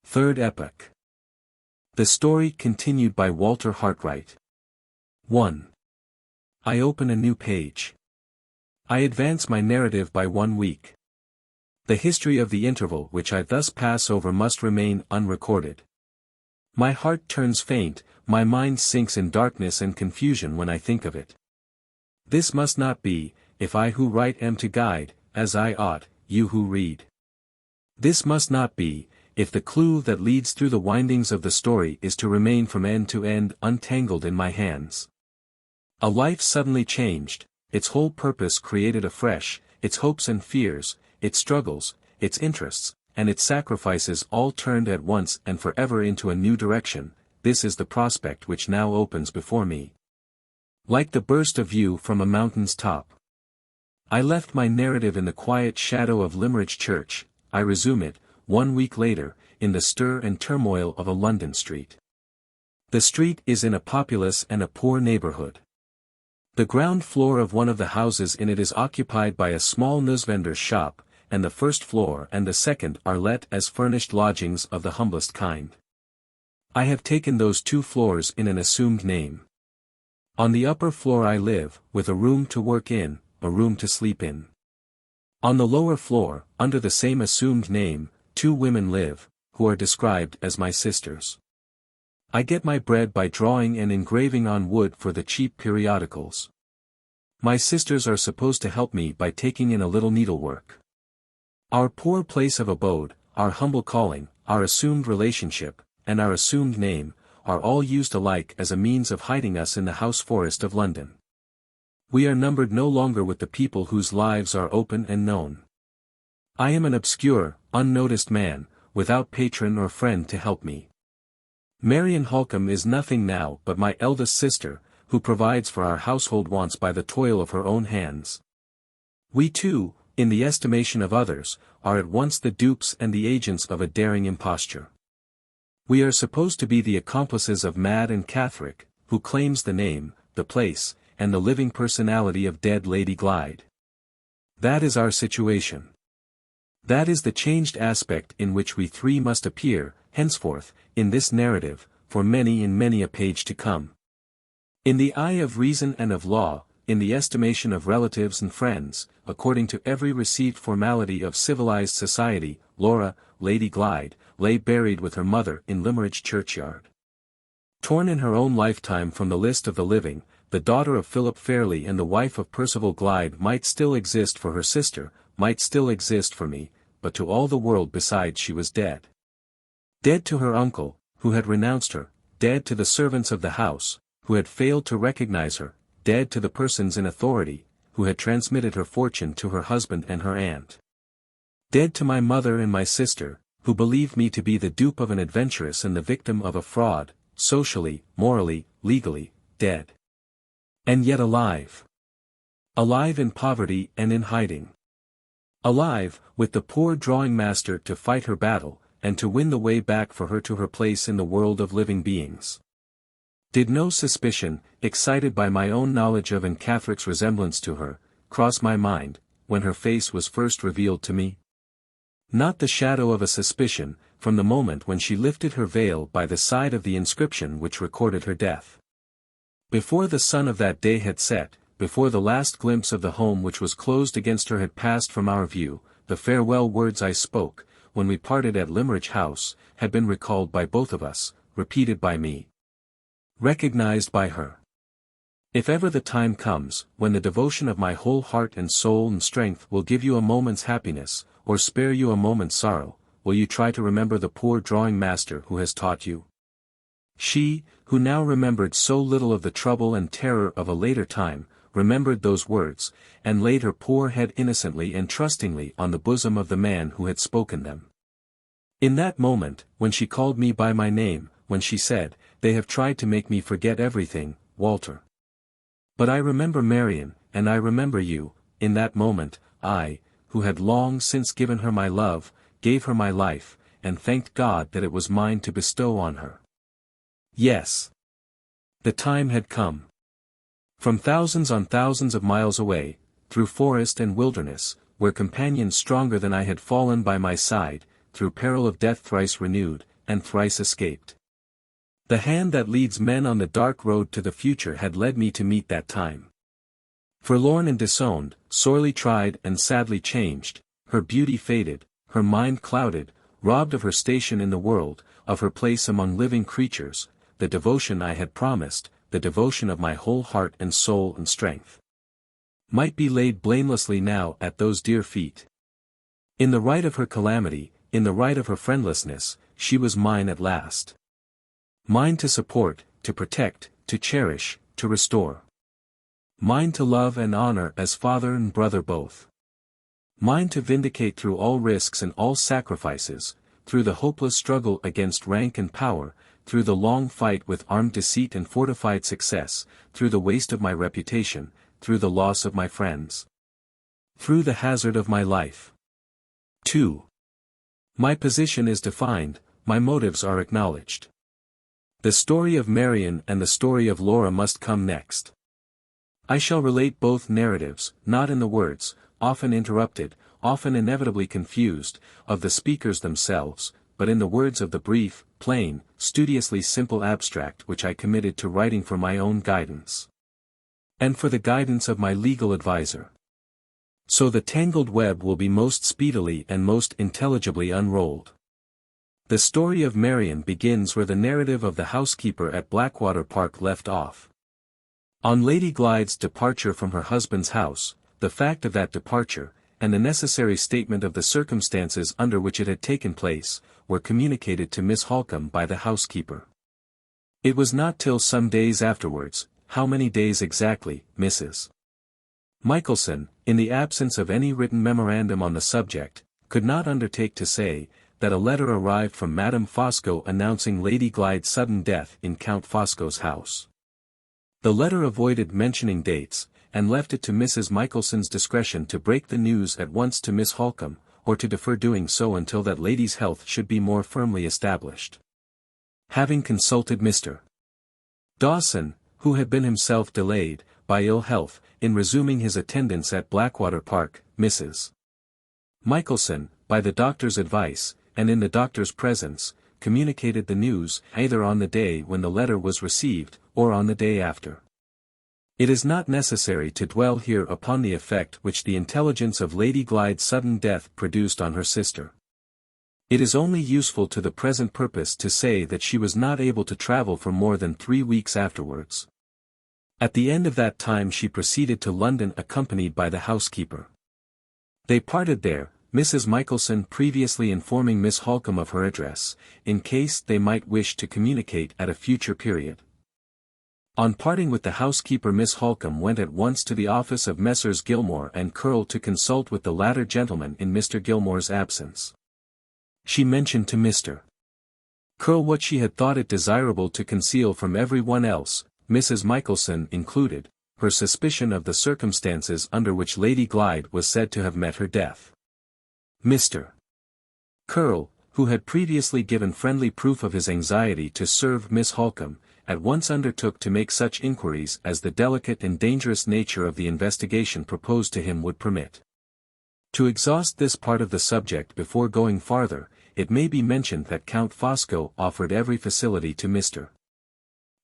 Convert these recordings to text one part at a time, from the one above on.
Third Epoch. The story continued by Walter Hartright. 1. I open a new page. I advance my narrative by 1 week. The history of the interval which I thus pass over must remain unrecorded. My heart turns faint, my mind sinks in darkness and confusion when I think of it. This must not be, if I who write am to guide, as I ought, you who read. This must not be, if the clue that leads through the windings of the story is to remain from end to end untangled in my hands. A life suddenly changed, its whole purpose created afresh, its hopes and fears, its struggles, its interests, and its sacrifices all turned at once and forever into a new direction. This is the prospect which now opens before me. Like the burst of view from a mountain's top. I left my narrative in the quiet shadow of Limmeridge Church. I resume it, 1 week later, in the stir and turmoil of a London street. The street is in a populous and a poor neighborhood. The ground floor of one of the houses in it is occupied by a small newsvendor's shop, and the first floor and the second are let as furnished lodgings of the humblest kind. I have taken those 2 floors in an assumed name. On the upper floor I live, with a room to work in, a room to sleep in. On the lower floor, under the same assumed name, 2 women live, who are described as my sisters. I get my bread by drawing and engraving on wood for the cheap periodicals. My sisters are supposed to help me by taking in a little needlework. Our poor place of abode, our humble calling, our assumed relationship, and our assumed name, are all used alike as a means of hiding us in the house forest of London. We are numbered no longer with the people whose lives are open and known. I am an obscure, unnoticed man, without patron or friend to help me. Marian Halcombe is nothing now but my eldest sister, who provides for our household wants by the toil of her own hands. We too, in the estimation of others, are at once the dupes and the agents of a daring imposture. We are supposed to be the accomplices of Mad and Catherick, who claims the name, the place, and the living personality of dead Lady Glyde. That is our situation. That is the changed aspect in which we 3 must appear, henceforth, in this narrative, for many in many a page to come. In the eye of reason and of law, in the estimation of relatives and friends, according to every received formality of civilized society, Laura, Lady Glyde, lay buried with her mother in Limmeridge churchyard. Torn in her own lifetime from the list of the living, the daughter of Philip Fairlie and the wife of Percival Glyde might still exist for her sister, might still exist for me, but to all the world besides she was dead. Dead to her uncle, who had renounced her, dead to the servants of the house, who had failed to recognize her, dead to the persons in authority, who had transmitted her fortune to her husband and her aunt. Dead to my mother and my sister, who believed me to be the dupe of an adventuress and the victim of a fraud, socially, morally, legally, dead. And yet alive. Alive in poverty and in hiding. Alive, with the poor drawing master to fight her battle, and to win the way back for her to her place in the world of living beings. Did no suspicion, excited by my own knowledge of and Catherick's resemblance to her, cross my mind, when her face was first revealed to me? Not the shadow of a suspicion, from the moment when she lifted her veil by the side of the inscription which recorded her death. Before the sun of that day had set, before the last glimpse of the home which was closed against her had passed from our view, the farewell words I spoke, when we parted at Limmeridge House, had been recalled by both of us, repeated by me. Recognized by her. If ever the time comes, when the devotion of my whole heart and soul and strength will give you a moment's happiness, or spare you a moment's sorrow, will you try to remember the poor drawing master who has taught you? She, who now remembered so little of the trouble and terror of a later time, remembered those words, and laid her poor head innocently and trustingly on the bosom of the man who had spoken them. In that moment, when she called me by my name, when she said, "They have tried to make me forget everything, Walter. But I remember Marian, and I remember you," in that moment, I, who had long since given her my love, gave her my life, and thanked God that it was mine to bestow on her. Yes. The time had come. From thousands on thousands of miles away, through forest and wilderness, where companions stronger than I had fallen by my side, through peril of death thrice renewed, and thrice escaped. The hand that leads men on the dark road to the future had led me to meet that time. Forlorn and disowned, sorely tried and sadly changed, her beauty faded, her mind clouded, robbed of her station in the world, of her place among living creatures, the devotion I had promised, the devotion of my whole heart and soul and strength, might be laid blamelessly now at those dear feet. In the right of her calamity, in the right of her friendlessness, she was mine at last. Mine to support, to protect, to cherish, to restore. Mine to love and honor as father and brother both. Mine to vindicate through all risks and all sacrifices, through the hopeless struggle against rank and power, through the long fight with armed deceit and fortified success, through the waste of my reputation, through the loss of my friends, through the hazard of my life. 2. My position is defined, my motives are acknowledged. The story of Marian and the story of Laura must come next. I shall relate both narratives, not in the words, often interrupted, often inevitably confused, of the speakers themselves, but in the words of the brief, plain, studiously simple abstract which I committed to writing for my own guidance, and for the guidance of my legal adviser. So the tangled web will be most speedily and most intelligibly unrolled. The story of Marian begins where the narrative of the housekeeper at Blackwater Park left off. On Lady Glyde's departure from her husband's house, the fact of that departure, and the necessary statement of the circumstances under which it had taken place, were communicated to Miss Halcombe by the housekeeper. It was not till some days afterwards, how many days exactly, Mrs. Michelson, in the absence of any written memorandum on the subject, could not undertake to say, that a letter arrived from Madame Fosco announcing Lady Glyde's sudden death in Count Fosco's house. The letter avoided mentioning dates, and left it to Mrs. Michelson's discretion to break the news at once to Miss Halcombe, or to defer doing so until that lady's health should be more firmly established. Having consulted Mr. Dawson, who had been himself delayed, by ill health, in resuming his attendance at Blackwater Park, Mrs. Michelson, by the doctor's advice, and in the doctor's presence, communicated the news either on the day when the letter was received, or on the day after. It is not necessary to dwell here upon the effect which the intelligence of Lady Glyde's sudden death produced on her sister. It is only useful to the present purpose to say that she was not able to travel for more than 3 weeks afterwards. At the end of that time she proceeded to London accompanied by the housekeeper. They parted there, Mrs. Michelson previously informing Miss Halcombe of her address, in case they might wish to communicate at a future period. On parting with the housekeeper, Miss Halcombe went at once to the office of Messrs. Gilmore and Curl to consult with the latter gentleman in Mr. Gilmore's absence. She mentioned to Mr. Curl what she had thought it desirable to conceal from every one else, Mrs. Michelson included, her suspicion of the circumstances under which Lady Glyde was said to have met her death. Mr. Curl, who had previously given friendly proof of his anxiety to serve Miss Halcombe, at once undertook to make such inquiries as the delicate and dangerous nature of the investigation proposed to him would permit. To exhaust this part of the subject before going farther, it may be mentioned that Count Fosco offered every facility to Mr.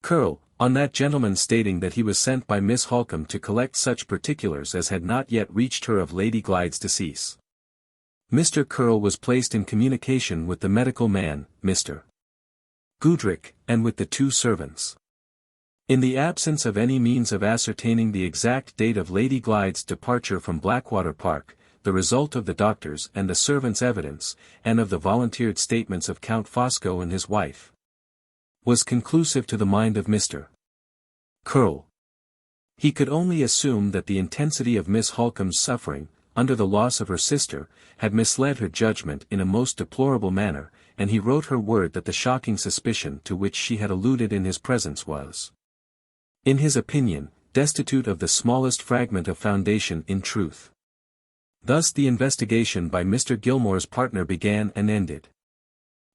Curl, on that gentleman stating that he was sent by Miss Halcombe to collect such particulars as had not yet reached her of Lady Glyde's decease. Mr. Curl was placed in communication with the medical man, Mr. Goodrick, and with the 2 servants. In the absence of any means of ascertaining the exact date of Lady Glyde's departure from Blackwater Park, the result of the doctor's and the servants' evidence, and of the volunteered statements of Count Fosco and his wife, was conclusive to the mind of Mr. Curl. He could only assume that the intensity of Miss Halcombe's suffering, under the loss of her sister, had misled her judgment in a most deplorable manner, and he wrote her word that the shocking suspicion to which she had alluded in his presence was, in his opinion, destitute of the smallest fragment of foundation in truth. Thus the investigation by Mr. Gilmore's partner began and ended.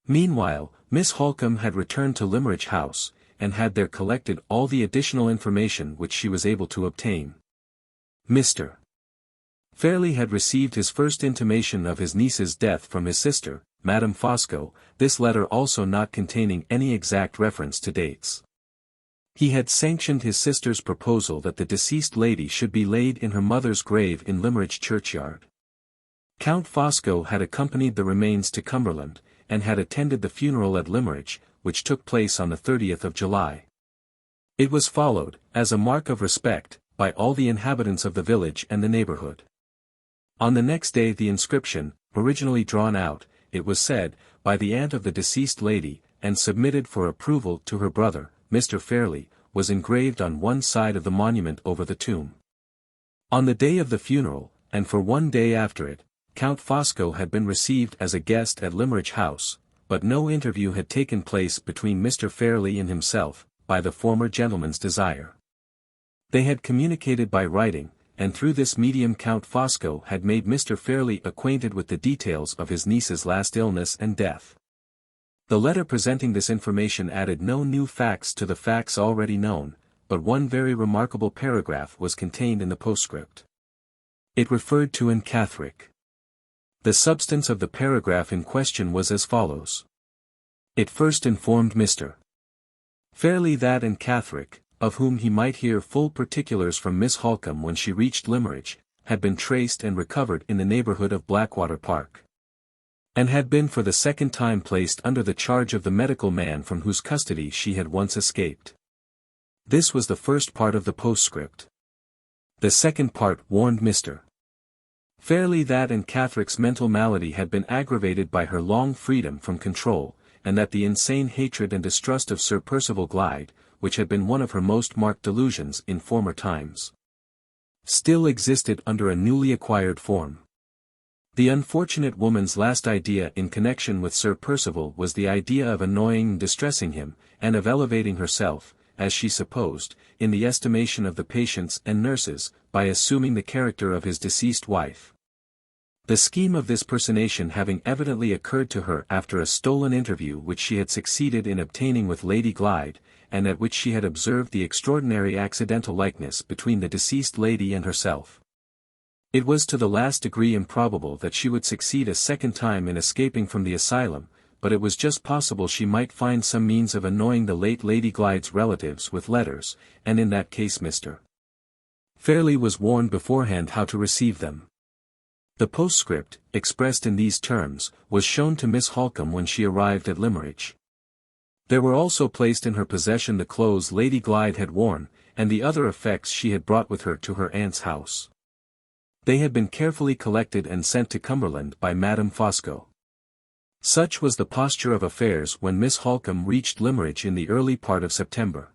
Meanwhile, Miss Halcombe had returned to Limmeridge House, and had there collected all the additional information which she was able to obtain. Mr. Fairlie had received his first intimation of his niece's death from his sister, Madame Fosco, this letter also not containing any exact reference to dates. He had sanctioned his sister's proposal that the deceased lady should be laid in her mother's grave in Limmeridge churchyard. Count Fosco had accompanied the remains to Cumberland, and had attended the funeral at Limmeridge, which took place on the 30th of July. It was followed, as a mark of respect, by all the inhabitants of the village and the neighbourhood. On the next day the inscription, originally drawn out, it was said, by the aunt of the deceased lady, and submitted for approval to her brother, Mr. Fairlie, was engraved on one side of the monument over the tomb. On the day of the funeral, and for one day after it, Count Fosco had been received as a guest at Limmeridge House, but no interview had taken place between Mr. Fairlie and himself, by the former gentleman's desire. They had communicated by writing, and through this medium Count Fosco had made Mr. Fairlie acquainted with the details of his niece's last illness and death. The letter presenting this information added no new facts to the facts already known, but one very remarkable paragraph was contained in the postscript. It referred to an Catherick. The substance of the paragraph in question was as follows. It first informed Mr. Fairlie that an Catherick, of whom he might hear full particulars from Miss Halcombe when she reached Limmeridge, had been traced and recovered in the neighbourhood of Blackwater Park, and had been for the second time placed under the charge of the medical man from whose custody she had once escaped. This was the first part of the postscript. The second part warned Mr. Fairlie that an Catherick's mental malady had been aggravated by her long freedom from control, and that the insane hatred and distrust of Sir Percival Glyde, which had been one of her most marked delusions in former times, still existed under a newly acquired form. The unfortunate woman's last idea in connection with Sir Percival was the idea of annoying and distressing him, and of elevating herself, as she supposed, in the estimation of the patients and nurses, by assuming the character of his deceased wife. The scheme of this personation having evidently occurred to her after a stolen interview which she had succeeded in obtaining with Lady Glyde, and at which she had observed the extraordinary accidental likeness between the deceased lady and herself. It was to the last degree improbable that she would succeed a second time in escaping from the asylum, but it was just possible she might find some means of annoying the late Lady Glyde's relatives with letters, and in that case Mr. Fairlie was warned beforehand how to receive them. The postscript, expressed in these terms, was shown to Miss Halcombe when she arrived at Limmeridge. There were also placed in her possession the clothes Lady Glyde had worn, and the other effects she had brought with her to her aunt's house. They had been carefully collected and sent to Cumberland by Madame Fosco. Such was the posture of affairs when Miss Halcombe reached Limmeridge in the early part of September.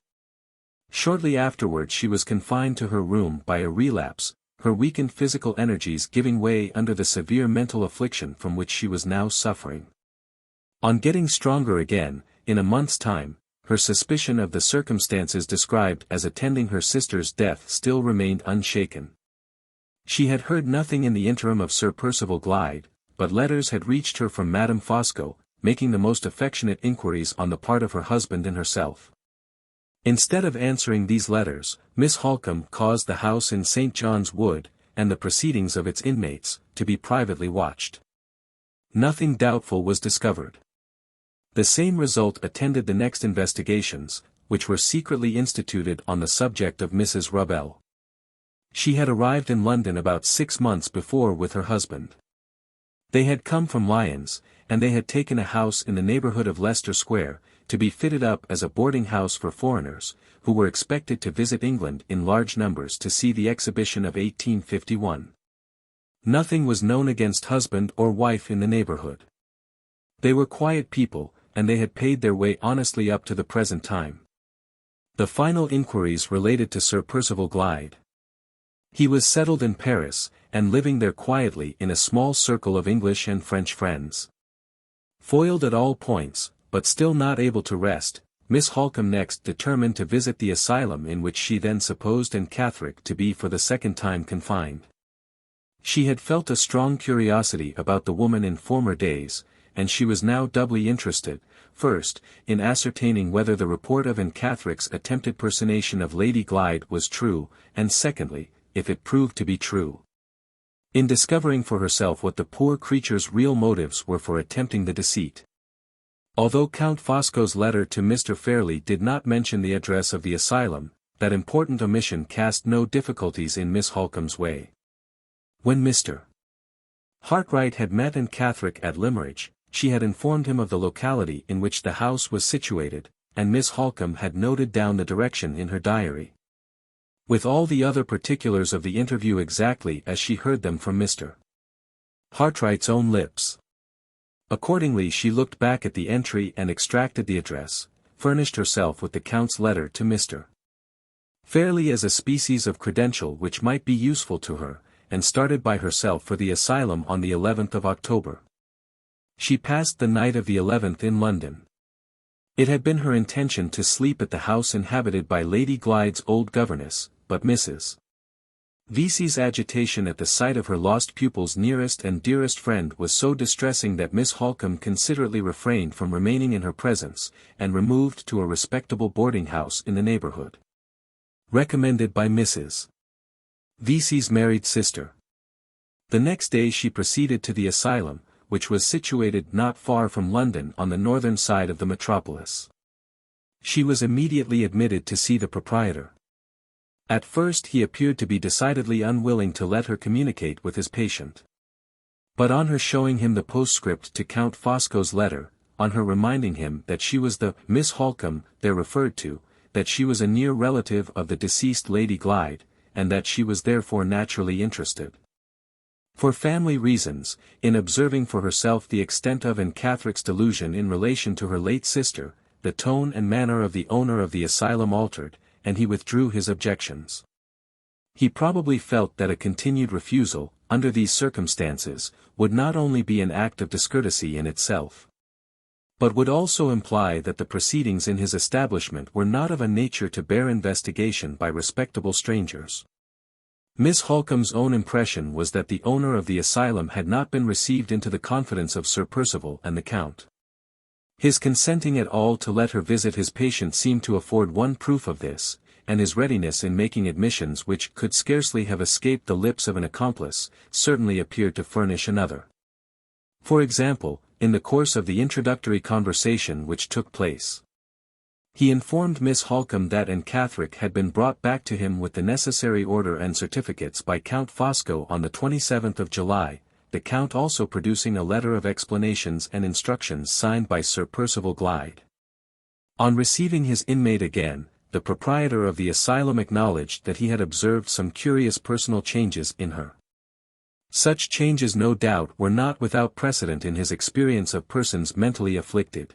Shortly afterwards she was confined to her room by a relapse, her weakened physical energies giving way under the severe mental affliction from which she was now suffering. On getting stronger again, in a month's time, her suspicion of the circumstances described as attending her sister's death still remained unshaken. She had heard nothing in the interim of Sir Percival Glyde, but letters had reached her from Madame Fosco, making the most affectionate inquiries on the part of her husband and herself. Instead of answering these letters, Miss Halcombe caused the house in St. John's Wood, and the proceedings of its inmates, to be privately watched. Nothing doubtful was discovered. The same result attended the next investigations, which were secretly instituted on the subject of Mrs. Rubbel. She had arrived in London about 6 months before with her husband. They had come from Lyons, and they had taken a house in the neighbourhood of Leicester Square, to be fitted up as a boarding house for foreigners, who were expected to visit England in large numbers to see the exhibition of 1851. Nothing was known against husband or wife in the neighbourhood. They were quiet people, and they had paid their way honestly up to the present time. The final inquiries related to Sir Percival Glyde. He was settled in Paris, and living there quietly in a small circle of English and French friends. Foiled at all points, but still not able to rest, Miss Halcombe next determined to visit the asylum in which she then supposed an Catherick to be for the second time confined. She had felt a strong curiosity about the woman in former days, and she was now doubly interested, first, in ascertaining whether the report of an Catherick's attempted personation of Lady Glyde was true, and secondly, if it proved to be true, in discovering for herself what the poor creature's real motives were for attempting the deceit. Although Count Fosco's letter to Mr. Fairlie did not mention the address of the asylum, that important omission cast no difficulties in Miss Halcombe's way. When Mr. Hartright had met Catherick at Limmeridge, she had informed him of the locality in which the house was situated, and Miss Halcombe had noted down the direction in her diary, with all the other particulars of the interview exactly as she heard them from Mr. Hartright's own lips. Accordingly she looked back at the entry and extracted the address, furnished herself with the Count's letter to Mr. Fairlie as a species of credential which might be useful to her, and started by herself for the asylum on the 11th of October. She passed the night of the 11th in London. It had been her intention to sleep at the house inhabited by Lady Glyde's old governess, but Mrs. Vesey's agitation at the sight of her lost pupil's nearest and dearest friend was so distressing that Miss Halcombe considerately refrained from remaining in her presence, and removed to a respectable boarding house in the neighbourhood, recommended by Mrs. Vesey's married sister. The next day she proceeded to the asylum, which was situated not far from London on the northern side of the metropolis. She was immediately admitted to see the proprietor. At first he appeared to be decidedly unwilling to let her communicate with his patient. But on her showing him the postscript to Count Fosco's letter, on her reminding him that she was the Miss Halcombe there referred to, that she was a near relative of the deceased Lady Glyde, and that she was therefore naturally interested, for family reasons, in observing for herself the extent of Catherick's delusion in relation to her late sister, the tone and manner of the owner of the asylum altered, and he withdrew his objections. He probably felt that a continued refusal, under these circumstances, would not only be an act of discourtesy in itself, but would also imply that the proceedings in his establishment were not of a nature to bear investigation by respectable strangers. Miss Halcombe's own impression was that the owner of the asylum had not been received into the confidence of Sir Percival and the Count. His consenting at all to let her visit his patient seemed to afford one proof of this, and his readiness in making admissions which could scarcely have escaped the lips of an accomplice, certainly appeared to furnish another. For example, in the course of the introductory conversation which took place, he informed Miss Halcombe that Catherick had been brought back to him with the necessary order and certificates by Count Fosco on the 27th of July, the Count also producing a letter of explanations and instructions signed by Sir Percival Glyde. On receiving his inmate again, the proprietor of the asylum acknowledged that he had observed some curious personal changes in her. Such changes no doubt were not without precedent in his experience of persons mentally afflicted.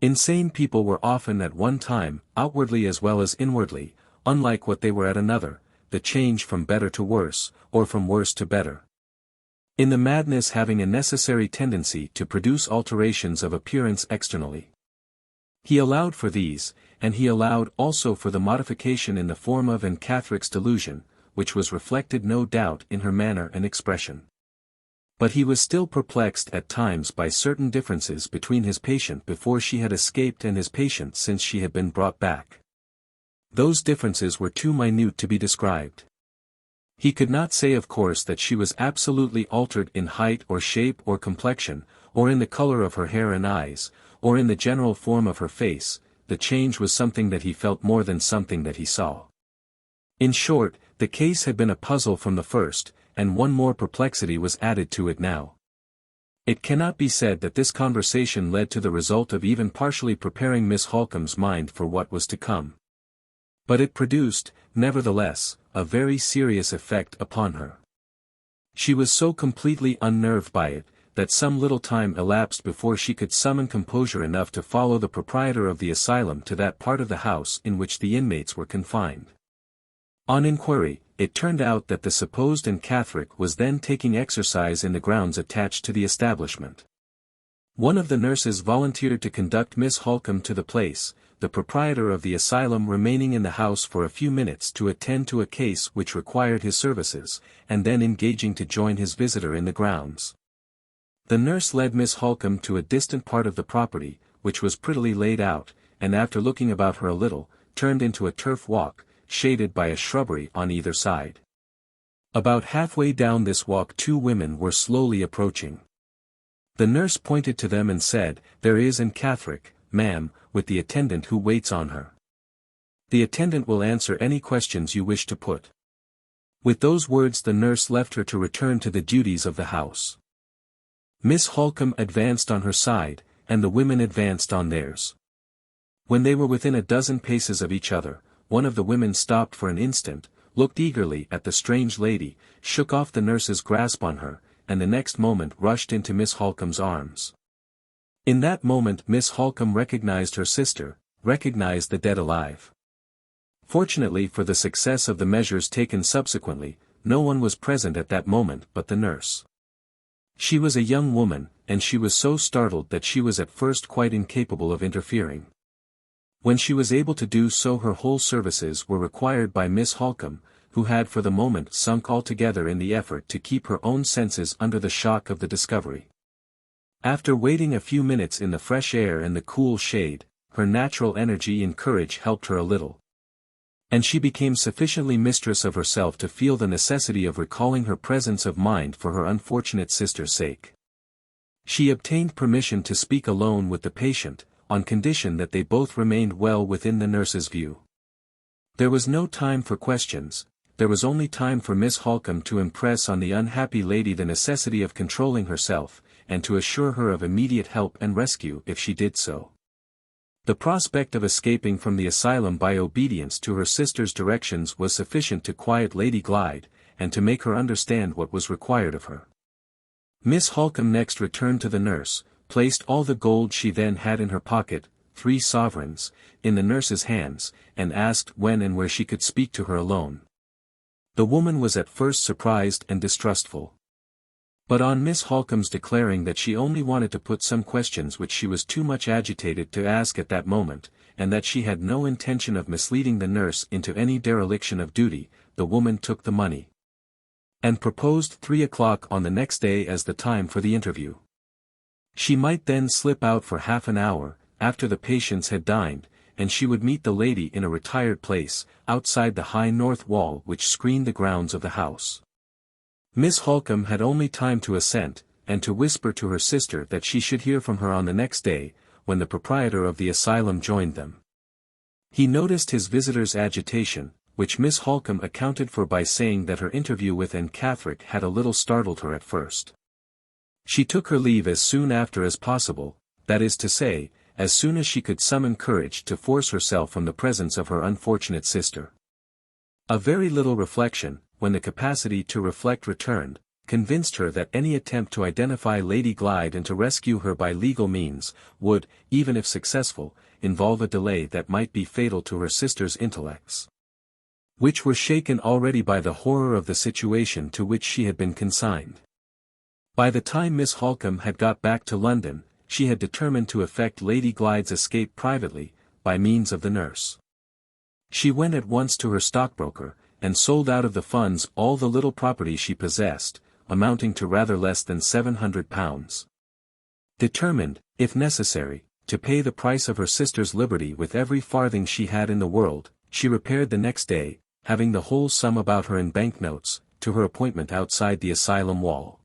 Insane people were often at one time, outwardly as well as inwardly, unlike what they were at another, the change from better to worse, or from worse to better, in the madness having a necessary tendency to produce alterations of appearance externally. He allowed for these, and he allowed also for the modification in the form of Catherick's delusion, which was reflected no doubt in her manner and expression. But he was still perplexed at times by certain differences between his patient before she had escaped and his patient since she had been brought back. Those differences were too minute to be described. He could not say of course that she was absolutely altered in height or shape or complexion, or in the color of her hair and eyes, or in the general form of her face. The change was something that he felt more than something that he saw. In short, the case had been a puzzle from the first, and one more perplexity was added to it now. It cannot be said that this conversation led to the result of even partially preparing Miss Halcombe's mind for what was to come. But it produced, nevertheless, a very serious effect upon her. She was so completely unnerved by it, that some little time elapsed before she could summon composure enough to follow the proprietor of the asylum to that part of the house in which the inmates were confined. On inquiry, it turned out that the supposed Catherick was then taking exercise in the grounds attached to the establishment. One of the nurses volunteered to conduct Miss Halcombe to the place, the proprietor of the asylum remaining in the house for a few minutes to attend to a case which required his services, and then engaging to join his visitor in the grounds. The nurse led Miss Halcombe to a distant part of the property, which was prettily laid out, and after looking about her a little, turned into a turf walk, shaded by a shrubbery on either side. About halfway down this walk two women were slowly approaching. The nurse pointed to them and said, "There is and Catherick, ma'am, with the attendant who waits on her. The attendant will answer any questions you wish to put." With those words the nurse left her to return to the duties of the house. Miss Halcombe advanced on her side, and the women advanced on theirs. When they were within a dozen paces of each other, one of the women stopped for an instant, looked eagerly at the strange lady, shook off the nurse's grasp on her, and the next moment rushed into Miss Halcombe's arms. In that moment Miss Halcombe recognized her sister, recognized the dead alive. Fortunately for the success of the measures taken subsequently, no one was present at that moment but the nurse. She was a young woman, and she was so startled that she was at first quite incapable of interfering. When she was able to do so her whole services were required by Miss Halcombe, who had for the moment sunk altogether in the effort to keep her own senses under the shock of the discovery. After waiting a few minutes in the fresh air and the cool shade, her natural energy and courage helped her a little. And she became sufficiently mistress of herself to feel the necessity of recalling her presence of mind for her unfortunate sister's sake. She obtained permission to speak alone with the patient, on condition that they both remained well within the nurse's view. There was no time for questions, there was only time for Miss Halcombe to impress on the unhappy lady the necessity of controlling herself, and to assure her of immediate help and rescue if she did so. The prospect of escaping from the asylum by obedience to her sister's directions was sufficient to quiet Lady Glyde, and to make her understand what was required of her. Miss Halcombe next returned to the nurse, placed all the gold she then had in her pocket, 3 sovereigns, in the nurse's hands, and asked when and where she could speak to her alone. The woman was at first surprised and distrustful. But on Miss Halcombe's declaring that she only wanted to put some questions which she was too much agitated to ask at that moment, and that she had no intention of misleading the nurse into any dereliction of duty, the woman took the money, and proposed 3 o'clock on the next day as the time for the interview. She might then slip out for half an hour, after the patients had dined, and she would meet the lady in a retired place, outside the high north wall which screened the grounds of the house. Miss Halcombe had only time to assent, and to whisper to her sister that she should hear from her on the next day, when the proprietor of the asylum joined them. He noticed his visitor's agitation, which Miss Halcombe accounted for by saying that her interview with Catherick had a little startled her at first. She took her leave as soon after as possible, that is to say, as soon as she could summon courage to force herself from the presence of her unfortunate sister. A very little reflection, when the capacity to reflect returned, convinced her that any attempt to identify Lady Glyde and to rescue her by legal means, would, even if successful, involve a delay that might be fatal to her sister's intellects, which were shaken already by the horror of the situation to which she had been consigned. By the time Miss Halcombe had got back to London, she had determined to effect Lady Glyde's escape privately, by means of the nurse. She went at once to her stockbroker, and sold out of the funds all the little property she possessed, amounting to rather less than £700. Determined, if necessary, to pay the price of her sister's liberty with every farthing she had in the world, she repaired the next day, having the whole sum about her in banknotes, to her appointment outside the asylum wall.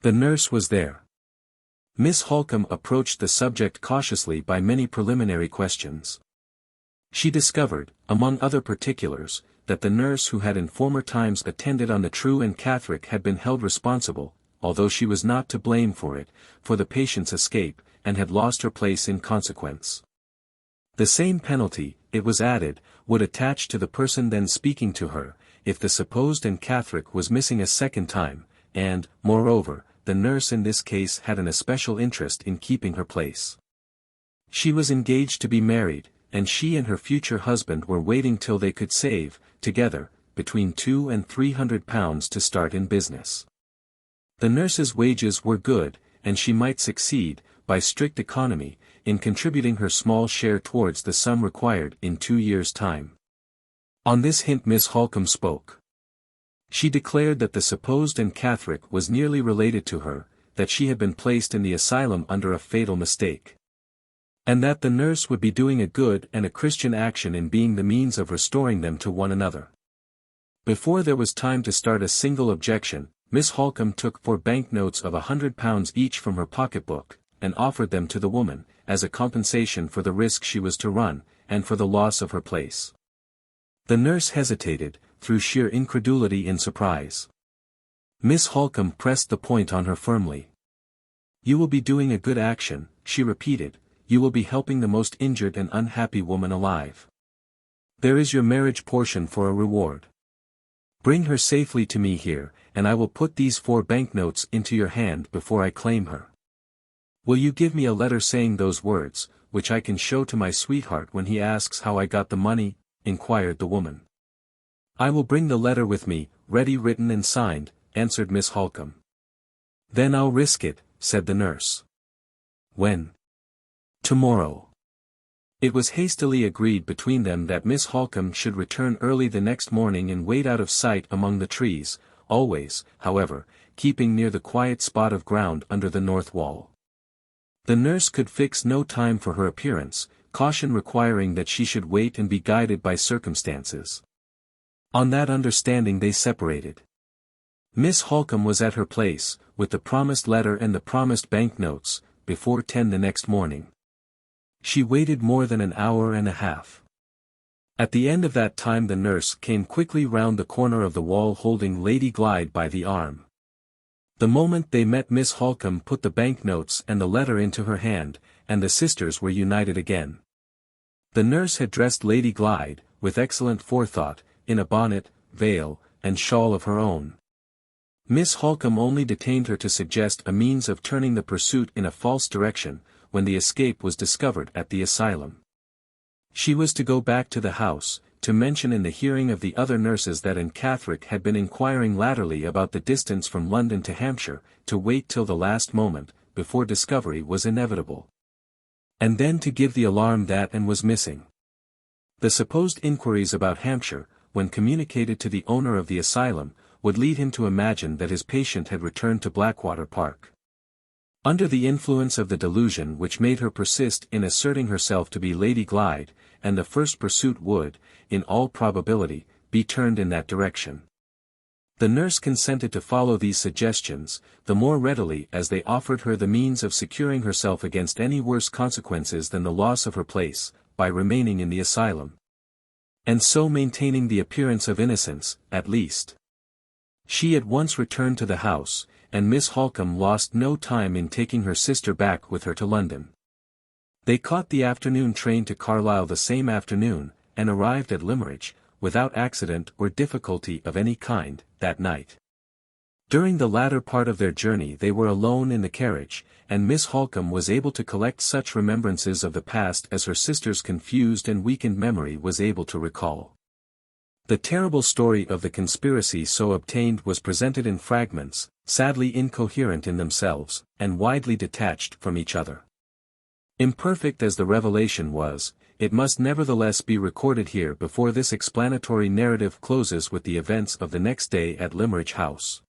The nurse was there. Miss Halcombe approached the subject cautiously by many preliminary questions. She discovered, among other particulars, that the nurse who had in former times attended on the true Catherick had been held responsible, although she was not to blame for it, for the patient's escape, and had lost her place in consequence. The same penalty, it was added, would attach to the person then speaking to her, if the supposed Catherick was missing a second time, and, moreover, the nurse in this case had an especial interest in keeping her place. She was engaged to be married, and she and her future husband were waiting till they could save, together, between £200 and £300 to start in business. The nurse's wages were good, and she might succeed, by strict economy, in contributing her small share towards the sum required in 2 years' time. On this hint Miss Halcombe spoke. She declared that the supposed Catherick was nearly related to her, that she had been placed in the asylum under a fatal mistake, and that the nurse would be doing a good and a Christian action in being the means of restoring them to one another. Before there was time to start a single objection, Miss Halcombe took 4 banknotes of £100 each from her pocketbook, and offered them to the woman, as a compensation for the risk she was to run, and for the loss of her place. The nurse hesitated, through sheer incredulity and surprise. Miss Halcombe pressed the point on her firmly. "You will be doing a good action," she repeated, "you will be helping the most injured and unhappy woman alive. There is your marriage portion for a reward. Bring her safely to me here, and I will put these 4 banknotes into your hand before I claim her." "Will you give me a letter saying those words, which I can show to my sweetheart when he asks how I got the money?" inquired the woman. "I will bring the letter with me, ready written and signed," answered Miss Halcombe. "Then I'll risk it," said the nurse. "When?" "Tomorrow." It was hastily agreed between them that Miss Halcombe should return early the next morning and wait out of sight among the trees, always, however, keeping near the quiet spot of ground under the north wall. The nurse could fix no time for her appearance, caution requiring that she should wait and be guided by circumstances. On that understanding they separated. Miss Halcombe was at her place, with the promised letter and the promised banknotes, before 10 the next morning. She waited more than an hour and a half. At the end of that time the nurse came quickly round the corner of the wall holding Lady Glyde by the arm. The moment they met Miss Halcombe put the banknotes and the letter into her hand, and the sisters were united again. The nurse had dressed Lady Glyde, with excellent forethought, in a bonnet, veil, and shawl of her own. Miss Halcombe only detained her to suggest a means of turning the pursuit in a false direction, when the escape was discovered at the asylum. She was to go back to the house, to mention in the hearing of the other nurses that Catherick had been inquiring latterly about the distance from London to Hampshire, to wait till the last moment, before discovery was inevitable. And then to give the alarm that Anne was missing. The supposed inquiries about Hampshire, when communicated to the owner of the asylum, would lead him to imagine that his patient had returned to Blackwater Park. Under the influence of the delusion which made her persist in asserting herself to be Lady Glyde, and the first pursuit would, in all probability, be turned in that direction. The nurse consented to follow these suggestions, the more readily as they offered her the means of securing herself against any worse consequences than the loss of her place, by remaining in the asylum. And so maintaining the appearance of innocence, at least. She at once returned to the house, and Miss Halcombe lost no time in taking her sister back with her to London. They caught the afternoon train to Carlisle the same afternoon, and arrived at Limmeridge, without accident or difficulty of any kind, that night. During the latter part of their journey they were alone in the carriage, and Miss Halcombe was able to collect such remembrances of the past as her sister's confused and weakened memory was able to recall. The terrible story of the conspiracy so obtained was presented in fragments, sadly incoherent in themselves, and widely detached from each other. Imperfect as the revelation was, it must nevertheless be recorded here before this explanatory narrative closes with the events of the next day at Limmeridge House.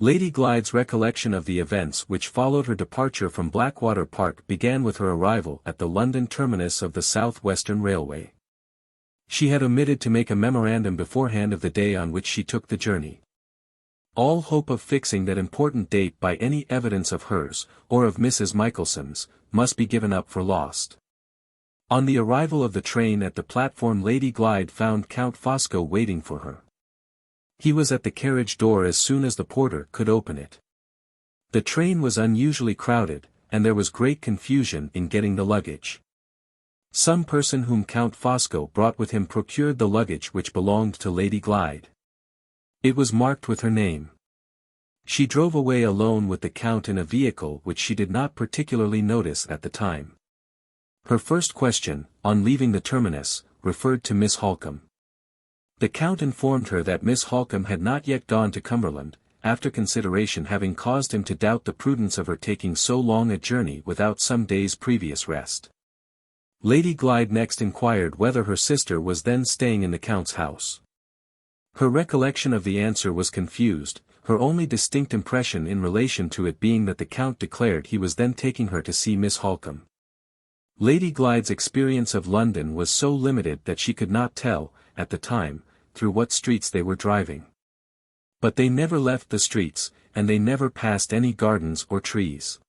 Lady Glyde's recollection of the events which followed her departure from Blackwater Park began with her arrival at the London terminus of the South Western Railway. She had omitted to make a memorandum beforehand of the day on which she took the journey. All hope of fixing that important date by any evidence of hers, or of Mrs. Michelsen's, must be given up for lost. On the arrival of the train at the platform Lady Glyde found Count Fosco waiting for her. He was at the carriage door as soon as the porter could open it. The train was unusually crowded, and there was great confusion in getting the luggage. Some person whom Count Fosco brought with him procured the luggage which belonged to Lady Glyde. It was marked with her name. She drove away alone with the Count in a vehicle which she did not particularly notice at the time. Her first question, on leaving the terminus, referred to Miss Halcombe. The Count informed her that Miss Halcombe had not yet gone to Cumberland, after consideration having caused him to doubt the prudence of her taking so long a journey without some days' previous rest. Lady Glyde next inquired whether her sister was then staying in the Count's house. Her recollection of the answer was confused, her only distinct impression in relation to it being that the Count declared he was then taking her to see Miss Halcombe. Lady Glyde's experience of London was so limited that she could not tell, at the time, through what streets they were driving. But they never left the streets, and they never passed any gardens or trees.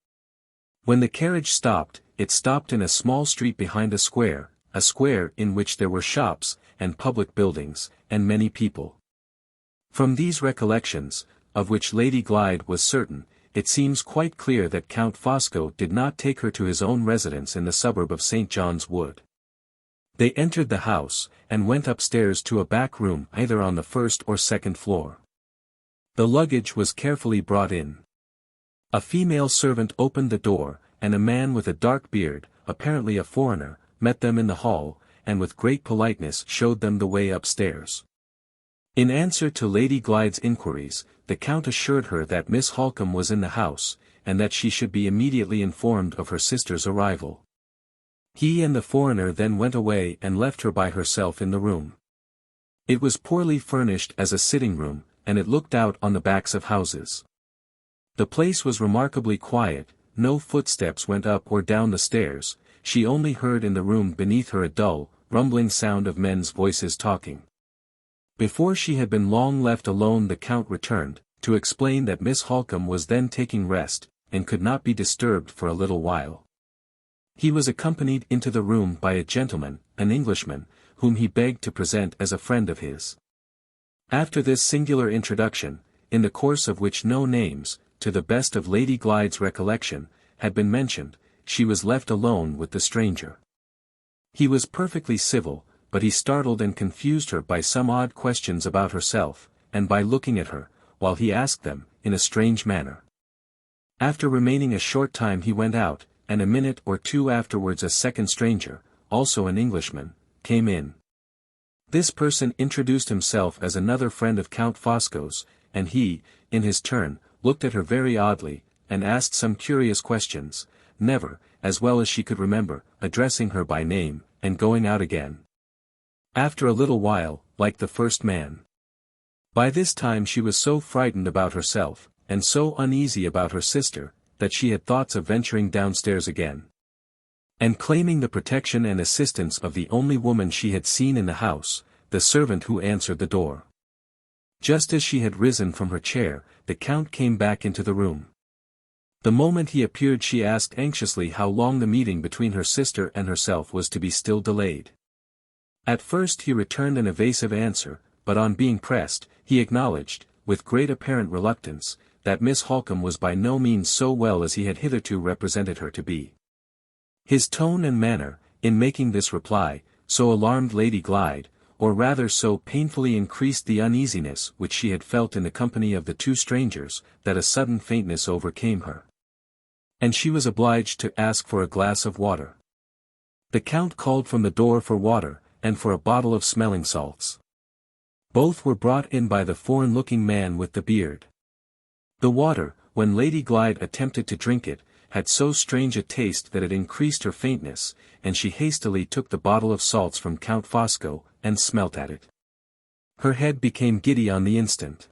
When the carriage stopped, it stopped in a small street behind a square in which there were shops, and public buildings, and many people. From these recollections, of which Lady Glyde was certain, it seems quite clear that Count Fosco did not take her to his own residence in the suburb of St. John's Wood. They entered the house, and went upstairs to a back room either on the first or second floor. The luggage was carefully brought in. A female servant opened the door, and a man with a dark beard, apparently a foreigner, met them in the hall, and with great politeness showed them the way upstairs. In answer to Lady Glyde's inquiries, the Count assured her that Miss Halcombe was in the house, and that she should be immediately informed of her sister's arrival. He and the foreigner then went away and left her by herself in the room. It was poorly furnished as a sitting room, and it looked out on the backs of houses. The place was remarkably quiet, no footsteps went up or down the stairs, she only heard in the room beneath her a dull, rumbling sound of men's voices talking. Before she had been long left alone the Count returned, to explain that Miss Halcombe was then taking rest, and could not be disturbed for a little while. He was accompanied into the room by a gentleman, an Englishman, whom he begged to present as a friend of his. After this singular introduction, in the course of which no names, to the best of Lady Glyde's recollection, had been mentioned, she was left alone with the stranger. He was perfectly civil, but he startled and confused her by some odd questions about herself, and by looking at her, while he asked them, in a strange manner. After remaining a short time he went out, and a minute or two afterwards a second stranger, also an Englishman, came in. This person introduced himself as another friend of Count Fosco's, and he, in his turn, looked at her very oddly, and asked some curious questions, never, as well as she could remember, addressing her by name, and going out again. After a little while, like the first man. By this time she was so frightened about herself, and so uneasy about her sister, that she had thoughts of venturing downstairs again, and claiming the protection and assistance of the only woman she had seen in the house, the servant who answered the door. Just as she had risen from her chair, the Count came back into the room. The moment he appeared she asked anxiously how long the meeting between her sister and herself was to be still delayed. At first he returned an evasive answer, but on being pressed, he acknowledged, with great apparent reluctance, that Miss Halcombe was by no means so well as he had hitherto represented her to be. His tone and manner, in making this reply, so alarmed Lady Glyde, or rather so painfully increased the uneasiness which she had felt in the company of the two strangers, that a sudden faintness overcame her. And she was obliged to ask for a glass of water. The Count called from the door for water, and for a bottle of smelling salts. Both were brought in by the foreign-looking man with the beard. The water, when Lady Glyde attempted to drink it, had so strange a taste that it increased her faintness, and she hastily took the bottle of salts from Count Fosco, and smelt at it. Her head became giddy on the instant.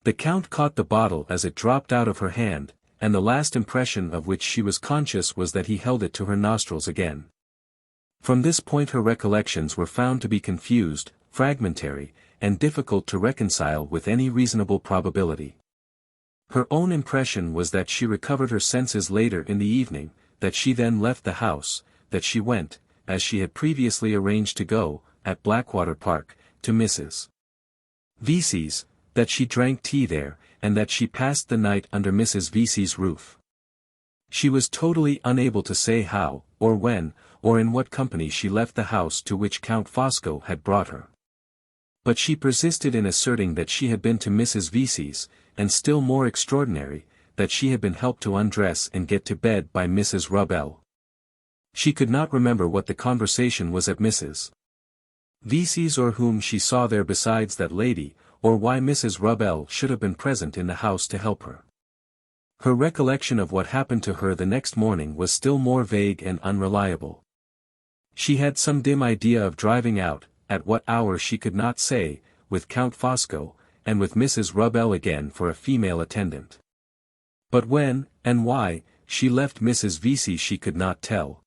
The Count caught the bottle as it dropped out of her hand, and the last impression of which she was conscious was that he held it to her nostrils again. From this point her recollections were found to be confused, fragmentary, and difficult to reconcile with any reasonable probability. Her own impression was that she recovered her senses later in the evening, that she then left the house, that she went, as she had previously arranged to go, at Blackwater Park, to Mrs. Vesey's, that she drank tea there, and that she passed the night under Mrs. Vesey's roof. She was totally unable to say how, or when, or in what company she left the house to which Count Fosco had brought her. But she persisted in asserting that she had been to Mrs. Vesey's, and still more extraordinary, that she had been helped to undress and get to bed by Mrs. Rubbell. She could not remember what the conversation was at Mrs. Vesey's or whom she saw there besides that lady, or why Mrs. Rubbell should have been present in the house to help her. Her recollection of what happened to her the next morning was still more vague and unreliable. She had some dim idea of driving out, at what hour she could not say, with Count Fosco, and with Mrs. Rubbell again for a female attendant. But when, and why, she left Mrs. Vesey she could not tell.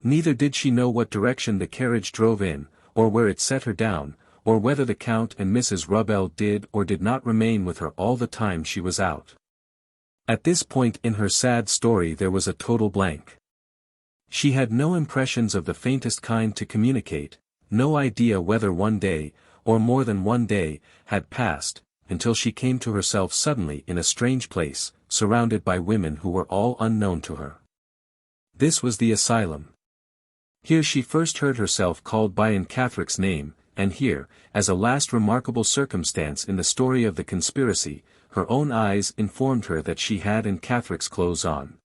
Neither did she know what direction the carriage drove in, or where it set her down, or whether the Count and Mrs. Rubbel did or did not remain with her all the time she was out. At this point in her sad story there was a total blank. She had no impressions of the faintest kind to communicate, no idea whether one day, or more than one day, had passed, until she came to herself suddenly in a strange place, surrounded by women who were all unknown to her. This was the asylum. Here she first heard herself called by in Catherick's name, and here, as a last remarkable circumstance in the story of the conspiracy, her own eyes informed her that she had in Catherick's clothes on.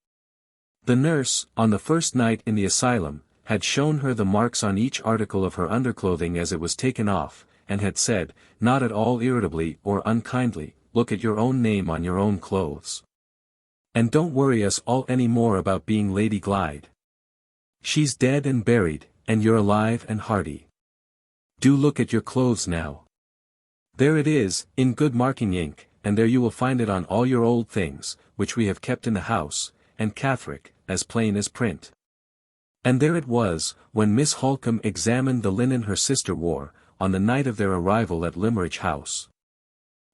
The nurse, on the first night in the asylum, had shown her the marks on each article of her underclothing as it was taken off, and had said, not at all irritably or unkindly, "Look at your own name on your own clothes. And don't worry us all any more about being Lady Glyde. She's dead and buried, and you're alive and hearty. Do look at your clothes now. There it is, in good marking ink, and there you will find it on all your old things, which we have kept in the house, and Catherick, as plain as print." And there it was, when Miss Halcombe examined the linen her sister wore, on the night of their arrival at Limmeridge House.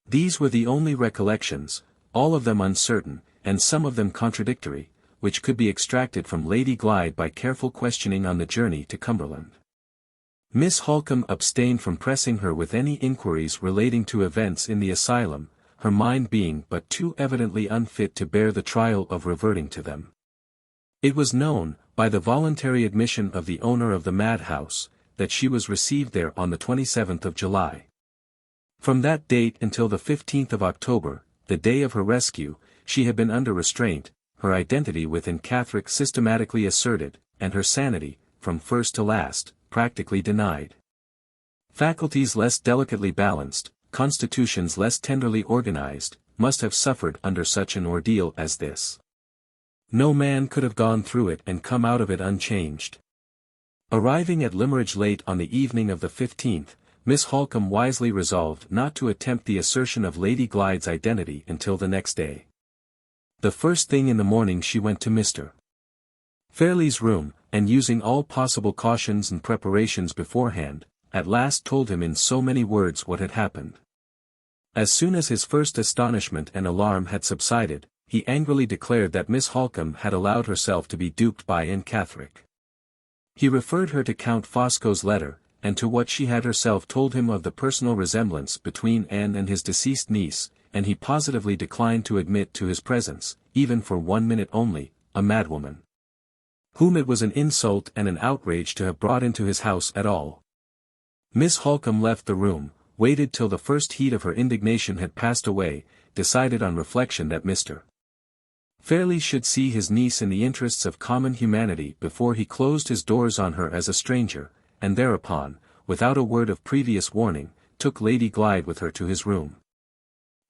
These were the only recollections, all of them uncertain, and some of them contradictory, which could be extracted from Lady Glyde by careful questioning on the journey to Cumberland. Miss Halcombe abstained from pressing her with any inquiries relating to events in the asylum, her mind being but too evidently unfit to bear the trial of reverting to them. It was known, by the voluntary admission of the owner of the madhouse, that she was received there on the 27th of July. From that date until the 15th of October, the day of her rescue, she had been under restraint, her identity within Catherick systematically asserted, and her sanity, from first to last, practically denied. Faculties less delicately balanced, constitutions less tenderly organized, must have suffered under such an ordeal as this. No man could have gone through it and come out of it unchanged. Arriving at Limmeridge late on the evening of the 15th, Miss Halcombe wisely resolved not to attempt the assertion of Lady Glyde's identity until the next day. The first thing in the morning she went to Mr. Fairlie's room, and using all possible cautions and preparations beforehand, at last told him in so many words what had happened. As soon as his first astonishment and alarm had subsided, he angrily declared that Miss Halcombe had allowed herself to be duped by Anne Catherick. He referred her to Count Fosco's letter, and to what she had herself told him of the personal resemblance between Anne and his deceased niece, and he positively declined to admit to his presence, even for 1 minute only, a madwoman, whom it was an insult and an outrage to have brought into his house at all. Miss Halcombe left the room, waited till the first heat of her indignation had passed away, decided on reflection that Mr. Fairlie should see his niece in the interests of common humanity before he closed his doors on her as a stranger, and thereupon, without a word of previous warning, took Lady Glyde with her to his room.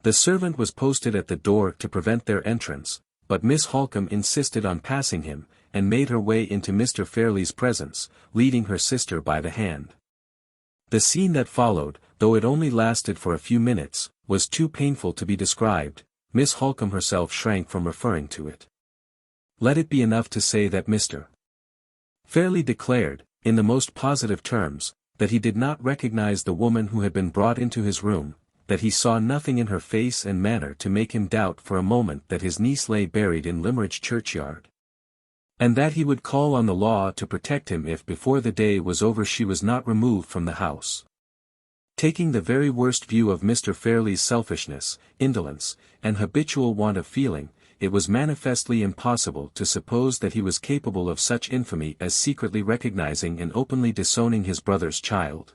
The servant was posted at the door to prevent their entrance, but Miss Halcombe insisted on passing him, and made her way into Mr. Fairlie's presence, leading her sister by the hand. The scene that followed, though it only lasted for a few minutes, was too painful to be described. Miss Halcombe herself shrank from referring to it. Let it be enough to say that Mr. Fairlie declared, in the most positive terms, that he did not recognize the woman who had been brought into his room, that he saw nothing in her face and manner to make him doubt for a moment that his niece lay buried in Limmeridge churchyard, and that he would call on the law to protect him if before the day was over she was not removed from the house. Taking the very worst view of Mr. Fairlie's selfishness, indolence, and habitual want of feeling, it was manifestly impossible to suppose that he was capable of such infamy as secretly recognizing and openly disowning his brother's child.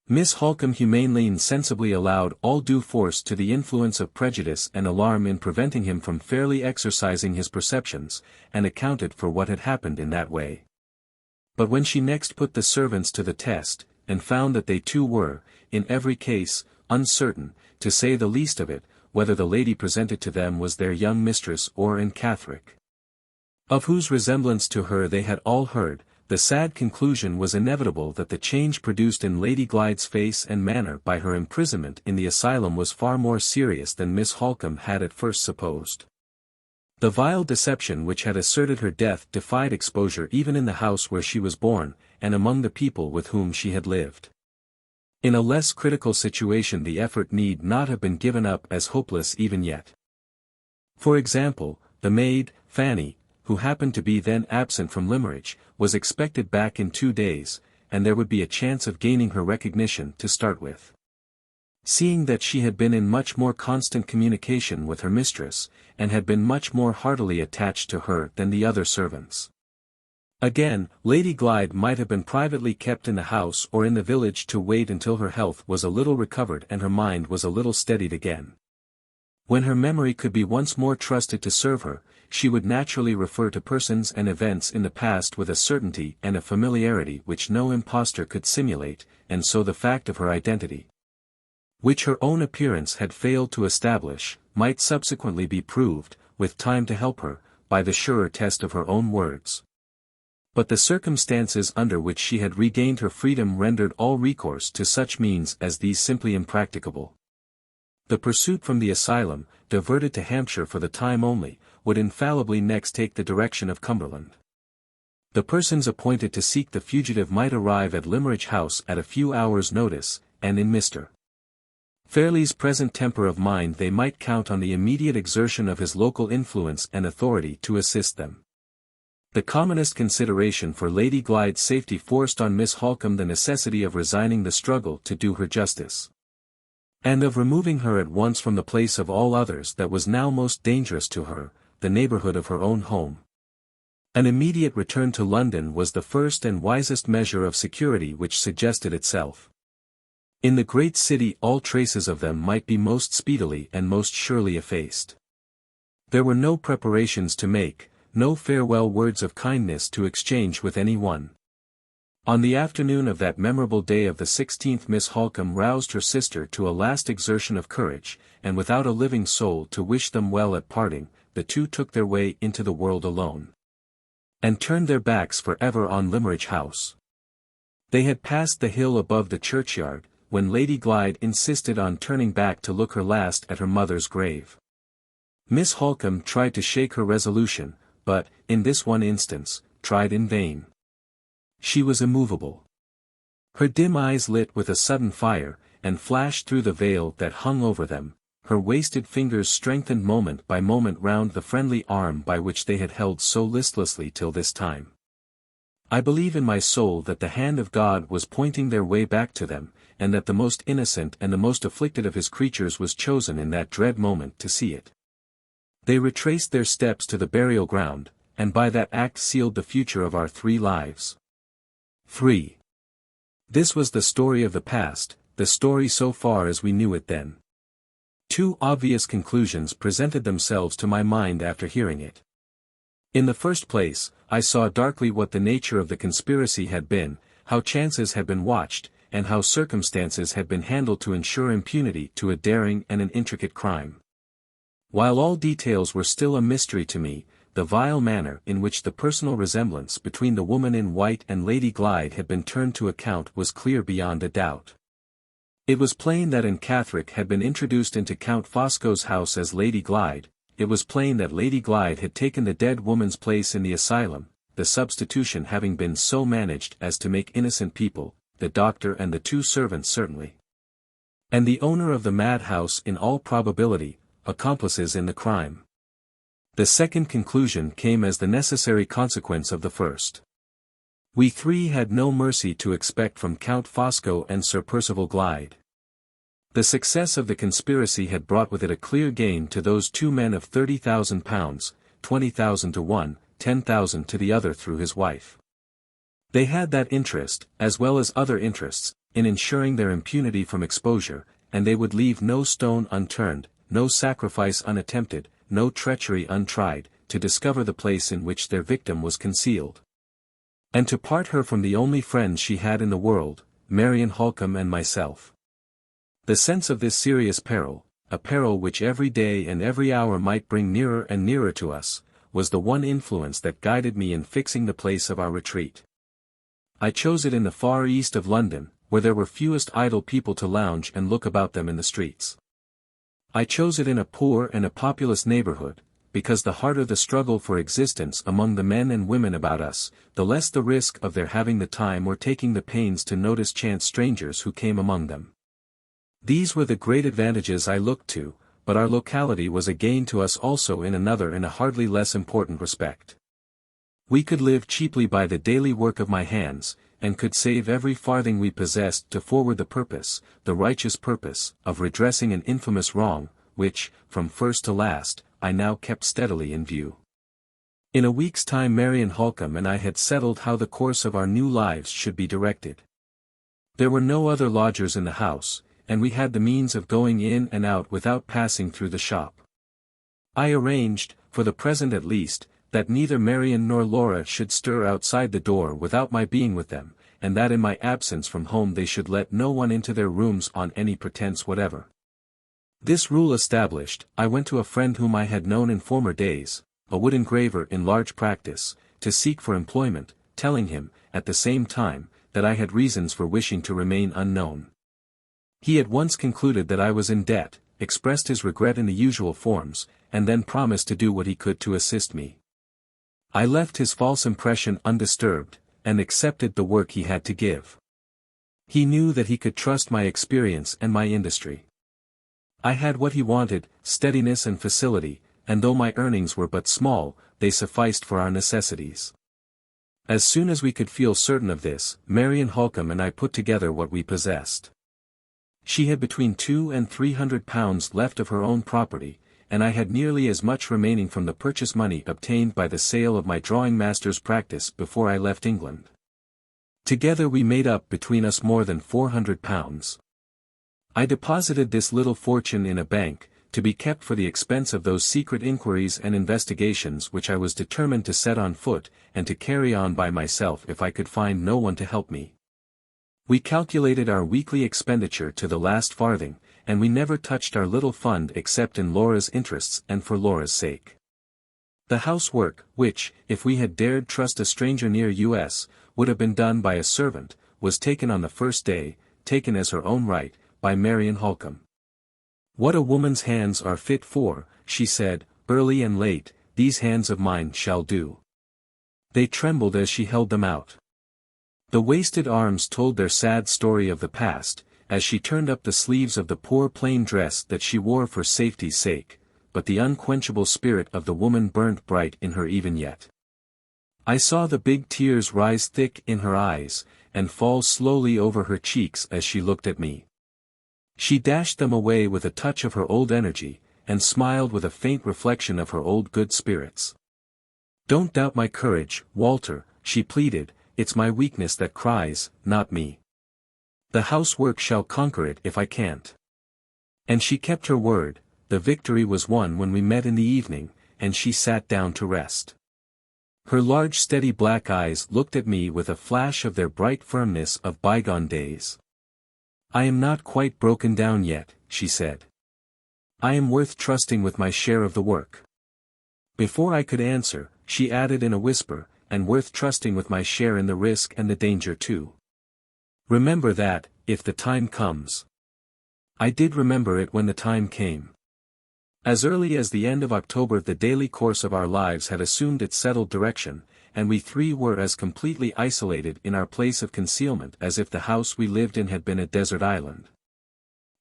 Miss Halcombe humanely and sensibly allowed all due force to the influence of prejudice and alarm in preventing him from fairly exercising his perceptions, and accounted for what had happened in that way. But when she next put the servants to the test, and found that they too were, in every case, uncertain, to say the least of it, whether the lady presented to them was their young mistress or Anne Catherick, of whose resemblance to her they had all heard, the sad conclusion was inevitable that the change produced in Lady Glyde's face and manner by her imprisonment in the asylum was far more serious than Miss Halcombe had at first supposed. The vile deception which had asserted her death defied exposure even in the house where she was born, and among the people with whom she had lived. In a less critical situation the effort need not have been given up as hopeless even yet. For example, the maid, Fanny, who happened to be then absent from Limmeridge, was expected back in 2 days, and there would be a chance of gaining her recognition to start with. Seeing that she had been in much more constant communication with her mistress, and had been much more heartily attached to her than the other servants. Again, Lady Glyde might have been privately kept in the house or in the village to wait until her health was a little recovered and her mind was a little steadied again. When her memory could be once more trusted to serve her, she would naturally refer to persons and events in the past with a certainty and a familiarity which no impostor could simulate, and so the fact of her identity, which her own appearance had failed to establish, might subsequently be proved, with time to help her, by the surer test of her own words. But the circumstances under which she had regained her freedom rendered all recourse to such means as these simply impracticable. The pursuit from the asylum, diverted to Hampshire for the time only, would infallibly next take the direction of Cumberland. The persons appointed to seek the fugitive might arrive at Limmeridge House at a few hours' notice, and in Mr. Fairlie's present temper of mind they might count on the immediate exertion of his local influence and authority to assist them. The commonest consideration for Lady Glyde's safety forced on Miss Halcombe the necessity of resigning the struggle to do her justice, and of removing her at once from the place of all others that was now most dangerous to her, the neighbourhood of her own home. An immediate return to London was the first and wisest measure of security which suggested itself. In the great city all traces of them might be most speedily and most surely effaced. There were no preparations to make, no farewell words of kindness to exchange with any one. On the afternoon of that memorable day of the 16th Miss Halcombe roused her sister to a last exertion of courage, and without a living soul to wish them well at parting, the two took their way into the world alone, and turned their backs for ever on Limmeridge House. They had passed the hill above the churchyard, when Lady Glyde insisted on turning back to look her last at her mother's grave. Miss Halcombe tried to shake her resolution, but, in this one instance, tried in vain. She was immovable. Her dim eyes lit with a sudden fire, and flashed through the veil that hung over them, her wasted fingers strengthened moment by moment round the friendly arm by which they had held so listlessly till this time. I believe in my soul that the hand of God was pointing their way back to them, and that the most innocent and the most afflicted of his creatures was chosen in that dread moment to see it. They retraced their steps to the burial ground, and by that act sealed the future of our 3 lives. 3. This was the story of the past, the story so far as we knew it then. 2 obvious conclusions presented themselves to my mind after hearing it. In the first place, I saw darkly what the nature of the conspiracy had been, how chances had been watched, and how circumstances had been handled to ensure impunity to a daring and an intricate crime. While all details were still a mystery to me, the vile manner in which the personal resemblance between the woman in white and Lady Glyde had been turned to account was clear beyond a doubt. It was plain that Catherick had been introduced into Count Fosco's house as Lady Glyde. It was plain that Lady Glyde had taken the dead woman's place in the asylum, the substitution having been so managed as to make innocent people, the doctor and the 2 servants certainly, and the owner of the madhouse in all probability, accomplices in the crime. The second conclusion came as the necessary consequence of the first. We 3 had no mercy to expect from Count Fosco and Sir Percival Glyde. The success of the conspiracy had brought with it a clear gain to those 2 men of £30,000, 20,000 to one, 10,000 to the other through his wife. They had that interest, as well as other interests, in ensuring their impunity from exposure, and they would leave no stone unturned, no sacrifice unattempted, no treachery untried, to discover the place in which their victim was concealed, and to part her from the only friends she had in the world, Marian Halcombe and myself. The sense of this serious peril, a peril which every day and every hour might bring nearer and nearer to us, was the one influence that guided me in fixing the place of our retreat. I chose it in the far east of London, where there were fewest idle people to lounge and look about them in the streets. I chose it in a poor and a populous neighbourhood, because the harder the struggle for existence among the men and women about us, the less the risk of their having the time or taking the pains to notice chance strangers who came among them. These were the great advantages I looked to, but our locality was a gain to us also in another and a hardly less important respect. We could live cheaply by the daily work of my hands, and could save every farthing we possessed to forward the purpose, the righteous purpose, of redressing an infamous wrong, which, from first to last, I now kept steadily in view. In a week's time Marian Halcombe and I had settled how the course of our new lives should be directed. There were no other lodgers in the house, and we had the means of going in and out without passing through the shop. I arranged, for the present at least, that neither Marian nor Laura should stir outside the door without my being with them, and that in my absence from home they should let no one into their rooms on any pretence whatever. This rule established, I went to a friend whom I had known in former days, a wood engraver in large practice, to seek for employment, telling him, at the same time, that I had reasons for wishing to remain unknown. He at once concluded that I was in debt, expressed his regret in the usual forms, and then promised to do what he could to assist me. I left his false impression undisturbed, and accepted the work he had to give. He knew that he could trust my experience and my industry. I had what he wanted, steadiness and facility, and though my earnings were but small, they sufficed for our necessities. As soon as we could feel certain of this, Marian Halcombe and I put together what we possessed. She had between £200 and £300 left of her own property, and I had nearly as much remaining from the purchase money obtained by the sale of my drawing master's practice before I left England. Together we made up between us more than £400. I deposited this little fortune in a bank, to be kept for the expense of those secret inquiries and investigations which I was determined to set on foot, and to carry on by myself if I could find no one to help me. We calculated our weekly expenditure to the last farthing, and we never touched our little fund except in Laura's interests and for Laura's sake. The housework, which, if we had dared trust a stranger near us, would have been done by a servant, was taken on the first day, taken as her own right, by Marian Halcombe. What a woman's hands are fit for, she said, early and late, these hands of mine shall do. They trembled as she held them out. The wasted arms told their sad story of the past, as she turned up the sleeves of the poor plain dress that she wore for safety's sake, but the unquenchable spirit of the woman burnt bright in her even yet. I saw the big tears rise thick in her eyes, and fall slowly over her cheeks as she looked at me. She dashed them away with a touch of her old energy, and smiled with a faint reflection of her old good spirits. "Don't doubt my courage, Walter," she pleaded, "it's my weakness that cries, not me. The housework shall conquer it if I can't." And she kept her word. The victory was won when we met in the evening, and she sat down to rest. Her large steady black eyes looked at me with a flash of their bright firmness of bygone days. "I am not quite broken down yet," she said. "I am worth trusting with my share of the work." Before I could answer, she added in a whisper, "and worth trusting with my share in the risk and the danger too. Remember that, if the time comes." I did remember it when the time came. As early as the end of October the daily course of our lives had assumed its settled direction, and we three were as completely isolated in our place of concealment as if the house we lived in had been a desert island.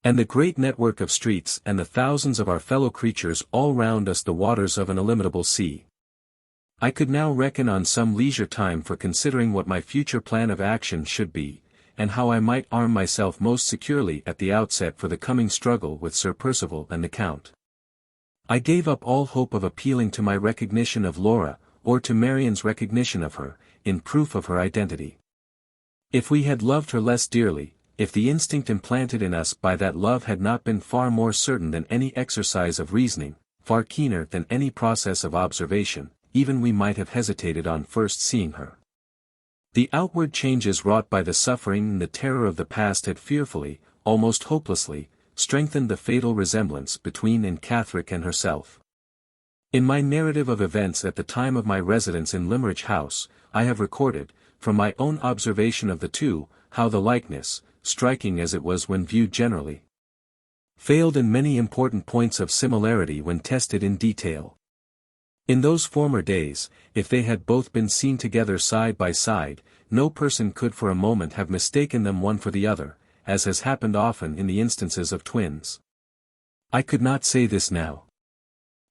And the great network of streets and the thousands of our fellow creatures all round us the waters of an illimitable sea. I could now reckon on some leisure time for considering what my future plan of action should be, and how I might arm myself most securely at the outset for the coming struggle with Sir Percival and the Count. I gave up all hope of appealing to my recognition of Laura, or to Marian's recognition of her, in proof of her identity. If we had loved her less dearly, if the instinct implanted in us by that love had not been far more certain than any exercise of reasoning, far keener than any process of observation, even we might have hesitated on first seeing her. The outward changes wrought by the suffering and the terror of the past had fearfully, almost hopelessly, strengthened the fatal resemblance between Catherick and herself. In my narrative of events at the time of my residence in Limmeridge House, I have recorded, from my own observation of the two, how the likeness, striking as it was when viewed generally, failed in many important points of similarity when tested in detail. In those former days, if they had both been seen together side by side, no person could for a moment have mistaken them one for the other, as has happened often in the instances of twins. I could not say this now.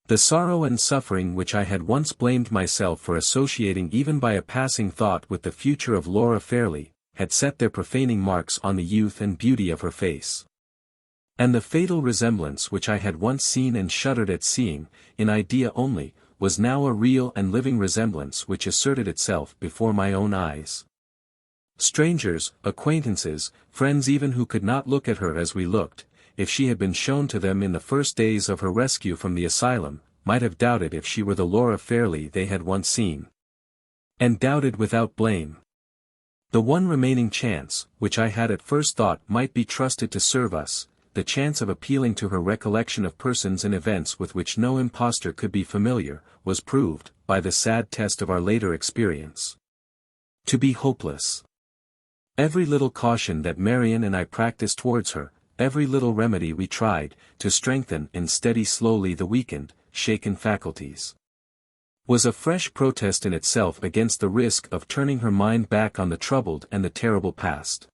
The sorrow and suffering which I had once blamed myself for associating even by a passing thought with the future of Laura Fairlie, had set their profaning marks on the youth and beauty of her face. And the fatal resemblance which I had once seen and shuddered at seeing, in idea only, was now a real and living resemblance which asserted itself before my own eyes. Strangers, acquaintances, friends even who could not look at her as we looked, if she had been shown to them in the first days of her rescue from the asylum, might have doubted if she were the Laura Fairlie they had once seen. And doubted without blame. The one remaining chance, which I had at first thought might be trusted to serve us, the chance of appealing to her recollection of persons and events with which no impostor could be familiar, was proved, by the sad test of our later experience, to be hopeless. Every little caution that Marian and I practiced towards her, every little remedy we tried, to strengthen and steady slowly the weakened, shaken faculties, was a fresh protest in itself against the risk of turning her mind back on the troubled and the terrible past.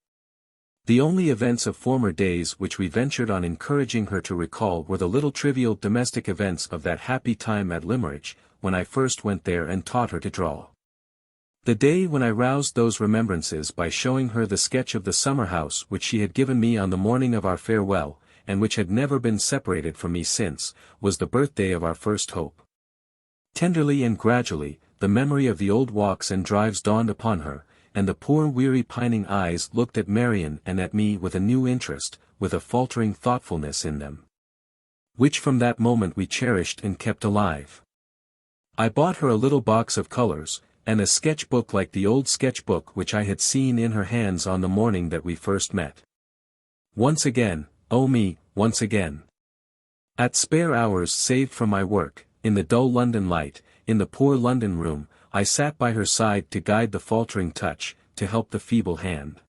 The only events of former days which we ventured on encouraging her to recall were the little trivial domestic events of that happy time at Limmeridge, when I first went there and taught her to draw. The day when I roused those remembrances by showing her the sketch of the summer house which she had given me on the morning of our farewell, and which had never been separated from me since, was the birthday of our first hope. Tenderly and gradually, the memory of the old walks and drives dawned upon her, and the poor weary pining eyes looked at Marian and at me with a new interest, with a faltering thoughtfulness in them, which from that moment we cherished and kept alive. I bought her a little box of colors, and a sketch-book like the old sketch-book which I had seen in her hands on the morning that we first met. Once again, oh me, once again. At spare hours saved from my work, in the dull London light, in the poor London room, I sat by her side to guide the faltering touch, to help the feeble hand.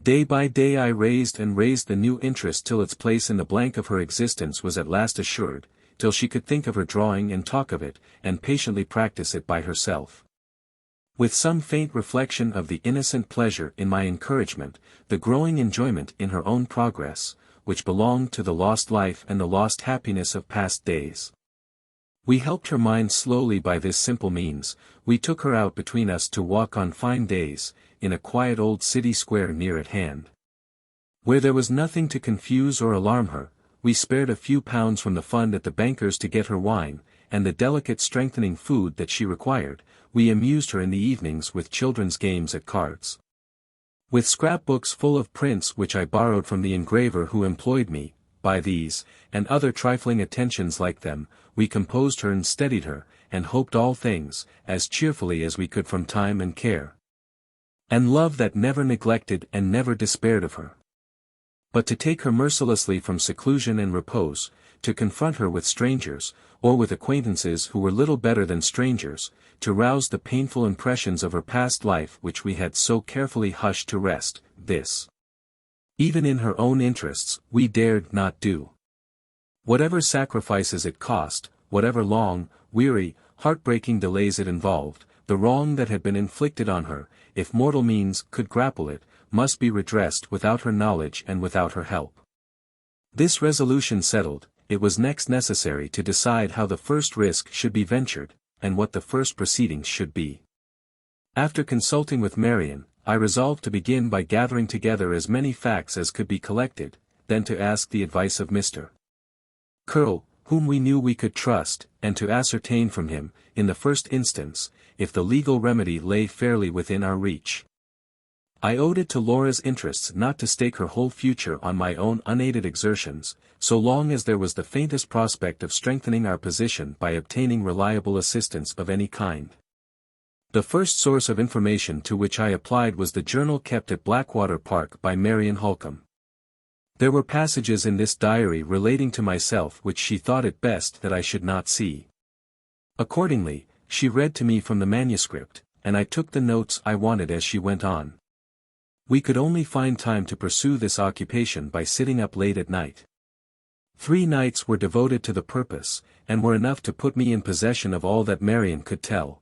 Day by day I raised and raised the new interest till its place in the blank of her existence was at last assured, till she could think of her drawing and talk of it, and patiently practice it by herself. With some faint reflection of the innocent pleasure in my encouragement, the growing enjoyment in her own progress, which belonged to the lost life and the lost happiness of past days. We helped her mind slowly by this simple means. We took her out between us to walk on fine days, in a quiet old city square near at hand. Where there was nothing to confuse or alarm her, we spared a few pounds from the fund at the banker's to get her wine, and the delicate strengthening food that she required. We amused her in the evenings with children's games at cards. With scrapbooks full of prints which I borrowed from the engraver who employed me, by these, and other trifling attentions like them, we composed her and steadied her, and hoped all things, as cheerfully as we could from time and care, and love that never neglected and never despaired of her. But to take her mercilessly from seclusion and repose, to confront her with strangers, or with acquaintances who were little better than strangers, to rouse the painful impressions of her past life which we had so carefully hushed to rest, this, even in her own interests, we dared not do. Whatever sacrifices it cost, whatever long, weary, heartbreaking delays it involved, the wrong that had been inflicted on her, if mortal means could grapple it, must be redressed without her knowledge and without her help. This resolution settled, it was next necessary to decide how the first risk should be ventured, and what the first proceedings should be. After consulting with Marian, I resolved to begin by gathering together as many facts as could be collected, then to ask the advice of Mr. Curl, whom we knew we could trust, and to ascertain from him, in the first instance, if the legal remedy lay fairly within our reach. I owed it to Laura's interests not to stake her whole future on my own unaided exertions, so long as there was the faintest prospect of strengthening our position by obtaining reliable assistance of any kind. The first source of information to which I applied was the journal kept at Blackwater Park by Marian Halcombe. There were passages in this diary relating to myself which she thought it best that I should not see. Accordingly, she read to me from the manuscript, and I took the notes I wanted as she went on. We could only find time to pursue this occupation by sitting up late at night. 3 nights were devoted to the purpose, and were enough to put me in possession of all that Marian could tell.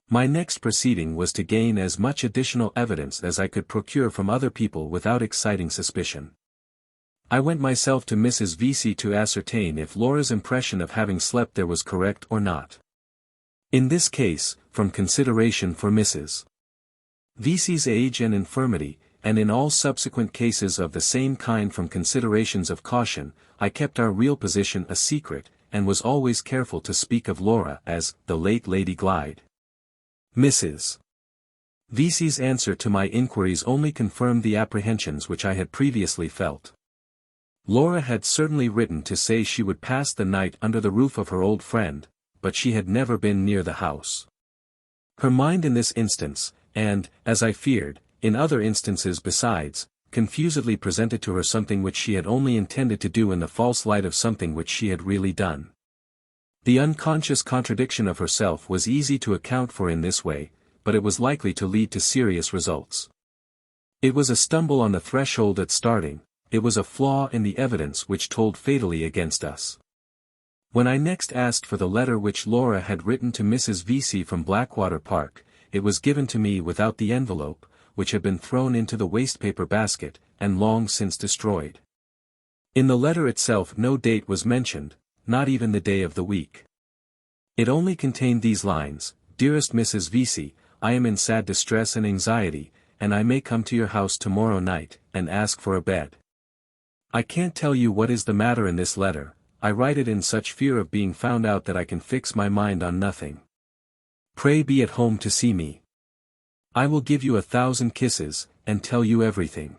My next proceeding was to gain as much additional evidence as I could procure from other people without exciting suspicion. I went myself to Mrs. Vesey to ascertain if Laura's impression of having slept there was correct or not. In this case, from consideration for Mrs. Vesey's age and infirmity, and in all subsequent cases of the same kind from considerations of caution, I kept our real position a secret, and was always careful to speak of Laura as the late Lady Glyde. Mrs. Vesey's answer to my inquiries only confirmed the apprehensions which I had previously felt. Laura had certainly written to say she would pass the night under the roof of her old friend, but she had never been near the house. Her mind in this instance, and, as I feared, in other instances besides, confusedly presented to her something which she had only intended to do in the false light of something which she had really done. The unconscious contradiction of herself was easy to account for in this way, but it was likely to lead to serious results. It was a stumble on the threshold at starting, it was a flaw in the evidence which told fatally against us. When I next asked for the letter which Laura had written to Mrs. Vesey from Blackwater Park, it was given to me without the envelope, which had been thrown into the wastepaper basket, and long since destroyed. In the letter itself no date was mentioned, not even the day of the week. It only contained these lines: "Dearest Mrs. Vesey, I am in sad distress and anxiety, and I may come to your house tomorrow night, and ask for a bed. I can't tell you what is the matter in this letter, I write it in such fear of being found out that I can fix my mind on nothing. Pray be at home to see me. I will give you 1,000 kisses, and tell you everything.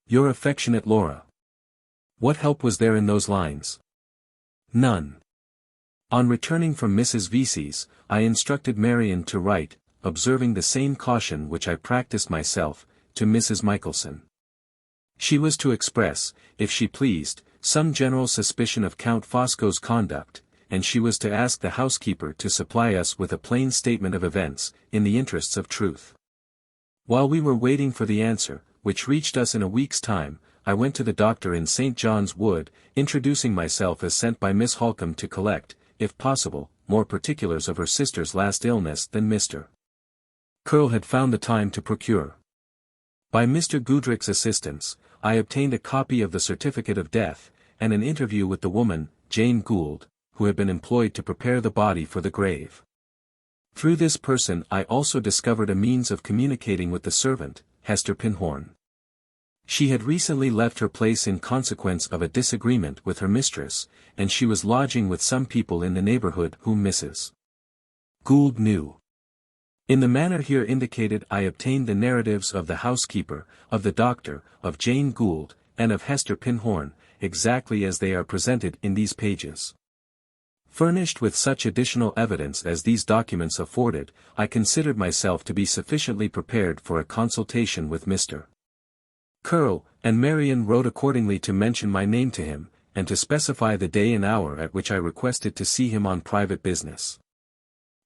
Your affectionate Laura." What help was there in those lines? None. On returning from Mrs. Vesey's, I instructed Marian to write, observing the same caution which I practiced myself, to Mrs. Michelson. She was to express, if she pleased, some general suspicion of Count Fosco's conduct, and she was to ask the housekeeper to supply us with a plain statement of events, in the interests of truth. While we were waiting for the answer, which reached us in a week's time, I went to the doctor in St. John's Wood, introducing myself as sent by Miss Halcombe to collect, if possible, more particulars of her sister's last illness than Mr. Curl had found the time to procure. By Mr. Goodrick's assistance, I obtained a copy of the certificate of death, and an interview with the woman, Jane Gould, who had been employed to prepare the body for the grave. Through this person I also discovered a means of communicating with the servant, Hester Pinhorn. She had recently left her place in consequence of a disagreement with her mistress, and she was lodging with some people in the neighborhood whom Mrs. Gould knew. In the manner here indicated I obtained the narratives of the housekeeper, of the doctor, of Jane Gould, and of Hester Pinhorn, exactly as they are presented in these pages. Furnished with such additional evidence as these documents afforded, I considered myself to be sufficiently prepared for a consultation with Mr. Curl, and Marian wrote accordingly to mention my name to him, and to specify the day and hour at which I requested to see him on private business.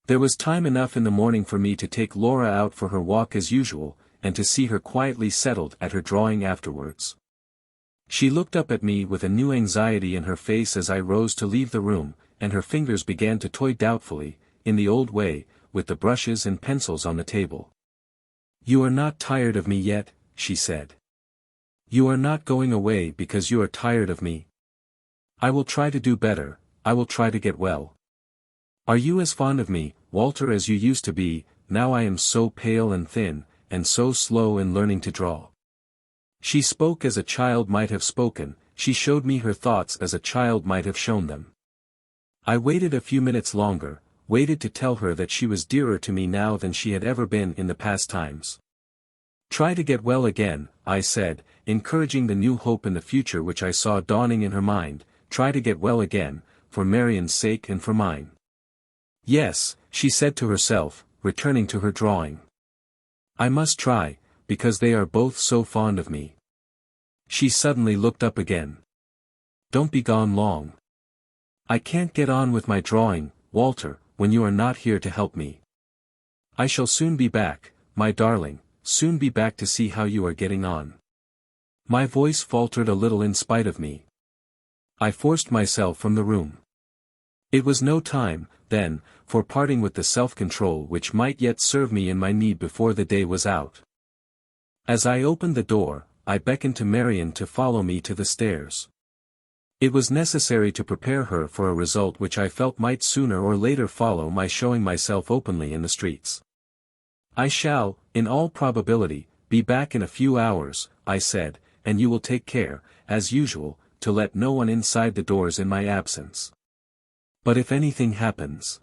There was time enough in the morning for me to take Laura out for her walk as usual, and to see her quietly settled at her drawing afterwards. She looked up at me with a new anxiety in her face as I rose to leave the room, and her fingers began to toy doubtfully, in the old way, with the brushes and pencils on the table. "You are not tired of me yet," she said. "You are not going away because you are tired of me. I will try to do better, I will try to get well. Are you as fond of me, Walter, as you used to be, now I am so pale and thin, and so slow in learning to draw?" She spoke as a child might have spoken, she showed me her thoughts as a child might have shown them. I waited a few minutes longer, waited to tell her that she was dearer to me now than she had ever been in the past times. "Try to get well again," I said, encouraging the new hope in the future which I saw dawning in her mind, "try to get well again, for Marian's sake and for mine." "Yes," she said to herself, returning to her drawing. "I must try, because they are both so fond of me." She suddenly looked up again. "Don't be gone long. I can't get on with my drawing, Walter, when you are not here to help me. I shall soon be back, my darling, soon be back to see how you are getting on." My voice faltered a little in spite of me. I forced myself from the room. It was no time, then, for parting with the self-control which might yet serve me in my need before the day was out. As I opened the door, I beckoned to Marian to follow me to the stairs. It was necessary to prepare her for a result which I felt might sooner or later follow my showing myself openly in the streets. "I shall, in all probability, be back in a few hours," I said, "and you will take care, as usual, to let no one inside the doors in my absence." "But if anything happens?"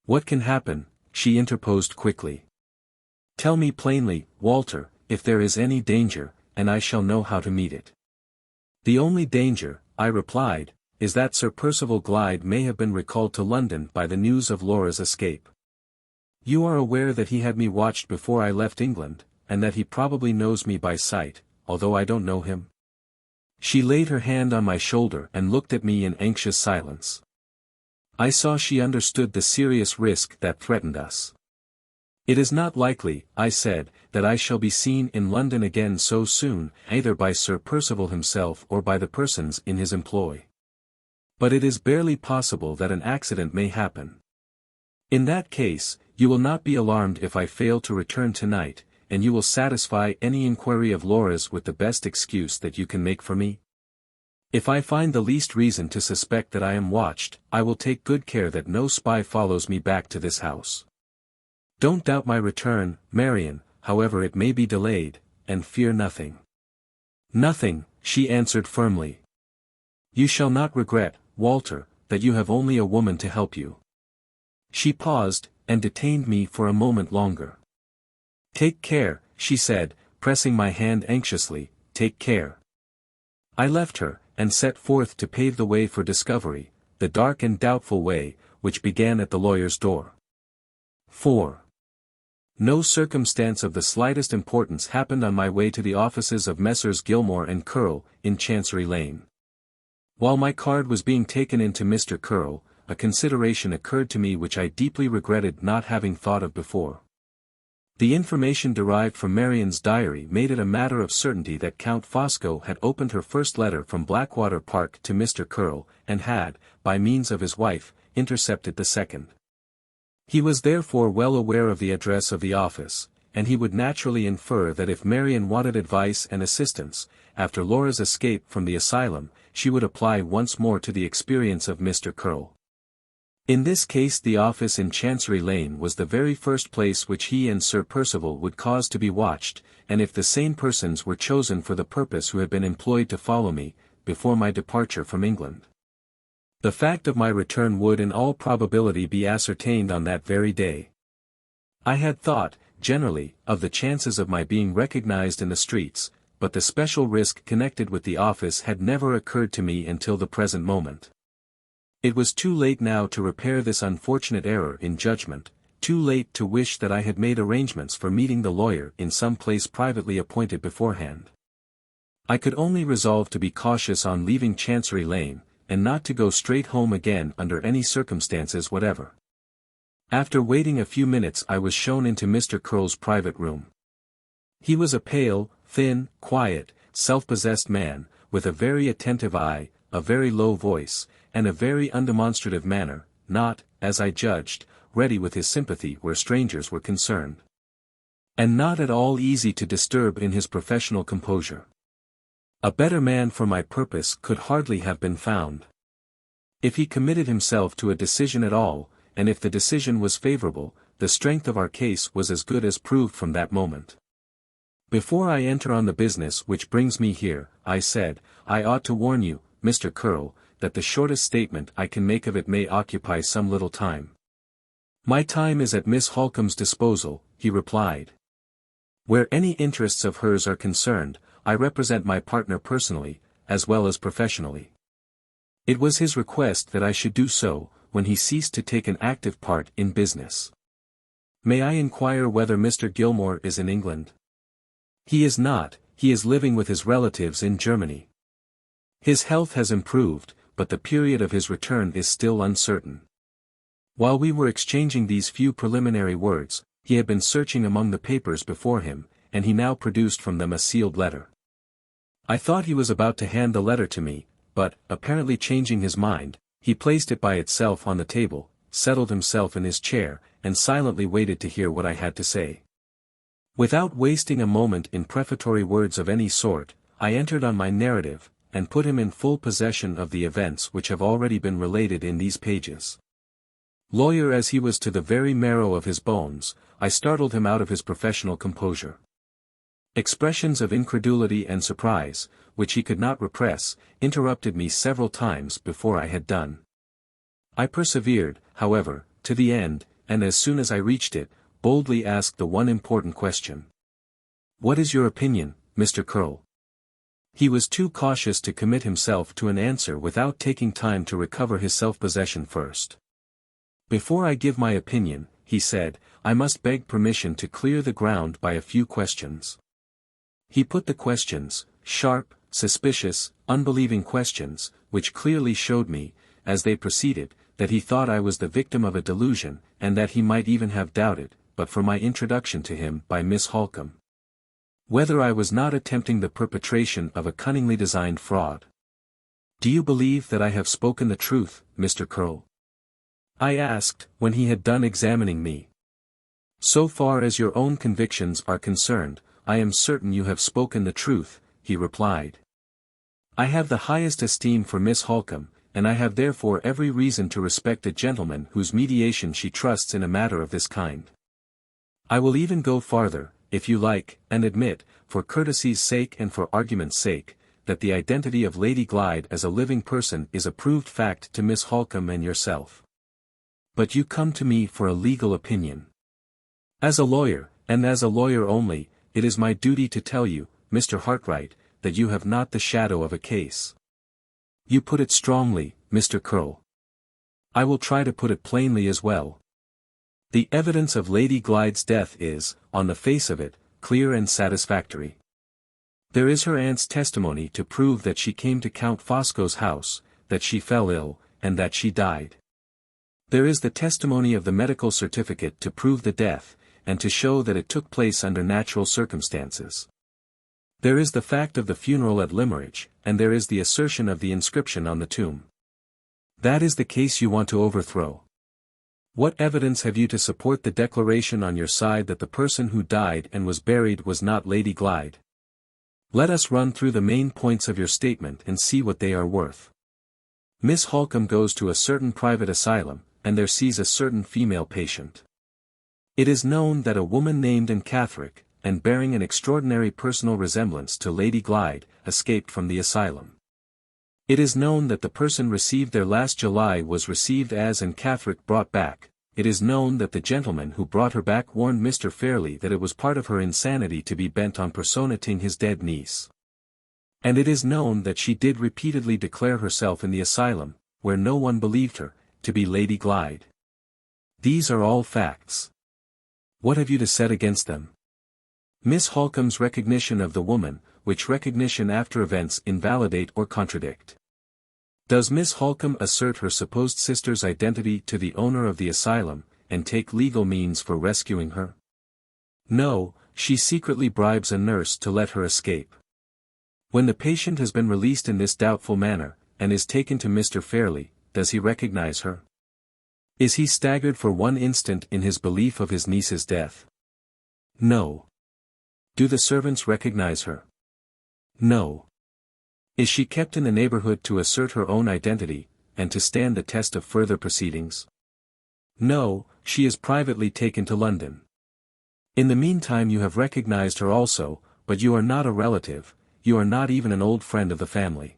"What can happen?" she interposed quickly. "Tell me plainly, Walter, if there is any danger, and I shall know how to meet it." "The only danger," I replied, "is that Sir Percival Glyde may have been recalled to London by the news of Laura's escape. You are aware that he had me watched before I left England, and that he probably knows me by sight, although I don't know him." She laid her hand on my shoulder and looked at me in anxious silence. I saw she understood the serious risk that threatened us. "It is not likely," I said, "that I shall be seen in London again so soon, either by Sir Percival himself or by the persons in his employ. But it is barely possible that an accident may happen. In that case, you will not be alarmed if I fail to return tonight, and you will satisfy any inquiry of Laura's with the best excuse that you can make for me? If I find the least reason to suspect that I am watched, I will take good care that no spy follows me back to this house. Don't doubt my return, Marian, however it may be delayed, and fear nothing." "Nothing," she answered firmly. "You shall not regret, Walter, that you have only a woman to help you." She paused, and detained me for a moment longer. "Take care," she said, pressing my hand anxiously, "take care." I left her, and set forth to pave the way for discovery, the dark and doubtful way, which began at the lawyer's door. 4. No circumstance of the slightest importance happened on my way to the offices of Messrs. Gilmore and Curl, in Chancery Lane. While my card was being taken in to Mr. Curl, a consideration occurred to me which I deeply regretted not having thought of before. The information derived from Marian's diary made it a matter of certainty that Count Fosco had opened her first letter from Blackwater Park to Mr. Curl, and had, by means of his wife, intercepted the second. He was therefore well aware of the address of the office, and he would naturally infer that if Marian wanted advice and assistance, after Laura's escape from the asylum, she would apply once more to the experience of Mr. Curl. In this case the office in Chancery Lane was the very first place which he and Sir Percival would cause to be watched, and if the same persons were chosen for the purpose who had been employed to follow me, before my departure from England. The fact of my return would in all probability be ascertained on that very day. I had thought, generally, of the chances of my being recognized in the streets, but the special risk connected with the office had never occurred to me until the present moment. It was too late now to repair this unfortunate error in judgment, too late to wish that I had made arrangements for meeting the lawyer in some place privately appointed beforehand. I could only resolve to be cautious on leaving Chancery Lane, and not to go straight home again under any circumstances whatever. After waiting a few minutes I was shown into Mr. Curl's private room. He was a pale, thin, quiet, self-possessed man, with a very attentive eye, a very low voice, and a very undemonstrative manner, not, as I judged, ready with his sympathy where strangers were concerned. And not at all easy to disturb in his professional composure. A better man for my purpose could hardly have been found. If he committed himself to a decision at all, and if the decision was favorable, the strength of our case was as good as proved from that moment. "Before I enter on the business which brings me here," I said, "I ought to warn you, Mr. Curl, that the shortest statement I can make of it may occupy some little time." "My time is at Miss Halcombe's disposal," he replied. "Where any interests of hers are concerned, I represent my partner personally, as well as professionally." It was his request that I should do so, when he ceased to take an active part in business. "May I inquire whether Mr. Gilmore is in England?" "He is not, he is living with his relatives in Germany. His health has improved, but the period of his return is still uncertain." While we were exchanging these few preliminary words, he had been searching among the papers before him, and he now produced from them a sealed letter. I thought he was about to hand the letter to me, but, apparently changing his mind, he placed it by itself on the table, settled himself in his chair, and silently waited to hear what I had to say. Without wasting a moment in prefatory words of any sort, I entered on my narrative, and put him in full possession of the events which have already been related in these pages. Lawyer as he was to the very marrow of his bones, I startled him out of his professional composure. Expressions of incredulity and surprise, which he could not repress, interrupted me several times before I had done. I persevered, however, to the end, and as soon as I reached it, boldly asked the one important question. "What is your opinion, Mr. Curl?" He was too cautious to commit himself to an answer without taking time to recover his self-possession first. "Before I give my opinion," he said, "I must beg permission to clear the ground by a few questions." He put the questions, sharp, suspicious, unbelieving questions, which clearly showed me, as they proceeded, that he thought I was the victim of a delusion, and that he might even have doubted, but for my introduction to him by Miss Halcombe, whether I was not attempting the perpetration of a cunningly designed fraud. "Do you believe that I have spoken the truth, Mr. Curl?" I asked, when he had done examining me. "So far as your own convictions are concerned, I am certain you have spoken the truth," he replied. "I have the highest esteem for Miss Halcombe, and I have therefore every reason to respect a gentleman whose mediation she trusts in a matter of this kind. I will even go farther, if you like, and admit, for courtesy's sake and for argument's sake, that the identity of Lady Glyde as a living person is a proved fact to Miss Halcombe and yourself. But you come to me for a legal opinion. As a lawyer, and as a lawyer only, it is my duty to tell you, Mr. Hartright, that you have not the shadow of a case." "You put it strongly, Mr. Curl. I will try to put it plainly as well. The evidence of Lady Glyde's death is, on the face of it, clear and satisfactory. There is her aunt's testimony to prove that she came to Count Fosco's house, that she fell ill, and that she died. There is the testimony of the medical certificate to prove the death, and to show that it took place under natural circumstances. There is the fact of the funeral at Limmeridge, and there is the assertion of the inscription on the tomb. That is the case you want to overthrow. What evidence have you to support the declaration on your side that the person who died and was buried was not Lady Glyde? Let us run through the main points of your statement and see what they are worth. Miss Halcombe goes to a certain private asylum, and there sees a certain female patient. It is known that a woman named Catherick, and bearing an extraordinary personal resemblance to Lady Glyde, escaped from the asylum. It is known that the person received there last July was received as Catherick brought back. It is known that the gentleman who brought her back warned Mr. Fairlie that it was part of her insanity to be bent on personating his dead niece. And it is known that she did repeatedly declare herself in the asylum, where no one believed her, to be Lady Glyde. These are all facts. What have you to set against them? Miss Halcombe's recognition of the woman, which recognition after events invalidate or contradict. Does Miss Halcombe assert her supposed sister's identity to the owner of the asylum, and take legal means for rescuing her? No, she secretly bribes a nurse to let her escape. When the patient has been released in this doubtful manner, and is taken to Mr. Fairlie, does he recognize her? Is he staggered for one instant in his belief of his niece's death? No. Do the servants recognize her? No. Is she kept in the neighborhood to assert her own identity, and to stand the test of further proceedings? No, she is privately taken to London. In the meantime you have recognized her also, but you are not a relative, you are not even an old friend of the family.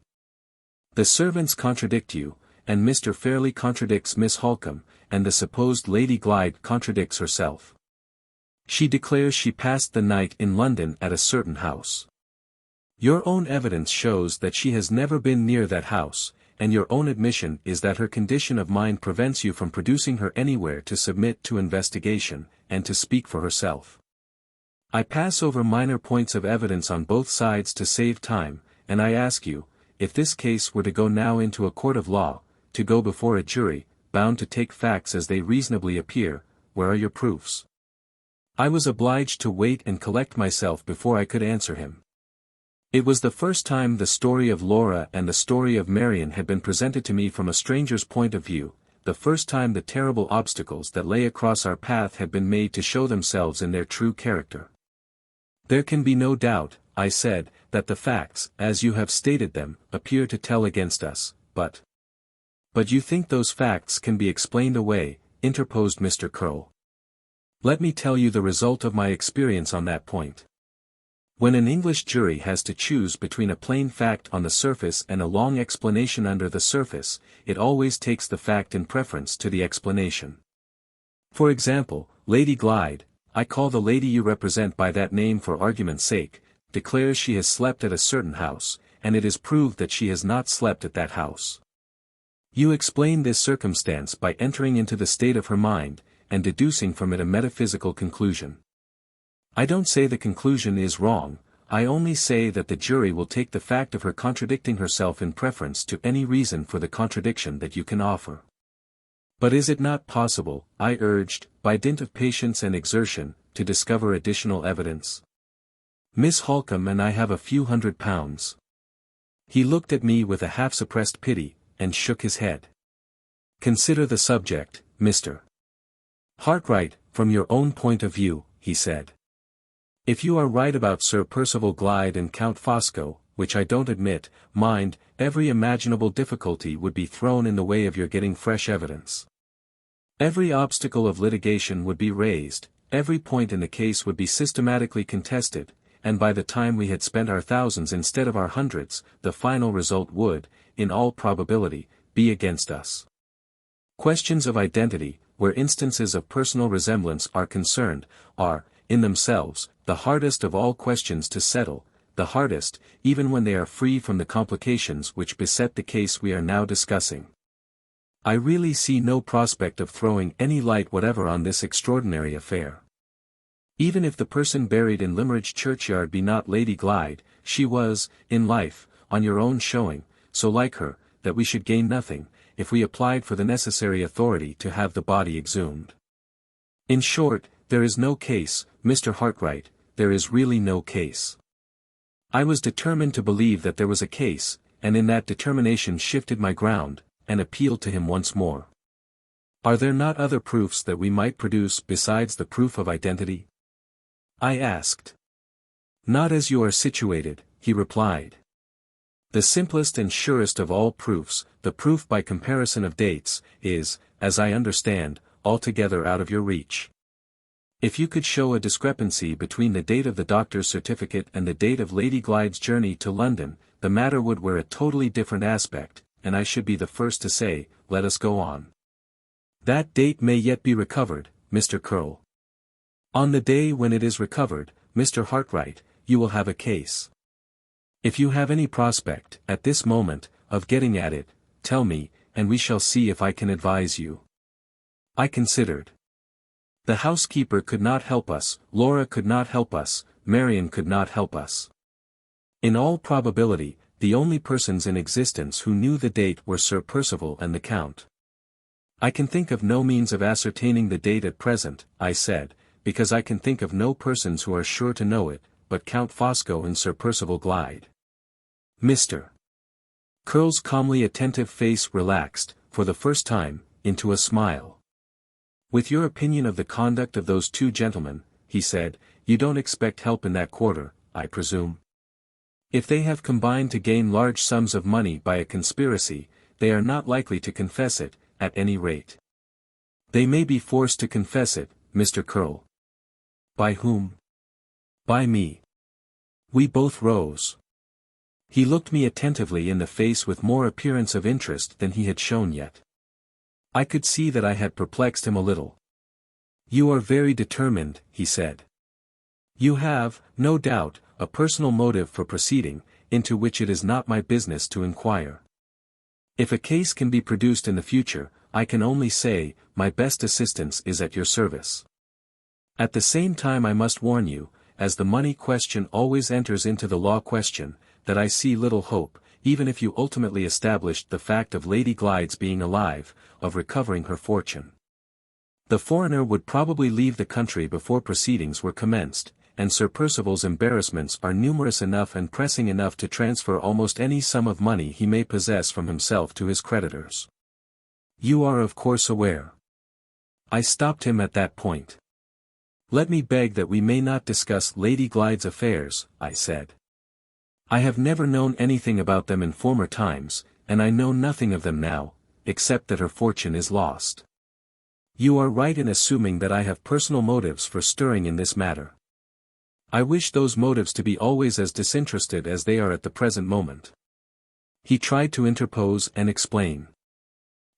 The servants contradict you, and Mr. Fairlie contradicts Miss Halcombe, and the supposed Lady Glyde contradicts herself. She declares she passed the night in London at a certain house. Your own evidence shows that she has never been near that house, and your own admission is that her condition of mind prevents you from producing her anywhere to submit to investigation, and to speak for herself. I pass over minor points of evidence on both sides to save time, and I ask you, if this case were to go now into a court of law, to go before a jury, bound to take facts as they reasonably appear, where are your proofs? I was obliged to wait and collect myself before I could answer him. It was the first time the story of Laura and the story of Marian had been presented to me from a stranger's point of view, the first time the terrible obstacles that lay across our path had been made to show themselves in their true character. "There can be no doubt," I said, "that the facts, as you have stated them, appear to tell against us, but—" "But you think those facts can be explained away," interposed Mr. Curl. "Let me tell you the result of my experience on that point. When an English jury has to choose between a plain fact on the surface and a long explanation under the surface, it always takes the fact in preference to the explanation. For example, Lady Glyde, I call the lady you represent by that name for argument's sake, declares she has slept at a certain house, and it is proved that she has not slept at that house. You explain this circumstance by entering into the state of her mind, and deducing from it a metaphysical conclusion. I don't say the conclusion is wrong, I only say that the jury will take the fact of her contradicting herself in preference to any reason for the contradiction that you can offer." "But is it not possible," I urged, "by dint of patience and exertion, to discover additional evidence? Miss Halcombe and I have a few £100. He looked at me with a half-suppressed pity, and shook his head. "Consider the subject, Mr. Hartright, from your own point of view," he said. "If you are right about Sir Percival Glyde and Count Fosco, which I don't admit, mind, every imaginable difficulty would be thrown in the way of your getting fresh evidence. Every obstacle of litigation would be raised, every point in the case would be systematically contested, and by the time we had spent our thousands instead of our hundreds, the final result would, in all probability, be against us. Questions of identity, where instances of personal resemblance are concerned, are, in themselves, the hardest of all questions to settle, the hardest, even when they are free from the complications which beset the case we are now discussing. I really see no prospect of throwing any light whatever on this extraordinary affair. Even if the person buried in Limmeridge churchyard be not Lady Glyde, she was, in life, on your own showing, so like her, that we should gain nothing, if we applied for the necessary authority to have the body exhumed. In short, there is no case, Mr. Hartright, there is really no case." I was determined to believe that there was a case, and in that determination shifted my ground, and appealed to him once more. "Are there not other proofs that we might produce besides the proof of identity?" I asked. "Not as you are situated," he replied. "The simplest and surest of all proofs, the proof by comparison of dates, is, as I understand, altogether out of your reach. If you could show a discrepancy between the date of the doctor's certificate and the date of Lady Glyde's journey to London, the matter would wear a totally different aspect, and I should be the first to say, let us go on. That date may yet be recovered, Mr. Curl. On the day when it is recovered, Mr. Hartright, you will have a case. If you have any prospect, at this moment, of getting at it, tell me, and we shall see if I can advise you." I considered. The housekeeper could not help us, Laura could not help us, Marian could not help us. In all probability, the only persons in existence who knew the date were Sir Percival and the Count. "I can think of no means of ascertaining the date at present," I said, "because I can think of no persons who are sure to know it, but Count Fosco and Sir Percival Glyde." Mr. Curl's calmly attentive face relaxed, for the first time, into a smile. "With your opinion of the conduct of those two gentlemen," he said, "you don't expect help in that quarter, I presume. If they have combined to gain large sums of money by a conspiracy, they are not likely to confess it, at any rate. They may be forced to confess it, Mr. Curl." "By whom?" "By me." We both rose. He looked me attentively in the face with more appearance of interest than he had shown yet. I could see that I had perplexed him a little. "You are very determined," he said. "You have, no doubt, a personal motive for proceeding, into which it is not my business to inquire. If a case can be produced in the future, I can only say, my best assistance is at your service. At the same time I must warn you, as the money question always enters into the law question, that I see little hope, even if you ultimately established the fact of Lady Glyde's being alive, of recovering her fortune. The foreigner would probably leave the country before proceedings were commenced, and Sir Percival's embarrassments are numerous enough and pressing enough to transfer almost any sum of money he may possess from himself to his creditors. You are of course aware. I stopped him at that point. Let me beg that we may not discuss Lady Glyde's affairs, I said. I have never known anything about them in former times, and I know nothing of them now, except that her fortune is lost. You are right in assuming that I have personal motives for stirring in this matter. I wish those motives to be always as disinterested as they are at the present moment. He tried to interpose and explain.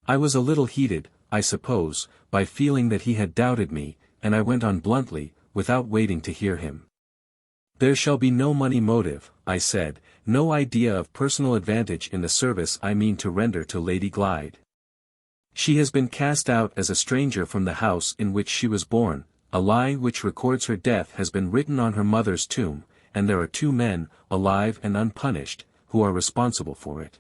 I was a little heated, I suppose, by feeling that he had doubted me, and I went on bluntly, without waiting to hear him. There shall be no money motive, I said, no idea of personal advantage in the service I mean to render to Lady Glyde. She has been cast out as a stranger from the house in which she was born, a lie which records her death has been written on her mother's tomb, and there are 2 men, alive and unpunished, who are responsible for it.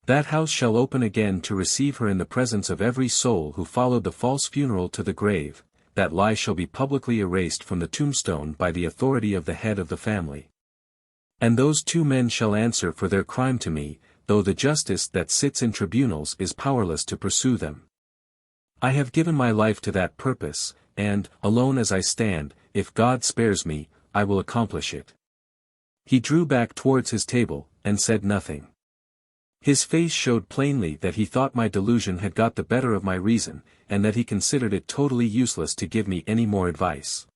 That house shall open again to receive her in the presence of every soul who followed the false funeral to the grave. That lie shall be publicly erased from the tombstone by the authority of the head of the family. And those 2 men shall answer for their crime to me, though the justice that sits in tribunals is powerless to pursue them. I have given my life to that purpose, and, alone as I stand, if God spares me, I will accomplish it. He drew back towards his table, and said nothing. His face showed plainly that he thought my delusion had got the better of my reason, and that he considered it totally useless to give me any more advice.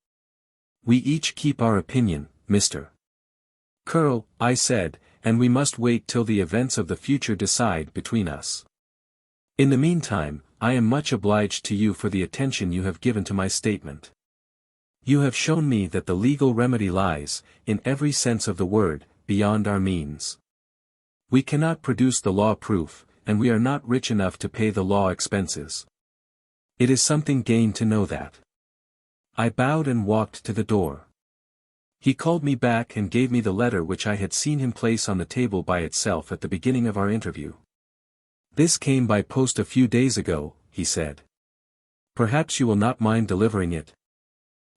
We each keep our opinion, Mr. Curl, I said, and we must wait till the events of the future decide between us. In the meantime, I am much obliged to you for the attention you have given to my statement. You have shown me that the legal remedy lies, in every sense of the word, beyond our means. We cannot produce the law proof, and we are not rich enough to pay the law expenses. It is something gained to know that. I bowed and walked to the door. He called me back and gave me the letter which I had seen him place on the table by itself at the beginning of our interview. This came by post a few days ago, he said. Perhaps you will not mind delivering it.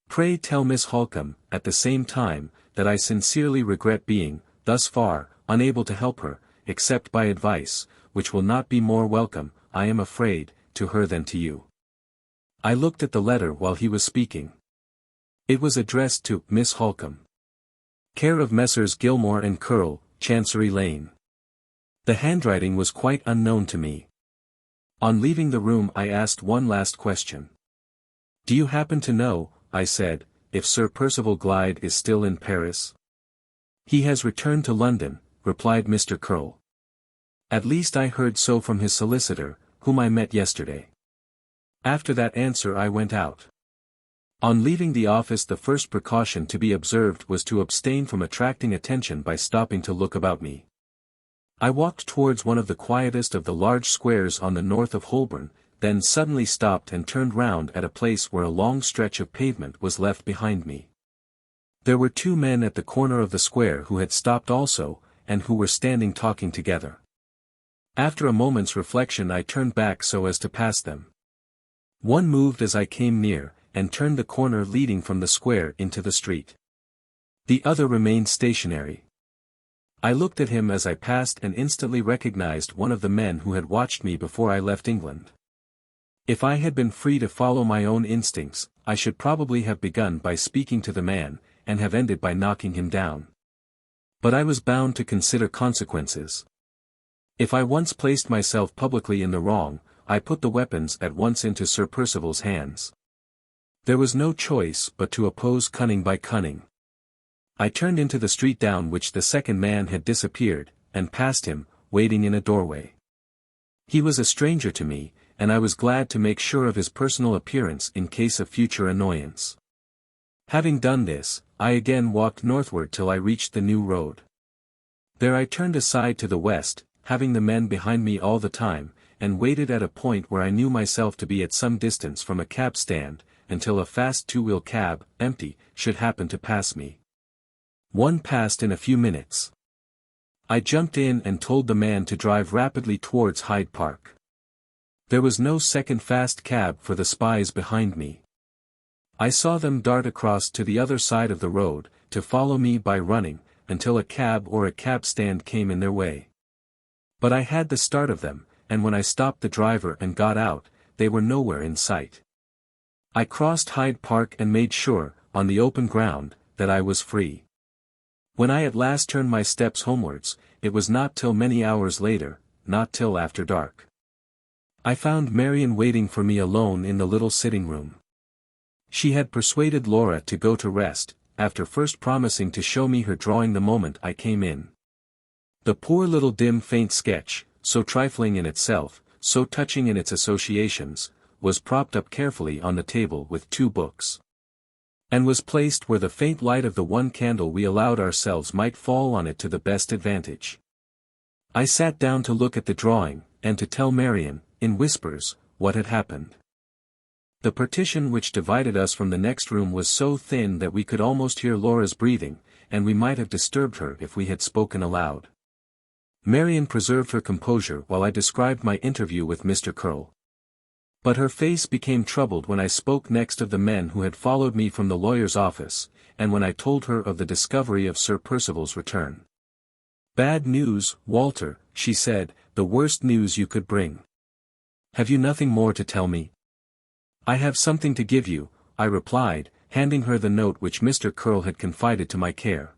Pray tell Miss Halcombe, at the same time, that I sincerely regret being, thus far, unable to help her, except by advice, which will not be more welcome, I am afraid, to her than to you. I looked at the letter while he was speaking. It was addressed to Miss Halcombe. Care of Messrs. Gilmore and Curl, Chancery Lane. The handwriting was quite unknown to me. On leaving the room I asked one last question. Do you happen to know, I said, if Sir Percival Glyde is still in Paris? He has returned to London, replied Mr. Curl. At least I heard so from his solicitor, whom I met yesterday. After that answer I went out. On leaving the office the first precaution to be observed was to abstain from attracting attention by stopping to look about me. I walked towards one of the quietest of the large squares on the north of Holborn, then suddenly stopped and turned round at a place where a long stretch of pavement was left behind me. There were 2 men at the corner of the square who had stopped also, and who were standing talking together. After a moment's reflection I turned back so as to pass them. One moved as I came near, and turned the corner leading from the square into the street. The other remained stationary. I looked at him as I passed and instantly recognized one of the men who had watched me before I left England. If I had been free to follow my own instincts, I should probably have begun by speaking to the man, and have ended by knocking him down. But I was bound to consider consequences. If I once placed myself publicly in the wrong, I put the weapons at once into Sir Percival's hands. There was no choice but to oppose cunning by cunning. I turned into the street down which the second man had disappeared, and passed him, waiting in a doorway. He was a stranger to me, and I was glad to make sure of his personal appearance in case of future annoyance. Having done this, I again walked northward till I reached the new road. There I turned aside to the west, having the men behind me all the time, and waited at a point where I knew myself to be at some distance from a cab stand, until a fast 2-wheel cab, empty, should happen to pass me. One passed in a few minutes. I jumped in and told the man to drive rapidly towards Hyde Park. There was no second fast cab for the spies behind me. I saw them dart across to the other side of the road, to follow me by running, until a cab or a cab stand came in their way. But I had the start of them, and when I stopped the driver and got out, they were nowhere in sight. I crossed Hyde Park and made sure, on the open ground, that I was free. When I at last turned my steps homewards, it was not till many hours later, not till after dark. I found Marian waiting for me alone in the little sitting room. She had persuaded Laura to go to rest, after first promising to show me her drawing the moment I came in. The poor little dim faint sketch, so trifling in itself, so touching in its associations, was propped up carefully on the table with 2 books. And was placed where the faint light of the one candle we allowed ourselves might fall on it to the best advantage. I sat down to look at the drawing, and to tell Marian, in whispers, what had happened. The partition which divided us from the next room was so thin that we could almost hear Laura's breathing, and we might have disturbed her if we had spoken aloud. Marian preserved her composure while I described my interview with Mr. Curl. But her face became troubled when I spoke next of the men who had followed me from the lawyer's office, and when I told her of the discovery of Sir Percival's return. "Bad news, Walter," she said, "the worst news you could bring. Have you nothing more to tell me?" "I have something to give you," I replied, handing her the note which Mr. Curl had confided to my care.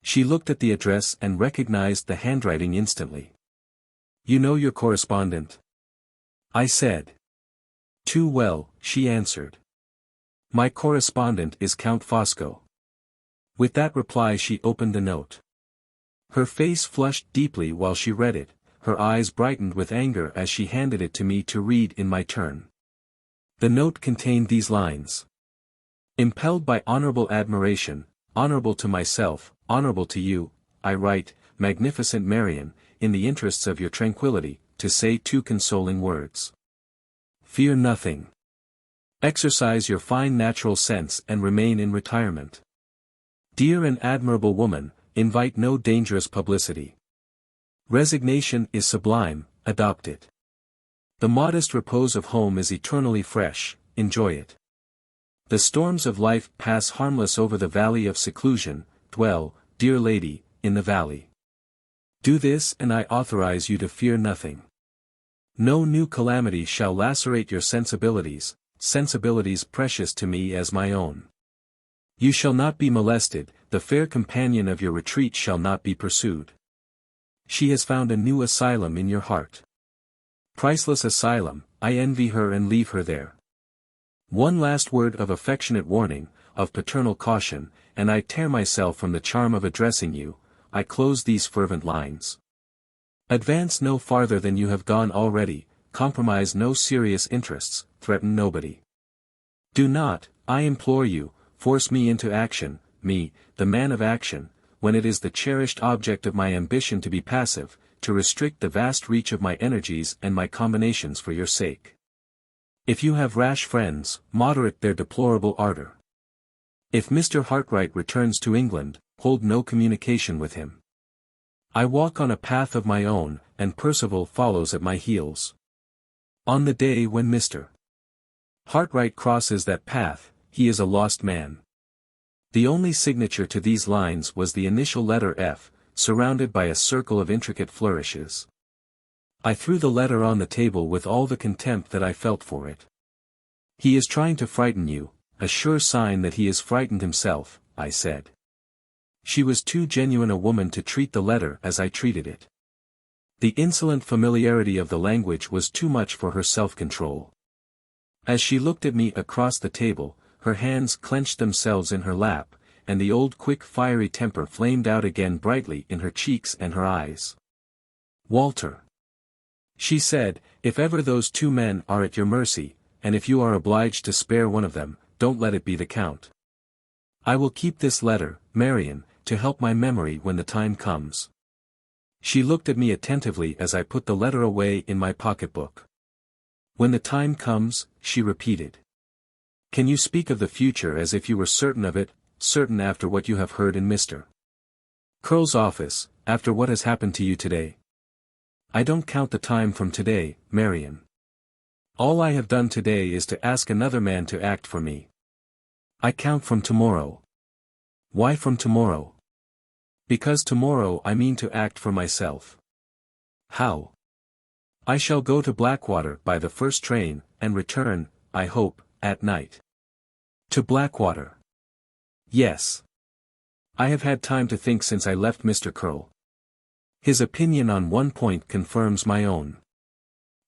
She looked at the address and recognized the handwriting instantly. "You know your correspondent?" I said. "Too well," she answered. "My correspondent is Count Fosco." With that reply she opened the note. Her face flushed deeply while she read it, her eyes brightened with anger as she handed it to me to read in my turn. The note contained these lines. "Impelled by honorable admiration, honorable to myself, honorable to you, I write, magnificent Marian, in the interests of your tranquillity, to say 2 consoling words. Fear nothing. Exercise your fine natural sense and remain in retirement. Dear and admirable woman, invite no dangerous publicity. Resignation is sublime, adopt it. The modest repose of home is eternally fresh, enjoy it. The storms of life pass harmless over the valley of seclusion, dwell, dear lady, in the valley. Do this and I authorize you to fear nothing. No new calamity shall lacerate your sensibilities, sensibilities precious to me as my own. You shall not be molested, the fair companion of your retreat shall not be pursued. She has found a new asylum in your heart. Priceless asylum, I envy her and leave her there. One last word of affectionate warning, of paternal caution, and I tear myself from the charm of addressing you, I close these fervent lines. Advance no farther than you have gone already, compromise no serious interests, threaten nobody. Do not, I implore you, force me into action, me, the man of action, when it is the cherished object of my ambition to be passive, to restrict the vast reach of my energies and my combinations for your sake. If you have rash friends, moderate their deplorable ardor. If Mr. Hartright returns to England, hold no communication with him. I walk on a path of my own, and Percival follows at my heels. On the day when Mr. Hartright crosses that path, he is a lost man. The only signature to these lines was the initial letter F, surrounded by a circle of intricate flourishes. I threw the letter on the table with all the contempt that I felt for it. He is trying to frighten you, a sure sign that he is frightened himself, I said. She was too genuine a woman to treat the letter as I treated it. The insolent familiarity of the language was too much for her self-control. As she looked at me across the table, her hands clenched themselves in her lap, and the old quick fiery temper flamed out again brightly in her cheeks and her eyes. "Walter," she said, "if ever those 2 men are at your mercy, and if you are obliged to spare one of them, don't let it be the Count. I will keep this letter, Marian, to help my memory when the time comes." She looked at me attentively as I put the letter away in my pocketbook. "When the time comes," she repeated. "Can you speak of the future as if you were certain of it, certain after what you have heard in Mr. Curl's office, after what has happened to you today?" "I don't count the time from today, Marian. All I have done today is to ask another man to act for me. I count from tomorrow. Why from tomorrow? Because tomorrow I mean to act for myself. How? I shall go to Blackwater by the first train, and return, I hope, at night. To Blackwater? Yes. I have had time to think since I left Mr. Curl. His opinion on one point confirms my own.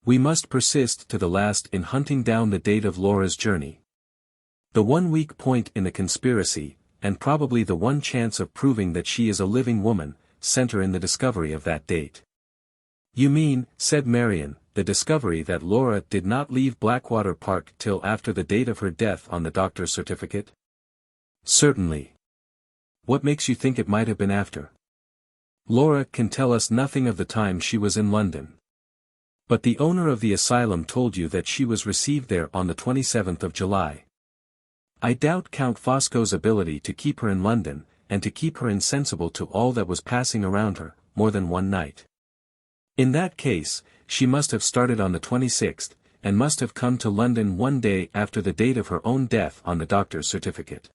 We must persist to the last in hunting down the date of Laura's journey. The one weak point in the conspiracy, and probably the one chance of proving that she is a living woman, center in the discovery of that date. You mean, said Marian, the discovery that Laura did not leave Blackwater Park till after the date of her death on the doctor's certificate? Certainly. What makes you think it might have been after? Laura can tell us nothing of the time she was in London. But the owner of the asylum told you that she was received there on the 27th of July. I doubt Count Fosco's ability to keep her in London, and to keep her insensible to all that was passing around her, more than one night. In that case, she must have started on the 26th, and must have come to London one day after the date of her own death on the doctor's certificate.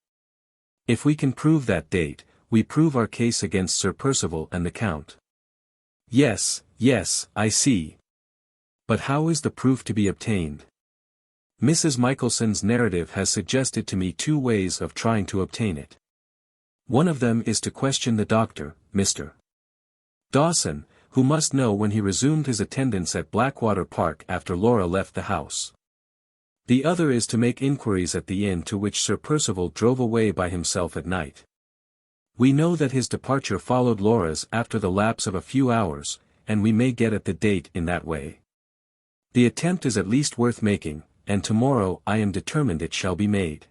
If we can prove that date, we prove our case against Sir Percival and the Count. Yes, I see. But how is the proof to be obtained? Mrs. Michelson's narrative has suggested to me two ways of trying to obtain it. One of them is to question the doctor, Mr. Dawson, who must know when he resumed his attendance at Blackwater Park after Laura left the house. The other is to make inquiries at the inn to which Sir Percival drove away by himself at night. We know that his departure followed Laura's after the lapse of a few hours, and we may get at the date in that way. The attempt is at least worth making, and tomorrow I am determined it shall be made.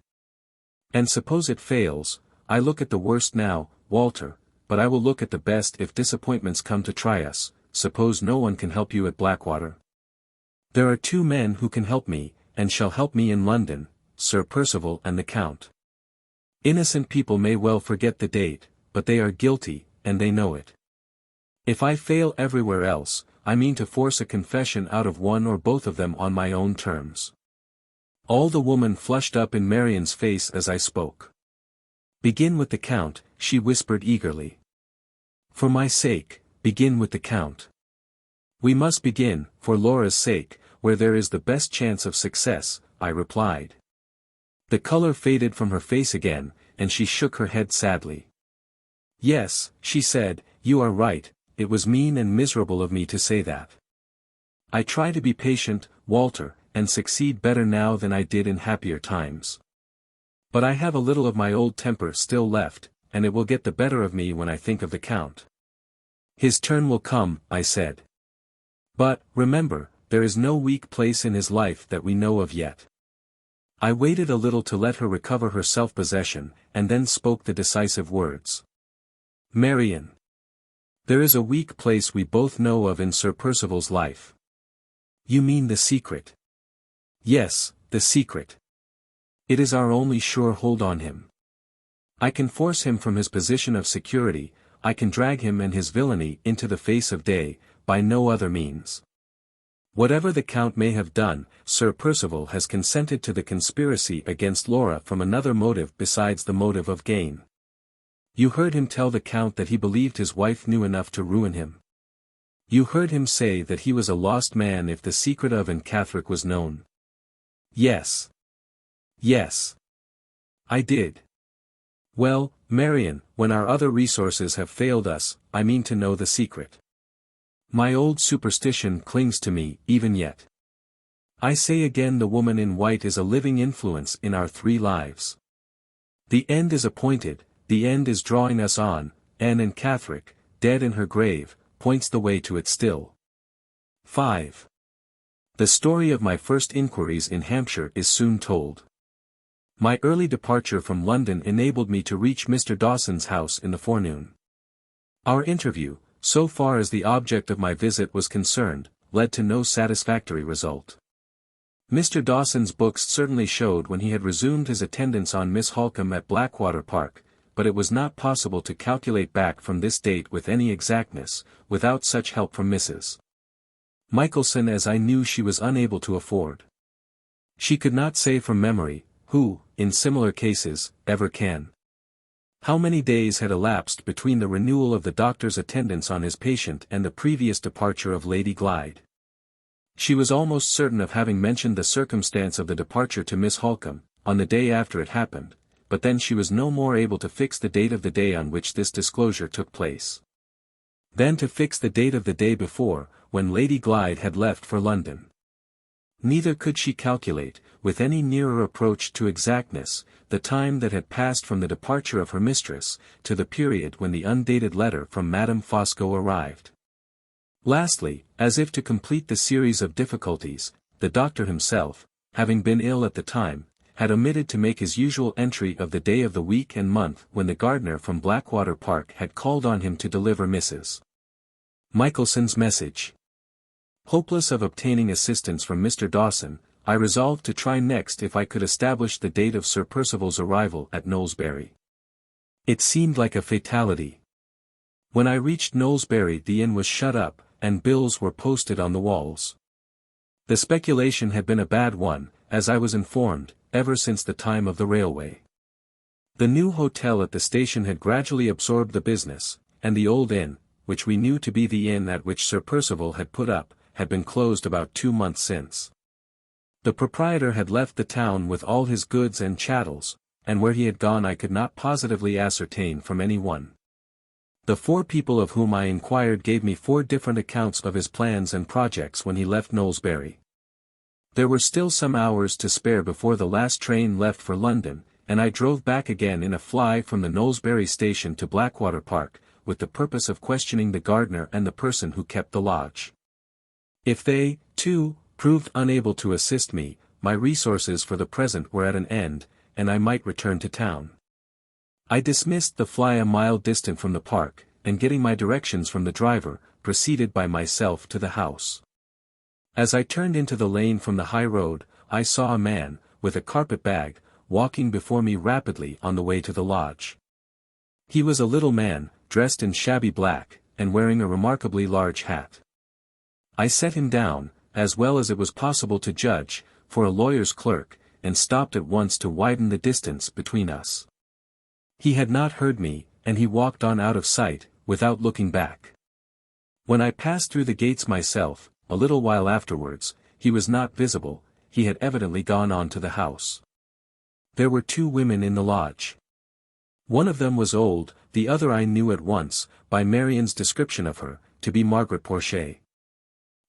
And suppose it fails, I look at the worst now, Walter, but I will look at the best if disappointments come to try us. Suppose no one can help you at Blackwater. There are two men who can help me, and shall help me in London, Sir Percival and the Count. Innocent people may well forget the date, but they are guilty, and they know it. If I fail everywhere else, I mean to force a confession out of one or both of them on my own terms. All the woman flushed up in Marian's face as I spoke. Begin with the Count, she whispered eagerly. For my sake, begin with the Count. We must begin, for Laura's sake, where there is the best chance of success, I replied. The color faded from her face again, and she shook her head sadly. Yes, she said, you are right, it was mean and miserable of me to say that. I try to be patient, Walter, and succeed better now than I did in happier times. But I have a little of my old temper still left, and it will get the better of me when I think of the Count. His turn will come, I said. But, remember, there is no weak place in his life that we know of yet. I waited a little to let her recover her self-possession, and then spoke the decisive words. Marian. There is a weak place we both know of in Sir Percival's life. You mean the secret? Yes, the secret. It is our only sure hold on him. I can force him from his position of security, I can drag him and his villainy into the face of day, by no other means. Whatever the Count may have done, Sir Percival has consented to the conspiracy against Laura from another motive besides the motive of gain. You heard him tell the Count that he believed his wife knew enough to ruin him. You heard him say that he was a lost man if the secret of Catherick was known. Yes. Yes. I did. Well, Marian, when our other resources have failed us, I mean to know the secret. My old superstition clings to me, even yet. I say again, the woman in white is a living influence in our three lives. The end is appointed, the end is drawing us on, and Catherick, dead in her grave, points the way to it still. 5. The story of my first inquiries in Hampshire is soon told. My early departure from London enabled me to reach Mr. Dawson's house in the forenoon. Our interview, so far as the object of my visit was concerned, led to no satisfactory result. Mr. Dawson's books certainly showed when he had resumed his attendance on Miss Halcombe at Blackwater Park, but it was not possible to calculate back from this date with any exactness, without such help from Mrs. Michelson as I knew she was unable to afford. She could not say from memory, who, in similar cases, ever can. How many days had elapsed between the renewal of the doctor's attendance on his patient and the previous departure of Lady Glyde? She was almost certain of having mentioned the circumstance of the departure to Miss Halcombe, on the day after it happened, but then she was no more able to fix the date of the day on which this disclosure took place, than to fix the date of the day before, when Lady Glyde had left for London. Neither could she calculate, with any nearer approach to exactness, the time that had passed from the departure of her mistress, to the period when the undated letter from Madame Fosco arrived. Lastly, as if to complete the series of difficulties, the doctor himself, having been ill at the time, had omitted to make his usual entry of the day of the week and month when the gardener from Blackwater Park had called on him to deliver Mrs. Michelson's message. Hopeless of obtaining assistance from Mr. Dawson, I resolved to try next if I could establish the date of Sir Percival's arrival at Knowlesbury. It seemed like a fatality. When I reached Knowlesbury the inn was shut up, and bills were posted on the walls. The speculation had been a bad one, as I was informed, ever since the time of the railway. The new hotel at the station had gradually absorbed the business, and the old inn, which we knew to be the inn at which Sir Percival had put up, had been closed about 2 months since. The proprietor had left the town with all his goods and chattels, and where he had gone I could not positively ascertain from any one. The 4 people of whom I inquired gave me 4 different accounts of his plans and projects when he left Knowlesbury. There were still some hours to spare before the last train left for London, and I drove back again in a fly from the Knowlesbury station to Blackwater Park, with the purpose of questioning the gardener and the person who kept the lodge. If they, too, proved unable to assist me, my resources for the present were at an end, and I might return to town. I dismissed the fly a mile distant from the park, and getting my directions from the driver, proceeded by myself to the house. As I turned into the lane from the high road, I saw a man, with a carpet bag, walking before me rapidly on the way to the lodge. He was a little man, dressed in shabby black, and wearing a remarkably large hat. I set him down, as well as it was possible to judge, for a lawyer's clerk, and stopped at once to widen the distance between us. He had not heard me, and he walked on out of sight, without looking back. When I passed through the gates myself, a little while afterwards, he was not visible, he had evidently gone on to the house. There were 2 women in the lodge. One of them was old, the other I knew at once, by Marian's description of her, to be Margaret Porchet.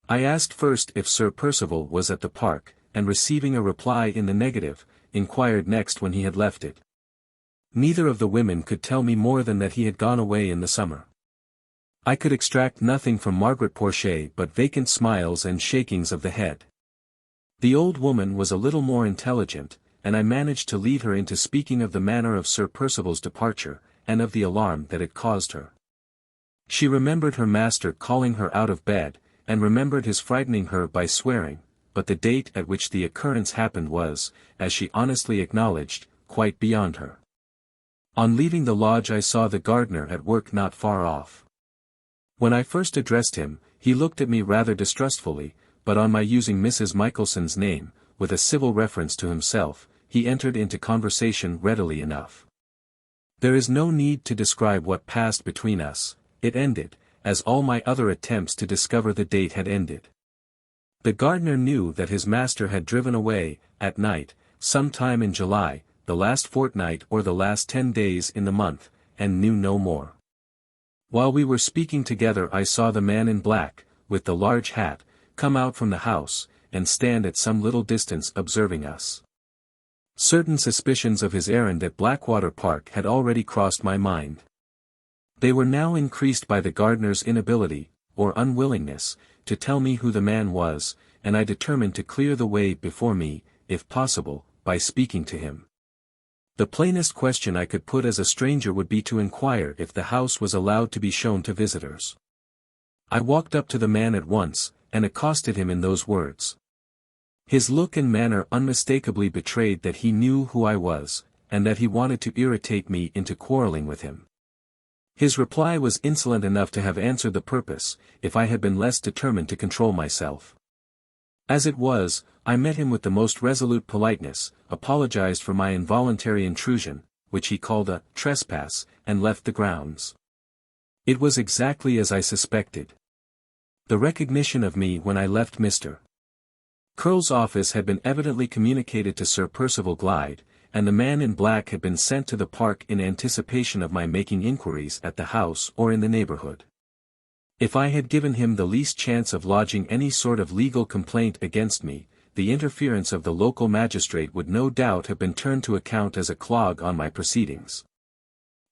I asked first if Sir Percival was at the park, and receiving a reply in the negative, inquired next when he had left it. Neither of the women could tell me more than that he had gone away in the summer. I could extract nothing from Margaret Porchet but vacant smiles and shakings of the head. The old woman was a little more intelligent, and I managed to lead her into speaking of the manner of Sir Percival's departure, and of the alarm that it caused her. She remembered her master calling her out of bed, and remembered his frightening her by swearing, but the date at which the occurrence happened was, as she honestly acknowledged, quite beyond her. On leaving the lodge I saw the gardener at work not far off. When I first addressed him, he looked at me rather distrustfully, but on my using Mrs. Michelson's name, with a civil reference to himself, he entered into conversation readily enough. There is no need to describe what passed between us, it ended, as all my other attempts to discover the date had ended. The gardener knew that his master had driven away, at night, some time in July, the last fortnight or the last 10 days in the month, and knew no more. While we were speaking together I saw the man in black, with the large hat, come out from the house, and stand at some little distance observing us. Certain suspicions of his errand at Blackwater Park had already crossed my mind. They were now increased by the gardener's inability, or unwillingness, to tell me who the man was, and I determined to clear the way before me, if possible, by speaking to him. The plainest question I could put as a stranger would be to inquire if the house was allowed to be shown to visitors. I walked up to the man at once, and accosted him in those words. His look and manner unmistakably betrayed that he knew who I was, and that he wanted to irritate me into quarreling with him. His reply was insolent enough to have answered the purpose, if I had been less determined to control myself. As it was, I met him with the most resolute politeness, apologized for my involuntary intrusion, which he called a trespass, and left the grounds. It was exactly as I suspected. The recognition of me when I left Mr. Curl's office had been evidently communicated to Sir Percival Glyde, and the man in black had been sent to the park in anticipation of my making inquiries at the house or in the neighborhood. If I had given him the least chance of lodging any sort of legal complaint against me, the interference of the local magistrate would no doubt have been turned to account as a clog on my proceedings,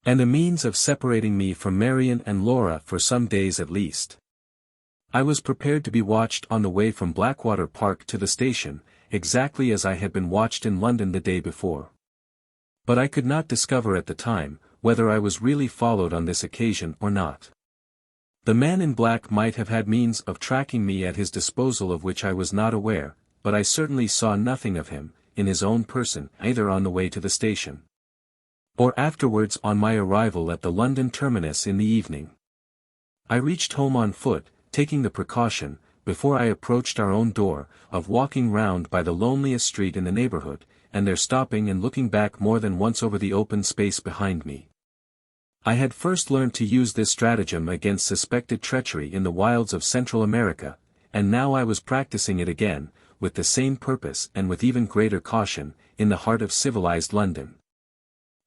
and a means of separating me from Marian and Laura for some days at least. I was prepared to be watched on the way from Blackwater Park to the station, exactly as I had been watched in London the day before. But I could not discover at the time, whether I was really followed on this occasion or not. The man in black might have had means of tracking me at his disposal of which I was not aware, but I certainly saw nothing of him, in his own person, either on the way to the station, or afterwards on my arrival at the London terminus in the evening. I reached home on foot, taking the precaution, before I approached our own door, of walking round by the loneliest street in the neighborhood, and there stopping and looking back more than once over the open space behind me. I had first learned to use this stratagem against suspected treachery in the wilds of Central America, and now I was practicing it again, with the same purpose and with even greater caution, in the heart of civilized London.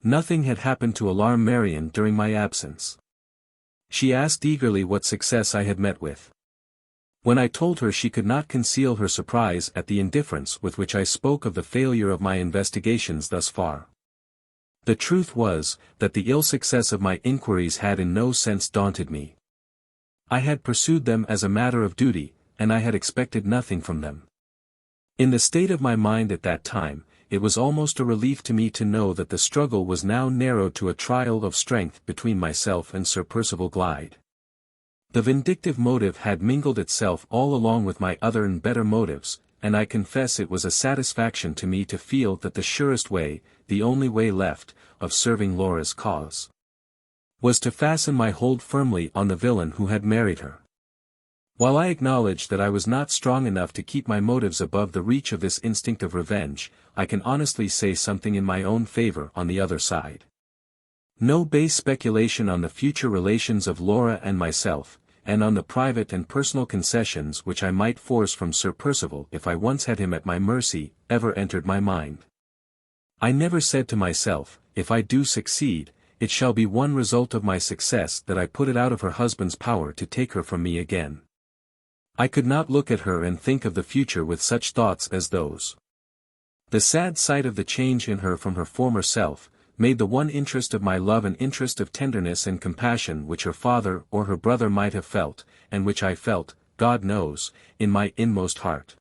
Nothing had happened to alarm Marian during my absence. She asked eagerly what success I had met with. When I told her, she could not conceal her surprise at the indifference with which I spoke of the failure of my investigations thus far. The truth was, that the ill success of my inquiries had in no sense daunted me. I had pursued them as a matter of duty, and I had expected nothing from them. In the state of my mind at that time, it was almost a relief to me to know that the struggle was now narrowed to a trial of strength between myself and Sir Percival Glyde. The vindictive motive had mingled itself all along with my other and better motives, and I confess it was a satisfaction to me to feel that the surest way, the only way left, of serving Laura's cause, was to fasten my hold firmly on the villain who had married her. While I acknowledge that I was not strong enough to keep my motives above the reach of this instinct of revenge, I can honestly say something in my own favor on the other side. No base speculation on the future relations of Laura and myself, and on the private and personal concessions which I might force from Sir Percival if I once had him at my mercy, ever entered my mind. I never said to myself, if I do succeed, it shall be one result of my success that I put it out of her husband's power to take her from me again. I could not look at her and think of the future with such thoughts as those. The sad sight of the change in her from her former self, made the one interest of my love an interest of tenderness and compassion which her father or her brother might have felt, and which I felt, God knows, in my inmost heart.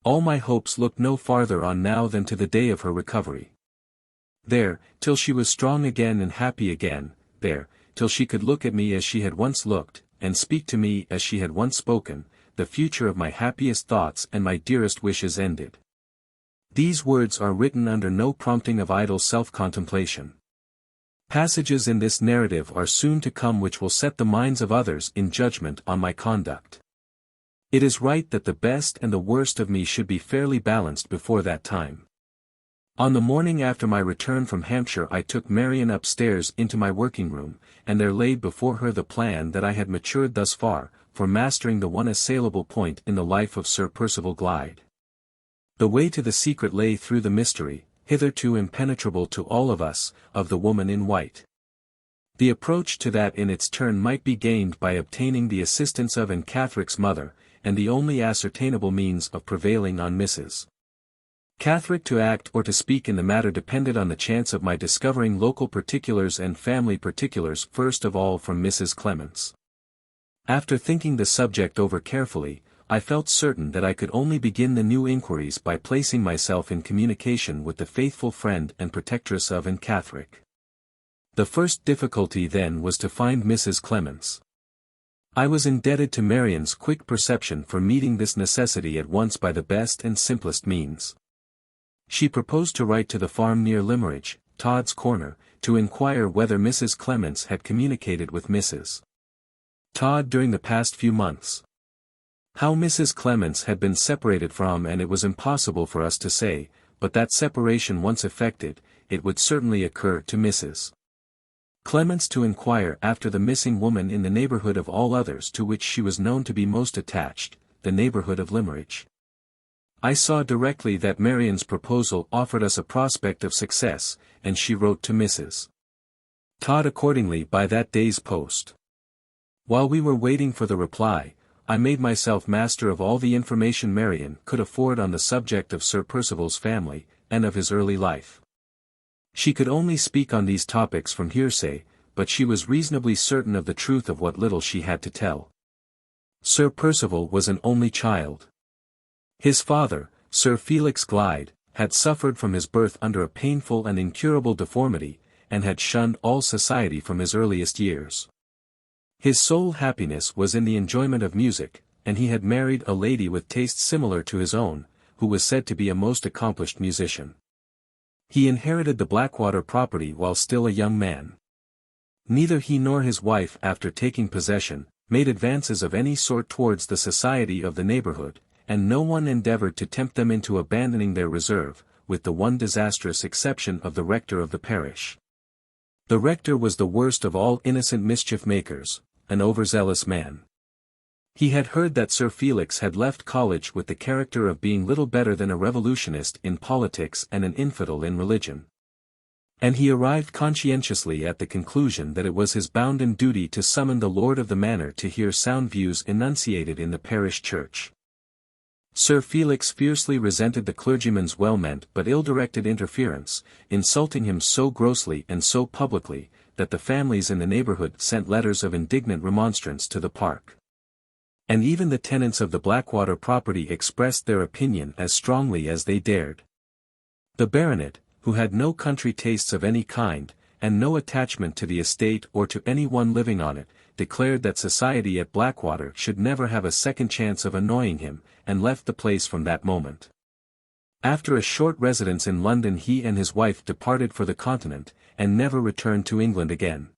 All my hopes looked no farther on now than to the day of her recovery. There, till she was strong again and happy again, there, till she could look at me as she had once looked, and speak to me as she had once spoken, the future of my happiest thoughts and my dearest wishes ended. These words are written under no prompting of idle self-contemplation. Passages in this narrative are soon to come which will set the minds of others in judgment on my conduct. It is right that the best and the worst of me should be fairly balanced before that time. On the morning after my return from Hampshire I took Marian upstairs into my working room, and there laid before her the plan that I had matured thus far, for mastering the one assailable point in the life of Sir Percival Glyde. The way to the secret lay through the mystery, hitherto impenetrable to all of us, of the woman in white. The approach to that in its turn might be gained by obtaining the assistance of and Catherick's mother, and the only ascertainable means of prevailing on Mrs. Catherick to act or to speak in the matter depended on the chance of my discovering local particulars and family particulars first of all from Mrs. Clements. After thinking the subject over carefully, I felt certain that I could only begin the new inquiries by placing myself in communication with the faithful friend and protectress of and Catherick. The first difficulty then was to find Mrs. Clements. I was indebted to Marian's quick perception for meeting this necessity at once by the best and simplest means. She proposed to write to the farm near Limmeridge, Todd's Corner, to inquire whether Mrs. Clements had communicated with Mrs. Todd during the past few months. How Mrs. Clements had been separated from and it was impossible for us to say, but that separation once effected, it would certainly occur to Mrs. Clements to inquire after the missing woman in the neighbourhood of all others to which she was known to be most attached, the neighbourhood of Limmeridge. I saw directly that Marian's proposal offered us a prospect of success, and she wrote to Mrs. Todd accordingly by that day's post. While we were waiting for the reply, I made myself master of all the information Marian could afford on the subject of Sir Percival's family, and of his early life. She could only speak on these topics from hearsay, but she was reasonably certain of the truth of what little she had to tell. Sir Percival was an only child. His father, Sir Felix Glyde, had suffered from his birth under a painful and incurable deformity, and had shunned all society from his earliest years. His sole happiness was in the enjoyment of music, and he had married a lady with tastes similar to his own, who was said to be a most accomplished musician. He inherited the Blackwater property while still a young man. Neither he nor his wife after taking possession, made advances of any sort towards the society of the neighbourhood, and no one endeavoured to tempt them into abandoning their reserve, with the one disastrous exception of the rector of the parish. The rector was the worst of all innocent mischief-makers, an overzealous man. He had heard that Sir Felix had left college with the character of being little better than a revolutionist in politics and an infidel in religion. And he arrived conscientiously at the conclusion that it was his bounden duty to summon the lord of the manor to hear sound views enunciated in the parish church. Sir Felix fiercely resented the clergyman's well-meant but ill-directed interference, insulting him so grossly and so publicly, that the families in the neighbourhood sent letters of indignant remonstrance to the park. And even the tenants of the Blackwater property expressed their opinion as strongly as they dared. The Baronet, who had no country tastes of any kind, and no attachment to the estate or to any one living on it, declared that society at Blackwater should never have a second chance of annoying him, and left the place from that moment. After a short residence in London he and his wife departed for the Continent, and never returned to England again.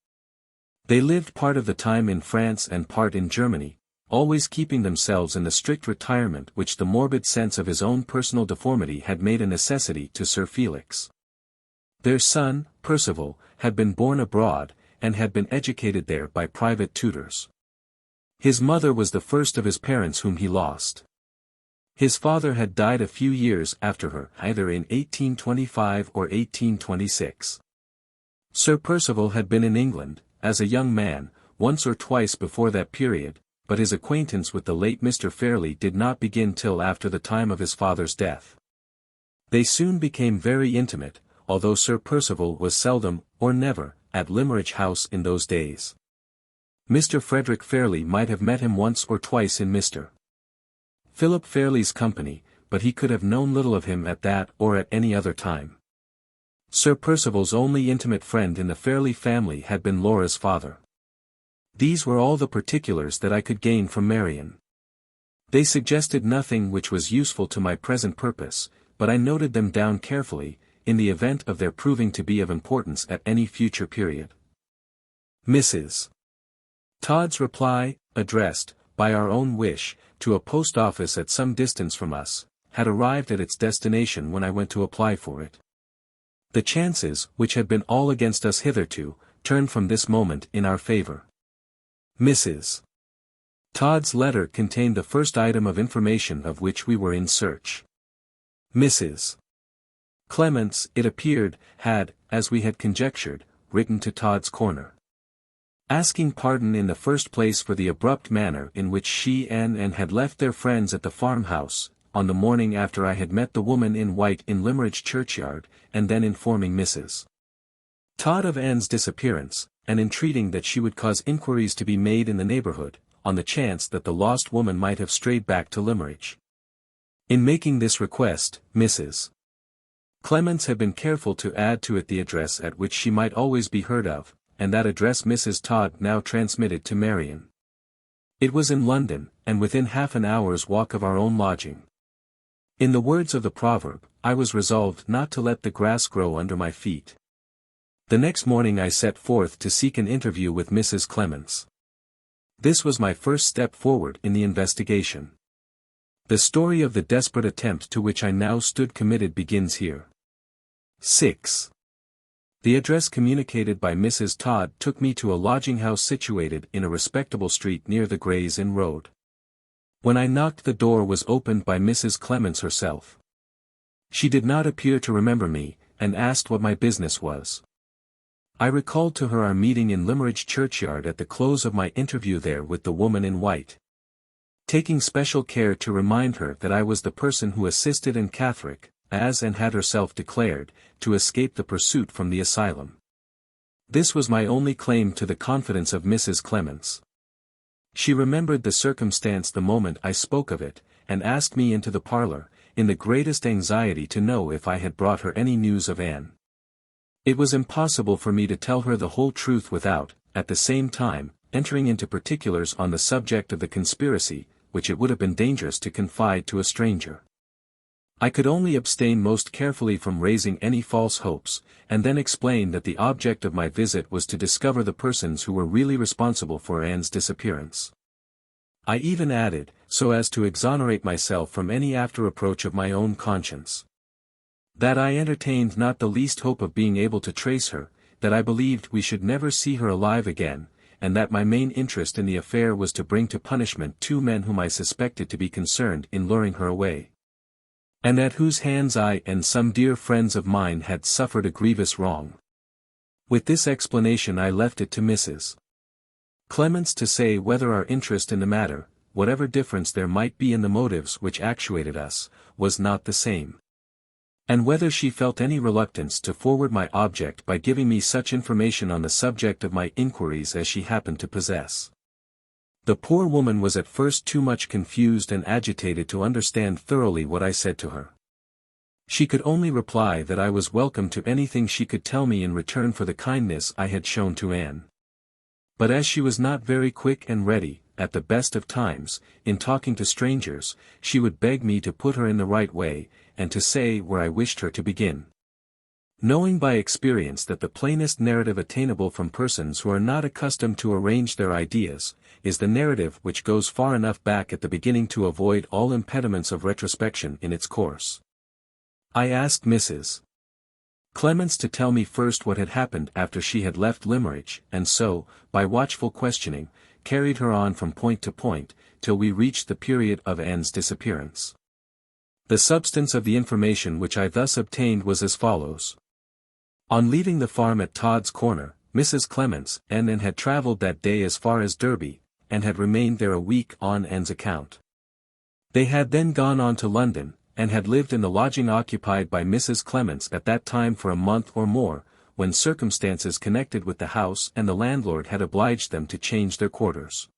They lived part of the time in France and part in Germany, always keeping themselves in the strict retirement which the morbid sense of his own personal deformity had made a necessity to Sir Felix. Their son, Percival, had been born abroad, and had been educated there by private tutors. His mother was the first of his parents whom he lost. His father had died a few years after her, either in 1825 or 1826. Sir Percival had been in England, as a young man, once or twice before that period, but his acquaintance with the late Mr. Fairlie did not begin till after the time of his father's death. They soon became very intimate, although Sir Percival was seldom, or never, at Limmeridge House in those days. Mr. Frederick Fairlie might have met him once or twice in Mr. Philip Fairlie's company, but he could have known little of him at that or at any other time. Sir Percival's only intimate friend in the Fairlie family had been Laura's father. These were all the particulars that I could gain from Marian. They suggested nothing which was useful to my present purpose, but I noted them down carefully, in the event of their proving to be of importance at any future period. Mrs. Todd's reply, addressed, by our own wish, to a post office at some distance from us, had arrived at its destination when I went to apply for it. The chances, which had been all against us hitherto, turned from this moment in our favour. Mrs. Todd's letter contained the first item of information of which we were in search. Mrs. Clements, it appeared, had, as we had conjectured, written to Todd's corner, asking pardon in the first place for the abrupt manner in which she and Anne had left their friends at the farmhouse, on the morning after I had met the woman in white in Limmeridge churchyard, and then informing Mrs. Todd of Anne's disappearance, and entreating that she would cause inquiries to be made in the neighbourhood, on the chance that the lost woman might have strayed back to Limmeridge. In making this request, Mrs. Clements had been careful to add to it the address at which she might always be heard of, and that address Mrs. Todd now transmitted to Marian. It was in London, and within half an hour's walk of our own lodging. In the words of the proverb, I was resolved not to let the grass grow under my feet. The next morning I set forth to seek an interview with Mrs. Clements. This was my first step forward in the investigation. The story of the desperate attempt to which I now stood committed begins here. 6. The address communicated by Mrs. Todd took me to a lodging-house situated in a respectable street near the Gray's Inn Road. When I knocked, the door was opened by Mrs. Clements herself. She did not appear to remember me, and asked what my business was. I recalled to her our meeting in Limmeridge churchyard at the close of my interview there with the woman in white. Taking special care to remind her that I was the person who assisted in Catherick, as and had herself declared, to escape the pursuit from the asylum. This was my only claim to the confidence of Mrs. Clements. She remembered the circumstance the moment I spoke of it, and asked me into the parlour, in the greatest anxiety to know if I had brought her any news of Anne. It was impossible for me to tell her the whole truth without, at the same time, entering into particulars on the subject of the conspiracy, which it would have been dangerous to confide to a stranger. I could only abstain most carefully from raising any false hopes, and then explain that the object of my visit was to discover the persons who were really responsible for Anne's disappearance. I even added, so as to exonerate myself from any after-reproach of my own conscience, that I entertained not the least hope of being able to trace her, that I believed we should never see her alive again, and that my main interest in the affair was to bring to punishment 2 men whom I suspected to be concerned in luring her away, and at whose hands I and some dear friends of mine had suffered a grievous wrong. With this explanation I left it to Mrs. Clements to say whether our interest in the matter, whatever difference there might be in the motives which actuated us, was not the same, and whether she felt any reluctance to forward my object by giving me such information on the subject of my inquiries as she happened to possess. The poor woman was at first too much confused and agitated to understand thoroughly what I said to her. She could only reply that I was welcome to anything she could tell me in return for the kindness I had shown to Anne. But as she was not very quick and ready, at the best of times, in talking to strangers, she would beg me to put her in the right way, and to say where I wished her to begin. Knowing by experience that the plainest narrative attainable from persons who are not accustomed to arrange their ideas, is the narrative which goes far enough back at the beginning to avoid all impediments of retrospection in its course, I asked Mrs. Clements to tell me first what had happened after she had left Limmeridge, and so, by watchful questioning, carried her on from point to point, till we reached the period of Anne's disappearance. The substance of the information which I thus obtained was as follows. On leaving the farm at Todd's Corner, Mrs. Clements and Anne had travelled that day as far as Derby, and had remained there a week on Anne's account. They had then gone on to London, and had lived in the lodging occupied by Mrs. Clements at that time for a month or more, when circumstances connected with the house and the landlord had obliged them to change their quarters.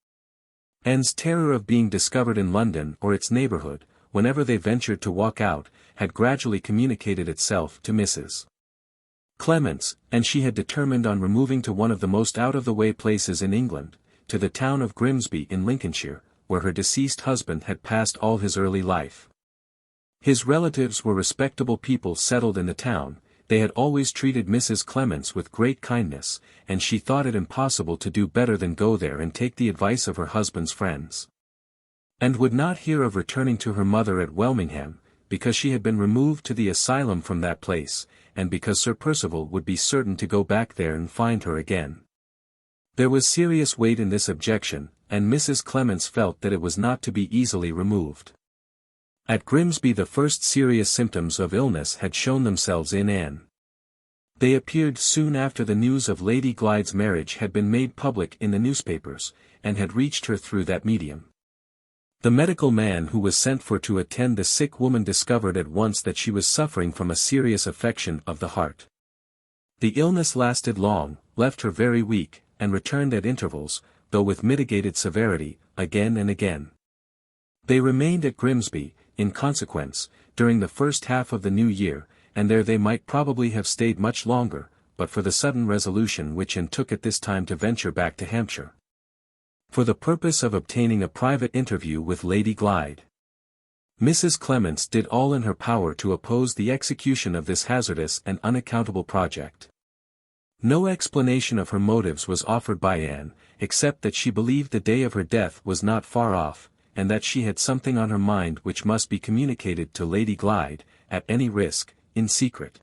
Anne's terror of being discovered in London or its neighbourhood, whenever they ventured to walk out, had gradually communicated itself to Mrs. Clements, and she had determined on removing to one of the most out-of-the-way places in England, to the town of Grimsby in Lincolnshire, where her deceased husband had passed all his early life. His relatives were respectable people settled in the town. They had always treated Mrs. Clements with great kindness, and she thought it impossible to do better than go there and take the advice of her husband's friends, and would not hear of returning to her mother at Welmingham, because she had been removed to the asylum from that place, and because Sir Percival would be certain to go back there and find her again. There was serious weight in this objection, and Mrs. Clements felt that it was not to be easily removed. At Grimsby the first serious symptoms of illness had shown themselves in Anne. They appeared soon after the news of Lady Glyde's marriage had been made public in the newspapers, and had reached her through that medium. The medical man who was sent for to attend the sick woman discovered at once that she was suffering from a serious affection of the heart. The illness lasted long, left her very weak, and returned at intervals, though with mitigated severity, again and again. They remained at Grimsby, in consequence, during the first half of the new year, and there they might probably have stayed much longer, but for the sudden resolution which Anne took at this time to venture back to Hampshire, for the purpose of obtaining a private interview with Lady Glyde. Mrs. Clements did all in her power to oppose the execution of this hazardous and unaccountable project. No explanation of her motives was offered by Anne, except that she believed the day of her death was not far off, and that she had something on her mind which must be communicated to Lady Glyde, at any risk, in secret.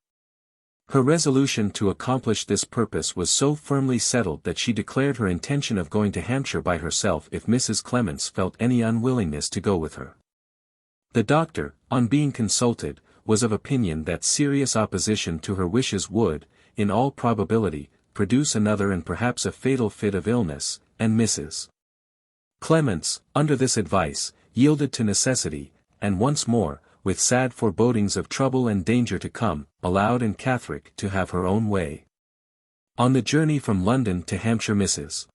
Her resolution to accomplish this purpose was so firmly settled that she declared her intention of going to Hampshire by herself if Mrs. Clements felt any unwillingness to go with her. The doctor, on being consulted, was of opinion that serious opposition to her wishes would, in all probability, produce another and perhaps a fatal fit of illness, and Mrs. Clements, under this advice, yielded to necessity, and once more, with sad forebodings of trouble and danger to come, allowed and Catherick to have her own way. On the journey from London to Hampshire, Mrs.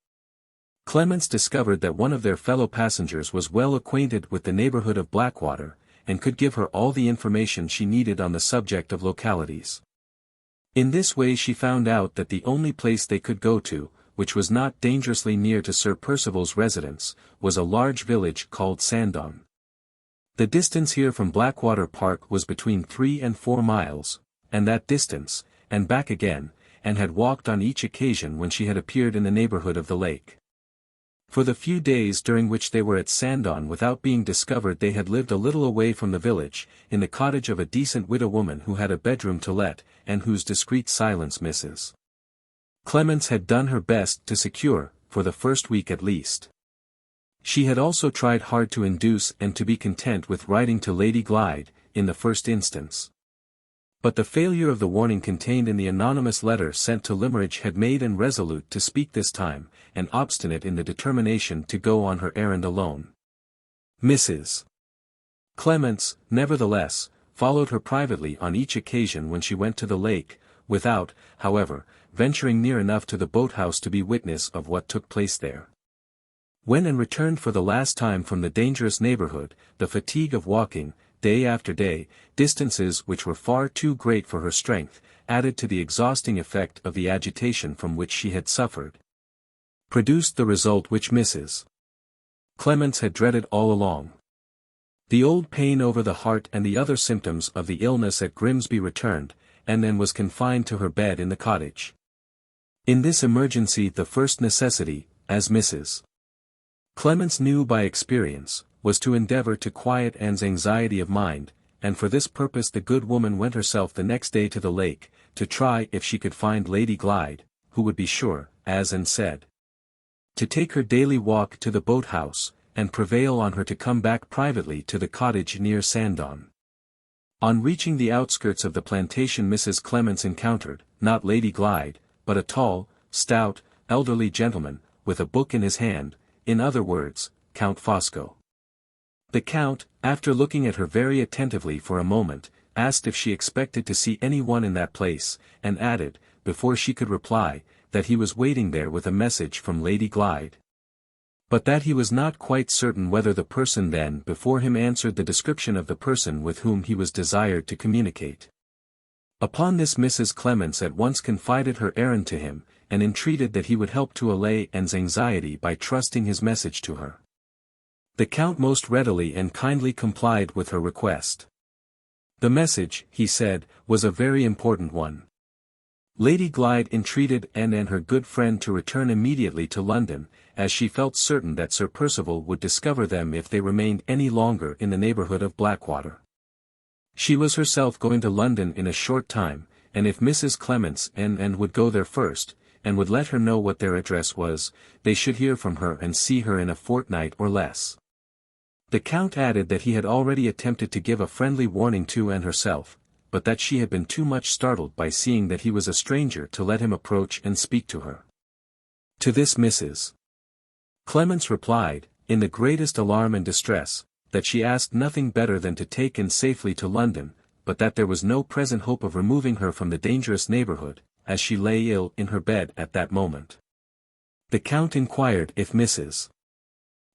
Clements discovered that one of their fellow passengers was well acquainted with the neighbourhood of Blackwater, and could give her all the information she needed on the subject of localities. In this way she found out that the only place they could go to, which was not dangerously near to Sir Percival's residence, was a large village called Sandon. The distance here from Blackwater Park was between 3 and 4 miles, and that distance, and back again, and had walked on each occasion when she had appeared in the neighbourhood of the lake. For the few days during which they were at Sandon without being discovered they had lived a little away from the village, in the cottage of a decent widow woman who had a bedroom to let, and whose discreet silence Mrs. Clements had done her best to secure, for the first week at least. She had also tried hard to induce and to be content with writing to Lady Glyde, in the first instance. But the failure of the warning contained in the anonymous letter sent to Limmeridge had made her resolute to speak this time, and obstinate in the determination to go on her errand alone. Mrs. Clements, nevertheless, followed her privately on each occasion when she went to the lake, without, however, venturing near enough to the boathouse to be witness of what took place there. When and returned for the last time from the dangerous neighbourhood, the fatigue of walking, day after day, distances which were far too great for her strength, added to the exhausting effect of the agitation from which she had suffered, produced the result which Mrs. Clements had dreaded all along. The old pain over the heart and the other symptoms of the illness at Grimsby returned, and then was confined to her bed in the cottage. In this emergency the first necessity, as Mrs. Clements knew by experience, was to endeavour to quiet Anne's anxiety of mind, and for this purpose the good woman went herself the next day to the lake, to try if she could find Lady Glyde, who would be sure, as Anne said, to take her daily walk to the boat-house, and prevail on her to come back privately to the cottage near Sandon. On reaching the outskirts of the plantation Mrs. Clements encountered, not Lady Glyde, but a tall, stout, elderly gentleman, with a book in his hand, in other words, Count Fosco. The Count, after looking at her very attentively for a moment, asked if she expected to see any one in that place, and added, before she could reply, that he was waiting there with a message from Lady Glyde. But that he was not quite certain whether the person then before him answered the description of the person with whom he was desired to communicate. Upon this Mrs. Clements at once confided her errand to him, and entreated that he would help to allay Anne's anxiety by trusting his message to her. The Count most readily and kindly complied with her request. The message, he said, was a very important one. Lady Glyde entreated Anne and her good friend to return immediately to London, as she felt certain that Sir Percival would discover them if they remained any longer in the neighbourhood of Blackwater. She was herself going to London in a short time, and if Mrs. Clements and Anne would go there first, and would let her know what their address was, they should hear from her and see her in a fortnight or less. The Count added that he had already attempted to give a friendly warning to Anne herself, but that she had been too much startled by seeing that he was a stranger to let him approach and speak to her. To this Mrs. Clements replied, in the greatest alarm and distress, that she asked nothing better than to take Anne safely to London, but that there was no present hope of removing her from the dangerous neighbourhood, as she lay ill in her bed at that moment. The Count inquired if Mrs.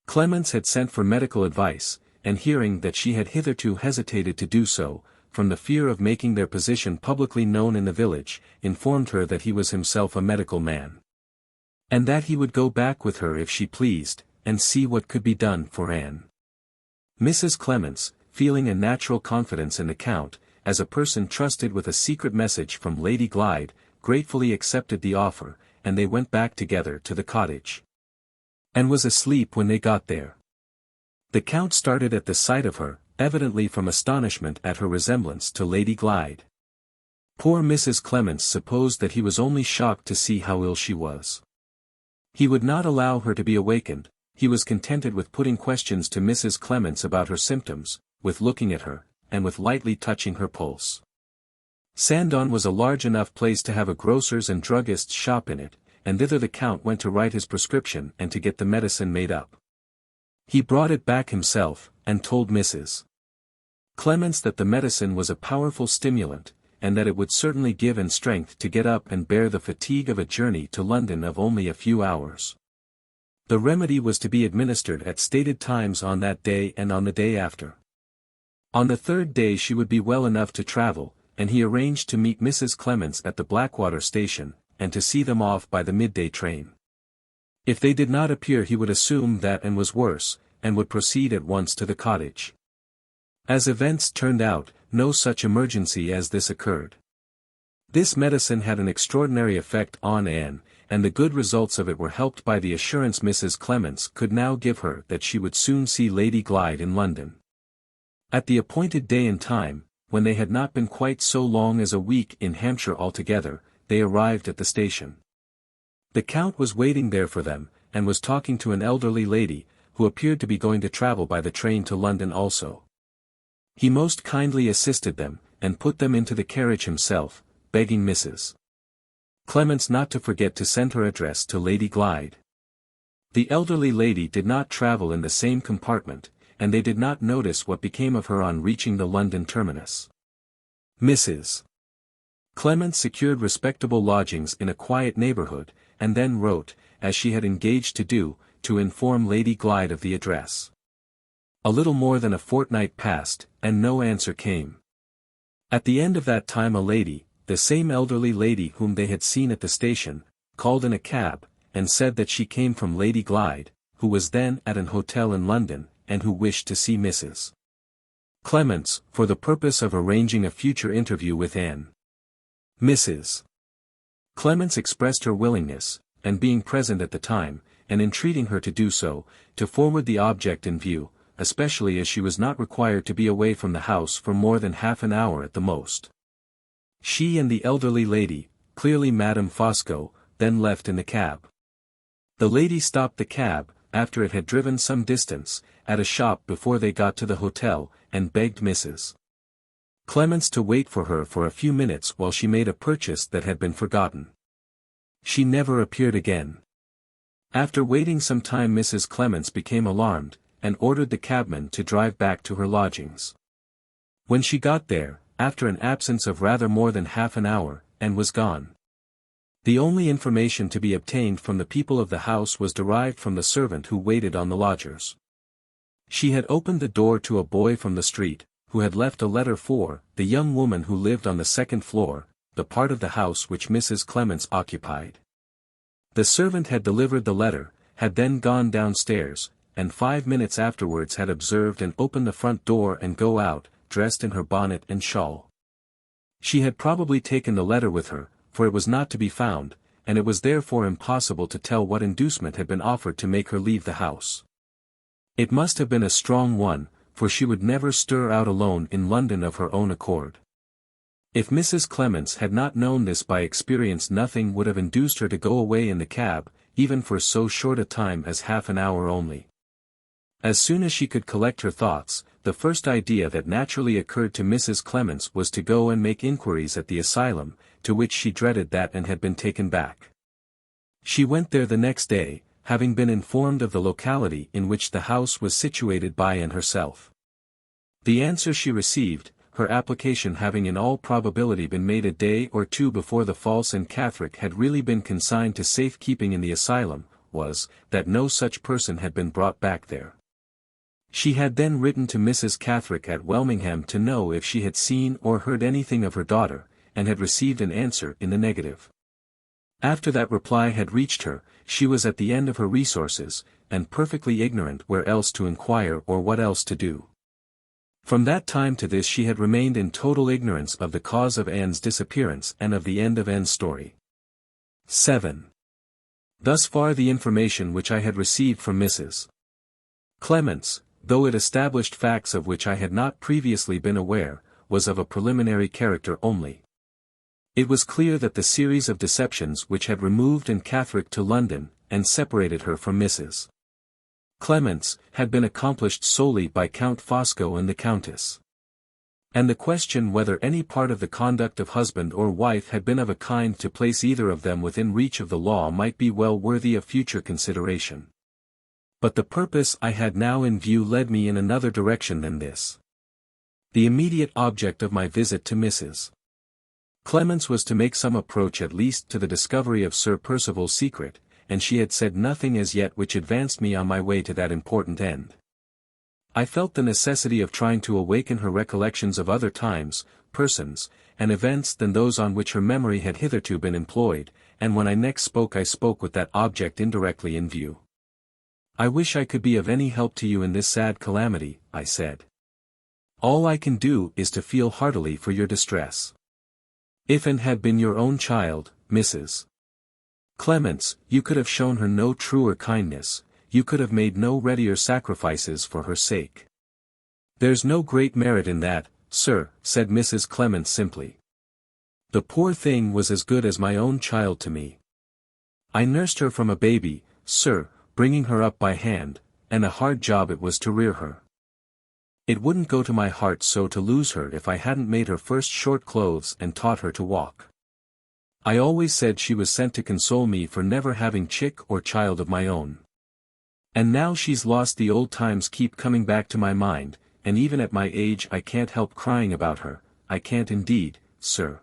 Clements had sent for medical advice, and hearing that she had hitherto hesitated to do so, from the fear of making their position publicly known in the village, informed her that he was himself a medical man, and that he would go back with her if she pleased, and see what could be done for Anne. Mrs. Clements, feeling a natural confidence in the Count, as a person trusted with a secret message from Lady Glyde, gratefully accepted the offer, and they went back together to the cottage. Anne was asleep when they got there. The Count started at the sight of her, evidently from astonishment at her resemblance to Lady Glyde. Poor Mrs. Clements supposed that he was only shocked to see how ill she was. He would not allow her to be awakened, he was contented with putting questions to Mrs. Clements about her symptoms, with looking at her, and with lightly touching her pulse. Sandown was a large enough place to have a grocer's and druggist's shop in it, and thither the Count went to write his prescription and to get the medicine made up. He brought it back himself, and told Mrs. Clements that the medicine was a powerful stimulant, and that it would certainly give him strength to get up and bear the fatigue of a journey to London of only a few hours. The remedy was to be administered at stated times on that day and on the day after. On the third day she would be well enough to travel, and he arranged to meet Mrs. Clements at the Blackwater station, and to see them off by the midday train. If they did not appear he would assume that and was worse, and would proceed at once to the cottage. As events turned out, no such emergency as this occurred. This medicine had an extraordinary effect on Anne, and the good results of it were helped by the assurance Mrs. Clements could now give her that she would soon see Lady Glyde in London. At the appointed day and time, when they had not been quite so long as a week in Hampshire altogether, they arrived at the station. The Count was waiting there for them, and was talking to an elderly lady, who appeared to be going to travel by the train to London also. He most kindly assisted them, and put them into the carriage himself, begging Mrs. Clements not to forget to send her address to Lady Glyde. The elderly lady did not travel in the same compartment, and they did not notice what became of her on reaching the London terminus. Mrs. Clements secured respectable lodgings in a quiet neighbourhood, and then wrote, as she had engaged to do, to inform Lady Glyde of the address. A little more than a fortnight passed, and no answer came. At the end of that time a lady, the same elderly lady whom they had seen at the station, called in a cab, and said that she came from Lady Glyde, who was then at an hotel in London, and who wished to see Mrs. Clements, for the purpose of arranging a future interview with Anne. Mrs. Clements expressed her willingness, and being present at the time, and entreating her to do so, to forward the object in view, especially as she was not required to be away from the house for more than half an hour at the most. She and the elderly lady, clearly Madame Fosco, then left in the cab. The lady stopped the cab, after it had driven some distance, at a shop before they got to the hotel, and begged Mrs. Clements to wait for her for a few minutes while she made a purchase that had been forgotten. She never appeared again. After waiting some time Mrs. Clements became alarmed, and ordered the cabman to drive back to her lodgings. When she got there, after an absence of rather more than half an hour, and was gone. The only information to be obtained from the people of the house was derived from the servant who waited on the lodgers. She had opened the door to a boy from the street, who had left a letter for the young woman who lived on the second floor, the part of the house which Mrs. Clements occupied. The servant had delivered the letter, had then gone downstairs, and 5 minutes afterwards had observed and opened the front door and go out, dressed in her bonnet and shawl. She had probably taken the letter with her, for it was not to be found, and it was therefore impossible to tell what inducement had been offered to make her leave the house. It must have been a strong one, for she would never stir out alone in London of her own accord. If Mrs. Clements had not known this by experience nothing would have induced her to go away in the cab, even for so short a time as half an hour only. As soon as she could collect her thoughts, the first idea that naturally occurred to Mrs. Clements was to go and make inquiries at the asylum, to which she dreaded that and had been taken back. She went there the next day, having been informed of the locality in which the house was situated by Anne herself. The answer she received, her application having in all probability been made a day or two before the false and Catherick had really been consigned to safe keeping in the asylum, was, that no such person had been brought back there. She had then written to Mrs. Catherick at Welmingham to know if she had seen or heard anything of her daughter, and had received an answer in the negative. After that reply had reached her, she was at the end of her resources, and perfectly ignorant where else to inquire or what else to do. From that time to this she had remained in total ignorance of the cause of Anne's disappearance and of the end of Anne's story. 7. Thus far the information which I had received from Mrs. Clements, though it established facts of which I had not previously been aware, was of a preliminary character only. It was clear that the series of deceptions which had removed Catherick to London, and separated her from Mrs. Clements, had been accomplished solely by Count Fosco and the Countess. And the question whether any part of the conduct of husband or wife had been of a kind to place either of them within reach of the law might be well worthy of future consideration. But the purpose I had now in view led me in another direction than this. The immediate object of my visit to Mrs. Clements was to make some approach at least to the discovery of Sir Percival's secret, and she had said nothing as yet which advanced me on my way to that important end. I felt the necessity of trying to awaken her recollections of other times, persons, and events than those on which her memory had hitherto been employed, and when I next spoke I spoke with that object indirectly in view. "I wish I could be of any help to you in this sad calamity," I said. "All I can do is to feel heartily for your distress. If and had been your own child, Mrs. Clements, you could have shown her no truer kindness, you could have made no readier sacrifices for her sake." "There's no great merit in that, sir," said Mrs. Clements simply. "The poor thing was as good as my own child to me. I nursed her from a baby, sir, bringing her up by hand, and a hard job it was to rear her. It wouldn't go to my heart so to lose her if I hadn't made her first short clothes and taught her to walk. I always said she was sent to console me for never having chick or child of my own. And now she's lost the old times keep coming back to my mind, and even at my age I can't help crying about her, I can't indeed, sir."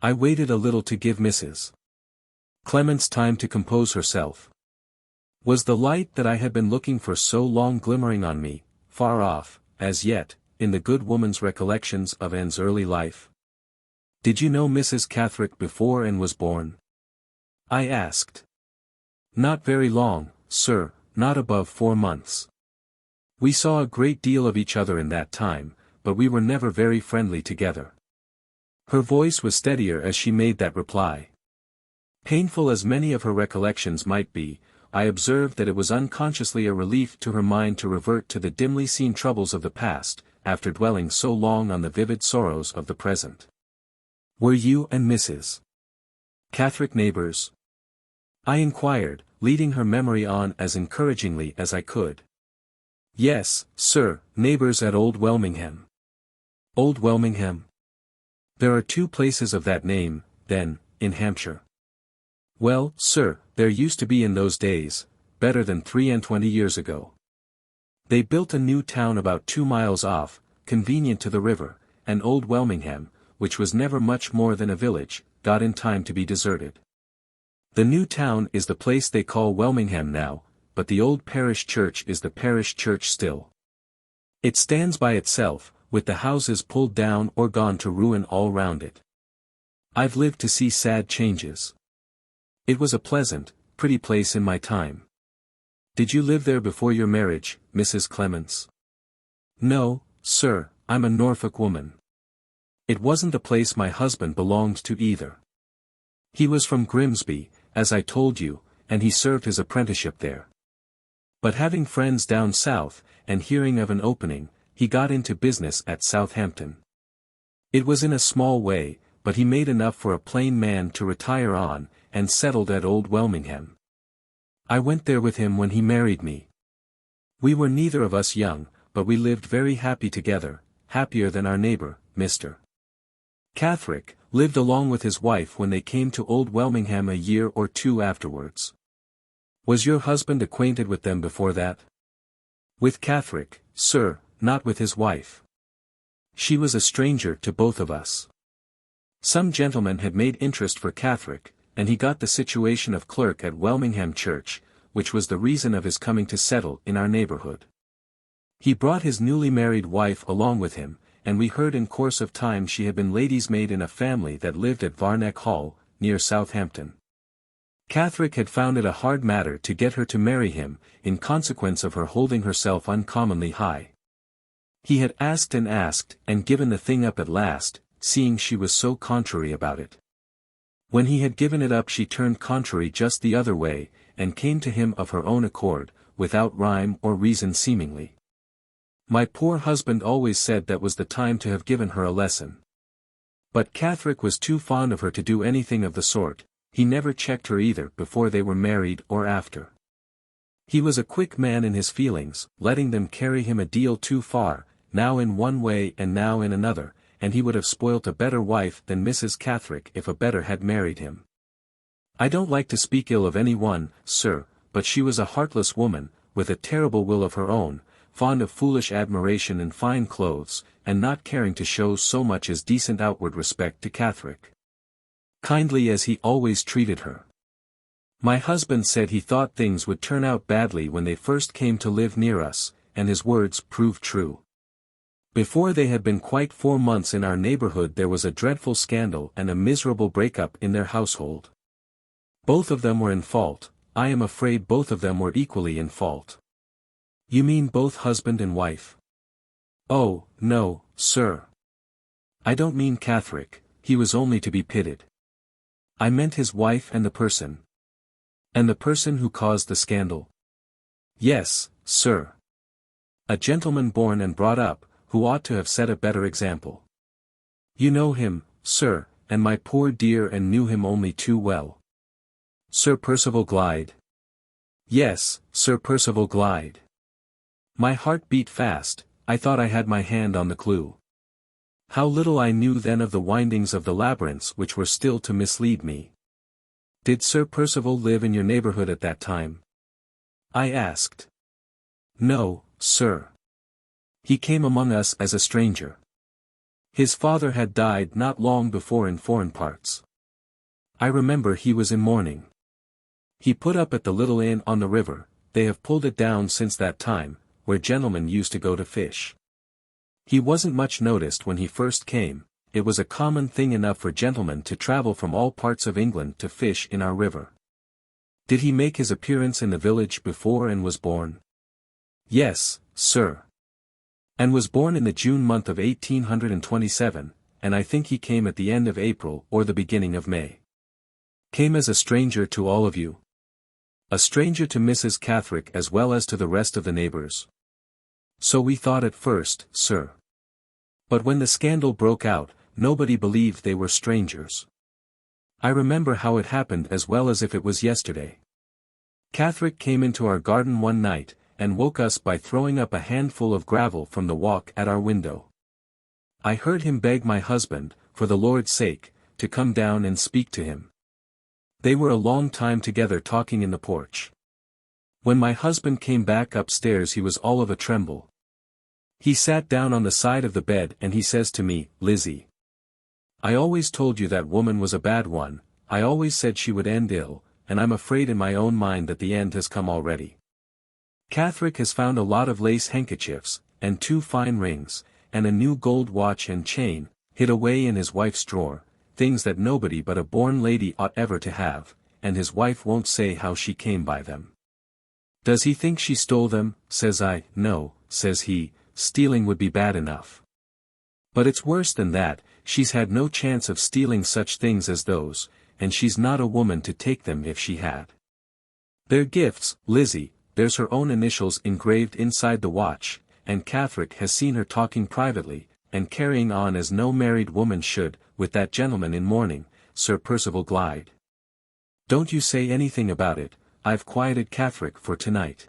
I waited a little to give Mrs. Clements time to compose herself. Was the light that I had been looking for so long glimmering on me, far off, as yet, in the good woman's recollections of Anne's early life? "Did you know Mrs. Catherick before Anne was born?" I asked. "Not very long, sir, not above 4 months. We saw a great deal of each other in that time, but we were never very friendly together." Her voice was steadier as she made that reply. Painful as many of her recollections might be, I observed that it was unconsciously a relief to her mind to revert to the dimly seen troubles of the past, after dwelling so long on the vivid sorrows of the present. "Were you and Mrs. Catherick neighbors?" I inquired, leading her memory on as encouragingly as I could. "Yes, sir, neighbors at Old Welmingham." "Old Welmingham? There are 2 places of that name, then, in Hampshire." "Well, sir, there used to be in those days, better than 23 years ago. They built a new town about 2 miles off, convenient to the river, and Old Welmingham, which was never much more than a village, got in time to be deserted. The new town is the place they call Welmingham now, but the old parish church is the parish church still. It stands by itself, with the houses pulled down or gone to ruin all round it. I've lived to see sad changes. It was a pleasant, pretty place in my time." "Did you live there before your marriage, Mrs. Clements?" "No, sir, I'm a Norfolk woman. It wasn't the place my husband belonged to either. He was from Grimsby, as I told you, and he served his apprenticeship there. But having friends down south, and hearing of an opening, he got into business at Southampton. It was in a small way, but he made enough for a plain man to retire on, and settled at Old Welmingham. I went there with him when he married me. We were neither of us young, but we lived very happy together, happier than our neighbor, Mr. Catherick, lived along with his wife when they came to Old Welmingham a year or 2 afterwards." "Was your husband acquainted with them before that?" "With Catherick, sir, not with his wife. She was a stranger to both of us. Some gentleman had made interest for Catherick, and he got the situation of clerk at Welmingham Church, which was the reason of his coming to settle in our neighborhood. He brought his newly married wife along with him, and we heard in course of time she had been lady's maid in a family that lived at Varneck Hall, near Southampton. Catherick had found it a hard matter to get her to marry him, in consequence of her holding herself uncommonly high. He had asked and given the thing up at last, seeing she was so contrary about it. When he had given it up she turned contrary just the other way, and came to him of her own accord, without rhyme or reason seemingly. My poor husband always said that was the time to have given her a lesson. But Catherick was too fond of her to do anything of the sort. He never checked her either before they were married or after. He was a quick man in his feelings, letting them carry him a deal too far, now in one way and now in another, and he would have spoilt a better wife than Mrs. Catherick if a better had married him. I don't like to speak ill of any one, sir, but she was a heartless woman, with a terrible will of her own, fond of foolish admiration and fine clothes, and not caring to show so much as decent outward respect to Catherick. Kindly as he always treated her. My husband said he thought things would turn out badly when they first came to live near us, and his words proved true. Before they had been quite 4 months in our neighborhood there was a dreadful scandal and a miserable break-up in their household. Both of them were in fault. I am afraid both of them were equally in fault. You mean both husband and wife? Oh, no, sir. I don't mean Catherick, he was only to be pitied. I meant his wife and the person. And the person who caused the scandal? Yes, sir. A gentleman born and brought up, who ought to have set a better example. You know him, sir, and my poor dear and knew him only too well. Sir Percival Glyde? Yes, Sir Percival Glyde. My heart beat fast. I thought I had my hand on the clue. How little I knew then of the windings of the labyrinths which were still to mislead me. Did Sir Percival live in your neighborhood at that time? I asked. No, sir. He came among us as a stranger. His father had died not long before in foreign parts. I remember he was in mourning. He put up at the little inn on the river. They have pulled it down since that time, where gentlemen used to go to fish. He wasn't much noticed when he first came. It was a common thing enough for gentlemen to travel from all parts of England to fish in our river. Did he make his appearance in the village before and was born? Yes, sir. And was born in the June month of 1827, and I think he came at the end of April or the beginning of May. Came as a stranger to all of you? A stranger to Mrs. Catherick as well as to the rest of the neighbors. So we thought at first, sir. But when the scandal broke out, nobody believed they were strangers. I remember how it happened as well as if it was yesterday. Catherick came into our garden one night, and woke us by throwing up a handful of gravel from the walk at our window. I heard him beg my husband, for the Lord's sake, to come down and speak to him. They were a long time together talking in the porch. When my husband came back upstairs he was all of a tremble. He sat down on the side of the bed and he says to me, Lizzie. I always told you that woman was a bad one, I always said she would end ill, and I'm afraid in my own mind that the end has come already. Catherick has found a lot of lace handkerchiefs, and 2 fine rings, and a new gold watch and chain, hid away in his wife's drawer, things that nobody but a born lady ought ever to have, and his wife won't say how she came by them. Does he think she stole them? Says I. No, says he, stealing would be bad enough. But it's worse than that, she's had no chance of stealing such things as those, and she's not a woman to take them if she had. They're gifts, Lizzie, there's her own initials engraved inside the watch, and Catherick has seen her talking privately, and carrying on as no married woman should, with that gentleman in mourning, Sir Percival Glyde. Don't you say anything about it, I've quieted Catherick for tonight.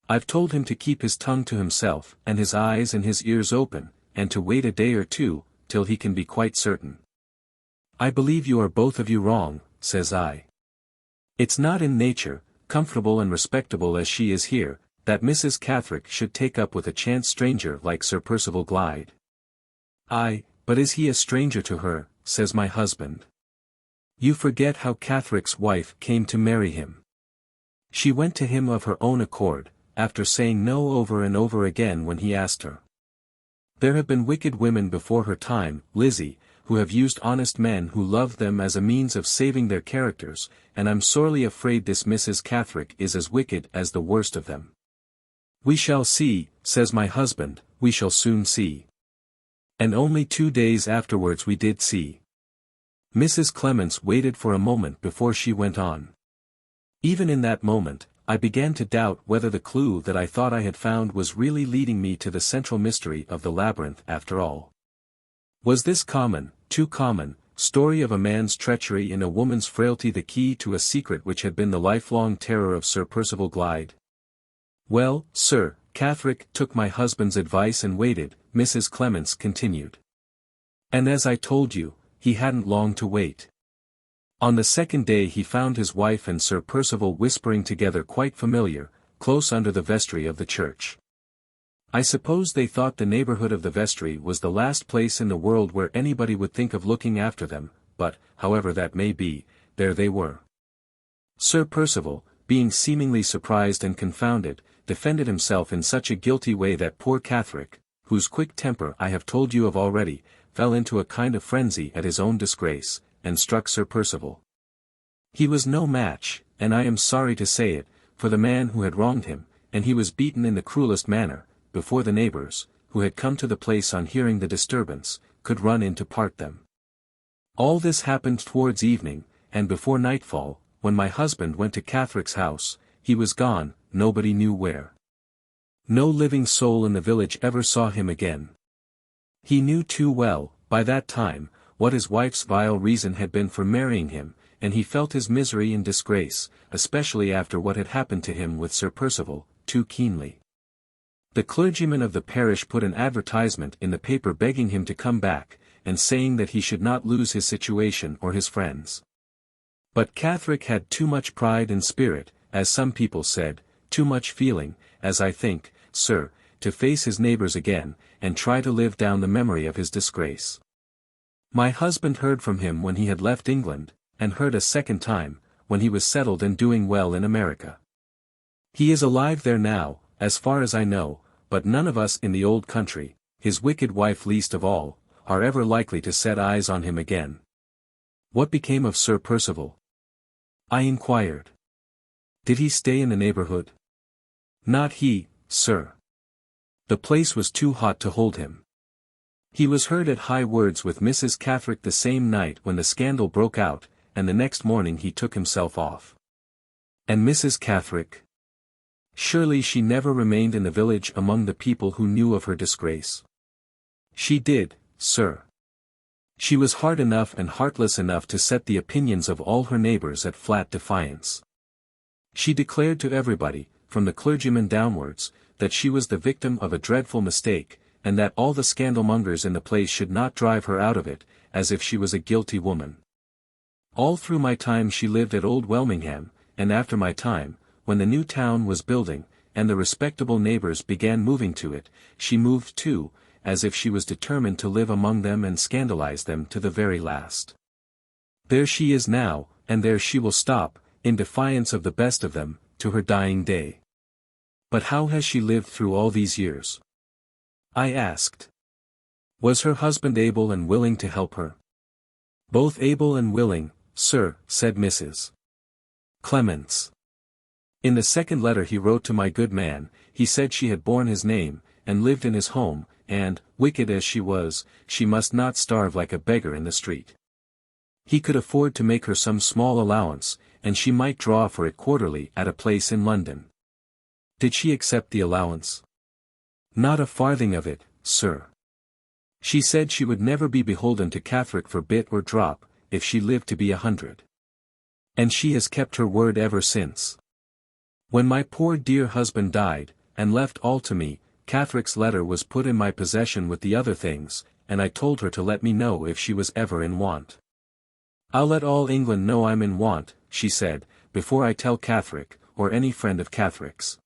I've told him to keep his tongue to himself, and his eyes and his ears open, and to wait a day or two, till he can be quite certain. I believe you are both of you wrong, says I. It's not in nature, comfortable and respectable as she is here, that Mrs. Catherick should take up with a chance stranger like Sir Percival Glyde. Aye, but is he a stranger to her, says my husband. You forget how Catherick's wife came to marry him. She went to him of her own accord, after saying no over and over again when he asked her. There have been wicked women before her time, Lizzie, who have used honest men who loved them as a means of saving their characters, and I'm sorely afraid this Mrs. Catherick is as wicked as the worst of them. We shall see, says my husband, we shall soon see. And only 2 days afterwards we did see. Mrs. Clements waited for a moment before she went on. Even in that moment, I began to doubt whether the clue that I thought I had found was really leading me to the central mystery of the labyrinth after all. Was this common, too common, story of a man's treachery in a woman's frailty the key to a secret which had been the lifelong terror of Sir Percival Glyde? Well, sir, Catherick took my husband's advice and waited, Mrs. Clements continued. And as I told you, he hadn't long to wait. On the second day he found his wife and Sir Percival whispering together quite familiar, close under the vestry of the church. I suppose they thought the neighborhood of the vestry was the last place in the world where anybody would think of looking after them, but, however that may be, there they were. Sir Percival, being seemingly surprised and confounded, defended himself in such a guilty way that poor Catherick, whose quick temper I have told you of already, fell into a kind of frenzy at his own disgrace, and struck Sir Percival. He was no match, and I am sorry to say it, for the man who had wronged him, and he was beaten in the cruelest manner, before the neighbors, who had come to the place on hearing the disturbance, could run in to part them. All this happened towards evening, and before nightfall, when my husband went to Catherick's house, he was gone, nobody knew where. No living soul in the village ever saw him again. He knew too well, by that time, what his wife's vile reason had been for marrying him, and he felt his misery and disgrace, especially after what had happened to him with Sir Percival, too keenly. The clergyman of the parish put an advertisement in the paper begging him to come back, and saying that he should not lose his situation or his friends. But Catherick had too much pride and spirit, as some people said, too much feeling, as I think, sir, to face his neighbors again, and try to live down the memory of his disgrace. My husband heard from him when he had left England, and heard a second time, when he was settled and doing well in America. He is alive there now, as far as I know, but none of us in the old country, his wicked wife least of all, are ever likely to set eyes on him again. What became of Sir Percival? I inquired. Did he stay in the neighborhood? Not he, sir. The place was too hot to hold him. He was heard at high words with Mrs. Catherick the same night when the scandal broke out, and the next morning he took himself off. And Mrs. Catherick? Surely she never remained in the village among the people who knew of her disgrace. She did, sir. She was hard enough and heartless enough to set the opinions of all her neighbors at flat defiance. She declared to everybody, from the clergyman downwards, that she was the victim of a dreadful mistake, and that all the scandalmongers in the place should not drive her out of it, as if she was a guilty woman. All through my time she lived at Old Welmingham, and after my time, when the new town was building, and the respectable neighbors began moving to it, she moved too, as if she was determined to live among them and scandalize them to the very last. There she is now, and there she will stop, in defiance of the best of them, to her dying day. But how has she lived through all these years? I asked. Was her husband able and willing to help her? Both able and willing, sir, said Mrs. Clements. In the second letter he wrote to my good man, he said she had borne his name, and lived in his home, and, wicked as she was, she must not starve like a beggar in the street. He could afford to make her some small allowance, and she might draw for it quarterly at a place in London. Did she accept the allowance? Not a farthing of it, sir. She said she would never be beholden to Catherick for bit or drop, if she lived to be 100. And she has kept her word ever since. When my poor dear husband died, and left all to me, Catherick's letter was put in my possession with the other things, and I told her to let me know if she was ever in want. I'll let all England know I'm in want, she said, before I tell Catherick, or any friend of Catherick's.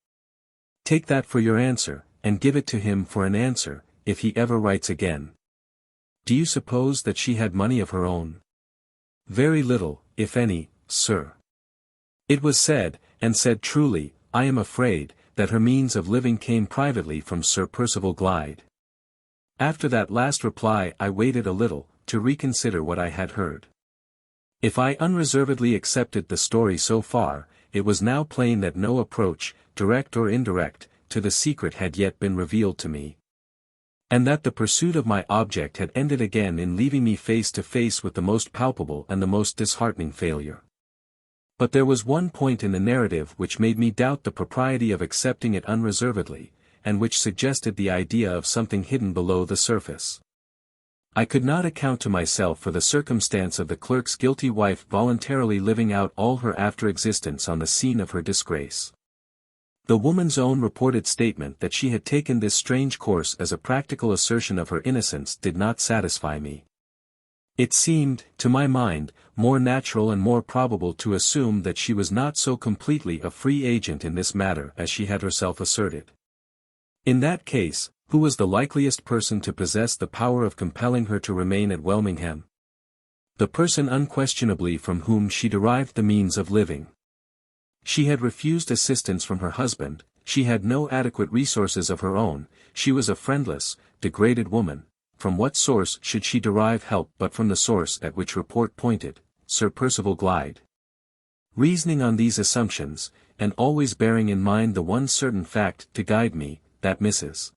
Take that for your answer, and give it to him for an answer, if he ever writes again. Do you suppose that she had money of her own? Very little, if any, sir. It was said, and said truly, I am afraid, that her means of living came privately from Sir Percival Glyde. After that last reply I waited a little, to reconsider what I had heard. If I unreservedly accepted the story so far, it was now plain that no approach, direct or indirect, to the secret had yet been revealed to me. And that the pursuit of my object had ended again in leaving me face to face with the most palpable and the most disheartening failure. But there was one point in the narrative which made me doubt the propriety of accepting it unreservedly, and which suggested the idea of something hidden below the surface. I could not account to myself for the circumstance of the clerk's guilty wife voluntarily living out all her after-existence on the scene of her disgrace. The woman's own reported statement that she had taken this strange course as a practical assertion of her innocence did not satisfy me. It seemed, to my mind, more natural and more probable to assume that she was not so completely a free agent in this matter as she had herself asserted. In that case, who was the likeliest person to possess the power of compelling her to remain at Welmingham? The person unquestionably from whom she derived the means of living. She had refused assistance from her husband, she had no adequate resources of her own, she was a friendless, degraded woman. From what source should she derive help but from the source at which report pointed, Sir Percival Glyde? Reasoning on these assumptions, and always bearing in mind the one certain fact to guide me, that Mrs.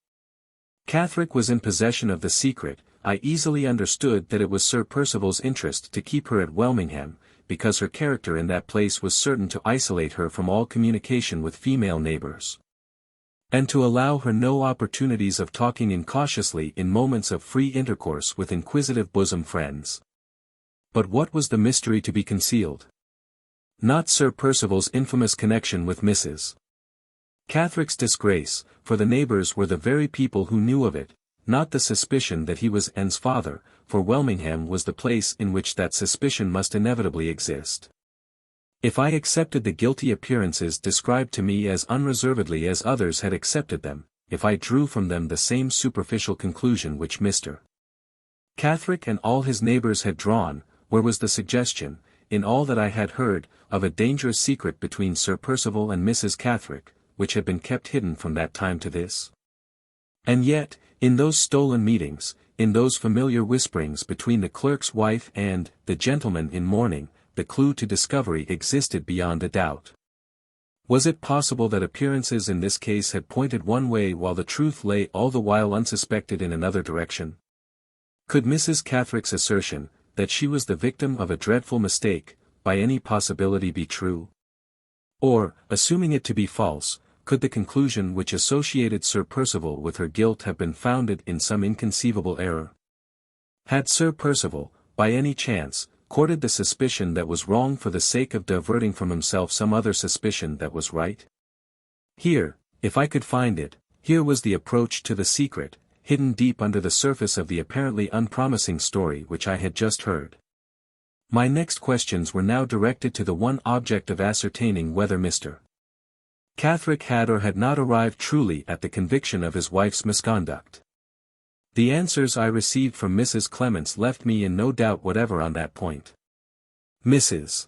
Catherick was in possession of the secret, I easily understood that it was Sir Percival's interest to keep her at Welmingham, because her character in that place was certain to isolate her from all communication with female neighbours, and to allow her no opportunities of talking incautiously in moments of free intercourse with inquisitive bosom friends. But what was the mystery to be concealed? Not Sir Percival's infamous connection with Mrs. Catherick's disgrace, for the neighbours were the very people who knew of it, not the suspicion that he was Anne's father, for Welmingham was the place in which that suspicion must inevitably exist. If I accepted the guilty appearances described to me as unreservedly as others had accepted them, if I drew from them the same superficial conclusion which Mr. Catherick and all his neighbours had drawn, where was the suggestion, in all that I had heard, of a dangerous secret between Sir Percival and Mrs. Catherick, which had been kept hidden from that time to this? And yet, in those stolen meetings, in those familiar whisperings between the clerk's wife and the gentleman in mourning, the clue to discovery existed beyond a doubt. Was it possible that appearances in this case had pointed one way while the truth lay all the while unsuspected in another direction? Could Mrs. Catherick's assertion, that she was the victim of a dreadful mistake, by any possibility be true? Or, assuming it to be false, could the conclusion which associated Sir Percival with her guilt have been founded in some inconceivable error? Had Sir Percival, by any chance, courted the suspicion that was wrong for the sake of diverting from himself some other suspicion that was right? Here, if I could find it, here was the approach to the secret, hidden deep under the surface of the apparently unpromising story which I had just heard. My next questions were now directed to the one object of ascertaining whether Mr. Catherick had or had not arrived truly at the conviction of his wife's misconduct. The answers I received from Mrs. Clements left me in no doubt whatever on that point. Mrs.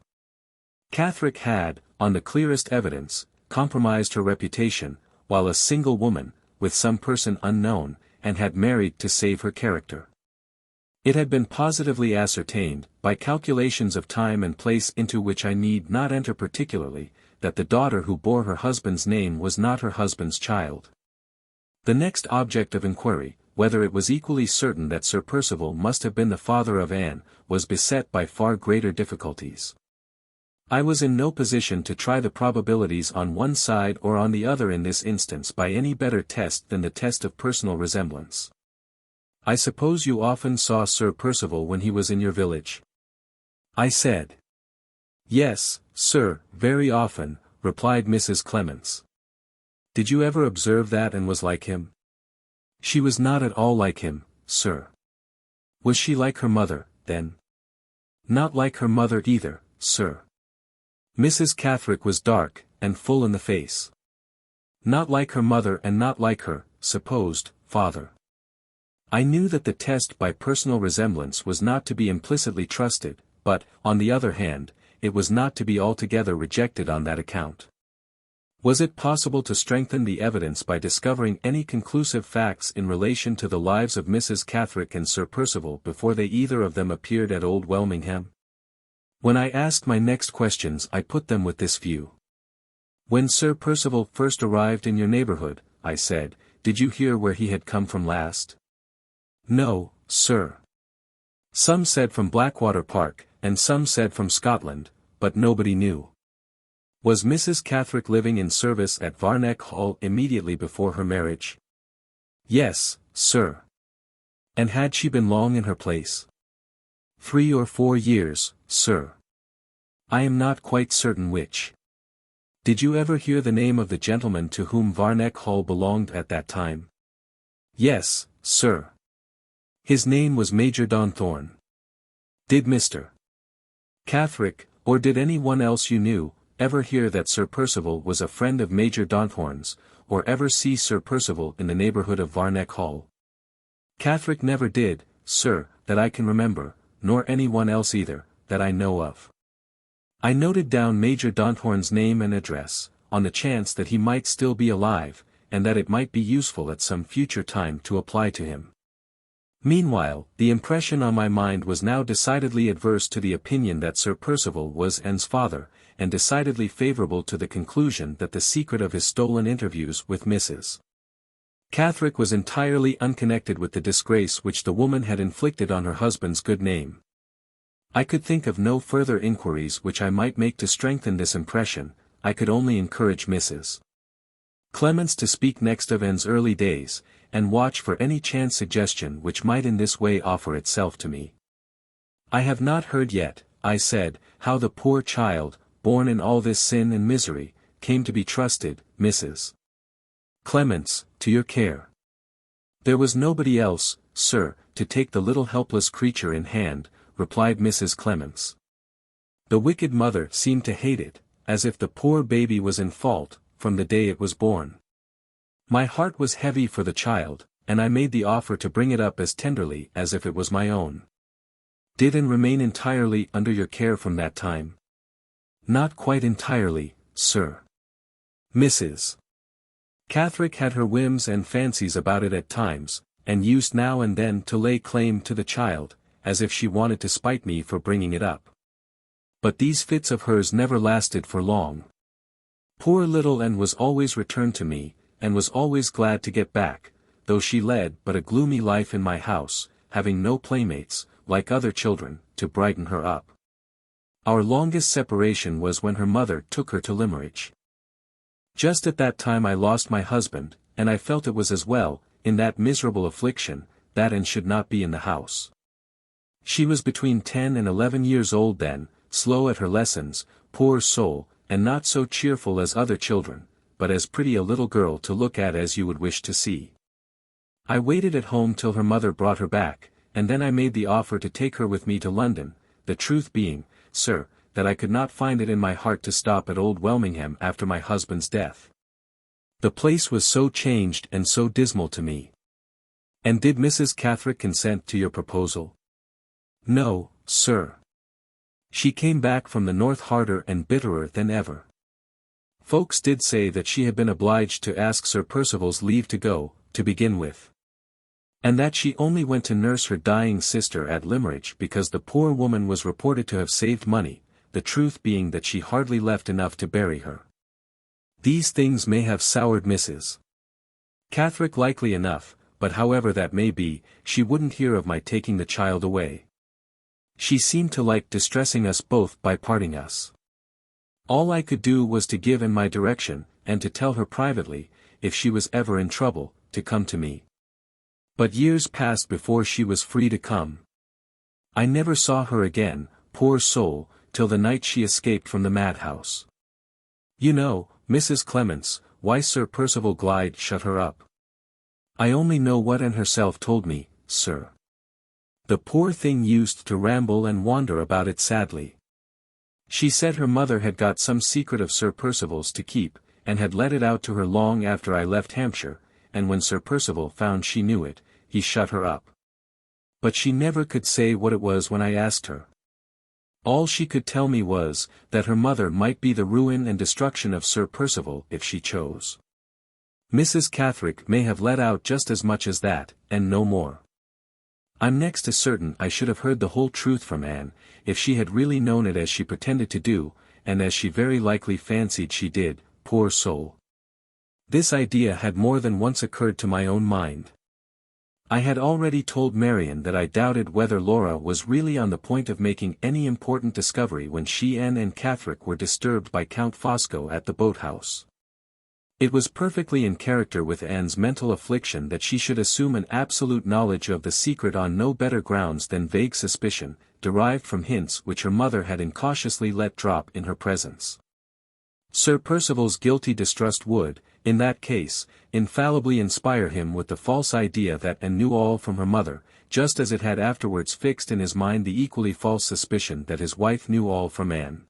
Catherick had, on the clearest evidence, compromised her reputation, while a single woman, with some person unknown, and had married to save her character. It had been positively ascertained, by calculations of time and place into which I need not enter particularly, that the daughter who bore her husband's name was not her husband's child. The next object of inquiry, whether it was equally certain that Sir Percival must have been the father of Anne, was beset by far greater difficulties. I was in no position to try the probabilities on one side or on the other in this instance by any better test than the test of personal resemblance. I suppose you often saw Sir Percival when he was in your village? I said. Yes, sir, very often, replied Mrs. Clements. Did you ever observe that and was like him? She was not at all like him, sir. Was she like her mother, then? Not like her mother either, sir. Mrs. Catherick was dark, and full in the face. Not like her mother and not like her, supposed, father. I knew that the test by personal resemblance was not to be implicitly trusted, but, on the other hand, it was not to be altogether rejected on that account. Was it possible to strengthen the evidence by discovering any conclusive facts in relation to the lives of Mrs. Catherick and Sir Percival before they either of them appeared at Old Welmingham? When I asked my next questions I put them with this view. When Sir Percival first arrived in your neighbourhood, I said, did you hear where he had come from last? No, sir. Some said from Blackwater Park, and some said from Scotland, but nobody knew. Was Mrs. Catherick living in service at Barnet Hall immediately before her marriage? Yes, sir. And had she been long in her place? 3 or 4 years, sir. I am not quite certain which. Did you ever hear the name of the gentleman to whom Barnet Hall belonged at that time? Yes, sir. His name was Major Donthorne. Did Mr. Catherick, or did any one else you knew, ever hear that Sir Percival was a friend of Major Donthorne's, or ever see Sir Percival in the neighbourhood of Barnet Hall? Catherick never did, sir, that I can remember, nor any one else either, that I know of. I noted down Major Donthorne's name and address, on the chance that he might still be alive, and that it might be useful at some future time to apply to him. Meanwhile, the impression on my mind was now decidedly adverse to the opinion that Sir Percival was Anne's father, and decidedly favourable to the conclusion that the secret of his stolen interviews with Mrs. Catherick was entirely unconnected with the disgrace which the woman had inflicted on her husband's good name. I could think of no further inquiries which I might make to strengthen this impression. I could only encourage Mrs. Clements to speak next of Anne's early days, and watch for any chance suggestion which might in this way offer itself to me. I have not heard yet, I said, how the poor child, born in all this sin and misery, came to be trusted, Mrs. Clements, to your care. There was nobody else, sir, to take the little helpless creature in hand, replied Mrs. Clements. The wicked mother seemed to hate it, as if the poor baby was in fault, from the day it was born. My heart was heavy for the child, and I made the offer to bring it up as tenderly as if it was my own. Did Anne remain entirely under your care from that time? Not quite entirely, sir. Mrs. Catherick had her whims and fancies about it at times, and used now and then to lay claim to the child, as if she wanted to spite me for bringing it up. But these fits of hers never lasted for long. Poor little Anne was always returned to me, and was always glad to get back, though she led but a gloomy life in my house, having no playmates, like other children, to brighten her up. Our longest separation was when her mother took her to Limmeridge. Just at that time I lost my husband, and I felt it was as well, in that miserable affliction, that Anne should not be in the house. She was between 10 and 11 years old then, slow at her lessons, poor soul, and not so cheerful as other children, but as pretty a little girl to look at as you would wish to see. I waited at home till her mother brought her back, and then I made the offer to take her with me to London, the truth being, sir, that I could not find it in my heart to stop at old Welmingham after my husband's death. The place was so changed and so dismal to me. And did Mrs. Catherick consent to your proposal? No, sir. She came back from the north harder and bitterer than ever. Folks did say that she had been obliged to ask Sir Percival's leave to go, to begin with. And that she only went to nurse her dying sister at Limmeridge because the poor woman was reported to have saved money, the truth being that she hardly left enough to bury her. These things may have soured Mrs. Catherick likely enough, but however that may be, she wouldn't hear of my taking the child away. She seemed to like distressing us both by parting us. All I could do was to give in my direction, and to tell her privately, if she was ever in trouble, to come to me. But years passed before she was free to come. I never saw her again, poor soul, till the night she escaped from the madhouse. You know, Mrs. Clements, why Sir Percival Glyde shut her up. I only know what Anne herself told me, sir. The poor thing used to ramble and wander about it sadly. She said her mother had got some secret of Sir Percival's to keep, and had let it out to her long after I left Hampshire, and when Sir Percival found she knew it, he shut her up. But she never could say what it was when I asked her. All she could tell me was, that her mother might be the ruin and destruction of Sir Percival if she chose. Mrs. Catherick may have let out just as much as that, and no more. I'm next to certain I should have heard the whole truth from Anne, if she had really known it as she pretended to do, and as she very likely fancied she did, poor soul. This idea had more than once occurred to my own mind. I had already told Marian that I doubted whether Laura was really on the point of making any important discovery when she and Catherick were disturbed by Count Fosco at the boathouse. It was perfectly in character with Anne's mental affliction that she should assume an absolute knowledge of the secret on no better grounds than vague suspicion, derived from hints which her mother had incautiously let drop in her presence. Sir Percival's guilty distrust would, in that case, infallibly inspire him with the false idea that Anne knew all from her mother, just as it had afterwards fixed in his mind the equally false suspicion that his wife knew all from Anne.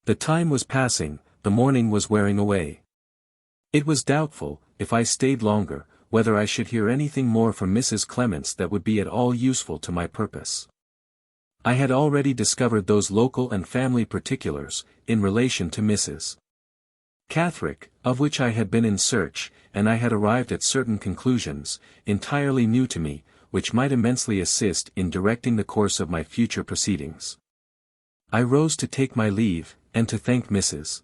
The time was passing, the morning was wearing away. It was doubtful, if I stayed longer, whether I should hear anything more from Mrs. Clements that would be at all useful to my purpose. I had already discovered those local and family particulars, in relation to Mrs. Catherick, of which I had been in search, and I had arrived at certain conclusions, entirely new to me, which might immensely assist in directing the course of my future proceedings. I rose to take my leave, and to thank Mrs.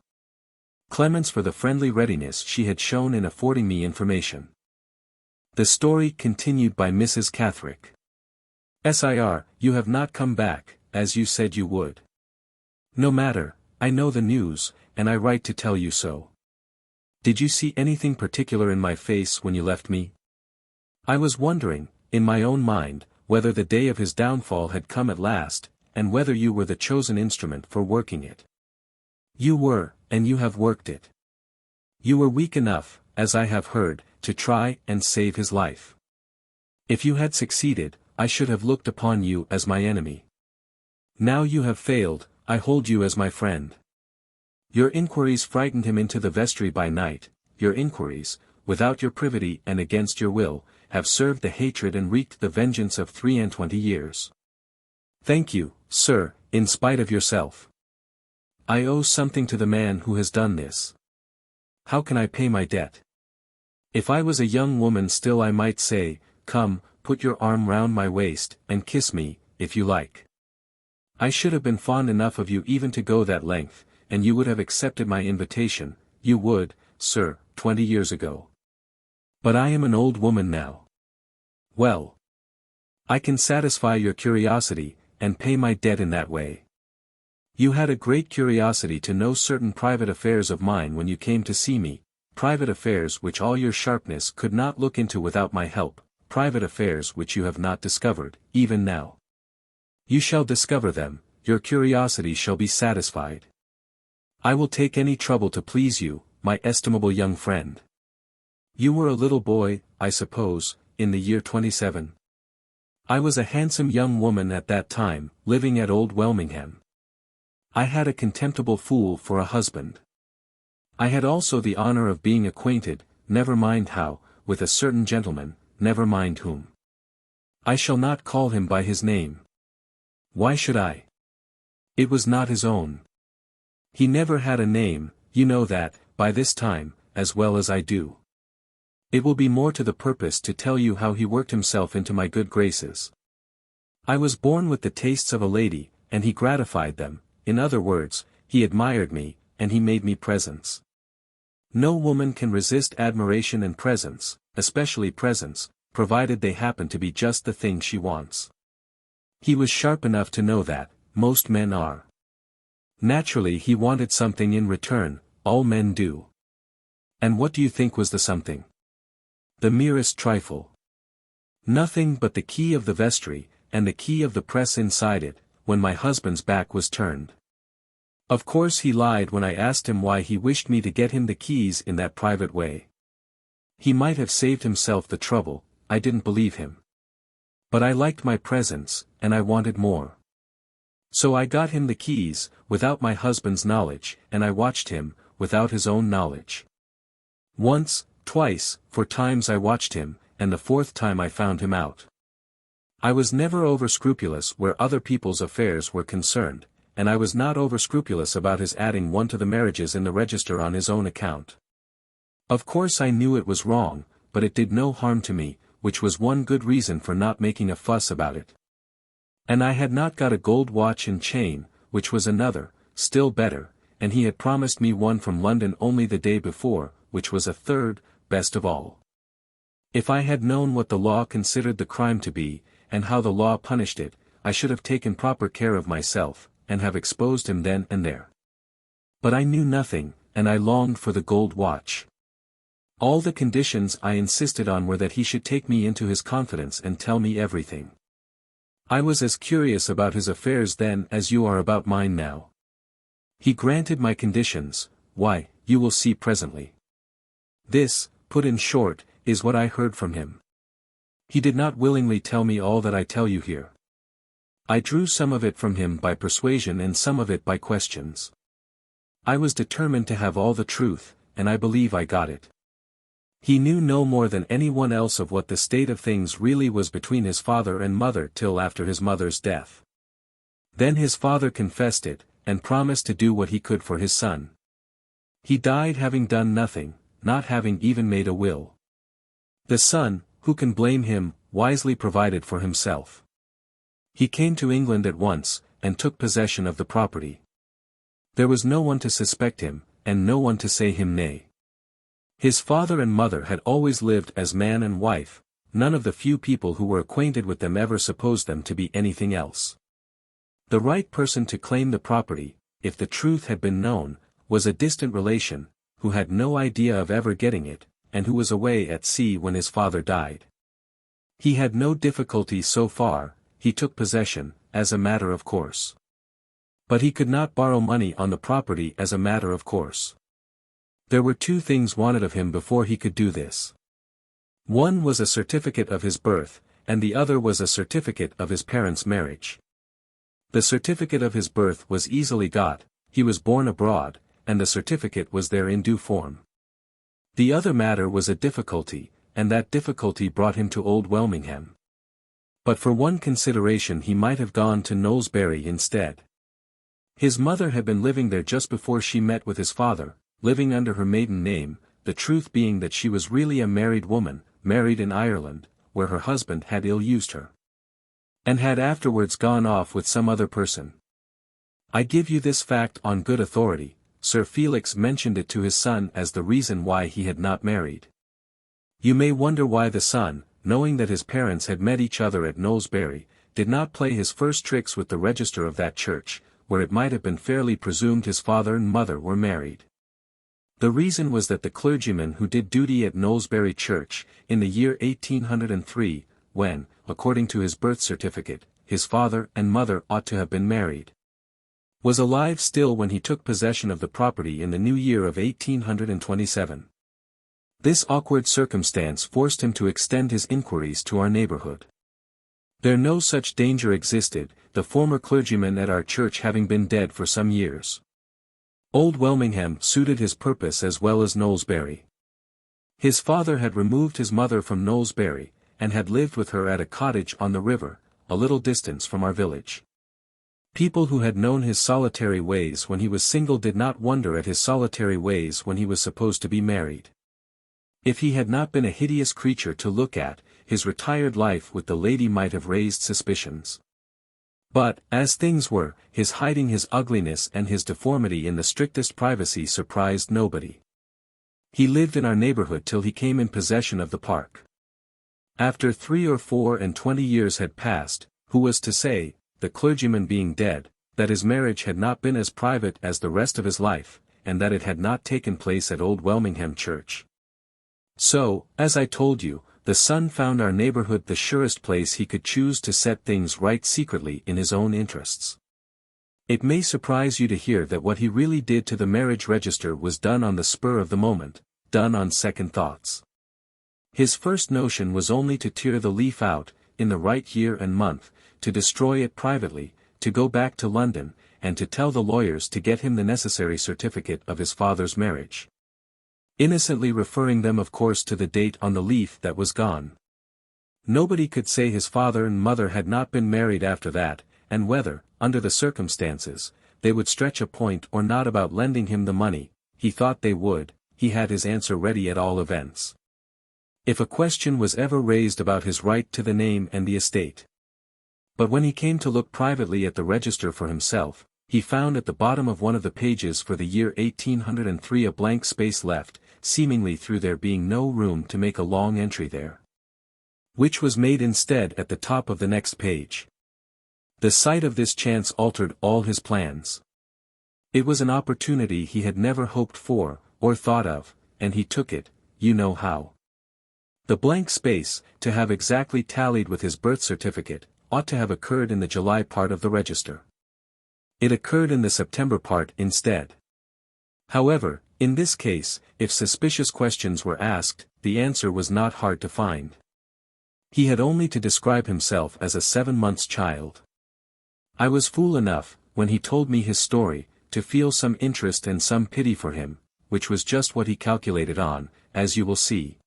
Clements for the friendly readiness she had shown in affording me information. The story continued by Mrs. Catherick. Sir, you have not come back, as you said you would. No matter, I know the news, and I write to tell you so. Did you see anything particular in my face when you left me? I was wondering, in my own mind, whether the day of his downfall had come at last, and whether you were the chosen instrument for working it. You were, and you have worked it. You were weak enough, as I have heard, to try and save his life. If you had succeeded, I should have looked upon you as my enemy. Now you have failed, I hold you as my friend. Your inquiries frightened him into the vestry by night, your inquiries, without your privity and against your will, have served the hatred and wreaked the vengeance of 23 years. Thank you, sir, in spite of yourself. I owe something to the man who has done this. How can I pay my debt? If I was a young woman still I might say, come, put your arm round my waist, and kiss me, if you like. I should have been fond enough of you even to go that length, and you would have accepted my invitation, you would, sir, 20 years ago. But I am an old woman now. Well, I can satisfy your curiosity, and pay my debt in that way. You had a great curiosity to know certain private affairs of mine when you came to see me, private affairs which all your sharpness could not look into without my help, private affairs which you have not discovered, even now. You shall discover them, your curiosity shall be satisfied. I will take any trouble to please you, my estimable young friend. You were a little boy, I suppose, in the year 27. I was a handsome young woman at that time, living at Old Welmingham. I had a contemptible fool for a husband. I had also the honor of being acquainted, never mind how, with a certain gentleman, never mind whom. I shall not call him by his name. Why should I? It was not his own. He never had a name, you know that, by this time, as well as I do. It will be more to the purpose to tell you how he worked himself into my good graces. I was born with the tastes of a lady, and he gratified them, in other words, he admired me, and he made me presents. No woman can resist admiration and presents, especially presents, provided they happen to be just the thing she wants. He was sharp enough to know that, most men are. Naturally he wanted something in return, all men do. And what do you think was the something? The merest trifle. Nothing but the key of the vestry, and the key of the press inside it, when my husband's back was turned. Of course he lied when I asked him why he wished me to get him the keys in that private way. He might have saved himself the trouble, I didn't believe him. But I liked my presents, and I wanted more. So I got him the keys, without my husband's knowledge, and I watched him, without his own knowledge. Once, twice, 4 times I watched him, and the 4th time I found him out. I was never over-scrupulous where other people's affairs were concerned, and I was not over-scrupulous about his adding one to the marriages in the register on his own account. Of course I knew it was wrong, but it did no harm to me, which was one good reason for not making a fuss about it. And I had not got a gold watch and chain, which was another, still better, and he had promised me one from London only the day before, which was a third, best of all. If I had known what the law considered the crime to be, and how the law punished it, I should have taken proper care of myself, and have exposed him then and there. But I knew nothing, and I longed for the gold watch. All the conditions I insisted on were that he should take me into his confidence and tell me everything. I was as curious about his affairs then as you are about mine now. He granted my conditions. Why, you will see presently. This, put in short, is what I heard from him. He did not willingly tell me all that I tell you here. I drew some of it from him by persuasion and some of it by questions. I was determined to have all the truth, and I believe I got it. He knew no more than anyone else of what the state of things really was between his father and mother till after his mother's death. Then his father confessed it, and promised to do what he could for his son. He died having done nothing, not having even made a will. The son, who can blame him, wisely provided for himself. He came to England at once, and took possession of the property. There was no one to suspect him, and no one to say him nay. His father and mother had always lived as man and wife, none of the few people who were acquainted with them ever supposed them to be anything else. The right person to claim the property, if the truth had been known, was a distant relation, who had no idea of ever getting it, and who was away at sea when his father died. He had no difficulty so far, he took possession, as a matter of course. But he could not borrow money on the property as a matter of course. There were two things wanted of him before he could do this. One was a certificate of his birth, and the other was a certificate of his parents' marriage. The certificate of his birth was easily got, he was born abroad, and the certificate was there in due form. The other matter was a difficulty, and that difficulty brought him to Old Welmingham. But for one consideration he might have gone to Knowlesbury instead. His mother had been living there just before she met with his father, living under her maiden name, the truth being that she was really a married woman, married in Ireland, where her husband had ill-used her, and had afterwards gone off with some other person. I give you this fact on good authority. Sir Felix mentioned it to his son as the reason why he had not married. You may wonder why the son, knowing that his parents had met each other at Knowlesbury, did not play his first tricks with the register of that church, where it might have been fairly presumed his father and mother were married. The reason was that the clergyman who did duty at Knowlesbury Church, in the year 1803, when, according to his birth certificate, his father and mother ought to have been married, was alive still when he took possession of the property in the new year of 1827. This awkward circumstance forced him to extend his inquiries to our neighborhood. There no such danger existed, the former clergyman at our church having been dead for some years. Old Welmingham suited his purpose as well as Knowlesbury. His father had removed his mother from Knowlesbury, and had lived with her at a cottage on the river, a little distance from our village. People who had known his solitary ways when he was single did not wonder at his solitary ways when he was supposed to be married. If he had not been a hideous creature to look at, his retired life with the lady might have raised suspicions. But, as things were, his hiding his ugliness and his deformity in the strictest privacy surprised nobody. He lived in our neighborhood till he came in possession of the park. After 24 years had passed, who was to say, the clergyman being dead, that his marriage had not been as private as the rest of his life, and that it had not taken place at Old Welmingham Church? So, as I told you, the son found our neighborhood the surest place he could choose to set things right secretly in his own interests. It may surprise you to hear that what he really did to the marriage register was done on the spur of the moment, done on second thoughts. His first notion was only to tear the leaf out, in the right year and month, to destroy it privately, to go back to London, and to tell the lawyers to get him the necessary certificate of his father's marriage. Innocently referring them of course to the date on the leaf that was gone. Nobody could say his father and mother had not been married after that, and whether, under the circumstances, they would stretch a point or not about lending him the money. He thought they would, he had his answer ready at all events. If a question was ever raised about his right to the name and the estate. But when he came to look privately at the register for himself, he found at the bottom of one of the pages for the year 1803 a blank space left, seemingly through there being no room to make a long entry there. which was made instead at the top of the next page. The sight of this chance altered all his plans. It was an opportunity he had never hoped for, or thought of, and he took it, you know how. The blank space, to have exactly tallied with his birth certificate, ought to have occurred in the July part of the register. It occurred in the September part instead. However, in this case, if suspicious questions were asked, the answer was not hard to find. He had only to describe himself as a 7-month child. I was fool enough, when he told me his story, to feel some interest and some pity for him, which was just what he calculated on, as you will see.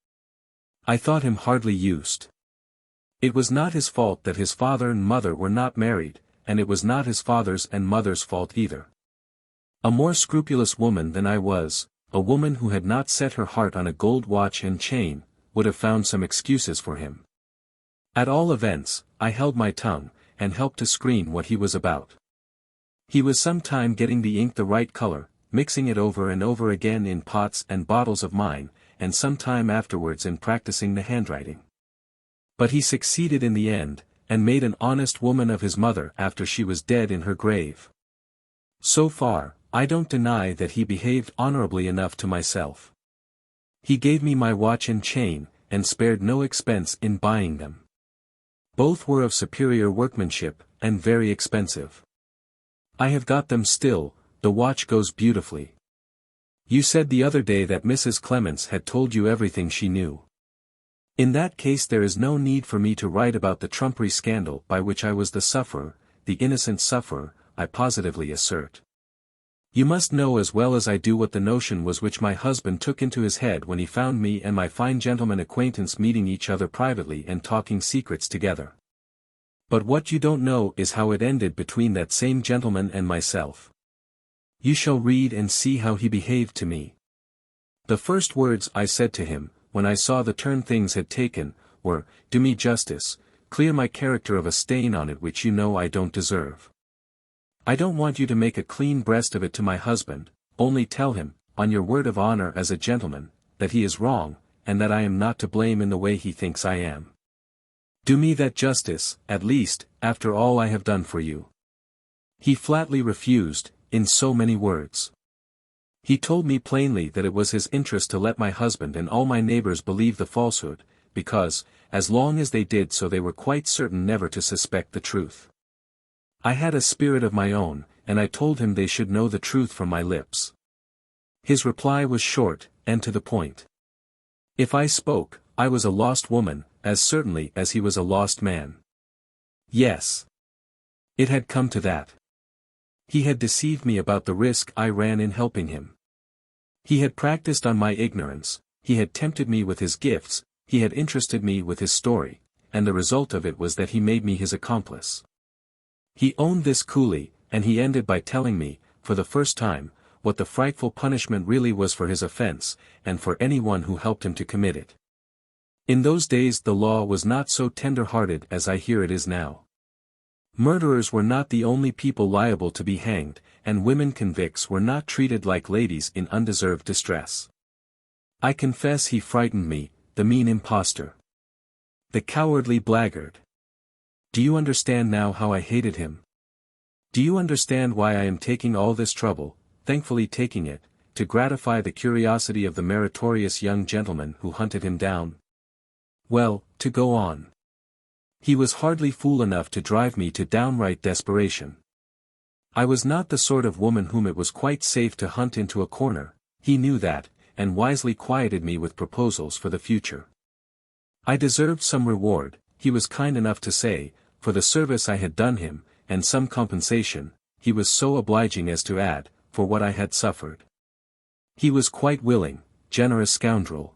I thought him hardly used. It was not his fault that his father and mother were not married, and it was not his father's and mother's fault either. A more scrupulous woman than I was, a woman who had not set her heart on a gold watch and chain, would have found some excuses for him. At all events, I held my tongue, and helped to screen what he was about. He was some time getting the ink the right color, mixing it over and over again in pots and bottles of mine, and some time afterwards in practicing the handwriting. But he succeeded in the end, and made an honest woman of his mother after she was dead in her grave. So far, I don't deny that he behaved honorably enough to myself. He gave me my watch and chain, and spared no expense in buying them. Both were of superior workmanship, and very expensive. I have got them still. The watch goes beautifully. You said the other day that Mrs. Clements had told you everything she knew. In that case there is no need for me to write about the trumpery scandal by which I was the sufferer, the innocent sufferer, I positively assert. You must know as well as I do what the notion was which my husband took into his head when he found me and my fine gentleman acquaintance meeting each other privately and talking secrets together. But what you don't know is how it ended between that same gentleman and myself. You shall read and see how he behaved to me. The first words I said to him, when I saw the turn things had taken, were, "Do me justice, clear my character of a stain on it which you know I don't deserve. I don't want you to make a clean breast of it to my husband, only tell him, on your word of honor as a gentleman, that he is wrong, and that I am not to blame in the way he thinks I am. Do me that justice, at least, after all I have done for you." He flatly refused, in so many words. He told me plainly that it was his interest to let my husband and all my neighbors believe the falsehood, because, as long as they did so they were quite certain never to suspect the truth. I had a spirit of my own, and I told him they should know the truth from my lips. His reply was short, and to the point. If I spoke, I was a lost woman, as certainly as he was a lost man. Yes. It had come to that. He had deceived me about the risk I ran in helping him. He had practiced on my ignorance, he had tempted me with his gifts, he had interested me with his story, and the result of it was that he made me his accomplice. He owned this coolly, and he ended by telling me, for the first time, what the frightful punishment really was for his offense, and for anyone who helped him to commit it. In those days the law was not so tender-hearted as I hear it is now. Murderers were not the only people liable to be hanged, and women convicts were not treated like ladies in undeserved distress. I confess he frightened me, the mean impostor. The cowardly blackguard. Do you understand now how I hated him? Do you understand why I am taking all this trouble, thankfully taking it, to gratify the curiosity of the meritorious young gentleman who hunted him down? Well, to go on. He was hardly fool enough to drive me to downright desperation. I was not the sort of woman whom it was quite safe to hunt into a corner, he knew that, and wisely quieted me with proposals for the future. I deserved some reward, he was kind enough to say, for the service I had done him, and some compensation, he was so obliging as to add, for what I had suffered. He was quite willing, generous scoundrel,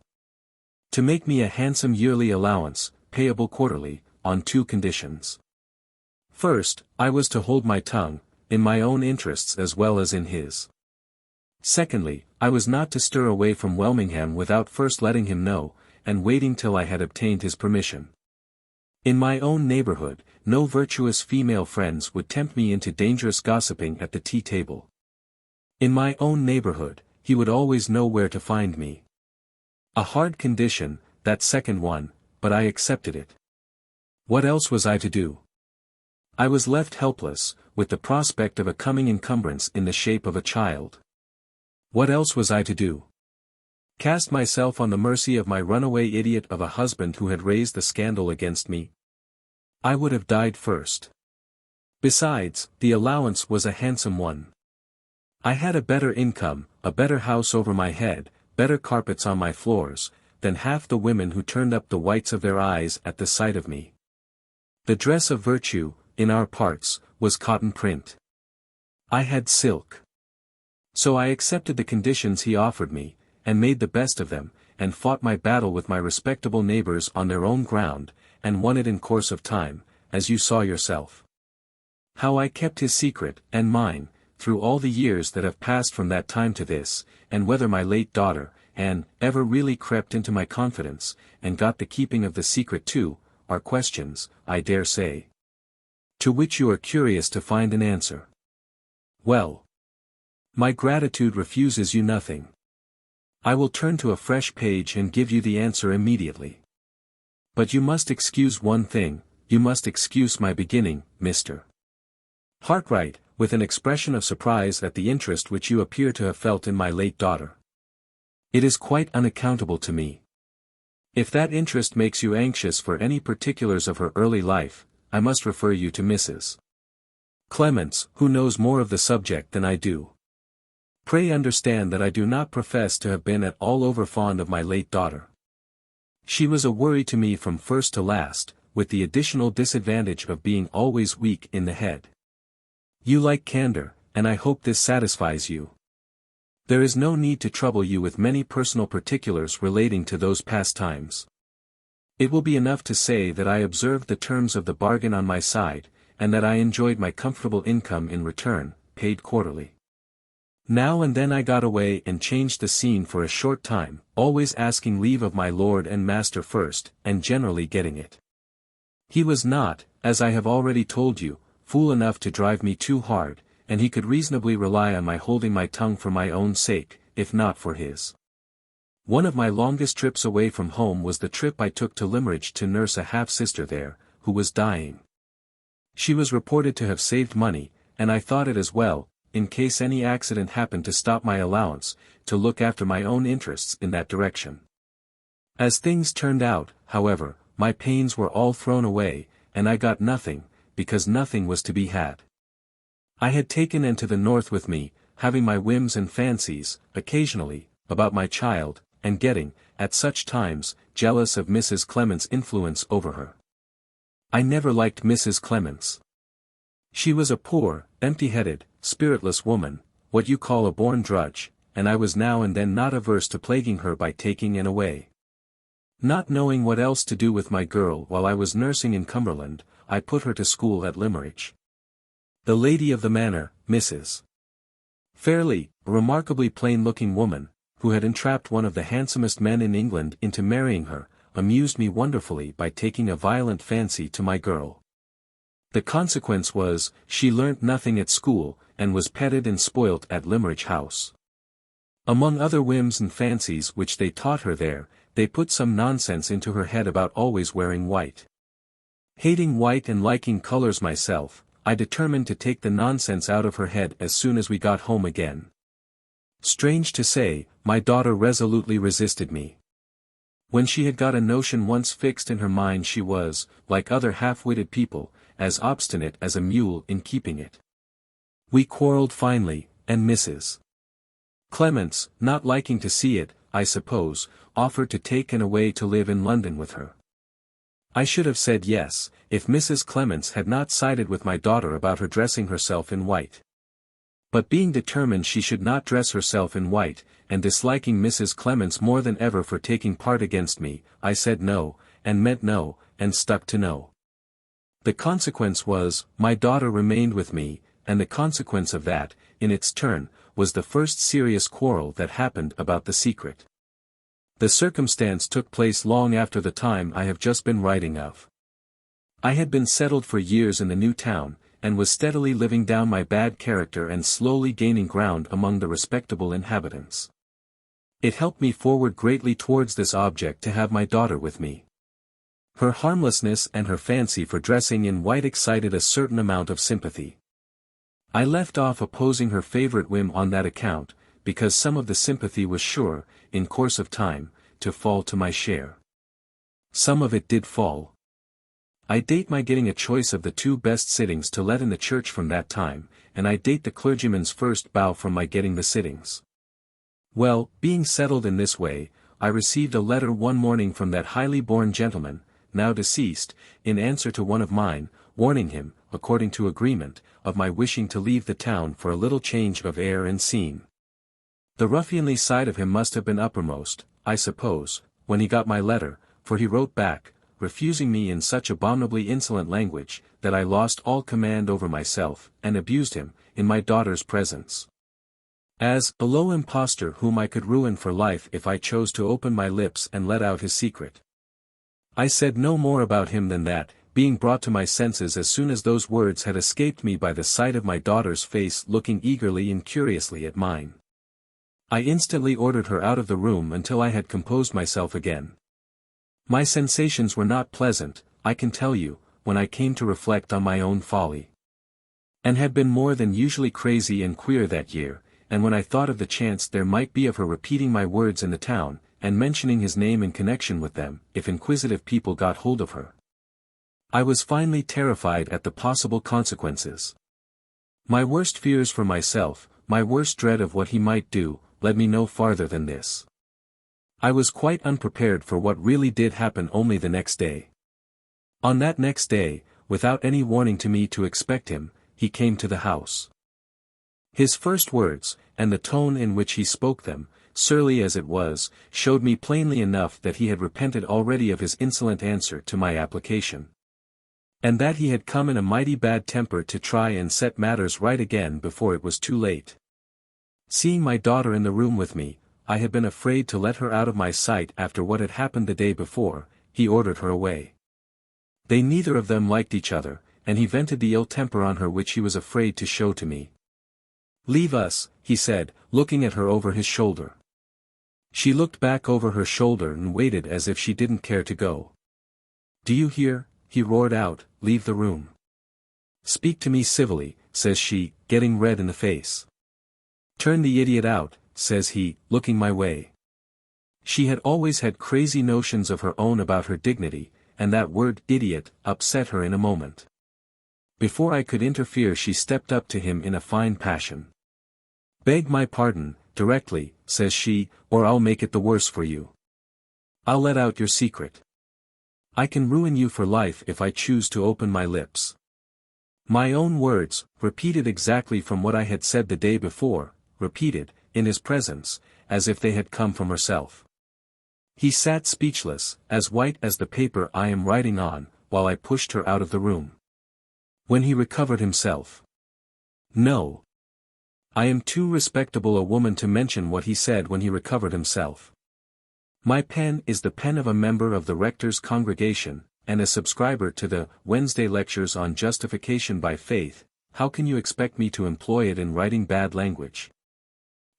to make me a handsome yearly allowance, payable quarterly, on 2 conditions. First, I was to hold my tongue, in my own interests as well as in his. Secondly, I was not to stir away from Welmingham without first letting him know, and waiting till I had obtained his permission. In my own neighborhood, no virtuous female friends would tempt me into dangerous gossiping at the tea-table. In my own neighborhood, he would always know where to find me. A hard condition, that second one, but I accepted it. What else was I to do? I was left helpless, with the prospect of a coming encumbrance in the shape of a child. What else was I to do? Cast myself on the mercy of my runaway idiot of a husband who had raised the scandal against me? I would have died first. Besides, the allowance was a handsome one. I had a better income, a better house over my head, better carpets on my floors, than half the women who turned up the whites of their eyes at the sight of me. The dress of virtue, in our parts, was cotton print. I had silk. So I accepted the conditions he offered me, and made the best of them, and fought my battle with my respectable neighbors on their own ground, and won it in course of time, as you saw yourself. How I kept his secret, and mine, through all the years that have passed from that time to this, and whether my late daughter, Anne, ever really crept into my confidence, and got the keeping of the secret too, are questions, I dare say, to which you are curious to find an answer. Well, my gratitude refuses you nothing. I will turn to a fresh page and give you the answer immediately. But you must excuse one thing, you must excuse my beginning, Mr. Hartright, with an expression of surprise at the interest which you appear to have felt in my late daughter. It is quite unaccountable to me. If that interest makes you anxious for any particulars of her early life, I must refer you to Mrs. Clements, who knows more of the subject than I do. Pray understand that I do not profess to have been at all over fond of my late daughter. She was a worry to me from first to last, with the additional disadvantage of being always weak in the head. You like candor, and I hope this satisfies you. There is no need to trouble you with many personal particulars relating to those past times. It will be enough to say that I observed the terms of the bargain on my side, and that I enjoyed my comfortable income in return, paid quarterly. Now and then I got away and changed the scene for a short time, always asking leave of my lord and master first, and generally getting it. He was not, as I have already told you, fool enough to drive me too hard, and he could reasonably rely on my holding my tongue for my own sake, if not for his. One of my longest trips away from home was the trip I took to Limmeridge to nurse a half-sister there, who was dying. She was reported to have saved money, and I thought it as well, in case any accident happened to stop my allowance, to look after my own interests in that direction. As things turned out, however, my pains were all thrown away, and I got nothing, because nothing was to be had. I had taken Anne to the north with me, having my whims and fancies, occasionally, about my child, and getting, at such times, jealous of Mrs. Clements' influence over her. I never liked Mrs. Clements. She was a poor, empty-headed, spiritless woman, what you call a born drudge, and I was now and then not averse to plaguing her by taking Anne away. Not knowing what else to do with my girl while I was nursing in Cumberland, I put her to school at Limmeridge. The lady of the manor, Mrs. Fairlie, a remarkably plain-looking woman, who had entrapped one of the handsomest men in England into marrying her, amused me wonderfully by taking a violent fancy to my girl. The consequence was, she learnt nothing at school, and was petted and spoilt at Limmeridge House. Among other whims and fancies which they taught her there, they put some nonsense into her head about always wearing white. Hating white and liking colours myself, I determined to take the nonsense out of her head as soon as we got home again. Strange to say, my daughter resolutely resisted me. When she had got a notion once fixed in her mind she was, like other half-witted people, as obstinate as a mule in keeping it. We quarrelled finally, and Mrs. Clements, not liking to see it, I suppose, offered to take Anne away to live in London with her. I should have said yes, if Mrs. Clements had not sided with my daughter about her dressing herself in white. But being determined she should not dress herself in white, and disliking Mrs. Clements more than ever for taking part against me, I said no, and meant no, and stuck to no. The consequence was, my daughter remained with me, and the consequence of that, in its turn, was the first serious quarrel that happened about the secret. The circumstance took place long after the time I have just been writing of. I had been settled for years in the new town, and was steadily living down my bad character and slowly gaining ground among the respectable inhabitants. It helped me forward greatly towards this object to have my daughter with me. Her harmlessness and her fancy for dressing in white excited a certain amount of sympathy. I left off opposing her favourite whim on that account, because some of the sympathy was sure, in course of time, to fall to my share. Some of it did fall. I date my getting a choice of the 2 best sittings to let in the church from that time, and I date the clergyman's first bow from my getting the sittings. Well, being settled in this way, I received a letter one morning from that highly born gentleman, now deceased, in answer to one of mine, warning him, according to agreement, of my wishing to leave the town for a little change of air and scene. The ruffianly side of him must have been uppermost, I suppose, when he got my letter, for he wrote back, refusing me in such abominably insolent language, that I lost all command over myself, and abused him, in my daughter's presence, as a low impostor whom I could ruin for life if I chose to open my lips and let out his secret. I said no more about him than that, being brought to my senses as soon as those words had escaped me by the sight of my daughter's face looking eagerly and curiously at mine. I instantly ordered her out of the room until I had composed myself again. My sensations were not pleasant, I can tell you, when I came to reflect on my own folly. And had been more than usually crazy and queer that year, and when I thought of the chance there might be of her repeating my words in the town, and mentioning his name in connection with them, if inquisitive people got hold of her. I was finally terrified at the possible consequences. My worst fears for myself, my worst dread of what he might do, led me no farther than this. I was quite unprepared for what really did happen only the next day. On that next day, without any warning to me to expect him, he came to the house. His first words, and the tone in which he spoke them, surly as it was, showed me plainly enough that he had repented already of his insolent answer to my application. And that he had come in a mighty bad temper to try and set matters right again before it was too late. Seeing my daughter in the room with me, I had been afraid to let her out of my sight after what had happened the day before. He ordered her away. They neither of them liked each other, and he vented the ill temper on her which he was afraid to show to me. "Leave us," he said, looking at her over his shoulder. She looked back over her shoulder and waited as if she didn't care to go. "Do you hear?" he roared out, "leave the room. Speak to me civilly," says she, getting red in the face. "Turn the idiot out," says he, looking my way. She had always had crazy notions of her own about her dignity, and that word idiot upset her in a moment. Before I could interfere she stepped up to him in a fine passion. "Beg my pardon, directly," says she, "or I'll make it the worse for you. I'll let out your secret. I can ruin you for life if I choose to open my lips." My own words, repeated exactly from what I had said the day before, repeated, in his presence, as if they had come from herself. He sat speechless, as white as the paper I am writing on, while I pushed her out of the room. When he recovered himself. No. I am too respectable a woman to mention what he said when he recovered himself. My pen is the pen of a member of the rector's congregation, and a subscriber to the Wednesday lectures on justification by faith. How can you expect me to employ it in writing bad language?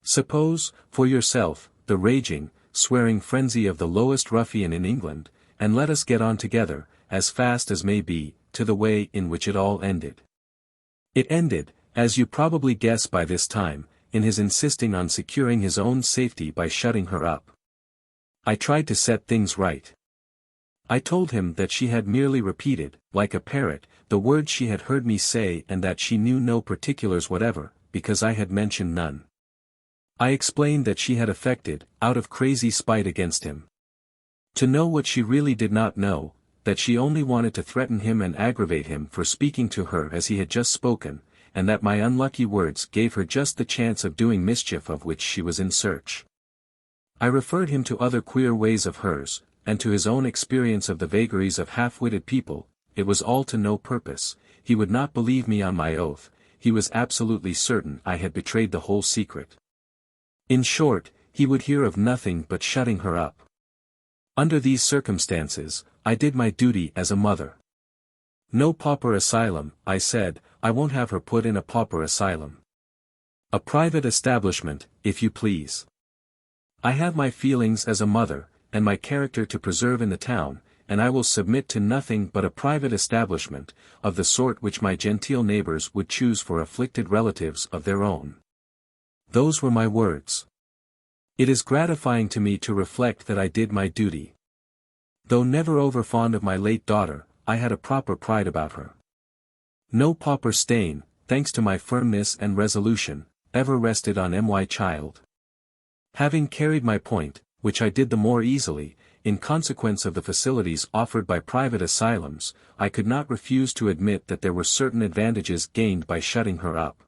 Suppose, for yourself, the raging, swearing frenzy of the lowest ruffian in England, and let us get on together, as fast as may be, to the way in which it all ended. It ended, as you probably guess by this time, in his insisting on securing his own safety by shutting her up. I tried to set things right. I told him that she had merely repeated, like a parrot, the words she had heard me say and that she knew no particulars whatever, because I had mentioned none. I explained that she had affected, out of crazy spite against him, to know what she really did not know, that she only wanted to threaten him and aggravate him for speaking to her as he had just spoken, and that my unlucky words gave her just the chance of doing mischief of which she was in search. I referred him to other queer ways of hers, and to his own experience of the vagaries of half-witted people. It was all to no purpose. He would not believe me on my oath. He was absolutely certain I had betrayed the whole secret. In short, he would hear of nothing but shutting her up. Under these circumstances, I did my duty as a mother. "No pauper asylum," I said. "I won't have her put in a pauper asylum. A private establishment, if you please. I have my feelings as a mother, and my character to preserve in the town, and I will submit to nothing but a private establishment, of the sort which my genteel neighbours would choose for afflicted relatives of their own. Those were my words. It is gratifying to me to reflect that I did my duty. Though never over fond of my late daughter, I had a proper pride about her. No pauper stain, thanks to my firmness and resolution, ever rested on my child. Having carried my point, which I did the more easily, in consequence of the facilities offered by private asylums, I could not refuse to admit that there were certain advantages gained by shutting her up.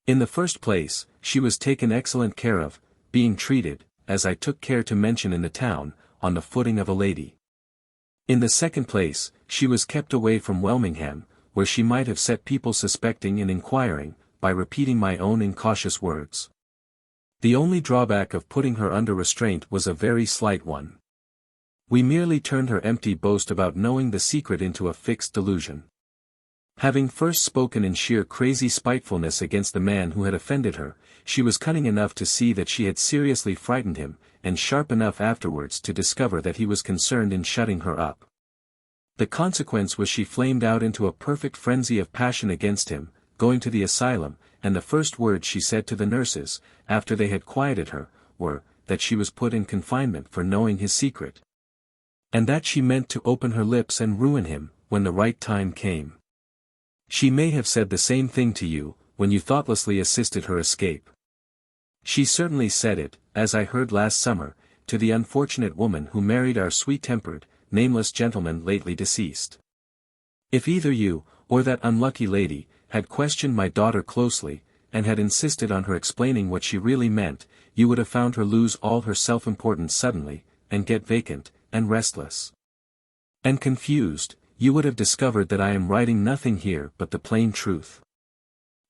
In the first place, she was taken excellent care of, being treated, as I took care to mention in the town, on the footing of a lady. In the second place, she was kept away from Welmingham, where she might have set people suspecting and inquiring, by repeating my own incautious words. The only drawback of putting her under restraint was a very slight one. We merely turned her empty boast about knowing the secret into a fixed delusion. Having first spoken in sheer crazy spitefulness against the man who had offended her, she was cunning enough to see that she had seriously frightened him, and sharp enough afterwards to discover that he was concerned in shutting her up. The consequence was she flamed out into a perfect frenzy of passion against him, going to the asylum, and the first words she said to the nurses, after they had quieted her, were, that she was put in confinement for knowing his secret. And that she meant to open her lips and ruin him, when the right time came. She may have said the same thing to you, when you thoughtlessly assisted her escape. She certainly said it, as I heard last summer, to the unfortunate woman who married our sweet-tempered, nameless gentleman lately deceased. If either you, or that unlucky lady, had questioned my daughter closely, and had insisted on her explaining what she really meant, you would have found her lose all her self-importance suddenly, and get vacant, and restless. And confused, you would have discovered that I am writing nothing here but the plain truth.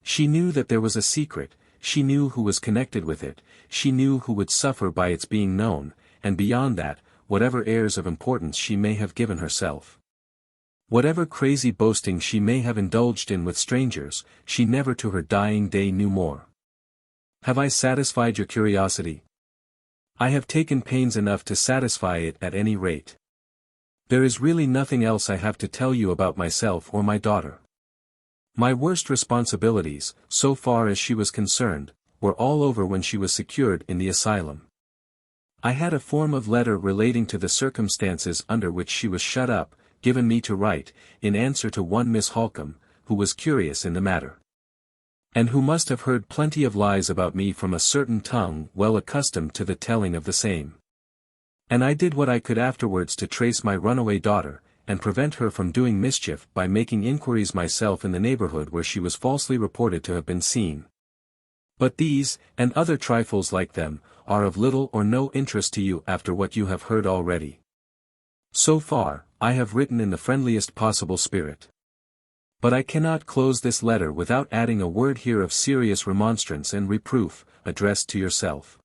She knew that there was a secret, she knew who was connected with it, she knew who would suffer by its being known, and beyond that, whatever airs of importance she may have given herself. Whatever crazy boasting she may have indulged in with strangers, she never to her dying day knew more. Have I satisfied your curiosity? I have taken pains enough to satisfy it at any rate. There is really nothing else I have to tell you about myself or my daughter. My worst responsibilities, so far as she was concerned, were all over when she was secured in the asylum. I had a form of letter relating to the circumstances under which she was shut up, given me to write, in answer to one Miss Halcombe, who was curious in the matter. And who must have heard plenty of lies about me from a certain tongue well accustomed to the telling of the same. And I did what I could afterwards to trace my runaway daughter, and prevent her from doing mischief by making inquiries myself in the neighbourhood where she was falsely reported to have been seen. But these, and other trifles like them, are of little or no interest to you after what you have heard already. So far, I have written in the friendliest possible spirit. But I cannot close this letter without adding a word here of serious remonstrance and reproof, addressed to yourself.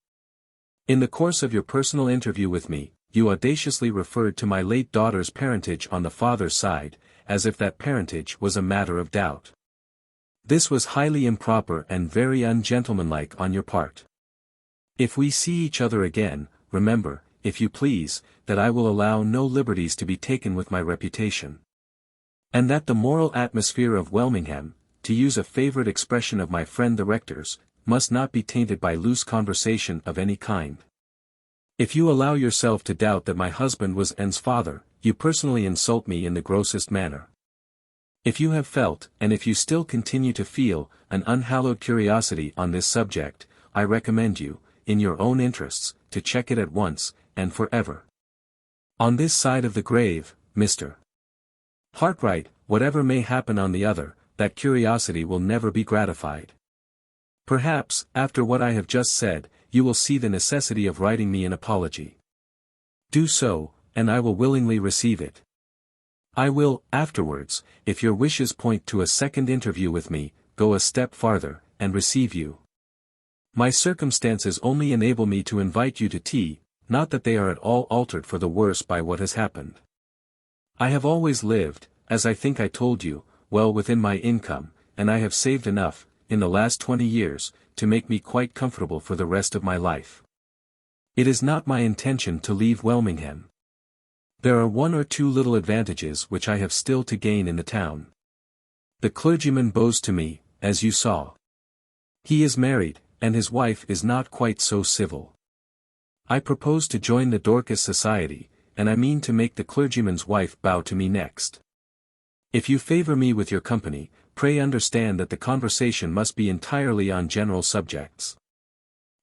In the course of your personal interview with me, you audaciously referred to my late daughter's parentage on the father's side, as if that parentage was a matter of doubt. This was highly improper and very ungentlemanlike on your part. If we see each other again, remember, if you please, that I will allow no liberties to be taken with my reputation. And that the moral atmosphere of Welmingham, to use a favourite expression of my friend the rector's, must not be tainted by loose conversation of any kind. If you allow yourself to doubt that my husband was N's father, you personally insult me in the grossest manner. If you have felt, and if you still continue to feel, an unhallowed curiosity on this subject, I recommend you, in your own interests, to check it at once, and for ever. On this side of the grave, Mr. Hartright, whatever may happen on the other, that curiosity will never be gratified. Perhaps, after what I have just said, you will see the necessity of writing me an apology. Do so, and I will willingly receive it. I will, afterwards, if your wishes point to a second interview with me, go a step farther, and receive you. My circumstances only enable me to invite you to tea, not that they are at all altered for the worse by what has happened. I have always lived, as I think I told you, well within my income, and I have saved enough, in the last 20 years, to make me quite comfortable for the rest of my life. It is not my intention to leave Welmingham. There are one or two little advantages which I have still to gain in the town. The clergyman bows to me, as you saw. He is married, and his wife is not quite so civil. I propose to join the Dorcas Society, and I mean to make the clergyman's wife bow to me next. If you favor me with your company, pray understand that the conversation must be entirely on general subjects.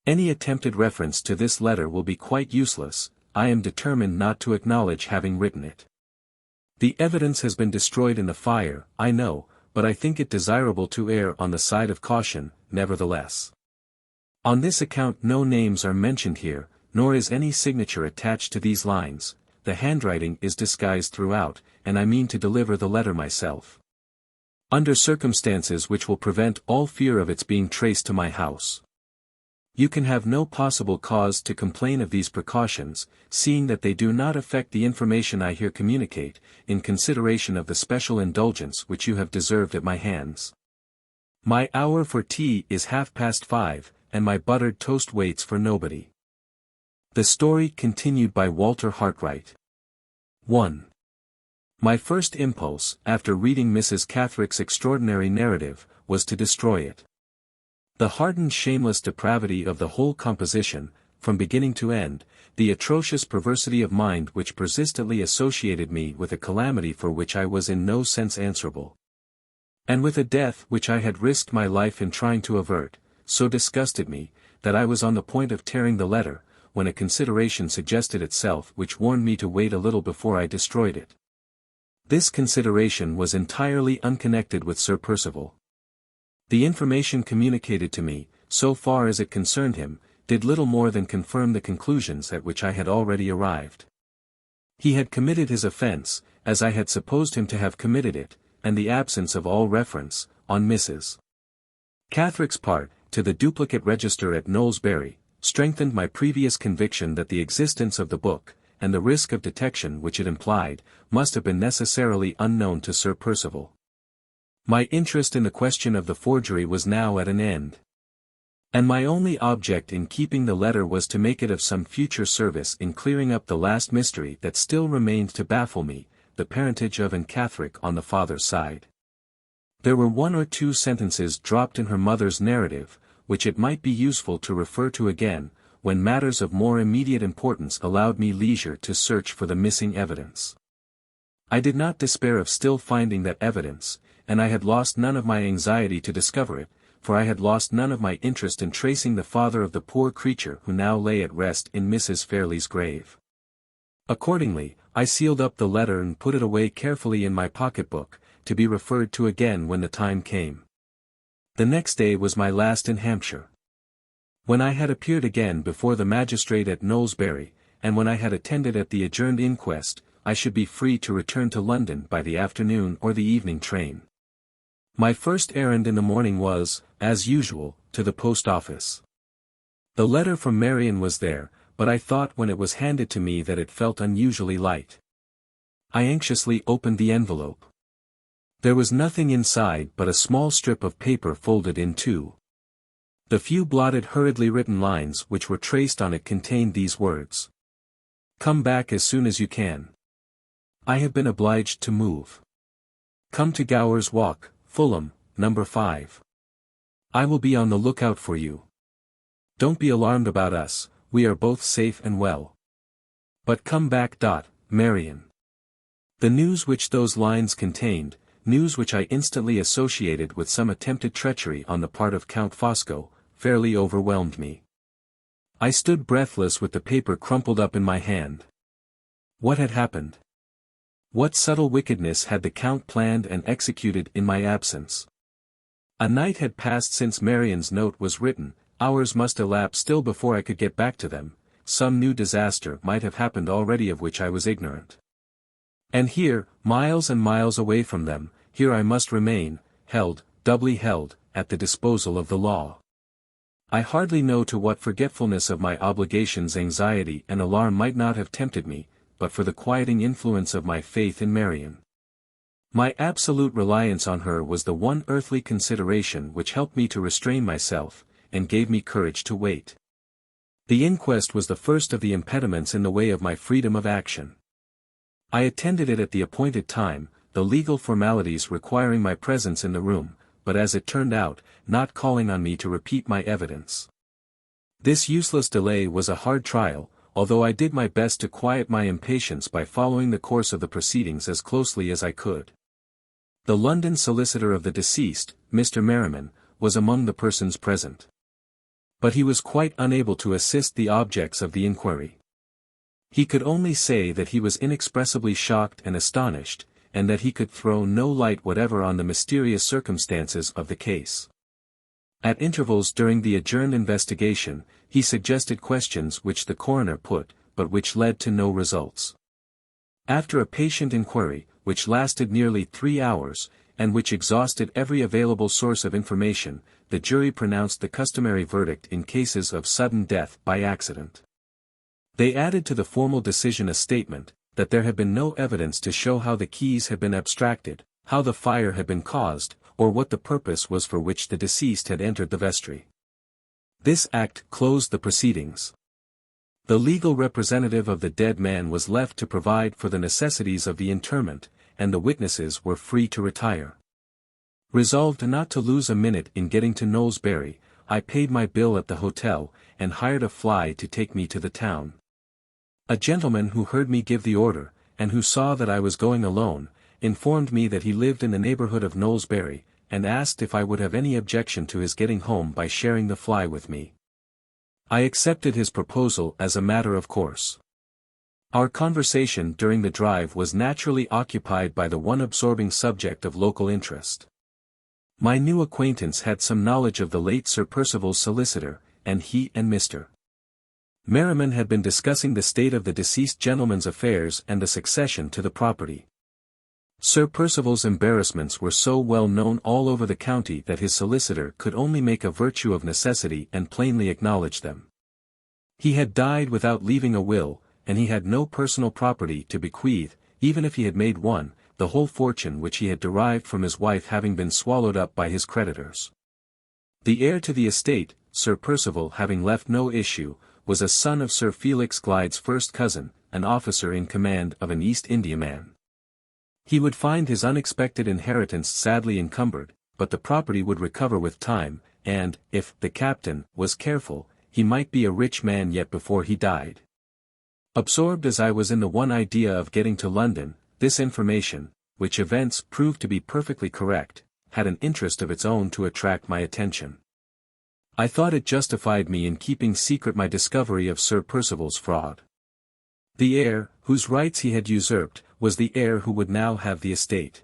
Any attempted reference to this letter will be quite useless. I am determined not to acknowledge having written it. The evidence has been destroyed in the fire, I know, but I think it desirable to err on the side of caution, nevertheless. On this account no names are mentioned here, nor is any signature attached to these lines. The handwriting is disguised throughout, and I mean to deliver the letter myself. Under circumstances which will prevent all fear of its being traced to my house. You can have no possible cause to complain of these precautions, seeing that they do not affect the information I here communicate, in consideration of the special indulgence which you have deserved at my hands. My hour for tea is 5:30, and my buttered toast waits for nobody. The story continued by Walter Hartright. 1. My first impulse, after reading Mrs. Catherick's extraordinary narrative, was to destroy it. The hardened shameless depravity of the whole composition, from beginning to end, the atrocious perversity of mind which persistently associated me with a calamity for which I was in no sense answerable, and with a death which I had risked my life in trying to avert, so disgusted me, that I was on the point of tearing the letter, when a consideration suggested itself which warned me to wait a little before I destroyed it. This consideration was entirely unconnected with Sir Percival. The information communicated to me, so far as it concerned him, did little more than confirm the conclusions at which I had already arrived. He had committed his offence, as I had supposed him to have committed it, and the absence of all reference, on Mrs. Catherick's part, to the duplicate register at Knowlesbury, strengthened my previous conviction that the existence of the book, and the risk of detection which it implied, must have been necessarily unknown to Sir Percival. My interest in the question of the forgery was now at an end. And my only object in keeping the letter was to make it of some future service in clearing up the last mystery that still remained to baffle me, the parentage of Anne Catherick on the father's side. There were one or two sentences dropped in her mother's narrative, which it might be useful to refer to again, when matters of more immediate importance allowed me leisure to search for the missing evidence. I did not despair of still finding that evidence, and I had lost none of my anxiety to discover it, for I had lost none of my interest in tracing the father of the poor creature who now lay at rest in Mrs. Fairlie's grave. Accordingly, I sealed up the letter and put it away carefully in my pocket-book, to be referred to again when the time came. The next day was my last in Hampshire. When I had appeared again before the magistrate at Knowlesbury, and when I had attended at the adjourned inquest, I should be free to return to London by the afternoon or the evening train. My first errand in the morning was, as usual, to the post office. The letter from Marian was there, but I thought when it was handed to me that it felt unusually light. I anxiously opened the envelope. There was nothing inside but a small strip of paper folded in two. The few blotted hurriedly written lines which were traced on it contained these words: "Come back as soon as you can. I have been obliged to move. Come to Gower's Walk, Fulham, number 5. I will be on the lookout for you. Don't be alarmed about us, we are both safe and well. But come back. Marian." The news which those lines contained, news which I instantly associated with some attempted treachery on the part of Count Fosco, fairly overwhelmed me. I stood breathless with the paper crumpled up in my hand. What had happened? What subtle wickedness had the Count planned and executed in my absence? A night had passed since Marian's note was written, hours must elapse still before I could get back to them, some new disaster might have happened already of which I was ignorant. And here, miles and miles away from them, here I must remain, held, doubly held, at the disposal of the law. I hardly know to what forgetfulness of my obligations anxiety and alarm might not have tempted me, but for the quieting influence of my faith in Marian. My absolute reliance on her was the one earthly consideration which helped me to restrain myself, and gave me courage to wait. The inquest was the first of the impediments in the way of my freedom of action. I attended it at the appointed time, the legal formalities requiring my presence in the room, but as it turned out, not calling on me to repeat my evidence. This useless delay was a hard trial, although I did my best to quiet my impatience by following the course of the proceedings as closely as I could. The London solicitor of the deceased, Mr. Merriman, was among the persons present. But he was quite unable to assist the objects of the inquiry. He could only say that he was inexpressibly shocked and astonished, and that he could throw no light whatever on the mysterious circumstances of the case. At intervals during the adjourned investigation, he suggested questions which the coroner put, but which led to no results. After a patient inquiry, which lasted nearly 3 hours, and which exhausted every available source of information, the jury pronounced the customary verdict in cases of sudden death by accident. They added to the formal decision a statement, that there had been no evidence to show how the keys had been abstracted, how the fire had been caused, or what the purpose was for which the deceased had entered the vestry. This act closed the proceedings. The legal representative of the dead man was left to provide for the necessities of the interment, and the witnesses were free to retire. Resolved not to lose a minute in getting to Knowlesbury, I paid my bill at the hotel, and hired a fly to take me to the town. A gentleman who heard me give the order, and who saw that I was going alone, informed me that he lived in the neighbourhood of Knowlesbury, and asked if I would have any objection to his getting home by sharing the fly with me. I accepted his proposal as a matter of course. Our conversation during the drive was naturally occupied by the one absorbing subject of local interest. My new acquaintance had some knowledge of the late Sir Percival's solicitor, and he and Mr. Merriman had been discussing the state of the deceased gentleman's affairs and the succession to the property. Sir Percival's embarrassments were so well known all over the county that his solicitor could only make a virtue of necessity and plainly acknowledge them. He had died without leaving a will, and he had no personal property to bequeath, even if he had made one, the whole fortune which he had derived from his wife having been swallowed up by his creditors. The heir to the estate, Sir Percival having left no issue, was a son of Sir Felix Glyde's first cousin, an officer in command of an East Indiaman. He would find his unexpected inheritance sadly encumbered, but the property would recover with time, and, if the captain was careful, he might be a rich man yet before he died. Absorbed as I was in the one idea of getting to London, this information, which events proved to be perfectly correct, had an interest of its own to attract my attention. I thought it justified me in keeping secret my discovery of Sir Percival's fraud. The heir, whose rights he had usurped, was the heir who would now have the estate.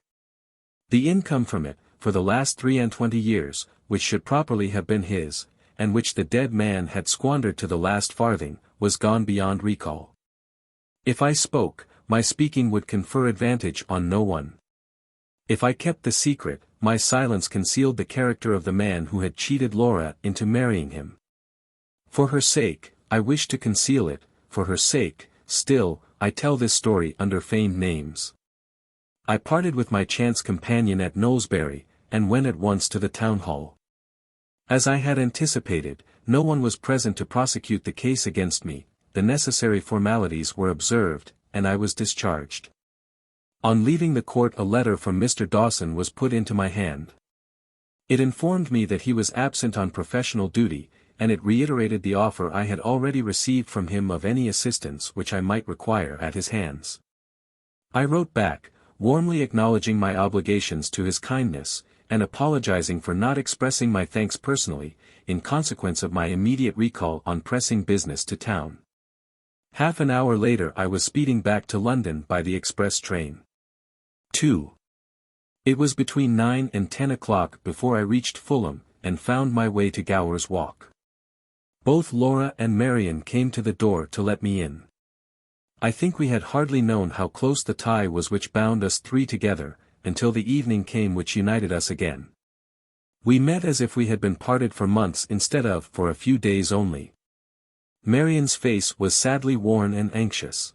The income from it, for the last 23 years, which should properly have been his, and which the dead man had squandered to the last farthing, was gone beyond recall. If I spoke, my speaking would confer advantage on no one. If I kept the secret, my silence concealed the character of the man who had cheated Laura into marrying him. For her sake, I wished to conceal it, for her sake, still, I tell this story under feigned names. I parted with my chance companion at Knowlesbury, and went at once to the town hall. As I had anticipated, no one was present to prosecute the case against me, the necessary formalities were observed, and I was discharged. On leaving the court a letter from Mr. Dawson was put into my hand. It informed me that he was absent on professional duty, and it reiterated the offer I had already received from him of any assistance which I might require at his hands. I wrote back, warmly acknowledging my obligations to his kindness, and apologizing for not expressing my thanks personally, in consequence of my immediate recall on pressing business to town. Half an hour later I was speeding back to London by the express train. 2. It was between 9 and 10 o'clock before I reached Fulham, and found my way to Gower's Walk. Both Laura and Marian came to the door to let me in. I think we had hardly known how close the tie was which bound us three together, until the evening came which united us again. We met as if we had been parted for months instead of for a few days only. Marian's face was sadly worn and anxious.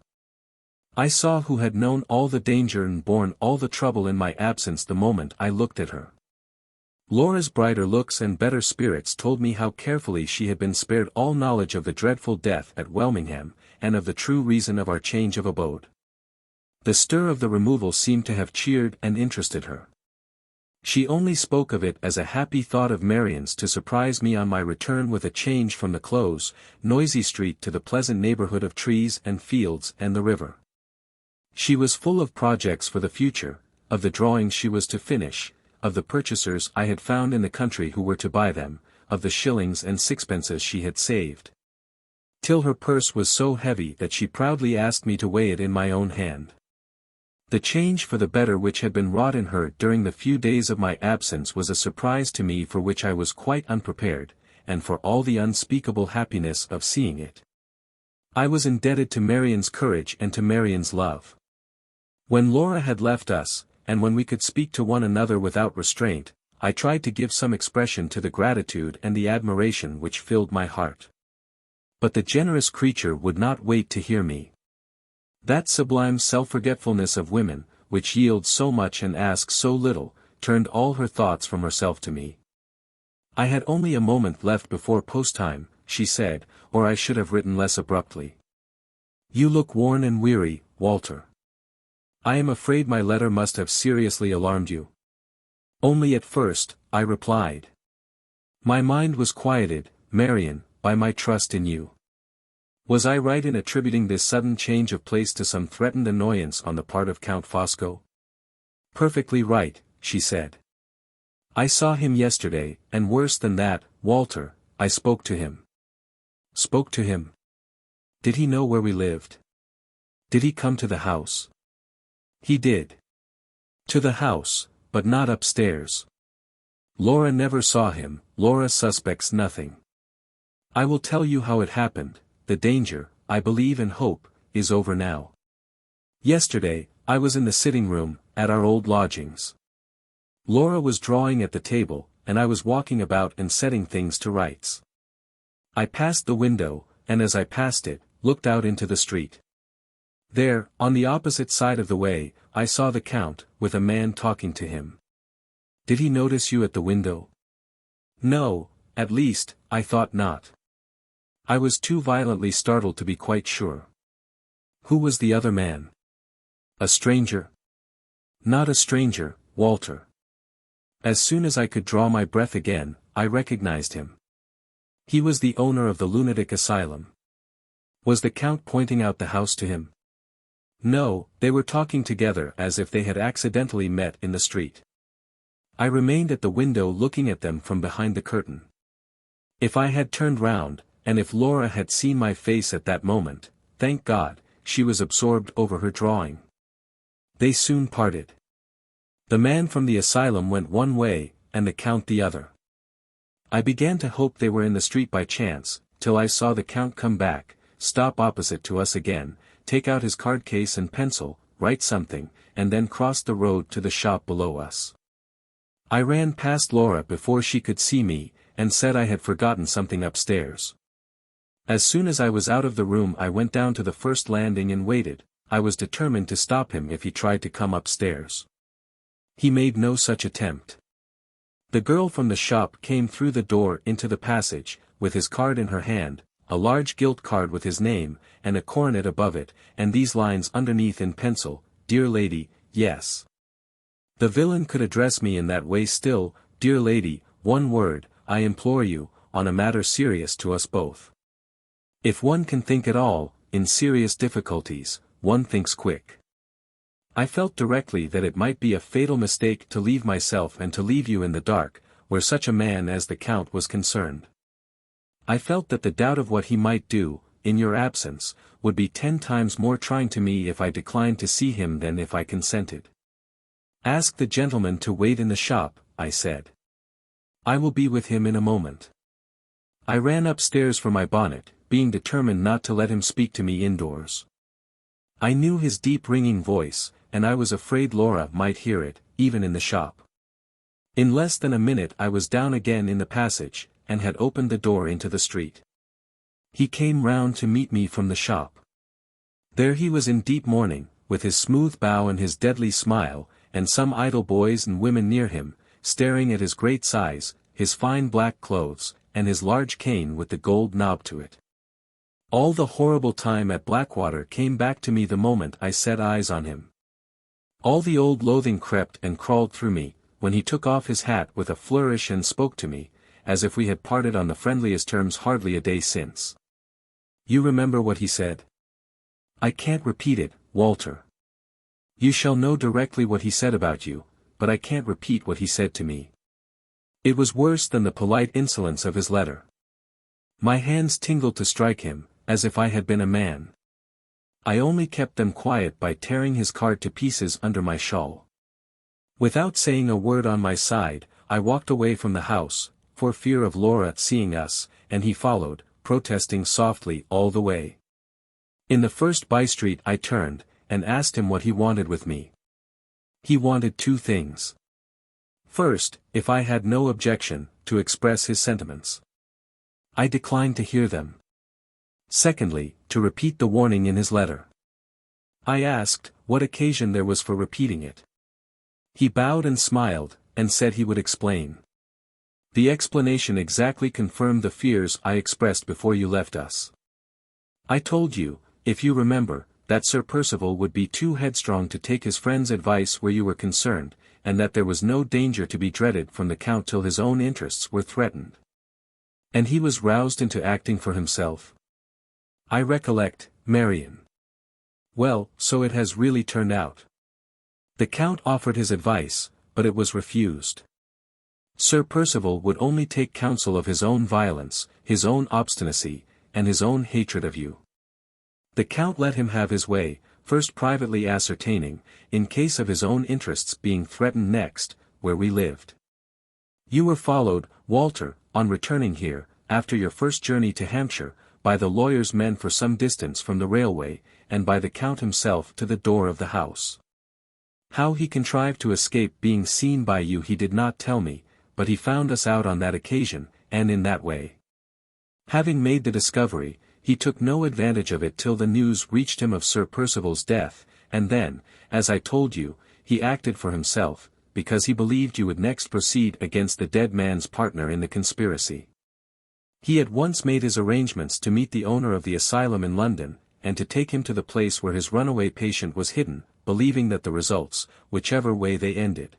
I saw who had known all the danger and borne all the trouble in my absence the moment I looked at her. Laura's brighter looks and better spirits told me how carefully she had been spared all knowledge of the dreadful death at Welmingham, and of the true reason of our change of abode. The stir of the removal seemed to have cheered and interested her. She only spoke of it as a happy thought of Marian's to surprise me on my return with a change from the close, noisy street to the pleasant neighborhood of trees and fields and the river. She was full of projects for the future, of the drawings she was to finish, of the purchasers I had found in the country who were to buy them, of the shillings and sixpences she had saved. Till her purse was so heavy that she proudly asked me to weigh it in my own hand. The change for the better which had been wrought in her during the few days of my absence was a surprise to me for which I was quite unprepared, and for all the unspeakable happiness of seeing it. I was indebted to Marian's courage and to Marian's love. When Laura had left us, and when we could speak to one another without restraint, I tried to give some expression to the gratitude and the admiration which filled my heart. But the generous creature would not wait to hear me. That sublime self-forgetfulness of women, which yields so much and asks so little, turned all her thoughts from herself to me. I had only a moment left before post-time, she said, or I should have written less abruptly. You look worn and weary, Walter. I am afraid my letter must have seriously alarmed you. Only at first, I replied. My mind was quieted, Marian, by my trust in you. Was I right in attributing this sudden change of place to some threatened annoyance on the part of Count Fosco? Perfectly right, she said. I saw him yesterday, and worse than that, Walter, I spoke to him. Spoke to him? Did he know where we lived? Did he come to the house? He did. To the house, but not upstairs. Laura never saw him, Laura suspects nothing. I will tell you how it happened. The danger, I believe and hope, is over now. Yesterday, I was in the sitting room, at our old lodgings. Laura was drawing at the table, and I was walking about and setting things to rights. I passed the window, and as I passed it, looked out into the street. There, on the opposite side of the way, I saw the Count, with a man talking to him. Did he notice you at the window? No, at least, I thought not. I was too violently startled to be quite sure. Who was the other man? A stranger? Not a stranger, Walter. As soon as I could draw my breath again, I recognized him. He was the owner of the lunatic asylum. Was the Count pointing out the house to him? No, they were talking together as if they had accidentally met in the street. I remained at the window looking at them from behind the curtain. If I had turned round, and if Laura had seen my face at that moment, thank God, she was absorbed over her drawing. They soon parted. The man from the asylum went one way, and the Count the other. I began to hope they were in the street by chance, till I saw the Count come back, stop opposite to us again, take out his card case and pencil, write something, and then cross the road to the shop below us. I ran past Laura before she could see me, and said I had forgotten something upstairs. As soon as I was out of the room I went down to the first landing and waited. I was determined to stop him if he tried to come upstairs. He made no such attempt. The girl from the shop came through the door into the passage, with his card in her hand, a large gilt card with his name, and a coronet above it, and these lines underneath in pencil, Dear Lady, yes. The villain could address me in that way still, Dear Lady, one word, I implore you, on a matter serious to us both. If one can think at all, in serious difficulties, one thinks quick. I felt directly that it might be a fatal mistake to leave myself and to leave you in the dark, where such a man as the Count was concerned. I felt that the doubt of what he might do, in your absence, would be 10 times more trying to me if I declined to see him than if I consented. Ask the gentleman to wait in the shop, I said. I will be with him in a moment. I ran upstairs for my bonnet, being determined not to let him speak to me indoors. I knew his deep ringing voice, and I was afraid Laura might hear it, even in the shop. In less than a minute I was down again in the passage, and had opened the door into the street. He came round to meet me from the shop. There he was in deep mourning, with his smooth bow and his deadly smile, and some idle boys and women near him, staring at his great size, his fine black clothes, and his large cane with the gold knob to it. All the horrible time at Blackwater came back to me the moment I set eyes on him. All the old loathing crept and crawled through me, when he took off his hat with a flourish and spoke to me, as if we had parted on the friendliest terms hardly a day since. You remember what he said? I can't repeat it, Walter. You shall know directly what he said about you, but I can't repeat what he said to me. It was worse than the polite insolence of his letter. My hands tingled to strike him, as if I had been a man. I only kept them quiet by tearing his card to pieces under my shawl. Without saying a word on my side, I walked away from the house, for fear of Laura seeing us, and he followed, protesting softly all the way. In the first by-street I turned, and asked him what he wanted with me. He wanted two things. First, if I had no objection, to express his sentiments. I declined to hear them. Secondly, to repeat the warning in his letter. I asked, what occasion there was for repeating it. He bowed and smiled, and said he would explain. The explanation exactly confirmed the fears I expressed before you left us. I told you, if you remember, that Sir Percival would be too headstrong to take his friend's advice where you were concerned, and that there was no danger to be dreaded from the Count till his own interests were threatened. And he was roused into acting for himself. I recollect, Marian. Well, so it has really turned out. The Count offered his advice, but it was refused. Sir Percival would only take counsel of his own violence, his own obstinacy, and his own hatred of you. The Count let him have his way, first privately ascertaining, in case of his own interests being threatened next, where we lived. You were followed, Walter, on returning here, after your first journey to Hampshire, by the lawyer's men for some distance from the railway, and by the Count himself to the door of the house. How he contrived to escape being seen by you he did not tell me, but he found us out on that occasion, and in that way. Having made the discovery, he took no advantage of it till the news reached him of Sir Percival's death, and then, as I told you, he acted for himself, because he believed you would next proceed against the dead man's partner in the conspiracy. He at once made his arrangements to meet the owner of the asylum in London, and to take him to the place where his runaway patient was hidden, believing that the results, whichever way they ended,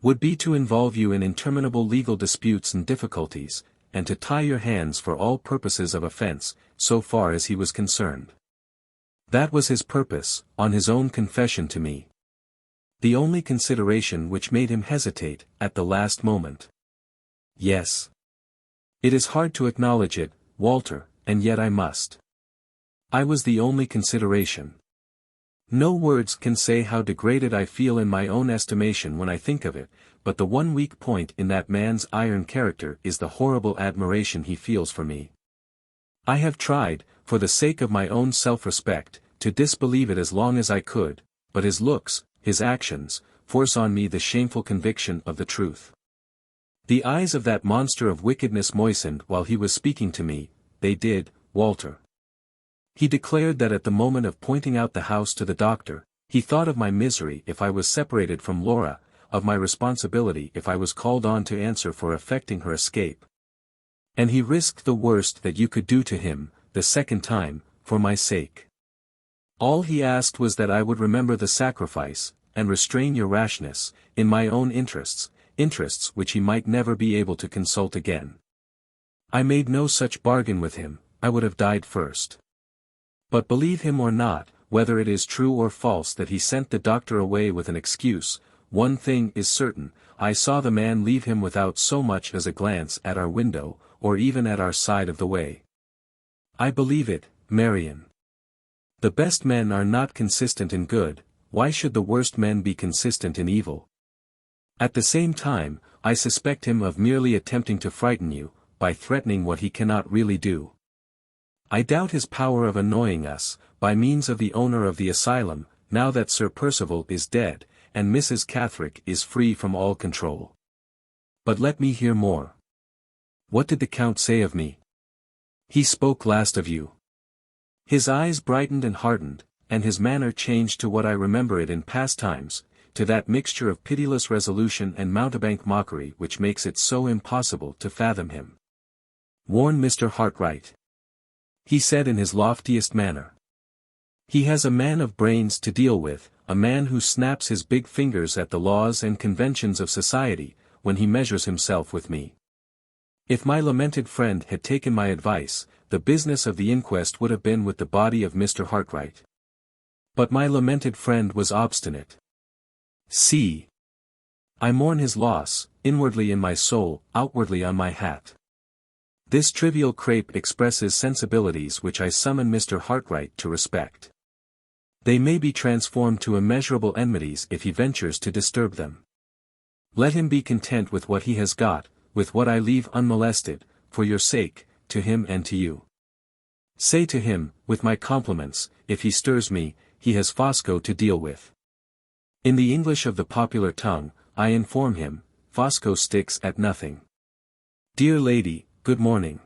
would be to involve you in interminable legal disputes and difficulties, and to tie your hands for all purposes of offence, so far as he was concerned. That was his purpose, on his own confession to me. The only consideration which made him hesitate, at the last moment. Yes. It is hard to acknowledge it, Walter, and yet I must. I was the only consideration. No words can say how degraded I feel in my own estimation when I think of it, but the one weak point in that man's iron character is the horrible admiration he feels for me. I have tried, for the sake of my own self-respect, to disbelieve it as long as I could, but his looks, his actions, force on me the shameful conviction of the truth. The eyes of that monster of wickedness moistened while he was speaking to me, they did, Walter. He declared that at the moment of pointing out the house to the doctor, he thought of my misery if I was separated from Laura, of my responsibility if I was called on to answer for effecting her escape. And he risked the worst that you could do to him, the second time, for my sake. All he asked was that I would remember the sacrifice, and restrain your rashness, in my own interests which he might never be able to consult again. I made no such bargain with him, I would have died first. But believe him or not, whether it is true or false that he sent the doctor away with an excuse, one thing is certain, I saw the man leave him without so much as a glance at our window, or even at our side of the way. I believe it, Marian. The best men are not consistent in good, why should the worst men be consistent in evil? At the same time, I suspect him of merely attempting to frighten you, by threatening what he cannot really do. I doubt his power of annoying us, by means of the owner of the asylum, now that Sir Percival is dead, and Mrs. Catherick is free from all control. But let me hear more. What did the Count say of me? He spoke last of you. His eyes brightened and hardened, and his manner changed to what I remember it in past times, to that mixture of pitiless resolution and mountebank mockery which makes it so impossible to fathom him. Warn Mr. Hartright. He said in his loftiest manner. He has a man of brains to deal with, a man who snaps his big fingers at the laws and conventions of society, when he measures himself with me. If my lamented friend had taken my advice, the business of the inquest would have been with the body of Mr. Hartright. But my lamented friend was obstinate. See. I mourn his loss, inwardly in my soul, outwardly on my hat. This trivial crepe expresses sensibilities which I summon Mr. Hartright to respect. They may be transformed to immeasurable enmities if he ventures to disturb them. Let him be content with what he has got, with what I leave unmolested, for your sake, to him and to you. Say to him, with my compliments, if he stirs me, he has Fosco to deal with. In the English of the popular tongue, I inform him, Fosco sticks at nothing. Dear lady, good morning.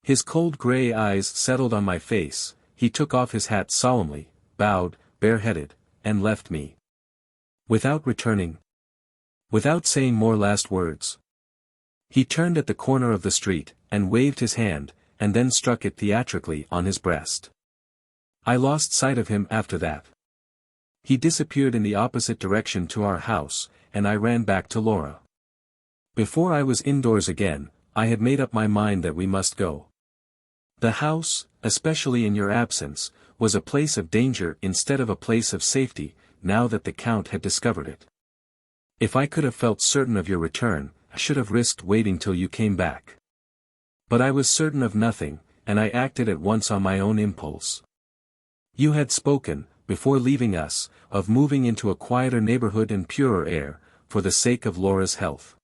His cold grey eyes settled on my face, he took off his hat solemnly, bowed, bareheaded, and left me. Without returning. Without saying more last words. He turned at the corner of the street, and waved his hand, and then struck it theatrically on his breast. I lost sight of him after that. He disappeared in the opposite direction to our house, and I ran back to Laura. Before I was indoors again, I had made up my mind that we must go. The house, especially in your absence, was a place of danger instead of a place of safety, now that the Count had discovered it. If I could have felt certain of your return, I should have risked waiting till you came back. But I was certain of nothing, and I acted at once on my own impulse. You had spoken, before leaving us, of moving into a quieter neighborhood and purer air, for the sake of Laura's health.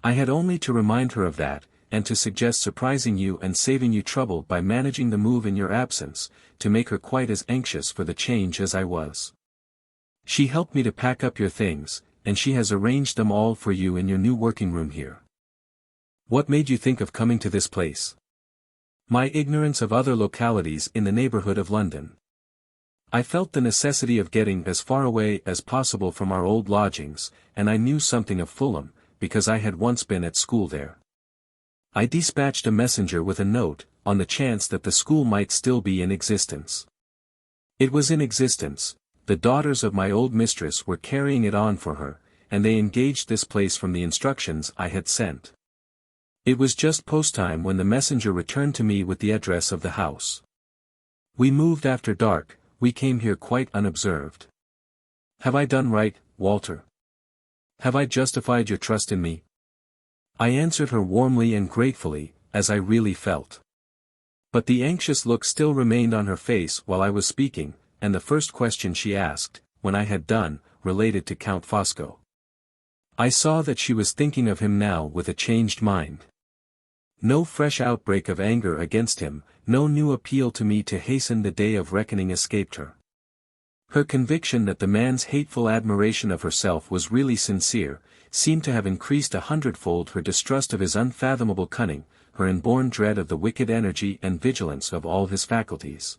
I had only to remind her of that, and to suggest surprising you and saving you trouble by managing the move in your absence, to make her quite as anxious for the change as I was. She helped me to pack up your things, and she has arranged them all for you in your new working room here. What made you think of coming to this place? My ignorance of other localities in the neighborhood of London. I felt the necessity of getting as far away as possible from our old lodgings, and I knew something of Fulham, because I had once been at school there. I dispatched a messenger with a note, on the chance that the school might still be in existence. It was in existence, the daughters of my old mistress were carrying it on for her, and they engaged this place from the instructions I had sent. It was just post time when the messenger returned to me with the address of the house. We moved after dark, we came here quite unobserved. Have I done right, Walter? Have I justified your trust in me? I answered her warmly and gratefully, as I really felt. But the anxious look still remained on her face while I was speaking, and the first question she asked, when I had done, related to Count Fosco. I saw that she was thinking of him now with a changed mind. No fresh outbreak of anger against him, no new appeal to me to hasten the day of reckoning escaped her. Her conviction that the man's hateful admiration of herself was really sincere, seemed to have increased 100-fold her distrust of his unfathomable cunning, her inborn dread of the wicked energy and vigilance of all his faculties.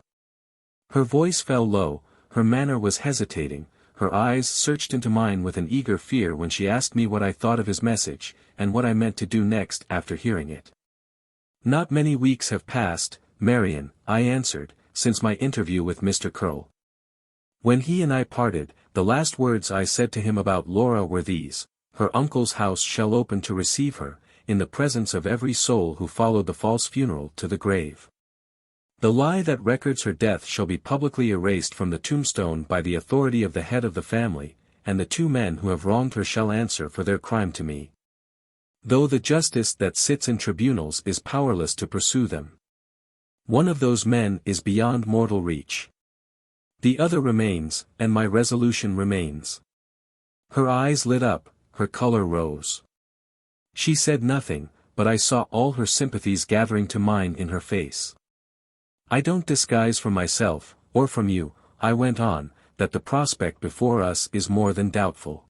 Her voice fell low, her manner was hesitating, her eyes searched into mine with an eager fear when she asked me what I thought of his message, and what I meant to do next after hearing it. Not many weeks have passed, Marian, I answered, since my interview with Mr. Curl. When he and I parted, the last words I said to him about Laura were these: her uncle's house shall open to receive her, in the presence of every soul who followed the false funeral to the grave. The lie that records her death shall be publicly erased from the tombstone by the authority of the head of the family, and the two men who have wronged her shall answer for their crime to me. Though the justice that sits in tribunals is powerless to pursue them. One of those men is beyond mortal reach. The other remains, and my resolution remains. Her eyes lit up, her color rose. She said nothing, but I saw all her sympathies gathering to mine in her face. I don't disguise from myself, or from you, I went on, that the prospect before us is more than doubtful.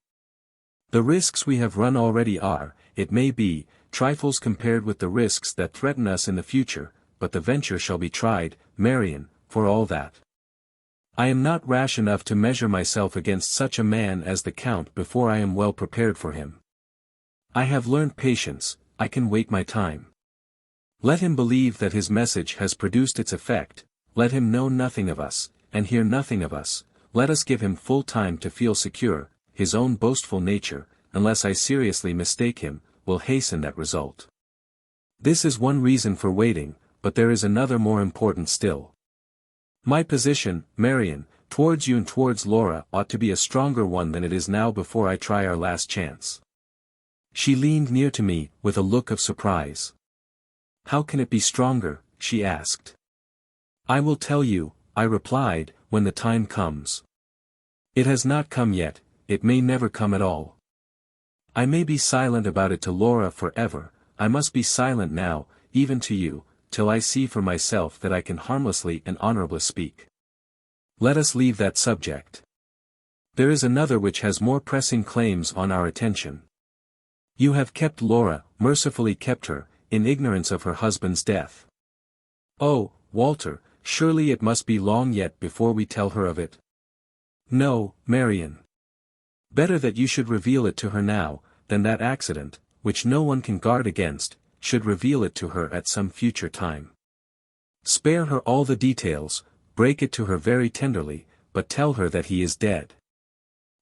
The risks we have run already are, it may be, trifles compared with the risks that threaten us in the future, but the venture shall be tried, Marian, for all that. I am not rash enough to measure myself against such a man as the Count before I am well prepared for him. I have learnt patience, I can wait my time. Let him believe that his message has produced its effect, let him know nothing of us, and hear nothing of us, let us give him full time to feel secure, his own boastful nature, unless I seriously mistake him, will hasten that result. This is one reason for waiting, but there is another more important still. My position, Marian, towards you and towards Laura ought to be a stronger one than it is now before I try our last chance. She leaned near to me, with a look of surprise. How can it be stronger? She asked. I will tell you, I replied, when the time comes. It has not come yet, it may never come at all. I may be silent about it to Laura forever, I must be silent now, even to you, till I see for myself that I can harmlessly and honorably speak. Let us leave that subject. There is another which has more pressing claims on our attention. You have kept Laura, mercifully kept her, in ignorance of her husband's death. Oh, Walter, surely it must be long yet before we tell her of it. No, Marian. Better that you should reveal it to her now, than that accident, which no one can guard against, should reveal it to her at some future time. Spare her all the details, break it to her very tenderly, but tell her that he is dead.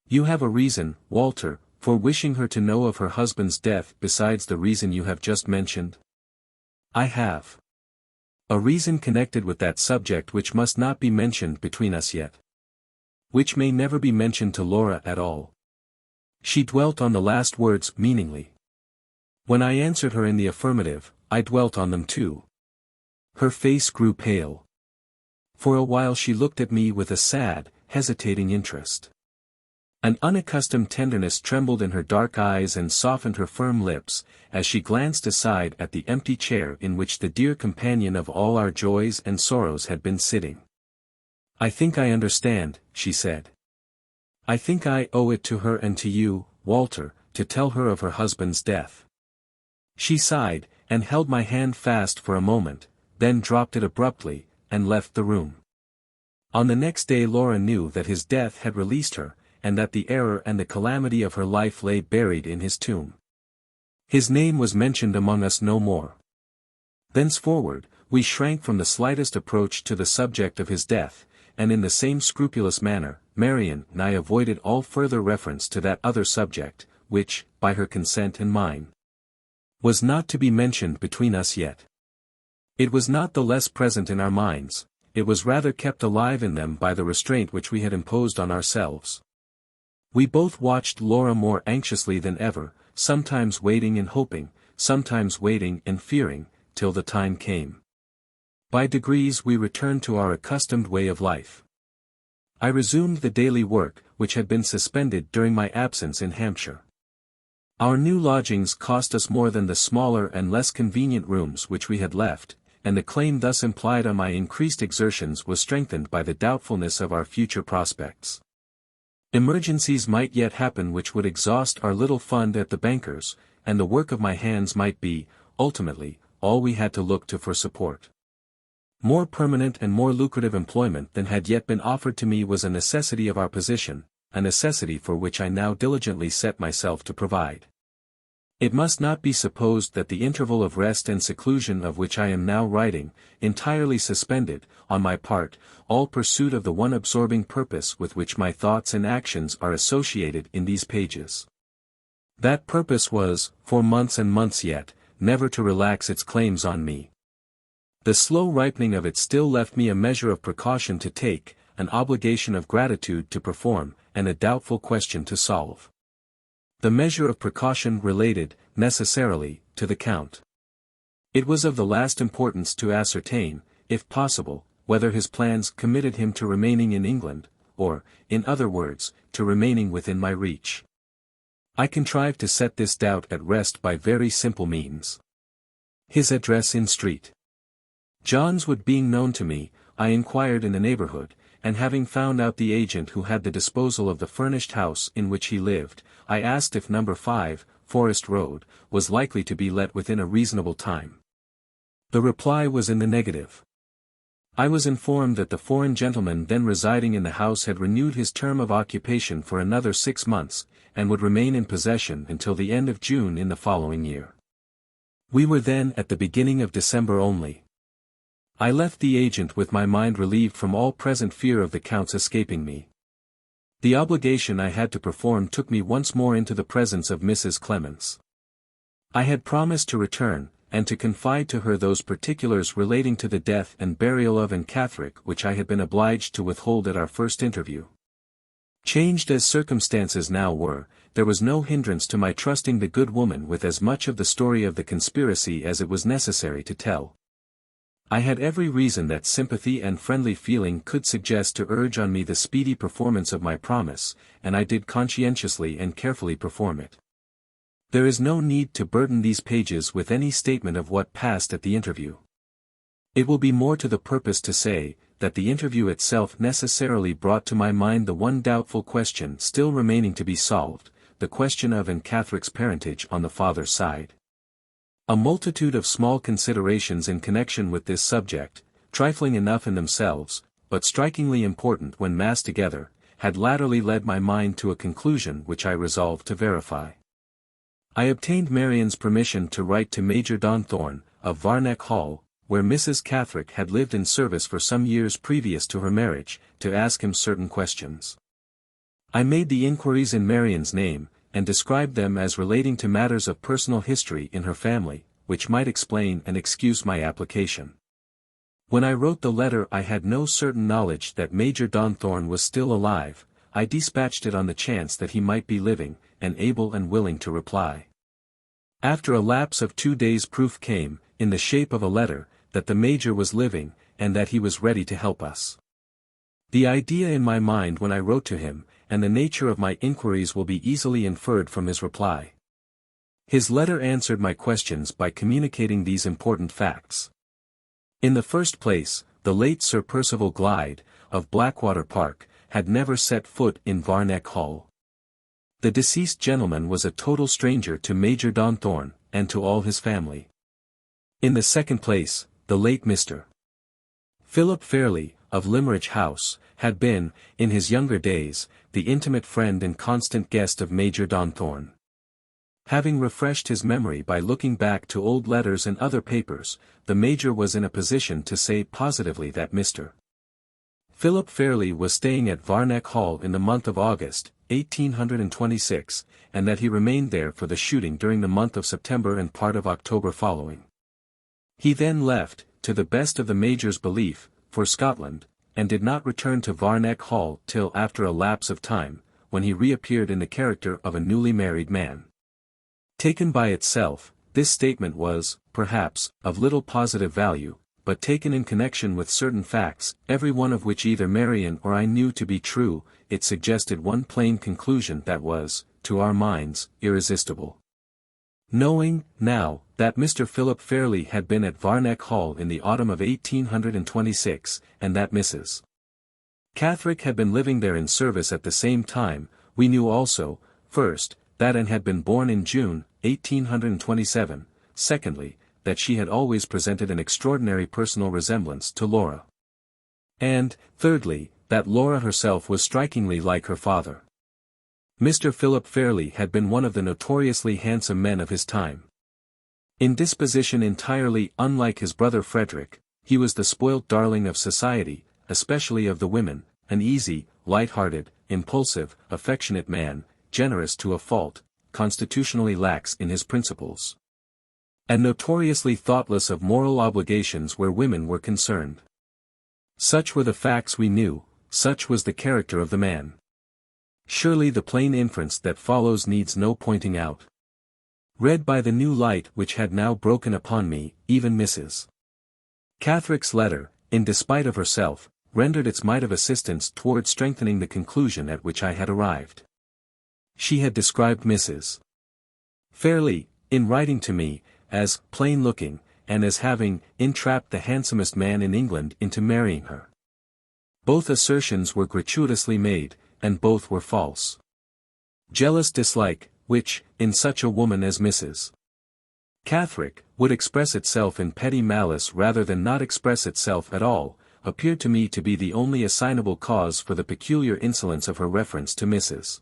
You have a reason, Walter, for wishing her to know of her husband's death besides the reason you have just mentioned? I have. A reason connected with that subject which must not be mentioned between us yet. Which may never be mentioned to Laura at all. She dwelt on the last words meaningly. When I answered her in the affirmative, I dwelt on them too. Her face grew pale. For a while she looked at me with a sad, hesitating interest. An unaccustomed tenderness trembled in her dark eyes and softened her firm lips, as she glanced aside at the empty chair in which the dear companion of all our joys and sorrows had been sitting. I think I understand, she said. I think I owe it to her and to you, Walter, to tell her of her husband's death. She sighed, and held my hand fast for a moment, then dropped it abruptly, and left the room. On the next day Laura knew that his death had released her, and that the error and the calamity of her life lay buried in his tomb. His name was mentioned among us no more. Thenceforward, we shrank from the slightest approach to the subject of his death, and in the same scrupulous manner, Marian and I avoided all further reference to that other subject, which, by her consent and mine, was not to be mentioned between us yet. It was not the less present in our minds, it was rather kept alive in them by the restraint which we had imposed on ourselves. We both watched Laura more anxiously than ever, sometimes waiting and hoping, sometimes waiting and fearing, till the time came. By degrees we returned to our accustomed way of life. I resumed the daily work, which had been suspended during my absence in Hampshire. Our new lodgings cost us more than the smaller and less convenient rooms which we had left, and the claim thus implied on my increased exertions was strengthened by the doubtfulness of our future prospects. Emergencies might yet happen which would exhaust our little fund at the banker's, and the work of my hands might be, ultimately, all we had to look to for support. More permanent and more lucrative employment than had yet been offered to me was a necessity of our position, a necessity for which I now diligently set myself to provide. It must not be supposed that the interval of rest and seclusion of which I am now writing, entirely suspended, on my part, all pursuit of the one absorbing purpose with which my thoughts and actions are associated in these pages. That purpose was, for months and months yet, never to relax its claims on me. The slow ripening of it still left me a measure of precaution to take, an obligation of gratitude to perform, and a doubtful question to solve. The measure of precaution related, necessarily, to the Count. It was of the last importance to ascertain, if possible, whether his plans committed him to remaining in England, or, in other words, to remaining within my reach. I contrived to set this doubt at rest by very simple means. His address in street. John's Wood being known to me, I inquired in the neighborhood, and having found out the agent who had the disposal of the furnished house in which he lived, I asked if number 5, Forest Road, was likely to be let within a reasonable time. The reply was in the negative. I was informed that the foreign gentleman then residing in the house had renewed his term of occupation for another 6 months, and would remain in possession until the end of June in the following year. We were then at the beginning of December only. I left the agent with my mind relieved from all present fear of the Count's escaping me. The obligation I had to perform took me once more into the presence of Mrs. Clements. I had promised to return, and to confide to her those particulars relating to the death and burial of Catherick which I had been obliged to withhold at our first interview. Changed as circumstances now were, there was no hindrance to my trusting the good woman with as much of the story of the conspiracy as it was necessary to tell. I had every reason that sympathy and friendly feeling could suggest to urge on me the speedy performance of my promise, and I did conscientiously and carefully perform it. There is no need to burden these pages with any statement of what passed at the interview. It will be more to the purpose to say, that the interview itself necessarily brought to my mind the one doubtful question still remaining to be solved, the question of Catherick's parentage on the father's side. A multitude of small considerations in connection with this subject, trifling enough in themselves, but strikingly important when massed together, had latterly led my mind to a conclusion which I resolved to verify. I obtained Marian's permission to write to Major Donthorne, of Varneck Hall, where Mrs. Catherick had lived in service for some years previous to her marriage, to ask him certain questions. I made the inquiries in Marian's name, and described them as relating to matters of personal history in her family, which might explain and excuse my application. When I wrote the letter I had no certain knowledge that Major Donthorne was still alive. I dispatched it on the chance that he might be living, and able and willing to reply. After a lapse of 2 days proof came, in the shape of a letter, that the Major was living, and that he was ready to help us. The idea in my mind when I wrote to him, and the nature of my inquiries will be easily inferred from his reply. His letter answered my questions by communicating these important facts. In the first place, the late Sir Percival Glyde, of Blackwater Park, had never set foot in Varneck Hall. The deceased gentleman was a total stranger to Major Donthorne, and to all his family. In the second place, the late Mr. Philip Fairlie, of Limmeridge House, had been, in his younger days, the intimate friend and constant guest of Major Donthorne. Having refreshed his memory by looking back to old letters and other papers, the Major was in a position to say positively that Mr. Philip Fairlie was staying at Varneck Hall in the month of August, 1826, and that he remained there for the shooting during the month of September and part of October following. He then left, to the best of the Major's belief, for Scotland, and did not return to Varneck Hall till after a lapse of time, when he reappeared in the character of a newly married man. Taken by itself, this statement was, perhaps, of little positive value, but taken in connection with certain facts, every one of which either Marian or I knew to be true, it suggested one plain conclusion that was, to our minds, irresistible. Knowing, now, that Mr. Philip Fairlie had been at Varneck Hall in the autumn of 1826, and that Mrs. Catherick had been living there in service at the same time, we knew also, first, that Anne had been born in June, 1827, secondly, that she had always presented an extraordinary personal resemblance to Laura. And, thirdly, that Laura herself was strikingly like her father. Mr. Philip Fairlie had been one of the notoriously handsome men of his time. In disposition entirely unlike his brother Frederick, he was the spoilt darling of society, especially of the women, an easy, light-hearted, impulsive, affectionate man, generous to a fault, constitutionally lax in his principles, and notoriously thoughtless of moral obligations where women were concerned. Such were the facts we knew, such was the character of the man. Surely the plain inference that follows needs no pointing out. Read by the new light which had now broken upon me, even Mrs. Catherick's letter, in despite of herself, rendered its mite of assistance toward strengthening the conclusion at which I had arrived. She had described Mrs. Fairlie, in writing to me, as plain-looking, and as having entrapped the handsomest man in England into marrying her. Both assertions were gratuitously made, and both were false. Jealous dislike, which, in such a woman as Mrs. Catherick, would express itself in petty malice rather than not express itself at all, appeared to me to be the only assignable cause for the peculiar insolence of her reference to Mrs.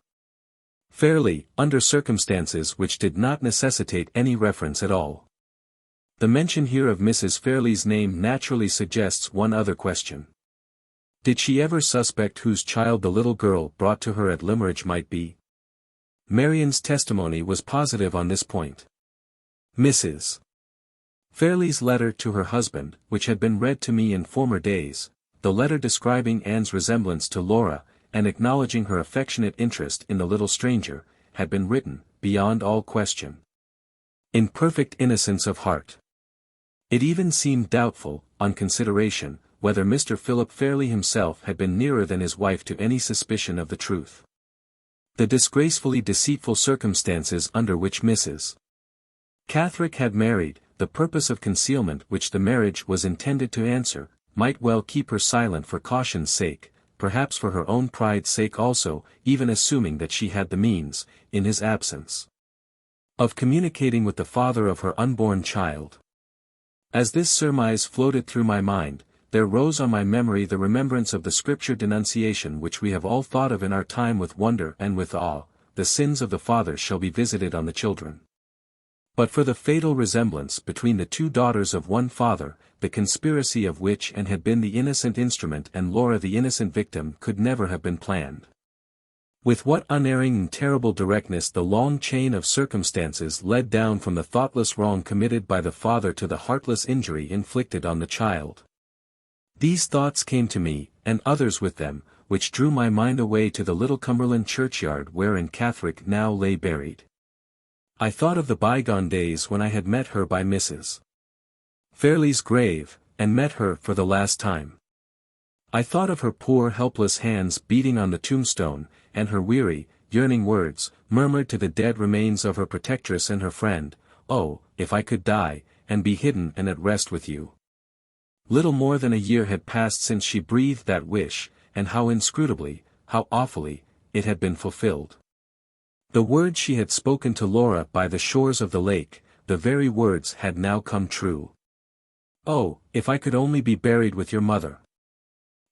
Fairlie, under circumstances which did not necessitate any reference at all. The mention here of Mrs. Fairlie's name naturally suggests one other question. Did she ever suspect whose child the little girl brought to her at Limmeridge might be? Marian's testimony was positive on this point. Mrs. Fairlie's letter to her husband, which had been read to me in former days, the letter describing Anne's resemblance to Laura, and acknowledging her affectionate interest in the little stranger, had been written, beyond all question, in perfect innocence of heart. It even seemed doubtful, on consideration, whether Mr. Philip Fairlie himself had been nearer than his wife to any suspicion of the truth. The disgracefully deceitful circumstances under which Mrs. Catherick had married, the purpose of concealment which the marriage was intended to answer, might well keep her silent for caution's sake, perhaps for her own pride's sake also, even assuming that she had the means, in his absence, of communicating with the father of her unborn child. As this surmise floated through my mind, there rose on my memory the remembrance of the Scripture denunciation which we have all thought of in our time with wonder and with awe: the sins of the fathers shall be visited on the children. But for the fatal resemblance between the two daughters of one father, the conspiracy of which Anne had been the innocent instrument and Laura the innocent victim could never have been planned. With what unerring and terrible directness the long chain of circumstances led down from the thoughtless wrong committed by the father to the heartless injury inflicted on the child. These thoughts came to me, and others with them, which drew my mind away to the little Cumberland churchyard wherein Catherick now lay buried. I thought of the bygone days when I had met her by Mrs. Fairlie's grave, and met her for the last time. I thought of her poor helpless hands beating on the tombstone, and her weary, yearning words, murmured to the dead remains of her protectress and her friend, "Oh, if I could die, and be hidden and at rest with you." Little more than a year had passed since she breathed that wish, and how inscrutably, how awfully, it had been fulfilled. The words she had spoken to Laura by the shores of the lake, the very words had now come true. "Oh, if I could only be buried with your mother!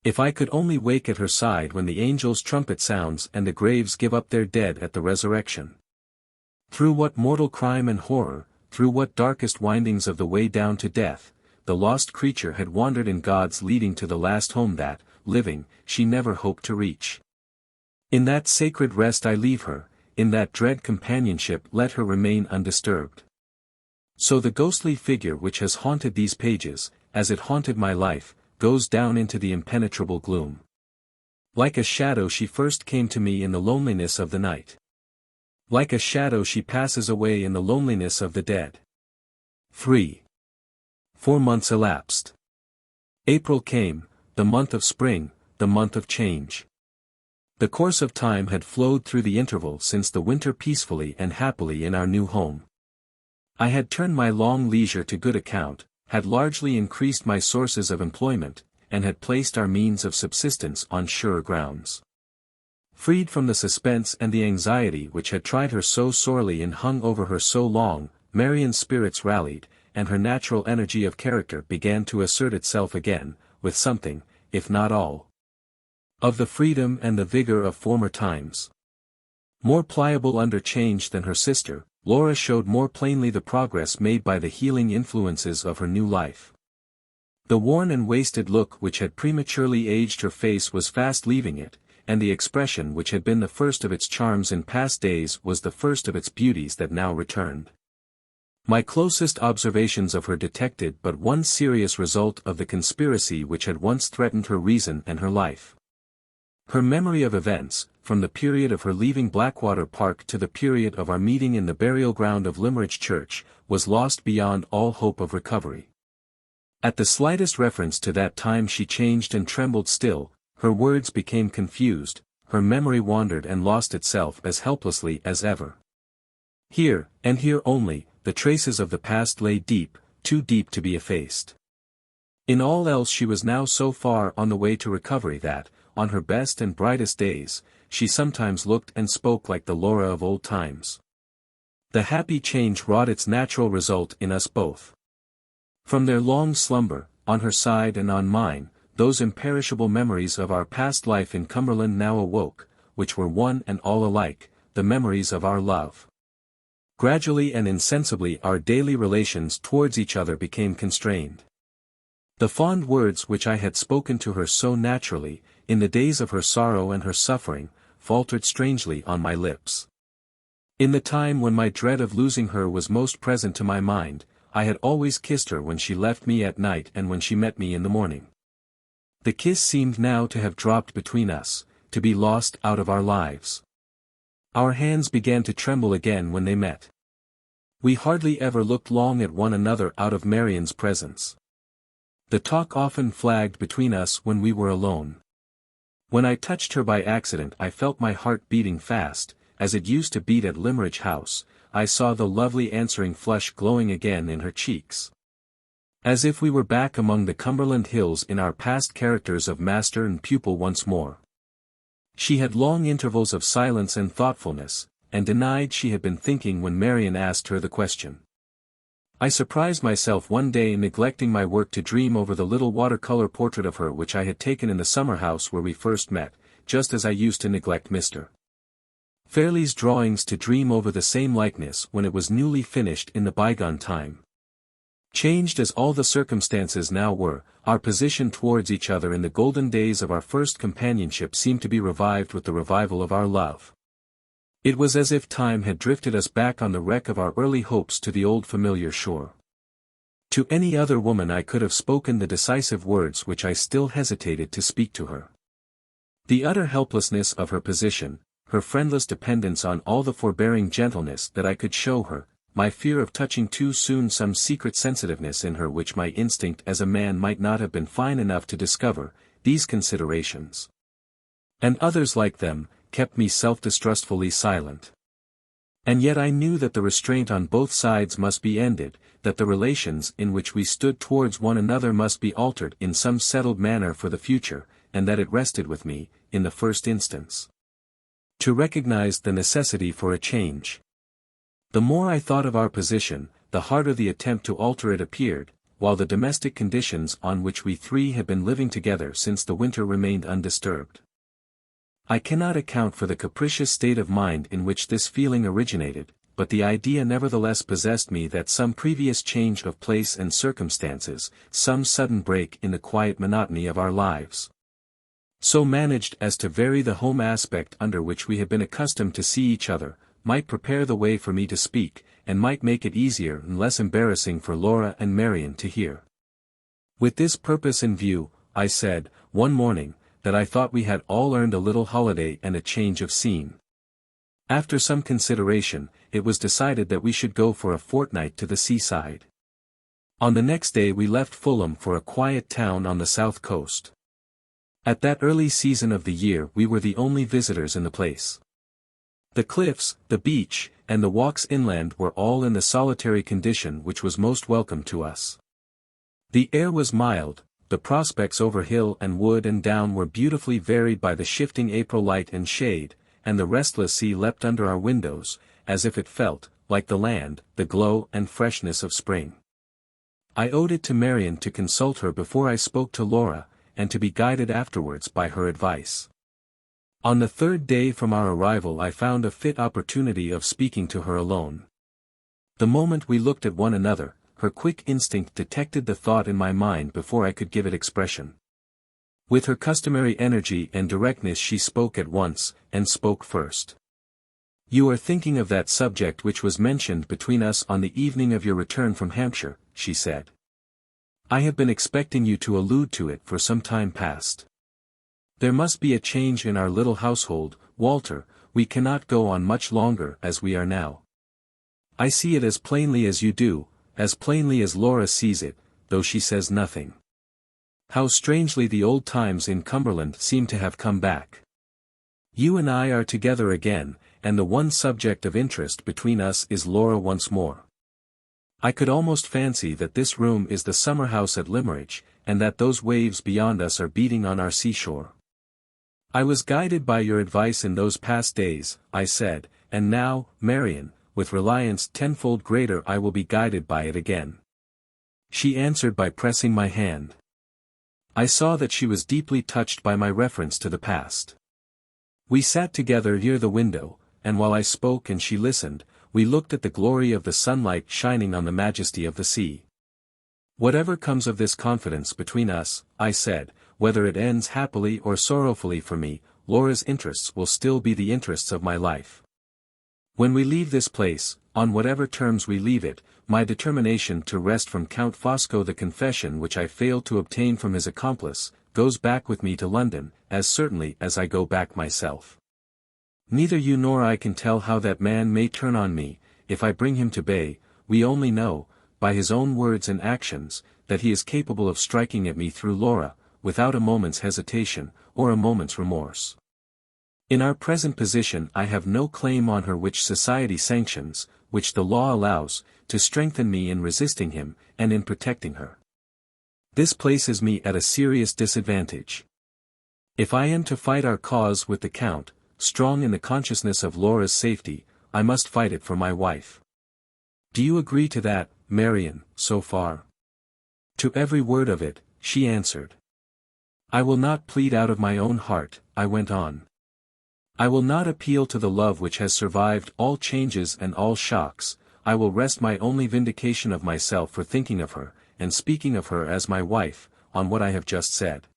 If I could only wake at her side when the angel's trumpet sounds and the graves give up their dead at the resurrection! Through what mortal crime and horror, through what darkest windings of the way down to death, the lost creature had wandered in God's leading to the last home that, living, she never hoped to reach. In that sacred rest I leave her, in that dread companionship let her remain undisturbed." So the ghostly figure which has haunted these pages, as it haunted my life, goes down into the impenetrable gloom. Like a shadow she first came to me in the loneliness of the night. Like a shadow she passes away in the loneliness of the dead. 4 months elapsed. April came, the month of spring, the month of change. The course of time had flowed through the interval since the winter peacefully and happily in our new home. I had turned my long leisure to good account, had largely increased my sources of employment, and had placed our means of subsistence on surer grounds. Freed from the suspense and the anxiety which had tried her so sorely and hung over her so long, Marian's spirits rallied, and her natural energy of character began to assert itself again, with something, if not all, of the freedom and the vigor of former times. More pliable under change than her sister, Laura showed more plainly the progress made by the healing influences of her new life. The worn and wasted look which had prematurely aged her face was fast leaving it, and the expression which had been the first of its charms in past days was the first of its beauties that now returned. My closest observations of her detected but one serious result of the conspiracy which had once threatened her reason and her life. Her memory of events, from the period of her leaving Blackwater Park to the period of our meeting in the burial ground of Limmeridge Church, was lost beyond all hope of recovery. At the slightest reference to that time she changed and trembled still, her words became confused, her memory wandered and lost itself as helplessly as ever. Here, and here only, the traces of the past lay deep, too deep to be effaced. In all else she was now so far on the way to recovery that, on her best and brightest days, she sometimes looked and spoke like the Laura of old times. The happy change wrought its natural result in us both. From their long slumber, on her side and on mine, those imperishable memories of our past life in Cumberland now awoke, which were one and all alike, the memories of our love. Gradually and insensibly our daily relations towards each other became constrained. The fond words which I had spoken to her so naturally, in the days of her sorrow and her suffering, faltered strangely on my lips. In the time when my dread of losing her was most present to my mind, I had always kissed her when she left me at night and when she met me in the morning. The kiss seemed now to have dropped between us, to be lost out of our lives. Our hands began to tremble again when they met. We hardly ever looked long at one another out of Marian's presence. The talk often flagged between us when we were alone. When I touched her by accident I felt my heart beating fast, as it used to beat at Limmeridge House. I saw the lovely answering flush glowing again in her cheeks. As if we were back among the Cumberland hills in our past characters of master and pupil once more. She had long intervals of silence and thoughtfulness, and denied she had been thinking when Marian asked her the question. I surprised myself one day neglecting my work to dream over the little watercolor portrait of her which I had taken in the summer house where we first met, just as I used to neglect Mr. Fairlie's drawings to dream over the same likeness when it was newly finished in the bygone time. Changed as all the circumstances now were, our position towards each other in the golden days of our first companionship seemed to be revived with the revival of our love. It was as if time had drifted us back on the wreck of our early hopes to the old familiar shore. To any other woman I could have spoken the decisive words which I still hesitated to speak to her. The utter helplessness of her position, her friendless dependence on all the forbearing gentleness that I could show her, my fear of touching too soon some secret sensitiveness in her which my instinct as a man might not have been fine enough to discover, these considerations, and others like them, kept me self-distrustfully silent. And yet I knew that the restraint on both sides must be ended, that the relations in which we stood towards one another must be altered in some settled manner for the future, and that it rested with me, in the first instance, to recognize the necessity for a change. The more I thought of our position, the harder the attempt to alter it appeared, while the domestic conditions on which we three had been living together since the winter remained undisturbed. I cannot account for the capricious state of mind in which this feeling originated, but the idea nevertheless possessed me that some previous change of place and circumstances, some sudden break in the quiet monotony of our lives, so managed as to vary the home aspect under which we had been accustomed to see each other, might prepare the way for me to speak, and might make it easier and less embarrassing for Laura and Marian to hear. With this purpose in view, I said, one morning, that I thought we had all earned a little holiday and a change of scene. After some consideration, it was decided that we should go for a fortnight to the seaside. On the next day we left Fulham for a quiet town on the south coast. At that early season of the year we were the only visitors in the place. The cliffs, the beach, and the walks inland were all in the solitary condition which was most welcome to us. The air was mild, the prospects over hill and wood and down were beautifully varied by the shifting April light and shade, and the restless sea leapt under our windows, as if it felt, like the land, the glow and freshness of spring. I owed it to Marian to consult her before I spoke to Laura, and to be guided afterwards by her advice. On the third day from our arrival I found a fit opportunity of speaking to her alone. The moment we looked at one another, her quick instinct detected the thought in my mind before I could give it expression. With her customary energy and directness she spoke at once, and spoke first. "You are thinking of that subject which was mentioned between us on the evening of your return from Hampshire," she said. "I have been expecting you to allude to it for some time past. There must be a change in our little household, Walter, we cannot go on much longer as we are now. I see it as plainly as you do, as plainly as Laura sees it, though she says nothing. How strangely the old times in Cumberland seem to have come back. You and I are together again, and the one subject of interest between us is Laura once more. I could almost fancy that this room is the summer house at Limmeridge, and that those waves beyond us are beating on our seashore. I was guided by your advice in those past days," I said, "and now, Marian, with reliance tenfold greater I will be guided by it again." She answered by pressing my hand. I saw that she was deeply touched by my reference to the past. We sat together near the window, and while I spoke and she listened, we looked at the glory of the sunlight shining on the majesty of the sea. Whatever comes of this confidence between us, I said, whether it ends happily or sorrowfully for me, Laura's interests will still be the interests of my life. When we leave this place, on whatever terms we leave it, my determination to wrest from Count Fosco the confession which I failed to obtain from his accomplice, goes back with me to London, as certainly as I go back myself. Neither you nor I can tell how that man may turn on me, if I bring him to bay. We only know, by his own words and actions, that he is capable of striking at me through Laura, without a moment's hesitation, or a moment's remorse. In our present position I have no claim on her which society sanctions, which the law allows, to strengthen me in resisting him, and in protecting her. This places me at a serious disadvantage. If I am to fight our cause with the Count, strong in the consciousness of Laura's safety, I must fight it for my wife. Do you agree to that, Marian, so far? To every word of it, she answered. I will not plead out of my own heart, I went on. I will not appeal to the love which has survived all changes and all shocks. I will rest my only vindication of myself for thinking of her, and speaking of her as my wife, on what I have just said.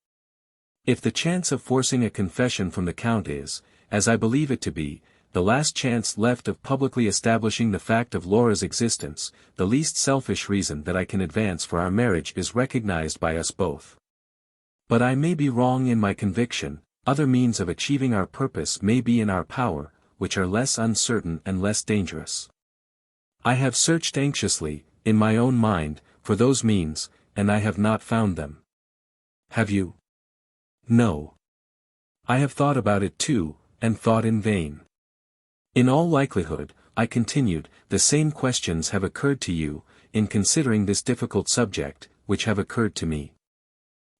If the chance of forcing a confession from the Count is, as I believe it to be, the last chance left of publicly establishing the fact of Laura's existence, the least selfish reason that I can advance for our marriage is recognized by us both. But I may be wrong in my conviction. Other means of achieving our purpose may be in our power, which are less uncertain and less dangerous. I have searched anxiously, in my own mind, for those means, and I have not found them. Have you? No. I have thought about it too, and thought in vain. In all likelihood, I continued, the same questions have occurred to you, in considering this difficult subject, which have occurred to me.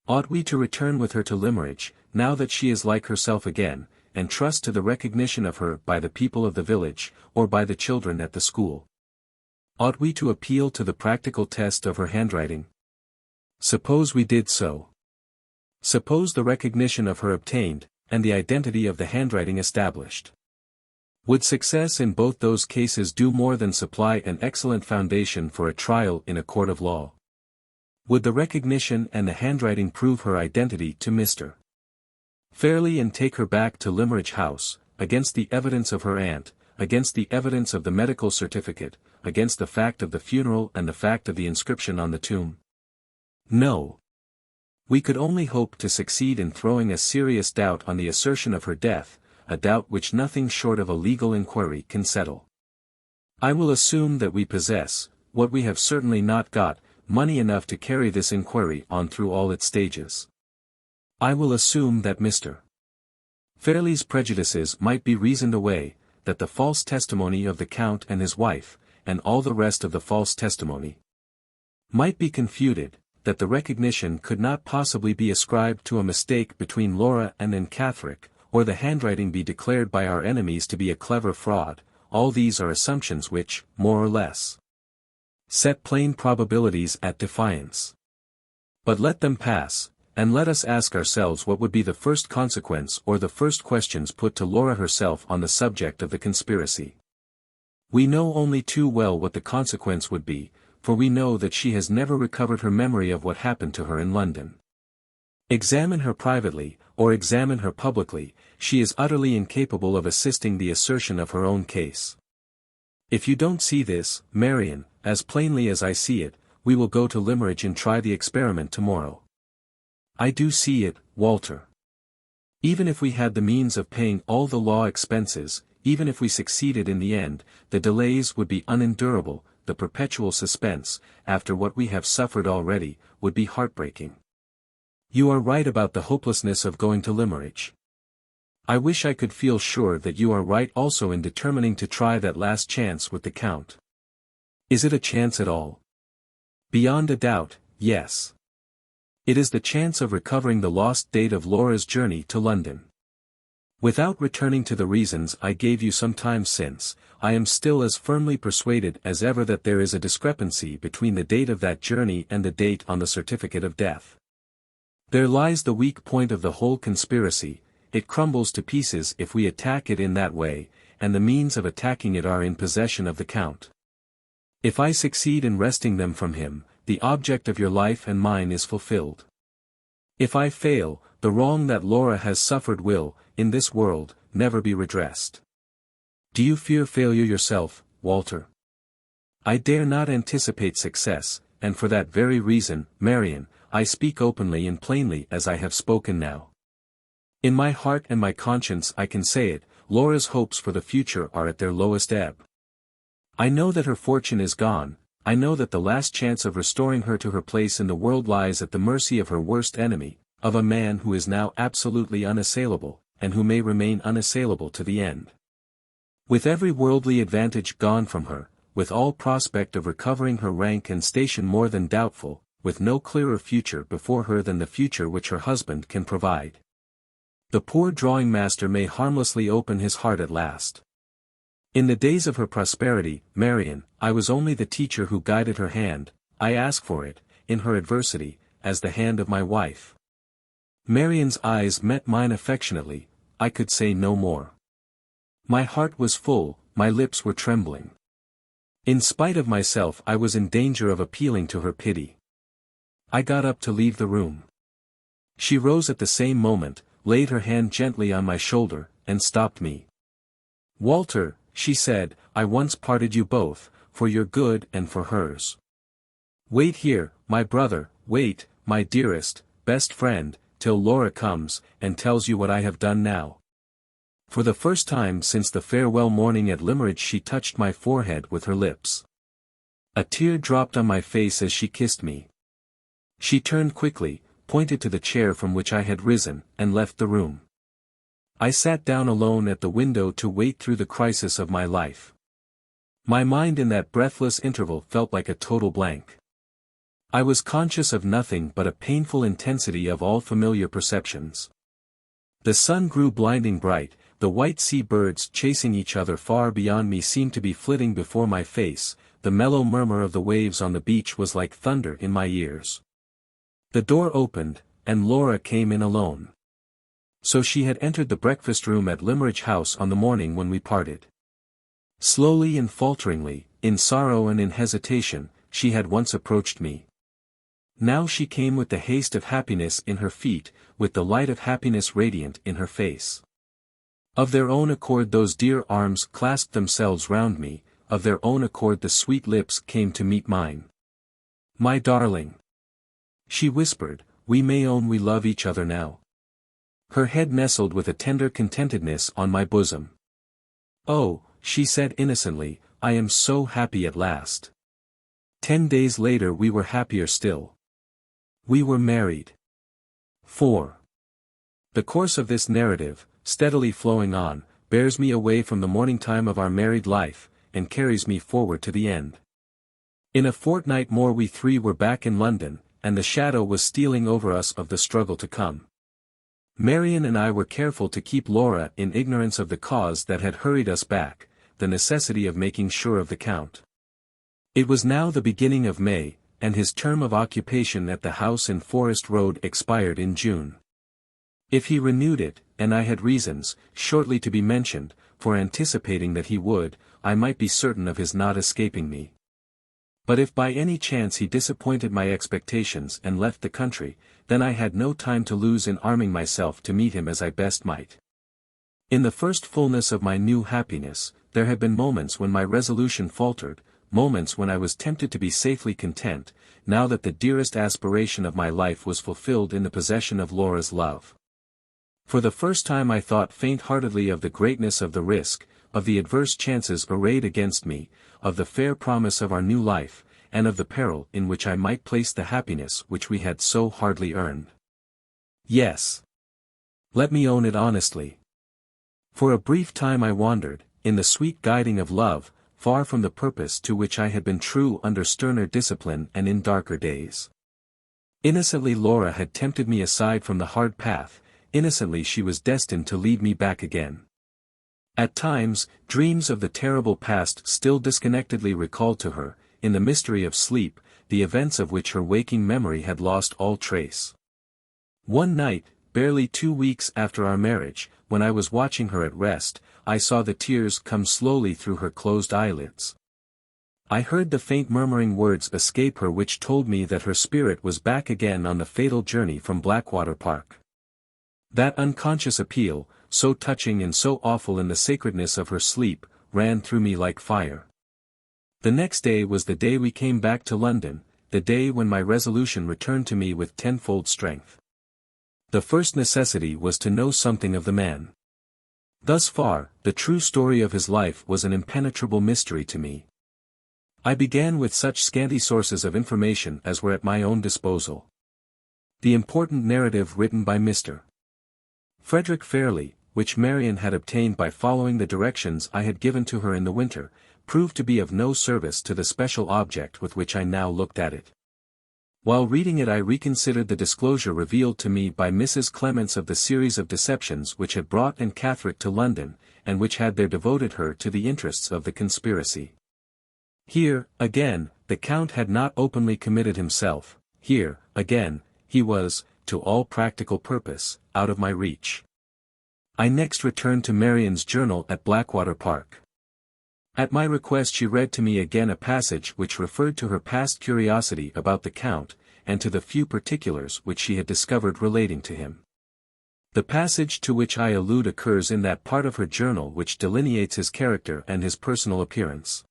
Ought we to return with her to Limmeridge, now that she is like herself again, and trust to the recognition of her by the people of the village, or by the children at the school? Ought we to appeal to the practical test of her handwriting? Suppose we did so. Suppose the recognition of her obtained, and the identity of the handwriting established. Would success in both those cases do more than supply an excellent foundation for a trial in a court of law? Would the recognition and the handwriting prove her identity to Mr. Fairlie and take her back to Limmeridge House, against the evidence of her aunt, against the evidence of the medical certificate, against the fact of the funeral and the fact of the inscription on the tomb? No. We could only hope to succeed in throwing a serious doubt on the assertion of her death, a doubt which nothing short of a legal inquiry can settle. I will assume that we possess, what we have certainly not got, money enough to carry this inquiry on through all its stages. I will assume that Mr. Fairlie's prejudices might be reasoned away, that the false testimony of the Count and his wife, and all the rest of the false testimony, might be confuted, that the recognition could not possibly be ascribed to a mistake between Laura and Catherick, or the handwriting be declared by our enemies to be a clever fraud. All these are assumptions which, more or less, set plain probabilities at defiance. But let them pass, and let us ask ourselves what would be the first consequence or the first questions put to Laura herself on the subject of the conspiracy. We know only too well what the consequence would be, for we know that she has never recovered her memory of what happened to her in London. Examine her privately, or examine her publicly, she is utterly incapable of assisting the assertion of her own case. If you don't see this, Marian, as plainly as I see it, we will go to Limmeridge and try the experiment tomorrow. I do see it, Walter. Even if we had the means of paying all the law expenses, even if we succeeded in the end, the delays would be unendurable, the perpetual suspense, after what we have suffered already, would be heartbreaking. You are right about the hopelessness of going to Limmeridge. I wish I could feel sure that you are right also in determining to try that last chance with the Count. Is it a chance at all? Beyond a doubt, yes. It is the chance of recovering the lost date of Laura's journey to London. Without returning to the reasons I gave you some time since, I am still as firmly persuaded as ever that there is a discrepancy between the date of that journey and the date on the certificate of death. There lies the weak point of the whole conspiracy. It crumbles to pieces if we attack it in that way, and the means of attacking it are in possession of the Count. If I succeed in wresting them from him, the object of your life and mine is fulfilled. If I fail, the wrong that Laura has suffered will, in this world, never be redressed. Do you fear failure yourself, Walter? I dare not anticipate success, and for that very reason, Marian, I speak openly and plainly as I have spoken now. In my heart and my conscience I can say it, Laura's hopes for the future are at their lowest ebb. I know that her fortune is gone, I know that the last chance of restoring her to her place in the world lies at the mercy of her worst enemy, of a man who is now absolutely unassailable, and who may remain unassailable to the end. With every worldly advantage gone from her, with all prospect of recovering her rank and station more than doubtful, with no clearer future before her than the future which her husband can provide. The poor drawing-master may harmlessly open his heart at last. In the days of her prosperity, Marian, I was only the teacher who guided her hand, I ask for it, in her adversity, as the hand of my wife. Marian's eyes met mine affectionately, I could say no more. My heart was full, my lips were trembling. In spite of myself I was in danger of appealing to her pity. I got up to leave the room. She rose at the same moment, laid her hand gently on my shoulder, and stopped me. Walter, she said, I once parted you both, for your good and for hers. Wait here, my brother, wait, my dearest, best friend, till Laura comes, and tells you what I have done now. For the first time since the farewell morning at Limmeridge she touched my forehead with her lips. A tear dropped on my face as she kissed me. She turned quickly, pointed to the chair from which I had risen, and left the room. I sat down alone at the window to wait through the crisis of my life. My mind in that breathless interval felt like a total blank. I was conscious of nothing but a painful intensity of all familiar perceptions. The sun grew blinding bright, the white sea birds chasing each other far beyond me seemed to be flitting before my face, the mellow murmur of the waves on the beach was like thunder in my ears. The door opened, and Laura came in alone. So she had entered the breakfast room at Limmeridge House on the morning when we parted. Slowly and falteringly, in sorrow and in hesitation, she had once approached me. Now she came with the haste of happiness in her feet, with the light of happiness radiant in her face. Of their own accord those dear arms clasped themselves round me, of their own accord the sweet lips came to meet mine. My darling, she whispered, we may own we love each other now. Her head nestled with a tender contentedness on my bosom. Oh, she said innocently, I am so happy at last. 10 days later we were happier still. We were married. 4. The course of this narrative, steadily flowing on, bears me away from the morning time of our married life, and carries me forward to the end. In a fortnight more we three were back in London, and the shadow was stealing over us of the struggle to come. Marian and I were careful to keep Laura in ignorance of the cause that had hurried us back, the necessity of making sure of the Count. It was now the beginning of May, and his term of occupation at the house in Forest Road expired in June. If he renewed it, and I had reasons, shortly to be mentioned, for anticipating that he would, I might be certain of his not escaping me. But if by any chance he disappointed my expectations and left the country, then I had no time to lose in arming myself to meet him as I best might. In the first fullness of my new happiness, there had been moments when my resolution faltered, moments when I was tempted to be safely content, now that the dearest aspiration of my life was fulfilled in the possession of Laura's love. For the first time I thought faint-heartedly of the greatness of the risk, of the adverse chances arrayed against me, of the fair promise of our new life, and of the peril in which I might place the happiness which we had so hardly earned. Yes. Let me own it honestly. For a brief time I wandered, in the sweet guiding of love, far from the purpose to which I had been true under sterner discipline and in darker days. Innocently Laura had tempted me aside from the hard path, innocently she was destined to lead me back again. At times, dreams of the terrible past still disconnectedly recalled to her, in the mystery of sleep, the events of which her waking memory had lost all trace. One night, barely 2 weeks after our marriage, when I was watching her at rest, I saw the tears come slowly through her closed eyelids. I heard the faint murmuring words escape her which told me that her spirit was back again on the fatal journey from Blackwater Park. That unconscious appeal, so touching and so awful in the sacredness of her sleep, ran through me like fire. The next day was the day we came back to London, the day when my resolution returned to me with tenfold strength. The first necessity was to know something of the man. Thus far, the true story of his life was an impenetrable mystery to me. I began with such scanty sources of information as were at my own disposal. The important narrative written by Mr. Frederick Fairlie, which Marian had obtained by following the directions I had given to her in the winter, proved to be of no service to the special object with which I now looked at it. While reading it I reconsidered the disclosure revealed to me by Mrs. Clements of the series of deceptions which had brought Catherick to London, and which had there devoted her to the interests of the conspiracy. Here, again, the Count had not openly committed himself, here, again, he was, to all practical purpose, out of my reach. I next returned to Marian's journal at Blackwater Park. At my request she read to me again a passage which referred to her past curiosity about the Count, and to the few particulars which she had discovered relating to him. The passage to which I allude occurs in that part of her journal which delineates his character and his personal appearance.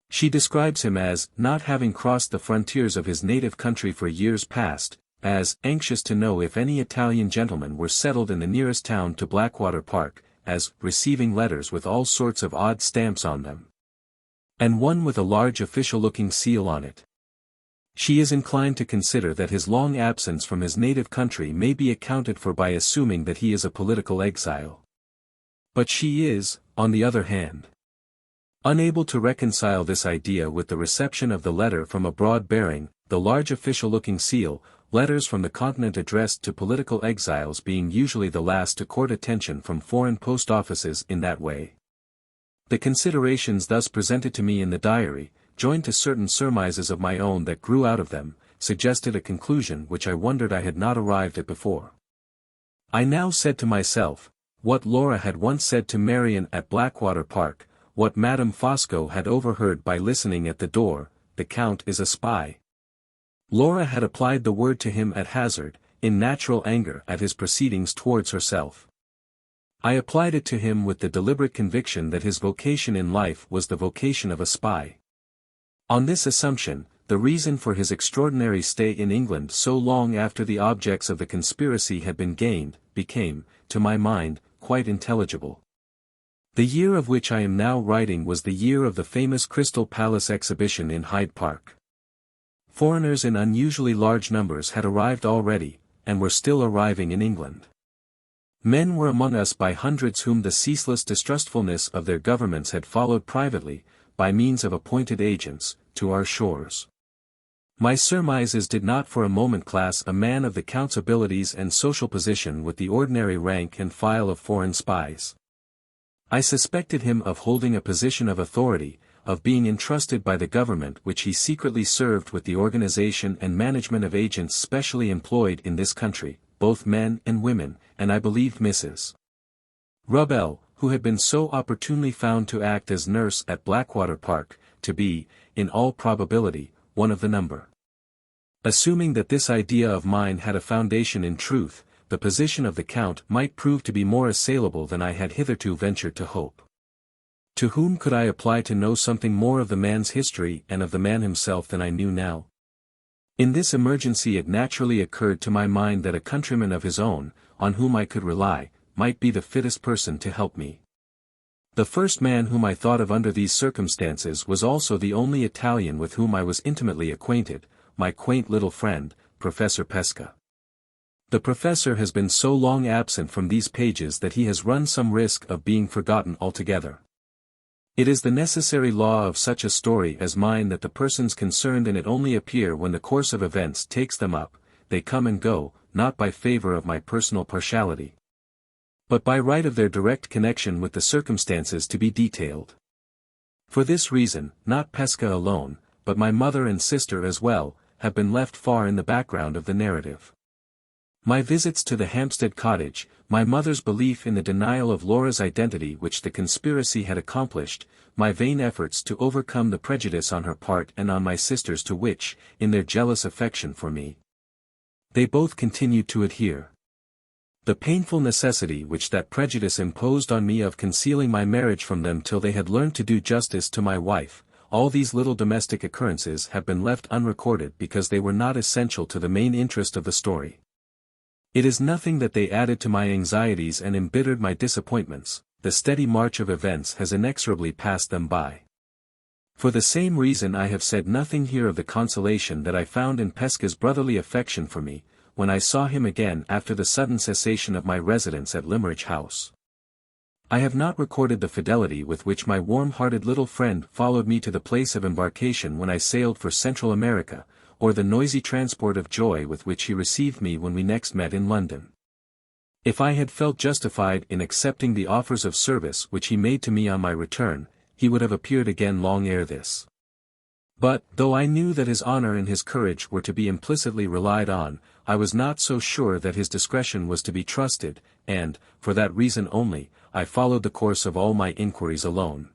She describes him as not having crossed the frontiers of his native country for years past, as anxious to know if any Italian gentlemen were settled in the nearest town to Blackwater Park, as receiving letters with all sorts of odd stamps on them, and one with a large official-looking seal on it. She is inclined to consider that his long absence from his native country may be accounted for by assuming that he is a political exile. But she is, on the other hand, unable to reconcile this idea with the reception of the letter from abroad bearing, the large official-looking seal, letters from the continent addressed to political exiles being usually the last to court attention from foreign post offices in that way. The considerations thus presented to me in the diary, joined to certain surmises of my own that grew out of them, suggested a conclusion which I wondered I had not arrived at before. I now said to myself, what Laura had once said to Marian at Blackwater Park, what Madame Fosco had overheard by listening at the door, the Count is a spy. Laura had applied the word to him at hazard, in natural anger at his proceedings towards herself. I applied it to him with the deliberate conviction that his vocation in life was the vocation of a spy. On this assumption, the reason for his extraordinary stay in England so long after the objects of the conspiracy had been gained, became, to my mind, quite intelligible. The year of which I am now writing was the year of the famous Crystal Palace exhibition in Hyde Park. Foreigners in unusually large numbers had arrived already, and were still arriving in England. Men were among us by hundreds whom the ceaseless distrustfulness of their governments had followed privately, by means of appointed agents, to our shores. My surmises did not for a moment class a man of the Count's abilities and social position with the ordinary rank and file of foreign spies. I suspected him of holding a position of authority, of being entrusted by the government which he secretly served with the organization and management of agents specially employed in this country, both men and women, and I believed Mrs. Rubbell, who had been so opportunely found to act as nurse at Blackwater Park, to be, in all probability, one of the number. Assuming that this idea of mine had a foundation in truth, the position of the Count might prove to be more assailable than I had hitherto ventured to hope. To whom could I apply to know something more of the man's history and of the man himself than I knew now? In this emergency it naturally occurred to my mind that a countryman of his own, on whom I could rely, might be the fittest person to help me. The first man whom I thought of under these circumstances was also the only Italian with whom I was intimately acquainted, my quaint little friend, Professor Pesca. The professor has been so long absent from these pages that he has run some risk of being forgotten altogether. It is the necessary law of such a story as mine that the persons concerned in it only appear when the course of events takes them up, they come and go, not by favor of my personal partiality, but by right of their direct connection with the circumstances to be detailed. For this reason, not Pesca alone, but my mother and sister as well, have been left far in the background of the narrative. My visits to the Hampstead cottage, my mother's belief in the denial of Laura's identity which the conspiracy had accomplished, my vain efforts to overcome the prejudice on her part and on my sisters to which, in their jealous affection for me, they both continued to adhere. The painful necessity which that prejudice imposed on me of concealing my marriage from them till they had learned to do justice to my wife, all these little domestic occurrences have been left unrecorded because they were not essential to the main interest of the story. It is nothing that they added to my anxieties and embittered my disappointments, the steady march of events has inexorably passed them by. For the same reason I have said nothing here of the consolation that I found in Pesca's brotherly affection for me, when I saw him again after the sudden cessation of my residence at Limmeridge House. I have not recorded the fidelity with which my warm-hearted little friend followed me to the place of embarkation when I sailed for Central America, or the noisy transport of joy with which he received me when we next met in London. If I had felt justified in accepting the offers of service which he made to me on my return, he would have appeared again long ere this. But, though I knew that his honor and his courage were to be implicitly relied on, I was not so sure that his discretion was to be trusted, and, for that reason only, I followed the course of all my inquiries alone.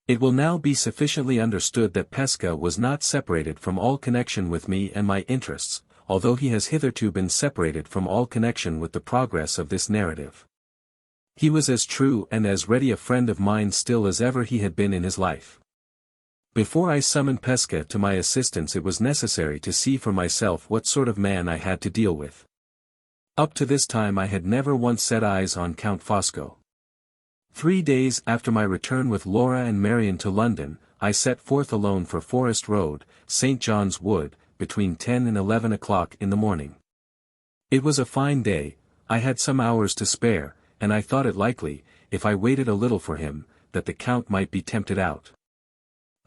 It will now be sufficiently understood that Pesca was not separated from all connection with me and my interests, although he has hitherto been separated from all connection with the progress of this narrative. He was as true and as ready a friend of mine still as ever he had been in his life. Before I summoned Pesca to my assistance it was necessary to see for myself what sort of man I had to deal with. Up to this time I had never once set eyes on Count Fosco. 3 days after my return with Laura and Marian to London, I set forth alone for Forest Road, St. John's Wood, between 10 and 11 o'clock in the morning. It was a fine day, I had some hours to spare, and I thought it likely, if I waited a little for him, that the Count might be tempted out.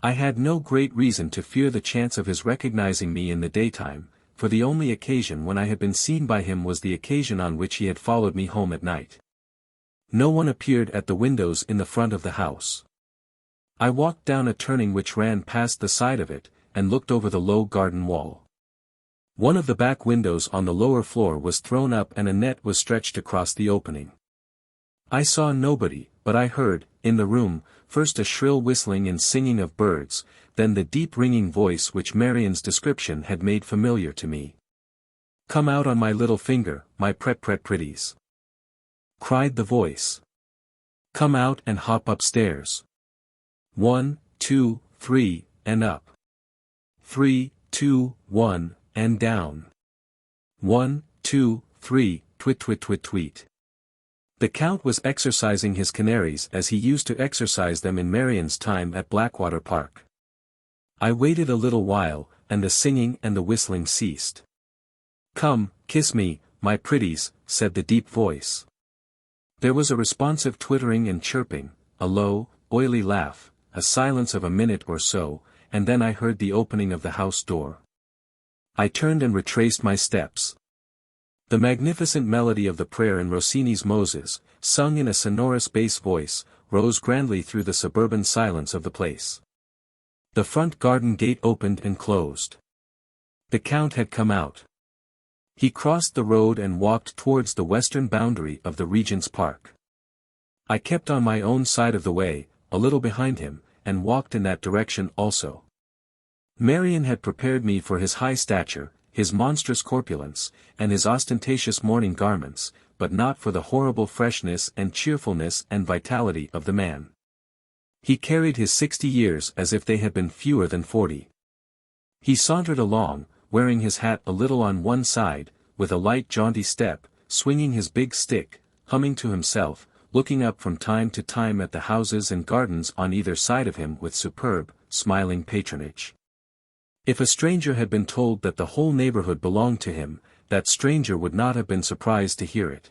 I had no great reason to fear the chance of his recognizing me in the daytime, for the only occasion when I had been seen by him was the occasion on which he had followed me home at night. No one appeared at the windows in the front of the house. I walked down a turning which ran past the side of it, and looked over the low garden wall. One of the back windows on the lower floor was thrown up and a net was stretched across the opening. I saw nobody, but I heard, in the room, first a shrill whistling and singing of birds, then the deep ringing voice which Marian's description had made familiar to me. "Come out on my little finger, my pretties," cried the voice. "Come out and hop upstairs. 1, 2, 3, and up. 3, 2, 1, and down. 1, 2, 3, twit twit twit tweet." The Count was exercising his canaries as he used to exercise them in Marian's time at Blackwater Park. I waited a little while, and the singing and the whistling ceased. "Come, kiss me, my pretties," said the deep voice. There was a responsive twittering and chirping, a low, oily laugh, a silence of a minute or so, and then I heard the opening of the house door. I turned and retraced my steps. The magnificent melody of the prayer in Rossini's Moses, sung in a sonorous bass voice, rose grandly through the suburban silence of the place. The front garden gate opened and closed. The Count had come out. He crossed the road and walked towards the western boundary of the Regent's Park. I kept on my own side of the way, a little behind him, and walked in that direction also. Marian had prepared me for his high stature, his monstrous corpulence, and his ostentatious mourning garments, but not for the horrible freshness and cheerfulness and vitality of the man. He carried his 60 years as if they had been fewer than 40. He sauntered along, wearing his hat a little on one side, with a light jaunty step, swinging his big stick, humming to himself, looking up from time to time at the houses and gardens on either side of him with superb, smiling patronage. If a stranger had been told that the whole neighborhood belonged to him, that stranger would not have been surprised to hear it.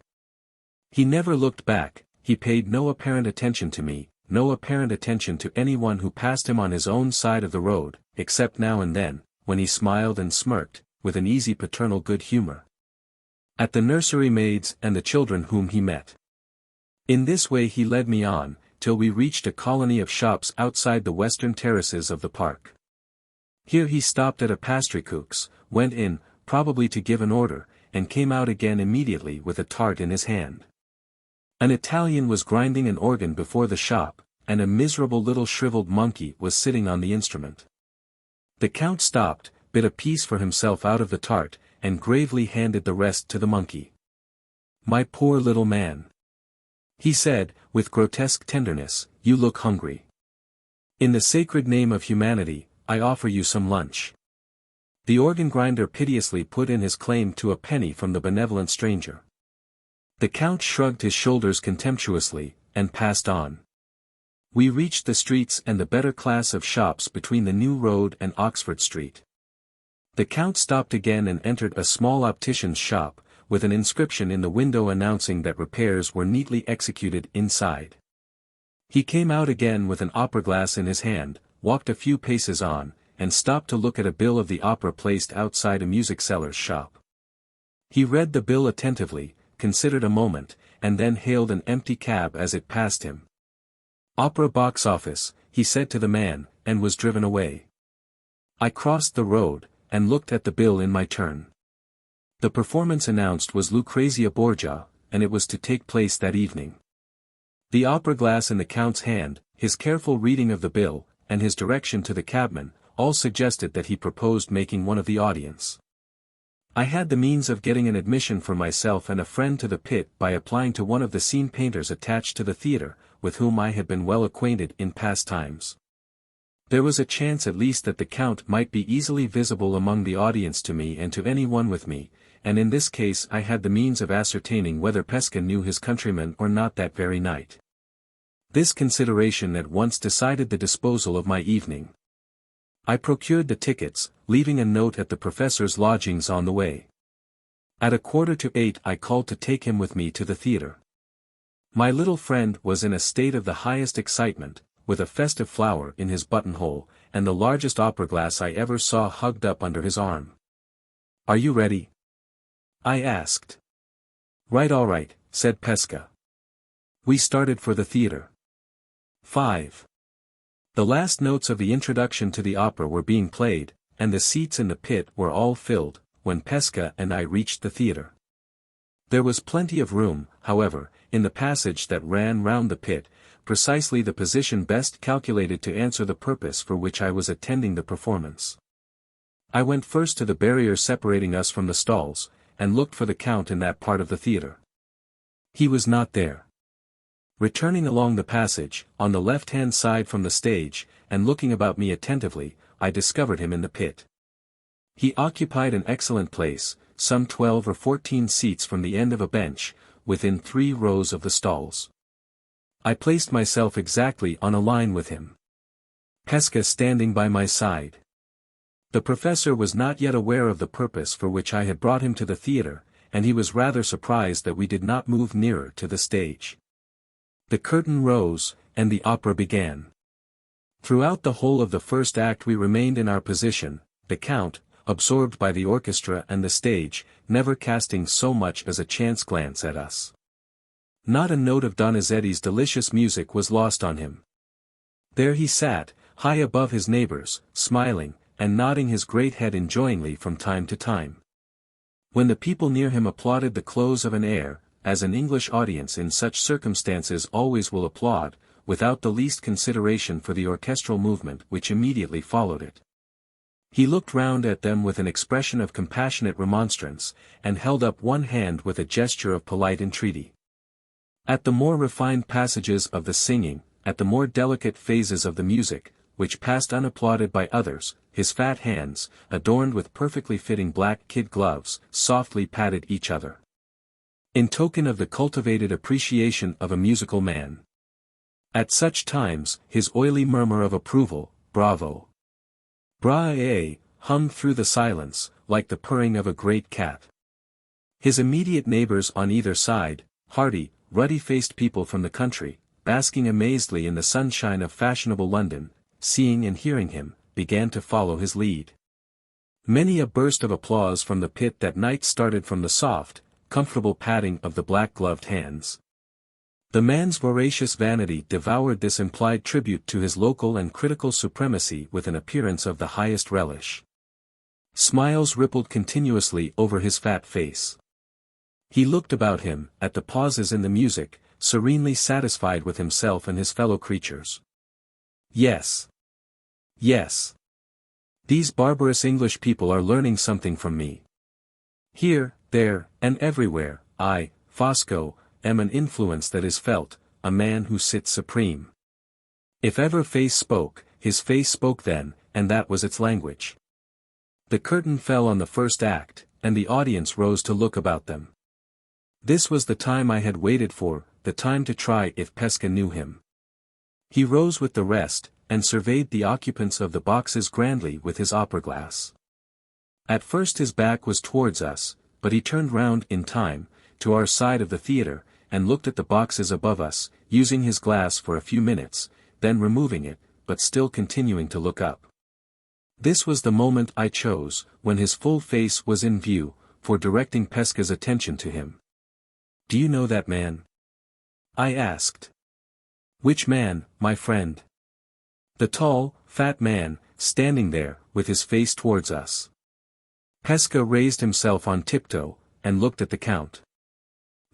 He never looked back, he paid no apparent attention to me, no apparent attention to anyone who passed him on his own side of the road, except now and then, when he smiled and smirked, with an easy paternal good humor, at the nursery maids and the children whom he met. In this way he led me on, till we reached a colony of shops outside the western terraces of the park. Here he stopped at a pastrycook's, went in, probably to give an order, and came out again immediately with a tart in his hand. An Italian was grinding an organ before the shop, and a miserable little shriveled monkey was sitting on the instrument. The Count stopped, bit a piece for himself out of the tart, and gravely handed the rest to the monkey. "My poor little man," he said, with grotesque tenderness, "you look hungry. In the sacred name of humanity, I offer you some lunch." The organ grinder piteously put in his claim to a penny from the benevolent stranger. The Count shrugged his shoulders contemptuously, and passed on. We reached the streets and the better class of shops between the New Road and Oxford Street. The Count stopped again and entered a small optician's shop, with an inscription in the window announcing that repairs were neatly executed inside. He came out again with an opera glass in his hand, walked a few paces on, and stopped to look at a bill of the opera placed outside a music seller's shop. He read the bill attentively, considered a moment, and then hailed an empty cab as it passed him. "Opera box office," he said to the man, and was driven away. I crossed the road, and looked at the bill in my turn. The performance announced was Lucrezia Borgia, and it was to take place that evening. The opera glass in the Count's hand, his careful reading of the bill, and his direction to the cabman, all suggested that he proposed making one of the audience. I had the means of getting an admission for myself and a friend to the pit by applying to one of the scene painters attached to the theatre, with whom I had been well acquainted in past times. There was a chance at least that the Count might be easily visible among the audience to me and to any one with me, and in this case I had the means of ascertaining whether Pesca knew his countryman or not that very night. This consideration at once decided the disposal of my evening. I procured the tickets, leaving a note at the professor's lodgings on the way. At 7:45 I called to take him with me to the theatre. My little friend was in a state of the highest excitement, with a festive flower in his buttonhole, and the largest opera glass I ever saw hugged up under his arm. "Are you ready?" I asked. "Right, all right," said Pesca. We started for the theatre. 5. The last notes of the introduction to the opera were being played, and the seats in the pit were all filled, when Pesca and I reached the theatre. There was plenty of room, however, in the passage that ran round the pit, precisely the position best calculated to answer the purpose for which I was attending the performance. I went first to the barrier separating us from the stalls, and looked for the Count in that part of the theatre. He was not there. Returning along the passage, on the left-hand side from the stage, and looking about me attentively, I discovered him in the pit. He occupied an excellent place, some 12 or 14 seats from the end of a bench, within 3 rows of the stalls. I placed myself exactly on a line with him. Pesca standing by my side. The professor was not yet aware of the purpose for which I had brought him to the theatre, and he was rather surprised that we did not move nearer to the stage. The curtain rose, and the opera began. Throughout the whole of the first act we remained in our position, the Count, absorbed by the orchestra and the stage, never casting so much as a chance glance at us. Not a note of Donizetti's delicious music was lost on him. There he sat, high above his neighbors, smiling, and nodding his great head enjoyingly from time to time. When the people near him applauded the close of an air, as an English audience in such circumstances always will applaud, without the least consideration for the orchestral movement which immediately followed it, he looked round at them with an expression of compassionate remonstrance, and held up one hand with a gesture of polite entreaty. At the more refined passages of the singing, at the more delicate phases of the music, which passed unapplauded by others, his fat hands, adorned with perfectly fitting black kid gloves, softly patted each other, in token of the cultivated appreciation of a musical man. At such times, his oily murmur of approval, "Bravo! Bra-eh," hummed through the silence, like the purring of a great cat. His immediate neighbors on either side, hearty, ruddy-faced people from the country, basking amazedly in the sunshine of fashionable London, seeing and hearing him, began to follow his lead. Many a burst of applause from the pit that night started from the soft, comfortable patting of the black-gloved hands. The man's voracious vanity devoured this implied tribute to his local and critical supremacy with an appearance of the highest relish. Smiles rippled continuously over his fat face. He looked about him, at the pauses in the music, serenely satisfied with himself and his fellow creatures. Yes. Yes. These barbarous English people are learning something from me. Here, there, and everywhere, I, Fosco, am an influence that is felt, a man who sits supreme. If ever face spoke, his face spoke then, and that was its language. The curtain fell on the first act, and the audience rose to look about them. This was the time I had waited for, the time to try if Pesca knew him. He rose with the rest, and surveyed the occupants of the boxes grandly with his opera-glass. At first his back was towards us, but he turned round in time, to our side of the theatre, and looked at the boxes above us, using his glass for a few minutes, then removing it, but still continuing to look up. This was the moment I chose, when his full face was in view, for directing Pesca's attention to him. "Do you know that man?" I asked. "Which man, my friend?" "The tall, fat man, standing there, with his face towards us." Pesca raised himself on tiptoe, and looked at the Count.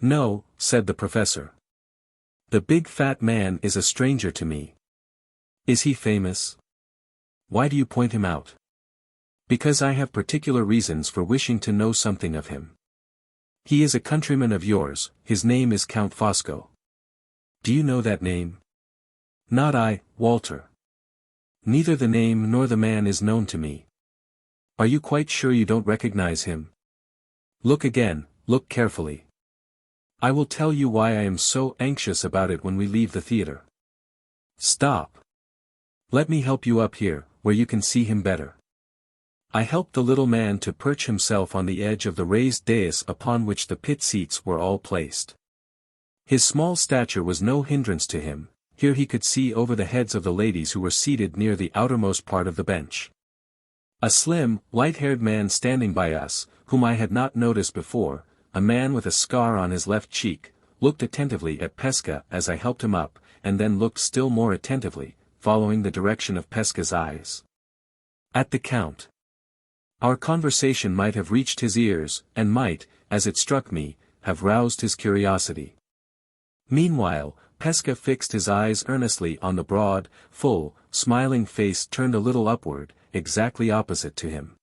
"No," said the professor. "The big fat man is a stranger to me." "Is he famous?" "Why do you point him out?" "Because I have particular reasons for wishing to know something of him." "He is a countryman of yours, his name is Count Fosco." "Do you know that name?" "Not I, Walter. Neither the name nor the man is known to me." "Are you quite sure you don't recognize him?" "Look again, look carefully. I will tell you why I am so anxious about it when we leave the theatre." "Stop. Let me help you up here, where you can see him better." I helped the little man to perch himself on the edge of the raised dais upon which the pit seats were all placed. His small stature was no hindrance to him. Here he could see over the heads of the ladies who were seated near the outermost part of the bench. A slim, light-haired man standing by us, whom I had not noticed before, a man with a scar on his left cheek, looked attentively at Pesca as I helped him up, and then looked still more attentively, following the direction of Pesca's eyes, at the Count. Our conversation might have reached his ears, and might, as it struck me, have roused his curiosity. Meanwhile, Pesca fixed his eyes earnestly on the broad, full, smiling face turned a little upward, exactly opposite to him.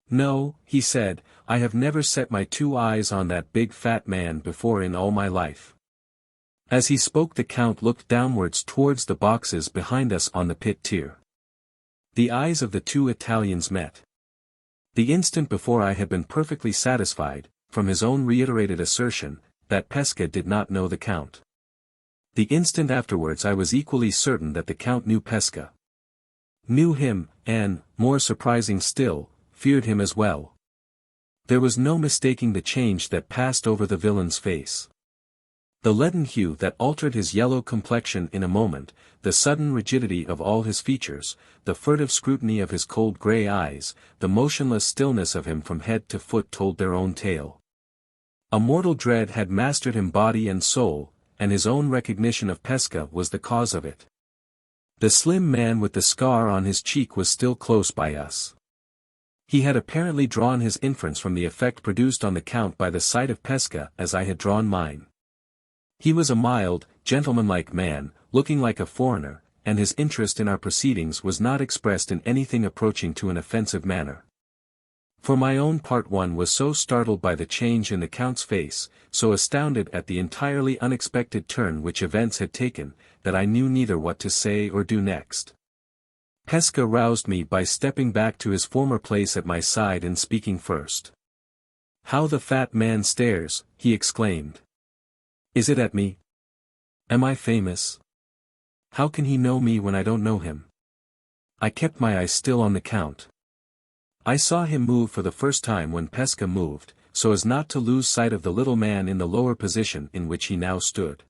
"No," he said, "I have never set my two eyes on that big fat man before in all my life." As he spoke the Count looked downwards towards the boxes behind us on the pit tier. The eyes of the two Italians met. The instant before I had been perfectly satisfied, from his own reiterated assertion, that Pesca did not know the Count. The instant afterwards I was equally certain that the Count knew Pesca. Knew him, and, more surprising still, feared him as well. There was no mistaking the change that passed over the villain's face. The leaden hue that altered his yellow complexion in a moment, the sudden rigidity of all his features, the furtive scrutiny of his cold grey eyes, the motionless stillness of him from head to foot told their own tale. A mortal dread had mastered him body and soul, and his own recognition of Pesca was the cause of it. The slim man with the scar on his cheek was still close by us. He had apparently drawn his inference from the effect produced on the Count by the sight of Pesca as I had drawn mine. He was a mild, gentlemanlike man, looking like a foreigner, and his interest in our proceedings was not expressed in anything approaching to an offensive manner. For my own part, one was so startled by the change in the Count's face, so astounded at the entirely unexpected turn which events had taken, that I knew neither what to say or do next. Pesca roused me by stepping back to his former place at my side and speaking first. "How the fat man stares," he exclaimed. "Is it at me? Am I famous? How can he know me when I don't know him?" I kept my eyes still on the Count. I saw him move for the first time when Pesca moved, so as not to lose sight of the little man in the lower position in which he now stood.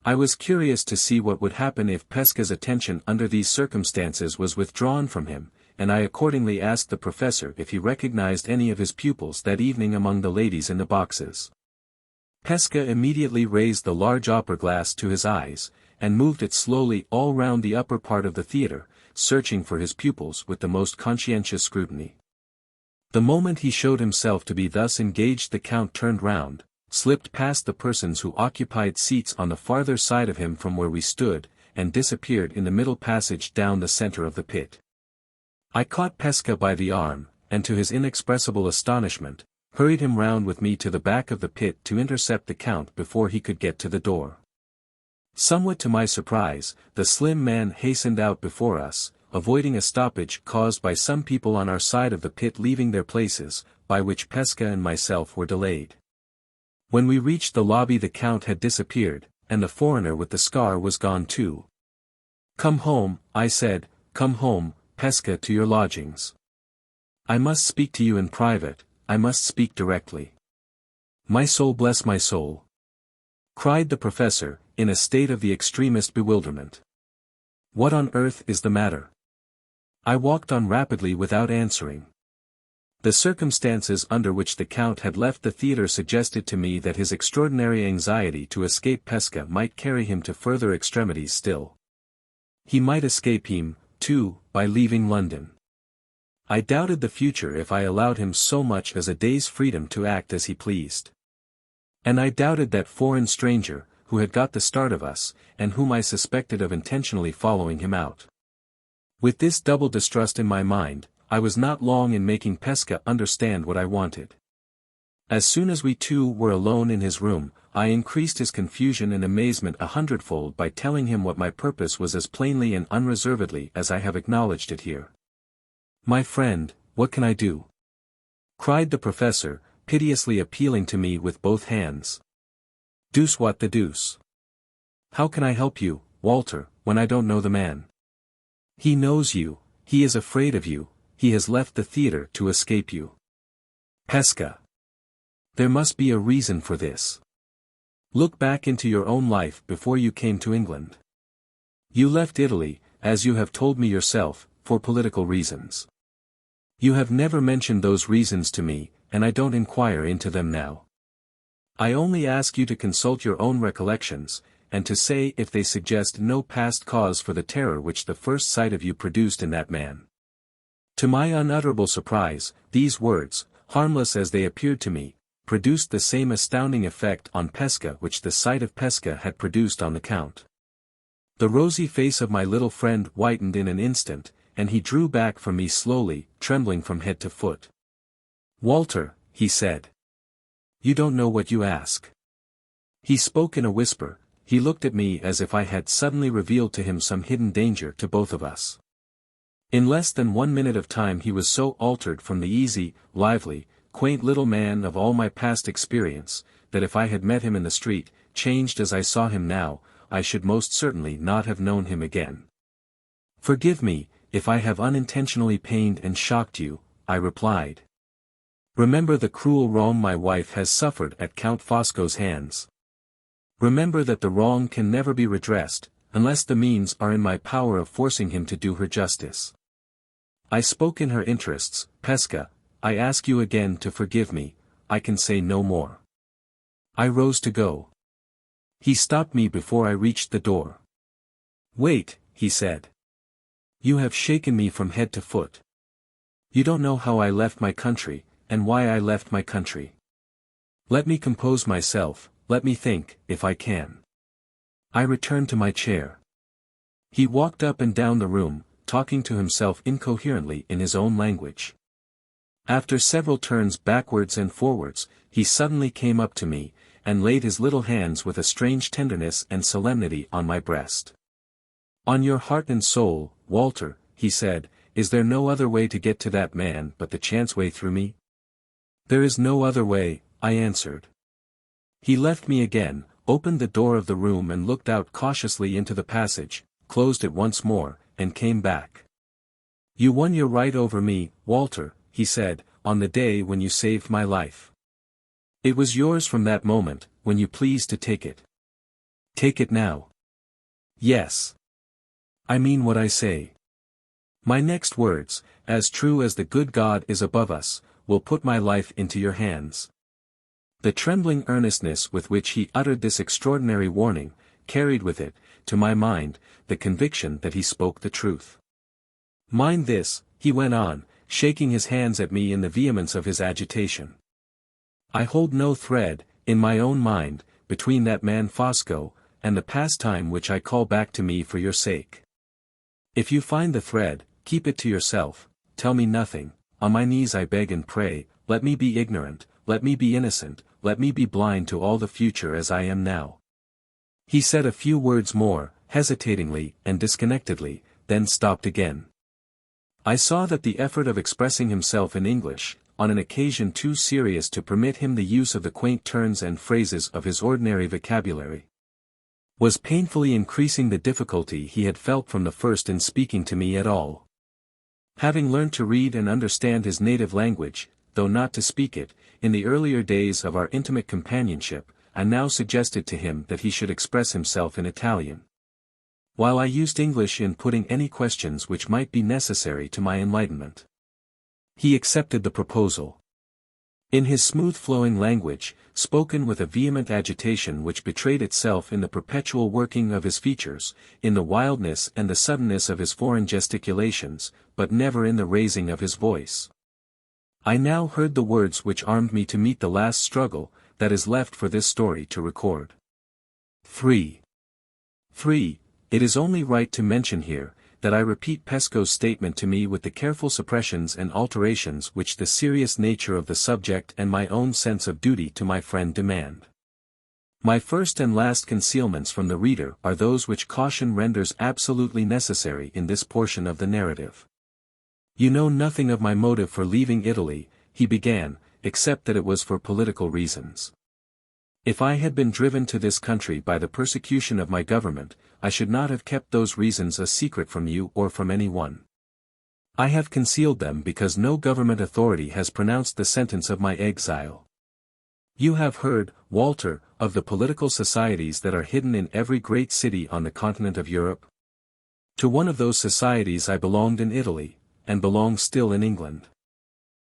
I was curious to see what would happen if Pesca's attention under these circumstances was withdrawn from him, and I accordingly asked the professor if he recognized any of his pupils that evening among the ladies in the boxes. Pesca immediately raised the large opera-glass to his eyes, and moved it slowly all round the upper part of the theatre, searching for his pupils with the most conscientious scrutiny. The moment he showed himself to be thus engaged, the Count turned round, slipped past the persons who occupied seats on the farther side of him from where we stood, and disappeared in the middle passage down the center of the pit. I caught Pesca by the arm, and to his inexpressible astonishment, hurried him round with me to the back of the pit to intercept the Count before he could get to the door. Somewhat to my surprise, the slim man hastened out before us, avoiding a stoppage caused by some people on our side of the pit leaving their places, by which Pesca and myself were delayed. When we reached the lobby, the Count had disappeared, and the foreigner with the scar was gone too. "Come home," I said, "come home, Pesca, to your lodgings. I must speak to you in private, I must speak directly." "My soul bless my soul!" cried the professor, in a state of the extremest bewilderment. "What on earth is the matter?" I walked on rapidly without answering. The circumstances under which the Count had left the theatre suggested to me that his extraordinary anxiety to escape Pesca might carry him to further extremities still. He might escape him, too, by leaving London. I doubted the future if I allowed him so much as a day's freedom to act as he pleased. And I doubted that foreign stranger, who had got the start of us, and whom I suspected of intentionally following him out. With this double distrust in my mind, I was not long in making Pesca understand what I wanted. As soon as we two were alone in his room, I increased his confusion and amazement 100-fold by telling him what my purpose was as plainly and unreservedly as I have acknowledged it here. "My friend, what can I do?" cried the professor, piteously appealing to me with both hands. "Deuce what the deuce. How can I help you, Walter, when I don't know the man? He knows you, he is afraid of you, he has left the theatre to escape you. Pesca. There must be a reason for this. Look back into your own life before you came to England. You left Italy, as you have told me yourself, for political reasons. You have never mentioned those reasons to me, and I don't inquire into them now. I only ask you to consult your own recollections, and to say if they suggest no past cause for the terror which the first sight of you produced in that man." To my unutterable surprise, these words, harmless as they appeared to me, produced the same astounding effect on Pesca which the sight of Pesca had produced on the Count. The rosy face of my little friend whitened in an instant, and he drew back from me slowly, trembling from head to foot. "Walter," he said. "You don't know what you ask." He spoke in a whisper, he looked at me as if I had suddenly revealed to him some hidden danger to both of us. In less than 1 minute of time he was so altered from the easy, lively, quaint little man of all my past experience, that if I had met him in the street, changed as I saw him now, I should most certainly not have known him again. "Forgive me, if I have unintentionally pained and shocked you," I replied. "Remember the cruel wrong my wife has suffered at Count Fosco's hands. Remember that the wrong can never be redressed, unless the means are in my power of forcing him to do her justice. I spoke in her interests, Pesca, I ask you again to forgive me, I can say no more." I rose to go. He stopped me before I reached the door. "Wait," he said. "You have shaken me from head to foot. You don't know how I left my country, and why I left my country. Let me compose myself, let me think, if I can." I returned to my chair. He walked up and down the room, talking to himself incoherently in his own language. After several turns backwards and forwards, he suddenly came up to me, and laid his little hands with a strange tenderness and solemnity on my breast. "On your heart and soul, Walter," he said, "is there no other way to get to that man but the chance way through me?" "There is no other way," I answered. He left me again, opened the door of the room and looked out cautiously into the passage, closed it once more, and came back. "You won your right over me, Walter," he said, "on the day when you saved my life. It was yours from that moment, when you pleased to take it. Take it now." "Yes. I mean what I say. My next words, as true as the good God is above us, will put my life into your hands." The trembling earnestness with which he uttered this extraordinary warning, carried with it, to my mind, the conviction that he spoke the truth. "Mind this," he went on, shaking his hands at me in the vehemence of his agitation. I hold no thread, in my own mind, between that man Fosco, and the pastime which I call back to me for your sake. If you find the thread, keep it to yourself, tell me nothing, on my knees I beg and pray, let me be ignorant, let me be innocent, let me be blind to all the future as I am now. He said a few words more, hesitatingly and disconnectedly, then stopped again. I saw that the effort of expressing himself in English, on an occasion too serious to permit him the use of the quaint turns and phrases of his ordinary vocabulary, was painfully increasing the difficulty he had felt from the first in speaking to me at all. Having learned to read and understand his native language, though not to speak it, in the earlier days of our intimate companionship, I now suggested to him that he should express himself in Italian, while I used English in putting any questions which might be necessary to my enlightenment. He accepted the proposal. In his smooth-flowing language, spoken with a vehement agitation which betrayed itself in the perpetual working of his features, in the wildness and the suddenness of his foreign gesticulations, but never in the raising of his voice, I now heard the words which armed me to meet the last struggle that is left for this story to record. 3. It is only right to mention here, that I repeat Pesco's statement to me with the careful suppressions and alterations which the serious nature of the subject and my own sense of duty to my friend demand. My first and last concealments from the reader are those which caution renders absolutely necessary in this portion of the narrative. You know nothing of my motive for leaving Italy, he began, except that it was for political reasons. If I had been driven to this country by the persecution of my government, I should not have kept those reasons a secret from you or from any one. I have concealed them because no government authority has pronounced the sentence of my exile. You have heard, Walter, of the political societies that are hidden in every great city on the continent of Europe? To one of those societies I belonged in Italy, and belong still in England.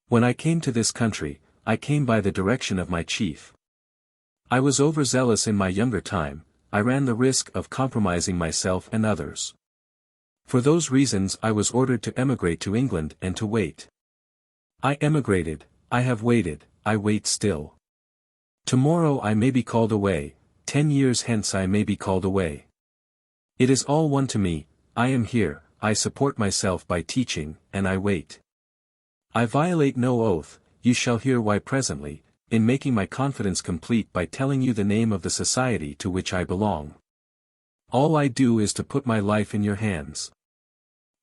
When I came to this country, I came by the direction of my chief. I was overzealous in my younger time, I ran the risk of compromising myself and others. For those reasons I was ordered to emigrate to England and to wait. I emigrated, I have waited, I wait still. Tomorrow I may be called away, 10 years hence I may be called away. It is all one to me, I am here, I support myself by teaching, and I wait. I violate no oath, you shall hear why presently, in making my confidence complete by telling you the name of the society to which I belong. All I do is to put my life in your hands.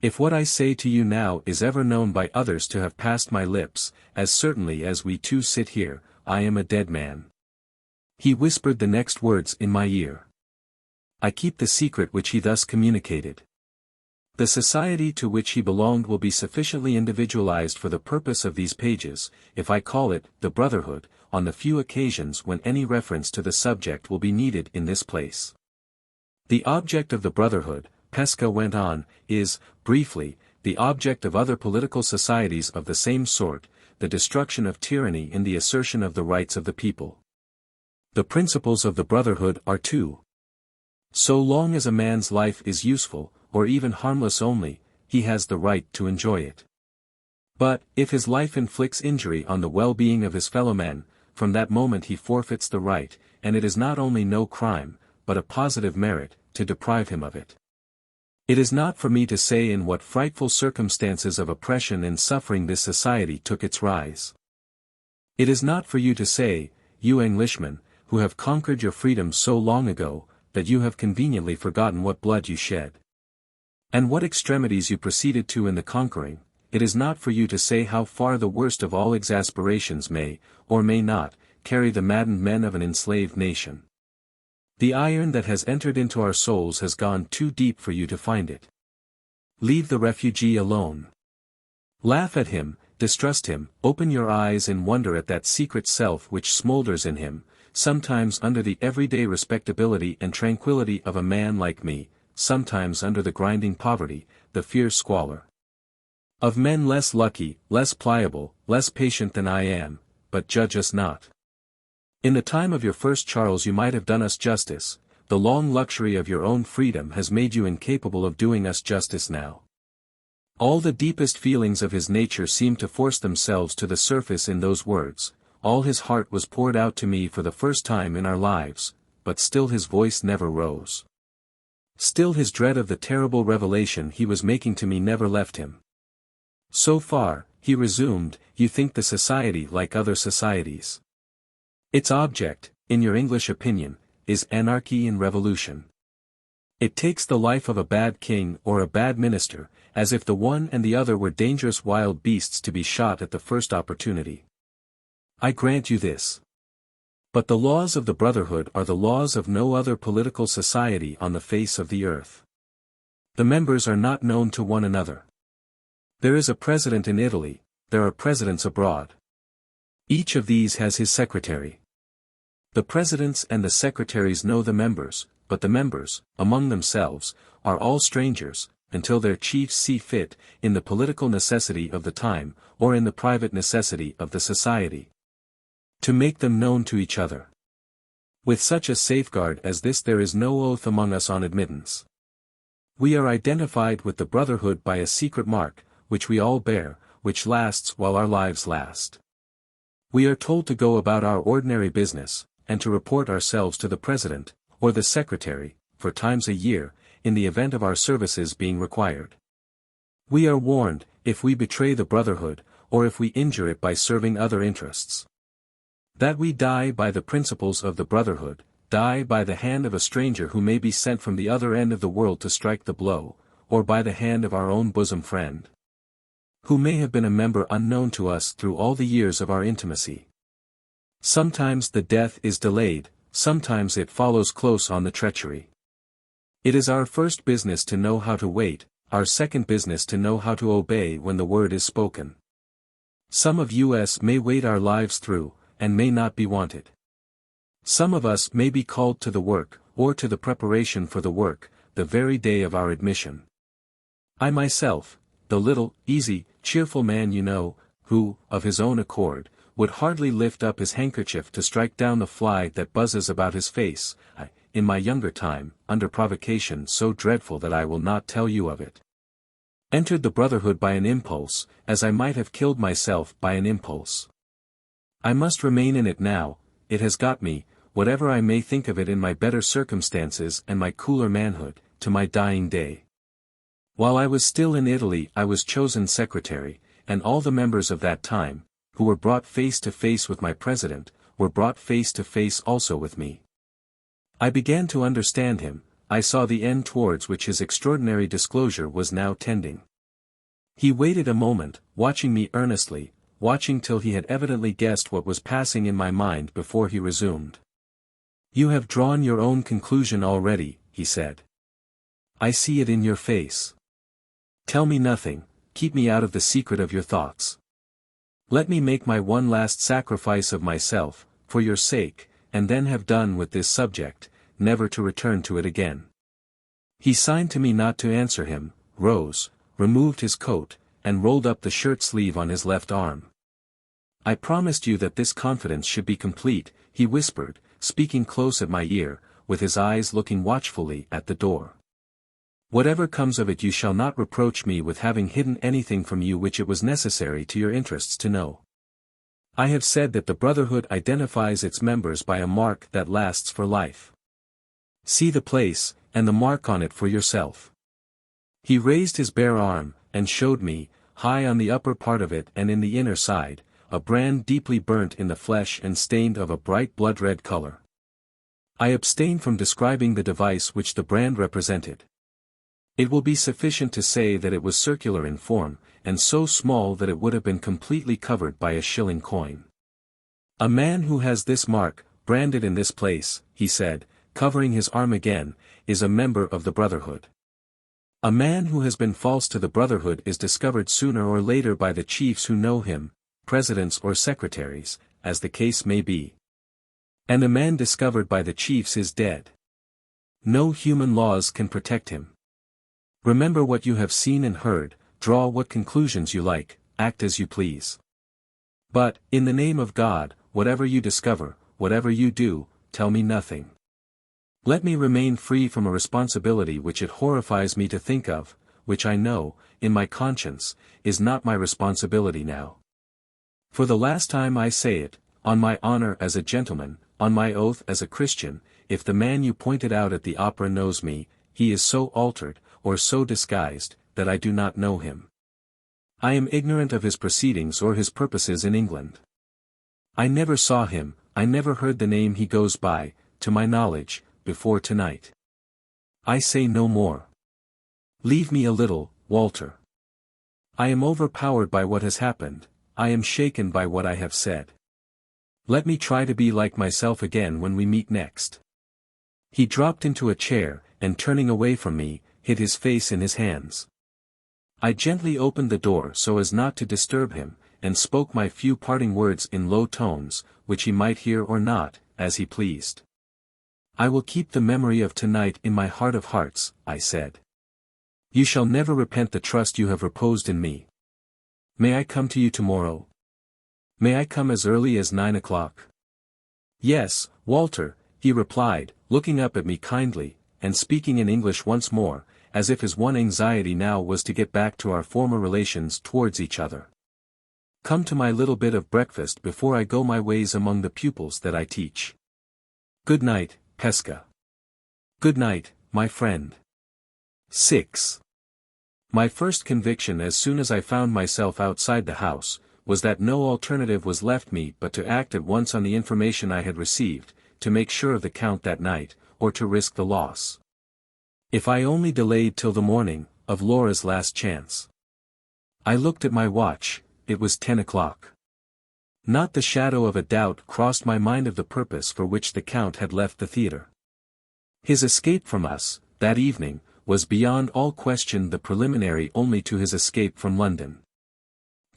If what I say to you now is ever known by others to have passed my lips, as certainly as we two sit here, I am a dead man. He whispered the next words in my ear. I keep the secret which he thus communicated. The society to which he belonged will be sufficiently individualized for the purpose of these pages, if I call it, the Brotherhood, on the few occasions when any reference to the subject will be needed in this place. The object of the Brotherhood, Pesco went on, is, briefly, the object of other political societies of the same sort, the destruction of tyranny and the assertion of the rights of the people. The principles of the Brotherhood are two. So long as a man's life is useful, or even harmless only, he has the right to enjoy it. But, if his life inflicts injury on the well-being of his fellow men, from that moment he forfeits the right, and it is not only no crime, but a positive merit, to deprive him of it. It is not for me to say in what frightful circumstances of oppression and suffering this society took its rise. It is not for you to say, you Englishmen, who have conquered your freedom so long ago, that you have conveniently forgotten what blood you shed, and what extremities you proceeded to in the conquering. It is not for you to say how far the worst of all exasperations may, or may not, carry the maddened men of an enslaved nation. The iron that has entered into our souls has gone too deep for you to find it. Leave the refugee alone. Laugh at him, distrust him, open your eyes in wonder at that secret self which smoulders in him, sometimes under the everyday respectability and tranquility of a man like me, sometimes under the grinding poverty, the fierce squalor of men less lucky, less pliable, less patient than I am, but judge us not. In the time of your first Charles you might have done us justice, the long luxury of your own freedom has made you incapable of doing us justice now. All the deepest feelings of his nature seemed to force themselves to the surface in those words, all his heart was poured out to me for the first time in our lives, but still his voice never rose. Still his dread of the terrible revelation he was making to me never left him. So far, he resumed, you think the society like other societies. Its object, in your English opinion, is anarchy and revolution. It takes the life of a bad king or a bad minister, as if the one and the other were dangerous wild beasts to be shot at the first opportunity. I grant you this. But the laws of the Brotherhood are the laws of no other political society on the face of the earth. The members are not known to one another. There is a president in Italy, there are presidents abroad. Each of these has his secretary. The presidents and the secretaries know the members, but the members, among themselves, are all strangers, until their chiefs see fit, in the political necessity of the time, or in the private necessity of the society, to make them known to each other. With such a safeguard as this there is no oath among us on admittance. We are identified with the Brotherhood by a secret mark, which we all bear, which lasts while our lives last. We are told to go about our ordinary business, and to report ourselves to the President, or the Secretary, 4 times a year, in the event of our services being required. We are warned, if we betray the Brotherhood, or if we injure it by serving other interests, that we die by the principles of the Brotherhood, die by the hand of a stranger who may be sent from the other end of the world to strike the blow, or by the hand of our own bosom friend, who may have been a member unknown to us through all the years of our intimacy. Sometimes the death is delayed, sometimes it follows close on the treachery. It is our first business to know how to wait, our second business to know how to obey when the word is spoken. Some of us may wait our lives through, and may not be wanted. Some of us may be called to the work, or to the preparation for the work, the very day of our admission. I myself, the little, easy, cheerful man you know, who, of his own accord, would hardly lift up his handkerchief to strike down the fly that buzzes about his face, I, in my younger time, under provocation so dreadful that I will not tell you of it, entered the Brotherhood by an impulse, as I might have killed myself by an impulse. I must remain in it now, it has got me, whatever I may think of it in my better circumstances and my cooler manhood, to my dying day. While I was still in Italy I was chosen secretary, and all the members of that time, who were brought face to face with my president, were brought face to face also with me. I began to understand him, I saw the end towards which his extraordinary disclosure was now tending. He waited a moment, watching me earnestly, watching till he had evidently guessed what was passing in my mind before he resumed. You have drawn your own conclusion already, he said. I see it in your face. Tell me nothing, keep me out of the secret of your thoughts. Let me make my one last sacrifice of myself, for your sake, and then have done with this subject, never to return to it again. He signed to me not to answer him, rose, removed his coat, and rolled up the shirt sleeve on his left arm. I promised you that this confidence should be complete, he whispered, speaking close at my ear, with his eyes looking watchfully at the door. Whatever comes of it you shall not reproach me with having hidden anything from you which it was necessary to your interests to know. I have said that the Brotherhood identifies its members by a mark that lasts for life. See the place, and the mark on it for yourself. He raised his bare arm, and showed me, high on the upper part of it and in the inner side, a brand deeply burnt in the flesh and stained of a bright blood-red color. I abstain from describing the device which the brand represented. It will be sufficient to say that it was circular in form, and so small that it would have been completely covered by a shilling coin. A man who has this mark, branded in this place, he said, covering his arm again, is a member of the Brotherhood. A man who has been false to the Brotherhood is discovered sooner or later by the chiefs who know him, presidents or secretaries, as the case may be. And a man discovered by the chiefs is dead. No human laws can protect him. Remember what you have seen and heard, draw what conclusions you like, act as you please. But, in the name of God, whatever you discover, whatever you do, tell me nothing. Let me remain free from a responsibility which it horrifies me to think of, which I know, in my conscience, is not my responsibility now. For the last time I say it, on my honor as a gentleman, on my oath as a Christian, if the man you pointed out at the opera knows me, he is so altered, or so disguised, that I do not know him. I am ignorant of his proceedings or his purposes in England. I never saw him, I never heard the name he goes by, to my knowledge, before tonight. I say no more. Leave me a little, Walter. I am overpowered by what has happened, I am shaken by what I have said. Let me try to be like myself again when we meet next. He dropped into a chair, and turning away from me, hid his face in his hands. I gently opened the door so as not to disturb him, and spoke my few parting words in low tones, which he might hear or not, as he pleased. I will keep the memory of tonight in my heart of hearts, I said. You shall never repent the trust you have reposed in me. May I come to you tomorrow? May I come as early as 9 o'clock? Yes, Walter, he replied, looking up at me kindly, and speaking in English once more, as if his one anxiety now was to get back to our former relations towards each other. Come to my little bit of breakfast before I go my ways among the pupils that I teach. Good night, Pesca. Good night, my friend. 6. My first conviction as soon as I found myself outside the house, was that no alternative was left me but to act at once on the information I had received, to make sure of the Count that night, or to risk the loss. If I only delayed till the morning, of Laura's last chance. I looked at my watch, it was 10 o'clock. Not the shadow of a doubt crossed my mind of the purpose for which the Count had left the theatre. His escape from us, that evening, was beyond all question the preliminary only to his escape from London.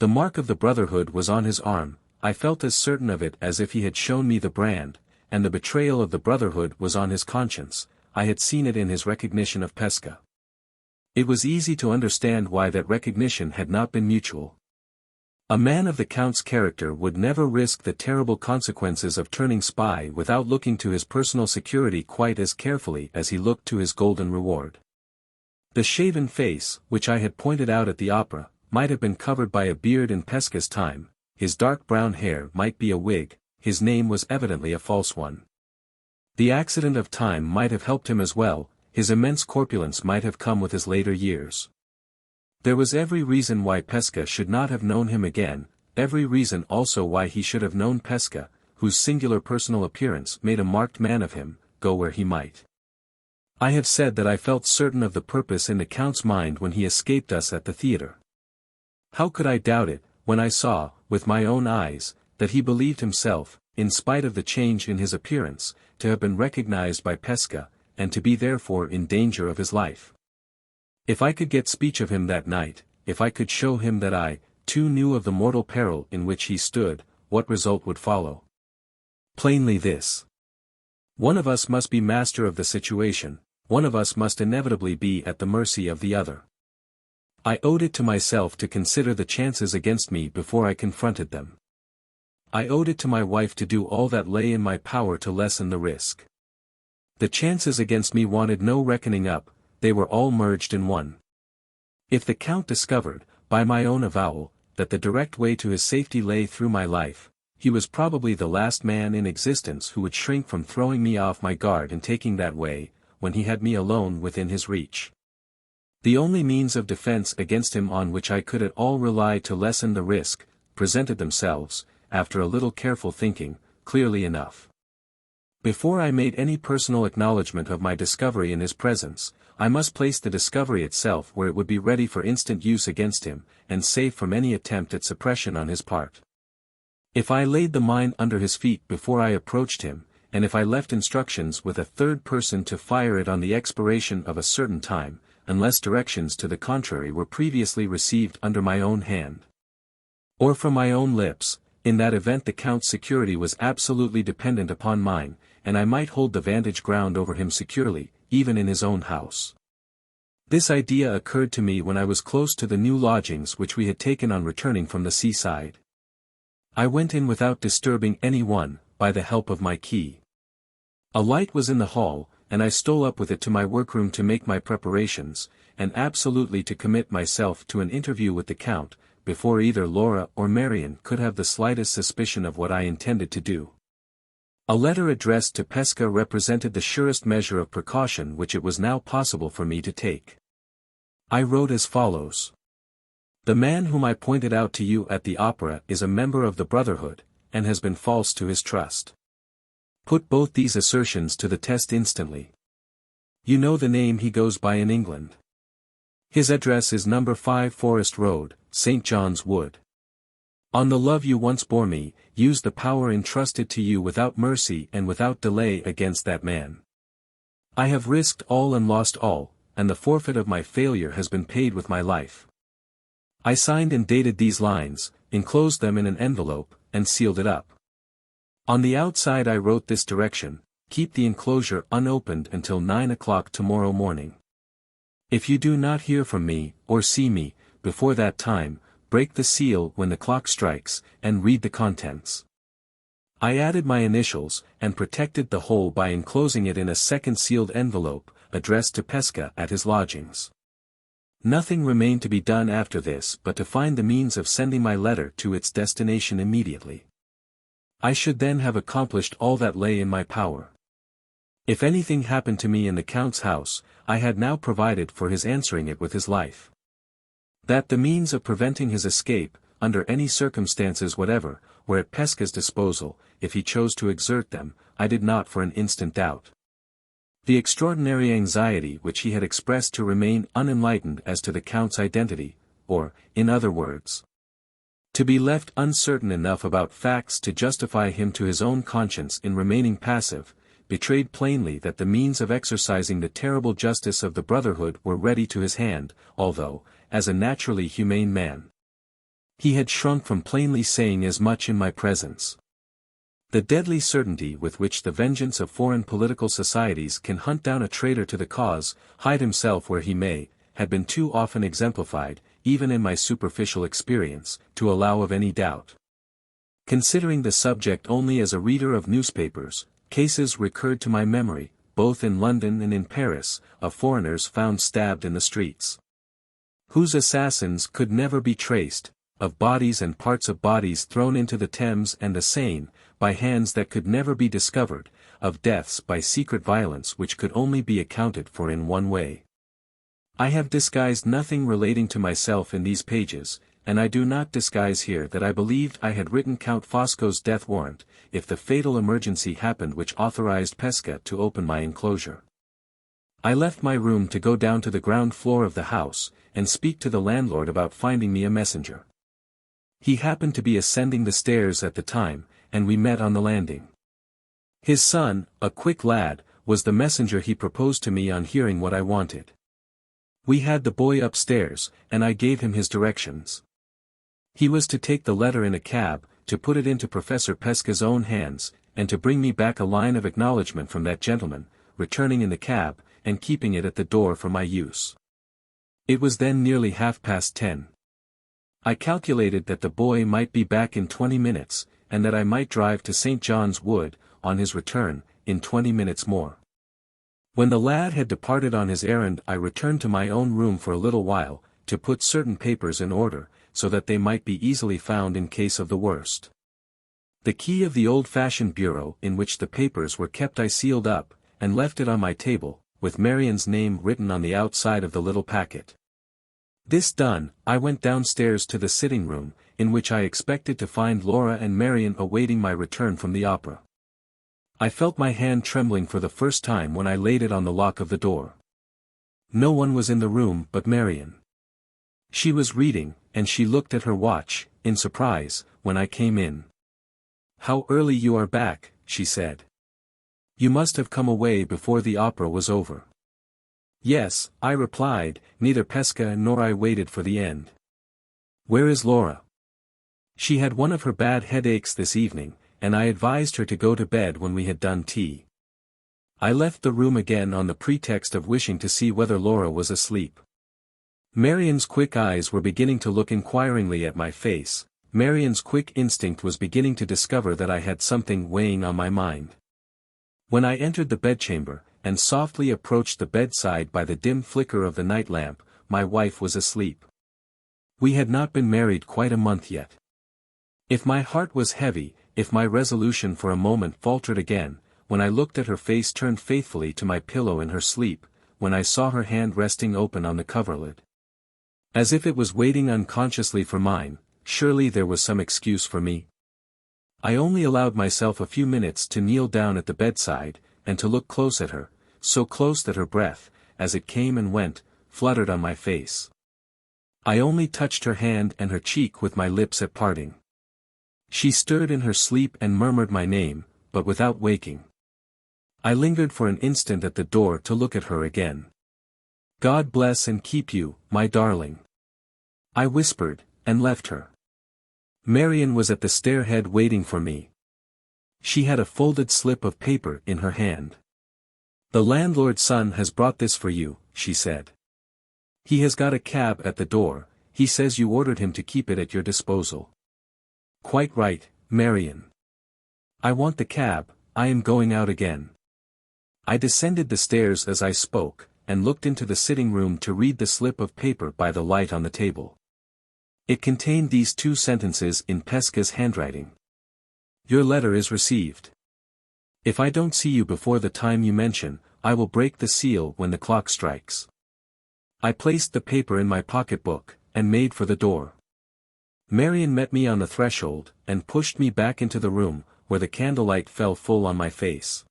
The mark of the Brotherhood was on his arm, I felt as certain of it as if he had shown me the brand, and the betrayal of the Brotherhood was on his conscience, I had seen it in his recognition of Pesca. It was easy to understand why that recognition had not been mutual. A man of the Count's character would never risk the terrible consequences of turning spy without looking to his personal security quite as carefully as he looked to his golden reward. The shaven face, which I had pointed out at the opera, might have been covered by a beard in Pesca's time, his dark brown hair might be a wig, his name was evidently a false one. The accident of time might have helped him as well, his immense corpulence might have come with his later years. There was every reason why Pesca should not have known him again, every reason also why he should have known Pesca, whose singular personal appearance made a marked man of him, go where he might. I have said that I felt certain of the purpose in the Count's mind when he escaped us at the theatre. How could I doubt it, when I saw, with my own eyes, that he believed himself, in spite of the change in his appearance, to have been recognized by Pesca, and to be therefore in danger of his life. If I could get speech of him that night, if I could show him that I, too, knew of the mortal peril in which he stood, what result would follow? Plainly this. One of us must be master of the situation, one of us must inevitably be at the mercy of the other. I owed it to myself to consider the chances against me before I confronted them. I owed it to my wife to do all that lay in my power to lessen the risk. The chances against me wanted no reckoning up, they were all merged in one. If the Count discovered, by my own avowal, that the direct way to his safety lay through my life, he was probably the last man in existence who would shrink from throwing me off my guard and taking that way, when he had me alone within his reach. The only means of defense against him on which I could at all rely to lessen the risk, presented themselves, after a little careful thinking, clearly enough. Before I made any personal acknowledgment of my discovery in his presence, I must place the discovery itself where it would be ready for instant use against him, and safe from any attempt at suppression on his part. If I laid the mine under his feet before I approached him, and if I left instructions with a third person to fire it on the expiration of a certain time, unless directions to the contrary were previously received under my own hand, or from my own lips, in that event the Count's security was absolutely dependent upon mine, and I might hold the vantage ground over him securely, even in his own house. This idea occurred to me when I was close to the new lodgings which we had taken on returning from the seaside. I went in without disturbing any one, by the help of my key. A light was in the hall, and I stole up with it to my workroom to make my preparations, and absolutely to commit myself to an interview with the Count, before either Laura or Marian could have the slightest suspicion of what I intended to do. A letter addressed to Pesca represented the surest measure of precaution which it was now possible for me to take. I wrote as follows. The man whom I pointed out to you at the opera is a member of the Brotherhood, and has been false to his trust. Put both these assertions to the test instantly. You know the name he goes by in England. His address is No. 5 Forest Road, St. John's Wood. On the love you once bore me, use the power entrusted to you without mercy and without delay against that man. I have risked all and lost all, and the forfeit of my failure has been paid with my life. I signed and dated these lines, enclosed them in an envelope, and sealed it up. On the outside I wrote this direction: keep the enclosure unopened until 9 o'clock tomorrow morning. If you do not hear from me, or see me, before that time, break the seal when the clock strikes, and read the contents. I added my initials, and protected the whole by enclosing it in a second sealed envelope, addressed to Pesca at his lodgings. Nothing remained to be done after this but to find the means of sending my letter to its destination immediately. I should then have accomplished all that lay in my power. If anything happened to me in the Count's house, I had now provided for his answering it with his life. That the means of preventing his escape, under any circumstances whatever, were at Pesca's disposal, if he chose to exert them, I did not for an instant doubt. The extraordinary anxiety which he had expressed to remain unenlightened as to the Count's identity, or, in other words, to be left uncertain enough about facts to justify him to his own conscience in remaining passive, betrayed plainly that the means of exercising the terrible justice of the Brotherhood were ready to his hand, although, as a naturally humane man, he had shrunk from plainly saying as much in my presence. The deadly certainty with which the vengeance of foreign political societies can hunt down a traitor to the cause, hide himself where he may, had been too often exemplified, even in my superficial experience, to allow of any doubt. Considering the subject only as a reader of newspapers, cases recurred to my memory, both in London and in Paris, of foreigners found stabbed in the streets, whose assassins could never be traced, of bodies and parts of bodies thrown into the Thames and the Seine, by hands that could never be discovered, of deaths by secret violence which could only be accounted for in one way. I have disguised nothing relating to myself in these pages, and I do not disguise here that I believed I had written Count Fosco's death warrant, if the fatal emergency happened which authorized Pesca to open my enclosure. I left my room to go down to the ground floor of the house, and speak to the landlord about finding me a messenger. He happened to be ascending the stairs at the time, and we met on the landing. His son, a quick lad, was the messenger he proposed to me on hearing what I wanted. We had the boy upstairs, and I gave him his directions. He was to take the letter in a cab, to put it into Professor Pesca's own hands, and to bring me back a line of acknowledgment from that gentleman, returning in the cab, and keeping it at the door for my use. It was then nearly 10:30. I calculated that the boy might be back in 20 minutes, and that I might drive to St. John's Wood, on his return, in 20 minutes more. When the lad had departed on his errand, I returned to my own room for a little while, to put certain papers in order, so that they might be easily found in case of the worst. The key of the old-fashioned bureau in which the papers were kept I sealed up, and left it on my table, with Marian's name written on the outside of the little packet. This done, I went downstairs to the sitting-room, in which I expected to find Laura and Marian awaiting my return from the opera. I felt my hand trembling for the first time when I laid it on the lock of the door. No one was in the room but Marian. She was reading, and she looked at her watch, in surprise, when I came in. "How early you are back," she said. "You must have come away before the opera was over." "Yes," I replied, neither Pesca nor I waited for the end. "Where is Laura?" "She had one of her bad headaches this evening, and I advised her to go to bed when we had done tea. I left the room again on the pretext of wishing to see whether Laura was asleep." Marian's quick eyes were beginning to look inquiringly at my face. Marian's quick instinct was beginning to discover that I had something weighing on my mind. When I entered the bedchamber, and softly approached the bedside by the dim flicker of the night lamp. My wife was asleep. We had not been married quite a month yet. If my heart was heavy, if my resolution for a moment faltered again, when I looked at her face turned faithfully to my pillow in her sleep, when I saw her hand resting open on the coverlid, as if it was waiting unconsciously for mine, surely there was some excuse for me. I only allowed myself a few minutes to kneel down at the bedside, and to look close at her, so close that her breath, as it came and went, fluttered on my face. I only touched her hand and her cheek with my lips at parting. She stirred in her sleep and murmured my name, but without waking. I lingered for an instant at the door to look at her again. "God bless and keep you, my darling," I whispered, and left her. Marian was at the stairhead waiting for me. She had a folded slip of paper in her hand. "The landlord's son has brought this for you," she said. "He has got a cab at the door. He says you ordered him to keep it at your disposal." "Quite right, Marian. I want the cab. I am going out again." I descended the stairs as I spoke, and looked into the sitting room to read the slip of paper by the light on the table. It contained these two sentences in Pesca's handwriting. "Your letter is received. If I don't see you before the time you mention, I will break the seal when the clock strikes." I placed the paper in my pocketbook, and made for the door. Marian met me on the threshold, and pushed me back into the room, where the candlelight fell full on my face.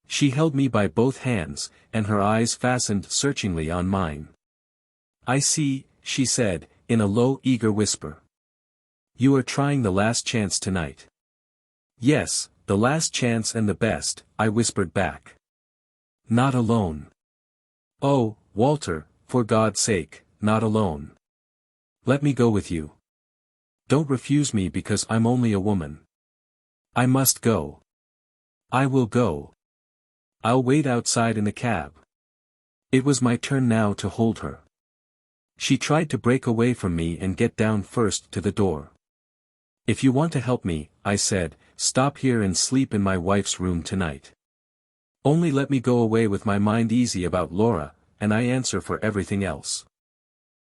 She held me by both hands, and her eyes fastened searchingly on mine. "I see," she said, in a low eager whisper. "You are trying the last chance tonight." "Yes, the last chance and the best," I whispered back. "Not alone. Oh, Walter, for God's sake, not alone. Let me go with you. Don't refuse me because I'm only a woman. I must go. I will go. I'll wait outside in the cab." It was my turn now to hold her. She tried to break away from me and get down first to the door. "If you want to help me," I said, "stop here and sleep in my wife's room tonight. Only let me go away with my mind easy about Laura, and I answer for everything else.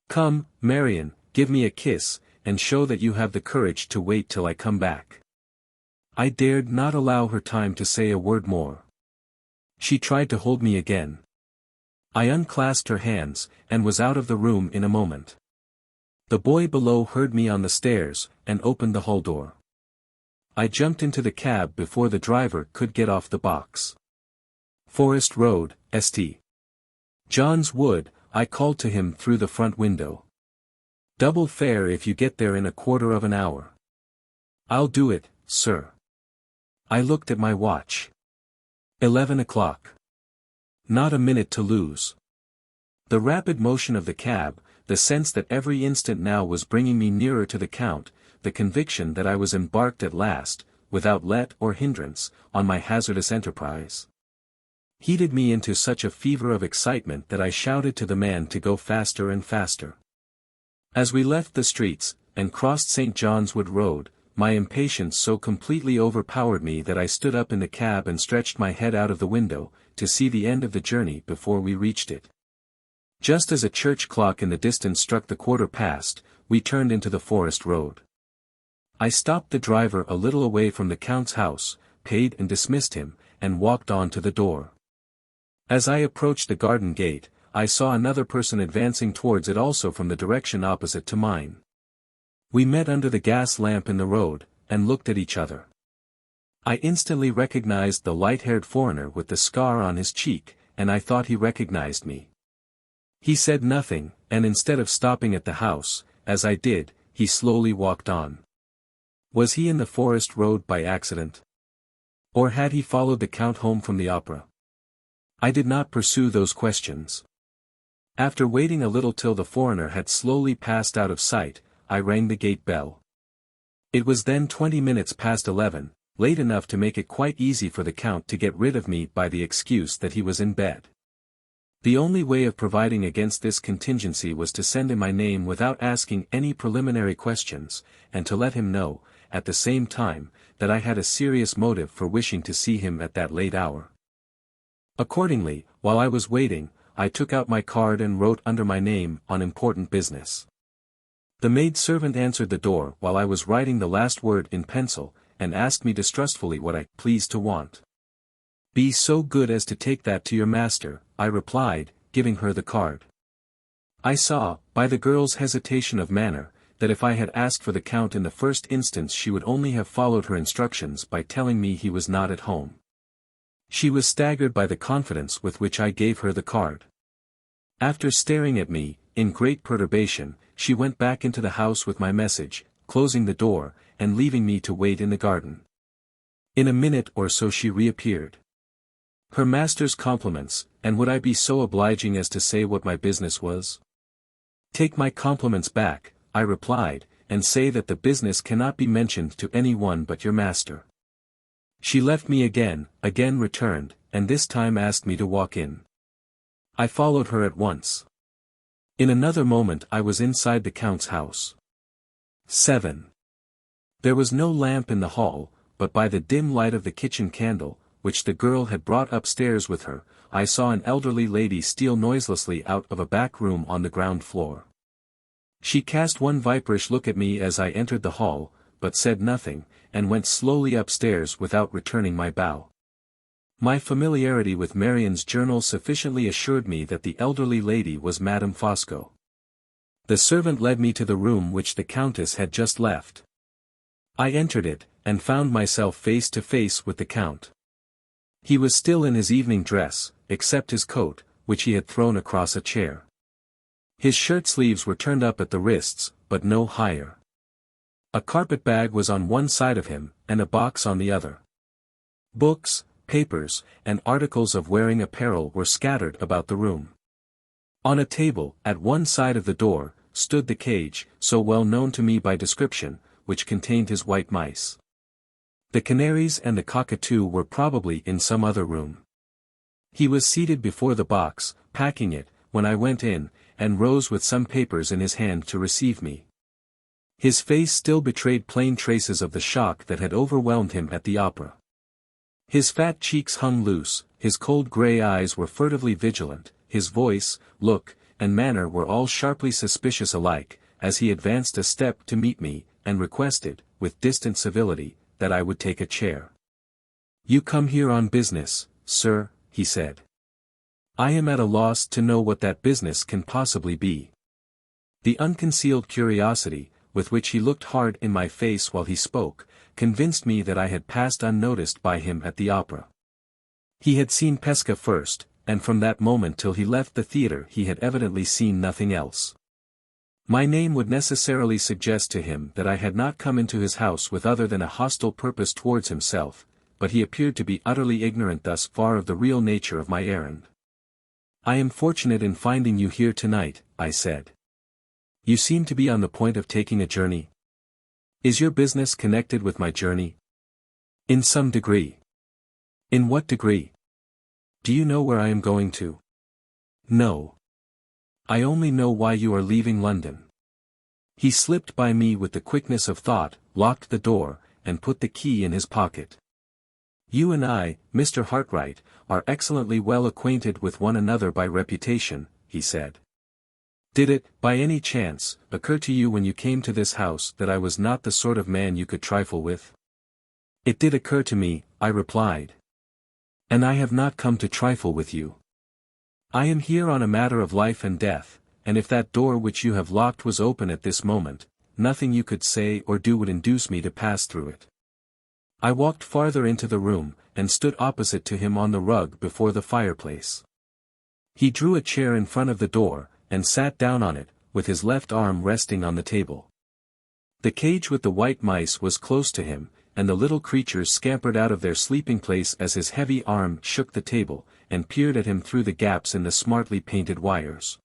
Come, Marian, give me a kiss, and show that you have the courage to wait till I come back." I dared not allow her time to say a word more. She tried to hold me again. I unclasped her hands, and was out of the room in a moment. The boy below heard me on the stairs, and opened the hall door. I jumped into the cab before the driver could get off the box. "Forest Road, St. John's Wood," I called to him through the front window. "Double fare if you get there in a quarter of an hour." "I'll do it, sir." I looked at my watch. 11 o'clock. Not a minute to lose. The rapid motion of the cab, the sense that every instant now was bringing me nearer to the Count, the conviction that I was embarked at last, without let or hindrance, on my hazardous enterprise, heated me into such a fever of excitement that I shouted to the man to go faster and faster. As we left the streets, and crossed St. John's Wood Road, my impatience so completely overpowered me that I stood up in the cab and stretched my head out of the window, to see the end of the journey before we reached it. Just as a church clock in the distance struck the quarter past, we turned into the Forest Road. I stopped the driver a little away from the Count's house, paid and dismissed him, and walked on to the door. As I approached the garden gate, I saw another person advancing towards it also from the direction opposite to mine. We met under the gas lamp in the road, and looked at each other. I instantly recognized the light-haired foreigner with the scar on his cheek, and I thought he recognized me. He said nothing, and instead of stopping at the house, as I did, he slowly walked on. Was he in the Forest Road by accident? Or had he followed the Count home from the opera? I did not pursue those questions. After waiting a little till the foreigner had slowly passed out of sight, I rang the gate bell. It was then 20 minutes past 11, late enough to make it quite easy for the Count to get rid of me by the excuse that he was in bed. The only way of providing against this contingency was to send him my name without asking any preliminary questions, and to let him know, at the same time, that I had a serious motive for wishing to see him at that late hour. Accordingly, while I was waiting, I took out my card and wrote under my name on important business. The maid-servant answered the door while I was writing the last word in pencil, and asked me distrustfully what I pleased to want. "Be so good as to take that to your master," I replied, giving her the card. I saw, by the girl's hesitation of manner, that if I had asked for the Count in the first instance she would only have followed her instructions by telling me he was not at home. She was staggered by the confidence with which I gave her the card. After staring at me, in great perturbation, she went back into the house with my message, closing the door, and leaving me to wait in the garden. In a minute or so she reappeared. Her master's compliments, and would I be so obliging as to say what my business was? "Take my compliments back," I replied, "and say that the business cannot be mentioned to any one but your master." She left me again returned, and this time asked me to walk in. I followed her at once. In another moment I was inside the Count's house. 7. There was no lamp in the hall, but by the dim light of the kitchen candle, which the girl had brought upstairs with her, I saw an elderly lady steal noiselessly out of a back room on the ground floor. She cast one viperish look at me as I entered the hall, but said nothing, and went slowly upstairs without returning my bow. My familiarity with Marian's journal sufficiently assured me that the elderly lady was Madame Fosco. The servant led me to the room which the Countess had just left. I entered it, and found myself face to face with the Count. He was still in his evening dress, except his coat, which he had thrown across a chair. His shirt sleeves were turned up at the wrists, but no higher. A carpet-bag was on one side of him, and a box on the other. Books, papers, and articles of wearing apparel were scattered about the room. On a table, at one side of the door, stood the cage, so well known to me by description, which contained his white mice. The canaries and the cockatoo were probably in some other room. He was seated before the box, packing it, when I went in, and rose with some papers in his hand to receive me. His face still betrayed plain traces of the shock that had overwhelmed him at the opera. His fat cheeks hung loose, his cold grey eyes were furtively vigilant, his voice, look, and manner were all sharply suspicious alike, as he advanced a step to meet me, and requested, with distant civility, that I would take a chair. "You come here on business, sir," he said. "I am at a loss to know what that business can possibly be." The unconcealed curiosity, with which he looked hard in my face while he spoke, convinced me that I had passed unnoticed by him at the opera. He had seen Pesca first, and from that moment till he left the theatre he had evidently seen nothing else. My name would necessarily suggest to him that I had not come into his house with other than a hostile purpose towards himself, but he appeared to be utterly ignorant thus far of the real nature of my errand. "I am fortunate in finding you here tonight," I said. "You seem to be on the point of taking a journey. Is your business connected with my journey?" "In some degree." "In what degree? Do you know where I am going to?" "No. I only know why you are leaving London." He slipped by me with the quickness of thought, locked the door, and put the key in his pocket. "You and I, Mr. Hartright, are excellently well acquainted with one another by reputation," he said. "Did it, by any chance, occur to you when you came to this house that I was not the sort of man you could trifle with?" "It did occur to me," I replied. "And I have not come to trifle with you. I am here on a matter of life and death, and if that door which you have locked was open at this moment, nothing you could say or do would induce me to pass through it." I walked farther into the room, and stood opposite to him on the rug before the fireplace. He drew a chair in front of the door, and sat down on it, with his left arm resting on the table. The cage with the white mice was close to him, and the little creatures scampered out of their sleeping place as his heavy arm shook the table, and peered at him through the gaps in the smartly painted wires.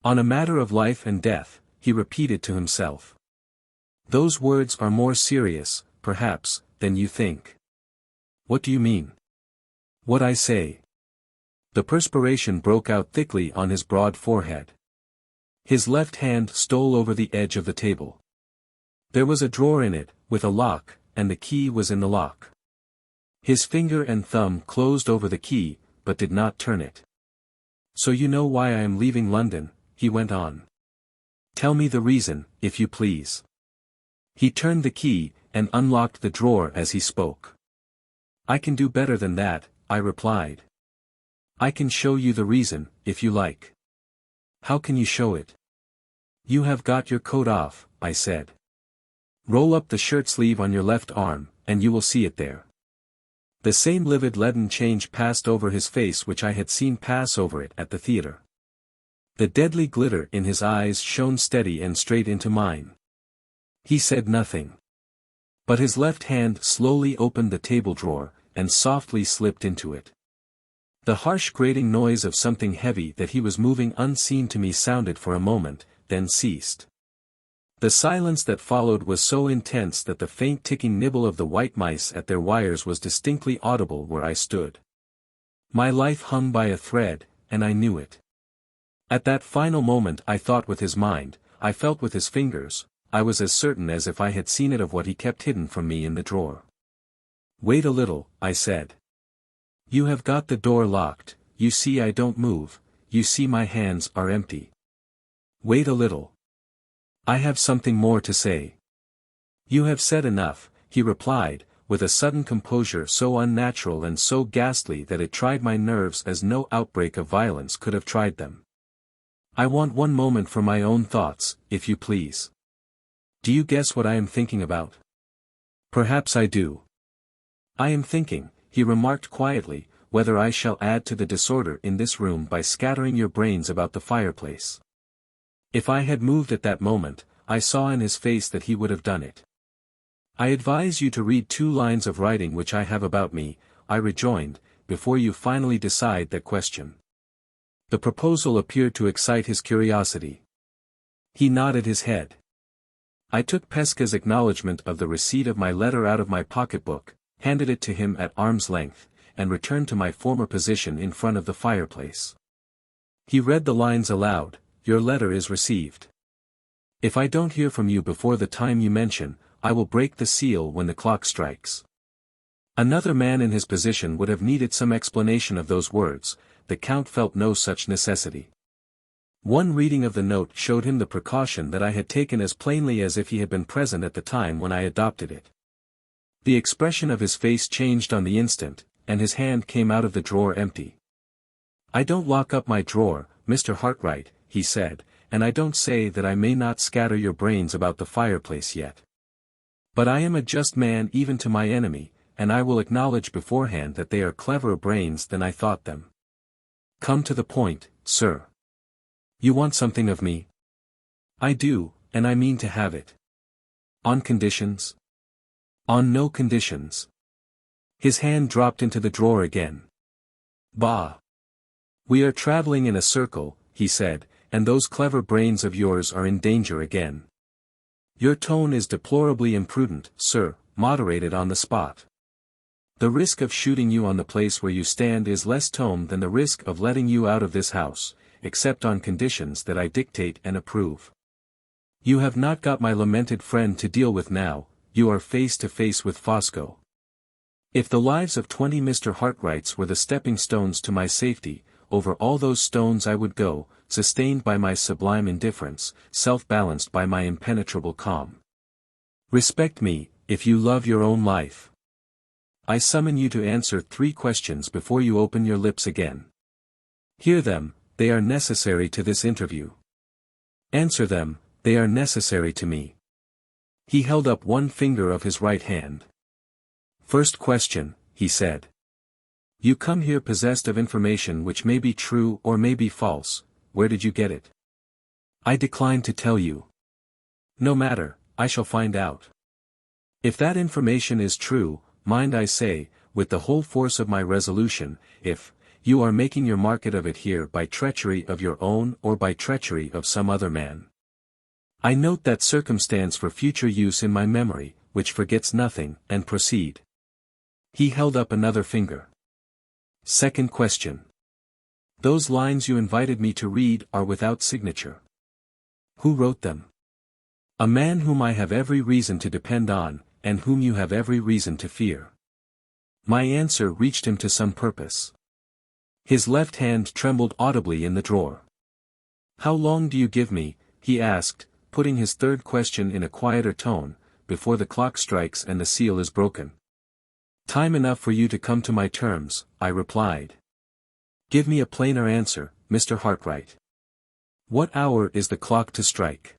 "On a matter of life and death," he repeated to himself. "Those words are more serious, perhaps, than you think." "What do you mean?" "What I say." The perspiration broke out thickly on his broad forehead. His left hand stole over the edge of the table. There was a drawer in it, with a lock, and the key was in the lock. His finger and thumb closed over the key, but did not turn it. "So you know why I am leaving London," he went on. "Tell me the reason, if you please." He turned the key, and unlocked the drawer as he spoke. "I can do better than that," I replied. "I can show you the reason, if you like." "How can you show it?" "You have got your coat off," I said. "Roll up the shirt sleeve on your left arm, and you will see it there." The same livid leaden change passed over his face which I had seen pass over it at the theatre. The deadly glitter in his eyes shone steady and straight into mine. He said nothing. But his left hand slowly opened the table drawer, and softly slipped into it. The harsh grating noise of something heavy that he was moving unseen to me sounded for a moment, then ceased. The silence that followed was so intense that the faint ticking nibble of the white mice at their wires was distinctly audible where I stood. My life hung by a thread, and I knew it. At that final moment I thought with his mind, I felt with his fingers, I was as certain as if I had seen it of what he kept hidden from me in the drawer. "Wait a little," I said. "You have got the door locked, you see I don't move, you see my hands are empty. Wait a little. I have something more to say." "You have said enough," he replied, with a sudden composure so unnatural and so ghastly that it tried my nerves as no outbreak of violence could have tried them. "I want one moment for my own thoughts, if you please. Do you guess what I am thinking about?" "Perhaps I do." "I am thinking," he remarked quietly, "whether I shall add to the disorder in this room by scattering your brains about the fireplace." If I had moved at that moment, I saw in his face that he would have done it. "I advise you to read 2 lines of writing which I have about me," I rejoined, "before you finally decide that question." The proposal appeared to excite his curiosity. He nodded his head. I took Pesca's acknowledgment of the receipt of my letter out of my pocketbook, handed it to him at arm's length, and returned to my former position in front of the fireplace. He read the lines aloud. "Your letter is received. If I don't hear from you before the time you mention, I will break the seal when the clock strikes." Another man in his position would have needed some explanation of those words. The Count felt no such necessity. One reading of the note showed him the precaution that I had taken as plainly as if he had been present at the time when I adopted it. The expression of his face changed on the instant, and his hand came out of the drawer empty. "I don't lock up my drawer, Mr. Hartright," he said, "and I don't say that I may not scatter your brains about the fireplace yet. But I am a just man even to my enemy, and I will acknowledge beforehand that they are cleverer brains than I thought them. Come to the point, sir. You want something of me?" "I do, and I mean to have it." "On conditions?" "On no conditions." His hand dropped into the drawer again. "Bah! We are traveling in a circle," he said, "and those clever brains of yours are in danger again. Your tone is deplorably imprudent, sir, moderated on the spot. The risk of shooting you on the place where you stand is less tone than the risk of letting you out of this house, except on conditions that I dictate and approve. You have not got my lamented friend to deal with now, you are face to face with Fosco. If the lives of 20 Mr. Hartrights were the stepping stones to my safety, over all those stones I would go, sustained by my sublime indifference, self-balanced by my impenetrable calm. Respect me, if you love your own life. I summon you to answer 3 questions before you open your lips again. Hear them, they are necessary to this interview. Answer them, they are necessary to me." He held up one finger of his right hand. "First question," he said. "You come here possessed of information which may be true or may be false. Where did you get it?" "I decline to tell you." "No matter, I shall find out. If that information is true, mind I say, with the whole force of my resolution, if you are making your market of it here by treachery of your own or by treachery of some other man. I note that circumstance for future use in my memory, which forgets nothing, and proceed." He held up another finger. "Second question. Those lines you invited me to read are without signature. Who wrote them?" "A man whom I have every reason to depend on, and whom you have every reason to fear." My answer reached him to some purpose. His left hand trembled audibly in the drawer. "How long do you give me?" he asked, putting his third question in a quieter tone, "before the clock strikes and the seal is broken?" "Time enough for you to come to my terms," I replied. "Give me a plainer answer, Mr. Hartright. What hour is the clock to strike?"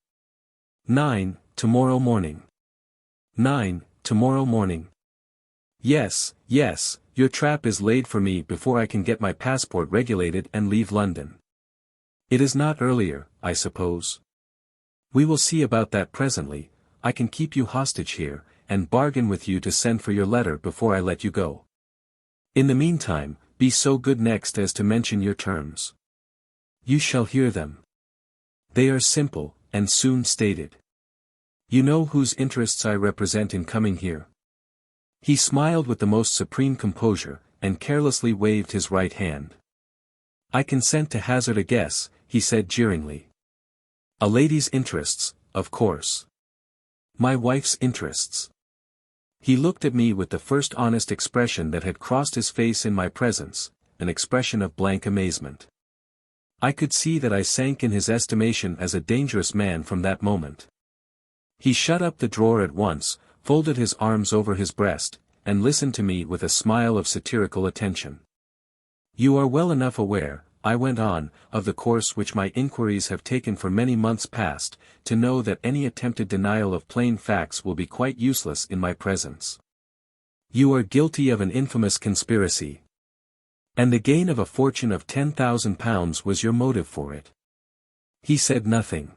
"9, tomorrow morning." "9, tomorrow morning. Yes, yes, your trap is laid for me before I can get my passport regulated and leave London. It is not earlier, I suppose. We will see about that presently. I can keep you hostage here, and bargain with you to send for your letter before I let you go. In the meantime, be so good next as to mention your terms. You shall hear them. They are simple, and soon stated. You know whose interests I represent in coming here." He smiled with the most supreme composure, and carelessly waved his right hand. "I consent to hazard a guess," he said jeeringly. "A lady's interests, of course." "My wife's interests." He looked at me with the first honest expression that had crossed his face in my presence, an expression of blank amazement. I could see that I sank in his estimation as a dangerous man from that moment. He shut up the drawer at once, folded his arms over his breast, and listened to me with a smile of satirical attention. "You are well enough aware," I went on, "of the course which my inquiries have taken for many months past, to know that any attempted denial of plain facts will be quite useless in my presence. You are guilty of an infamous conspiracy. And the gain of a fortune of £10,000 was your motive for it." He said nothing.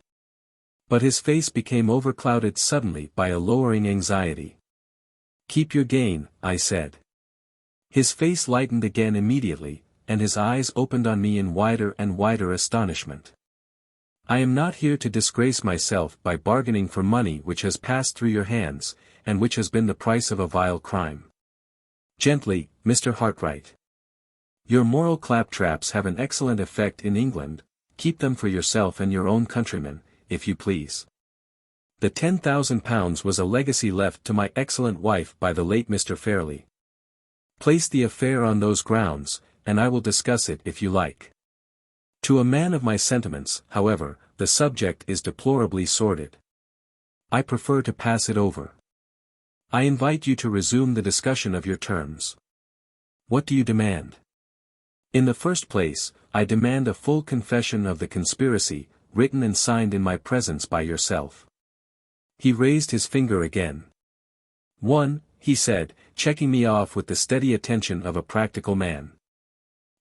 But his face became overclouded suddenly by a lowering anxiety. "Keep your gain," I said. His face lightened again immediately, and his eyes opened on me in wider and wider astonishment. "I am not here to disgrace myself by bargaining for money which has passed through your hands, and which has been the price of a vile crime. Gently, Mr. Hartright. Your moral claptraps have an excellent effect in England, keep them for yourself and your own countrymen, if you please. The £10,000 was a legacy left to my excellent wife by the late Mr. Fairlie. Place the affair on those grounds, and I will discuss it if you like. To a man of my sentiments, however, the subject is deplorably sordid. I prefer to pass it over. I invite you to resume the discussion of your terms. What do you demand? In the first place, I demand a full confession of the conspiracy, written and signed in my presence by yourself." He raised his finger again. "1," he said, checking me off with the steady attention of a practical man.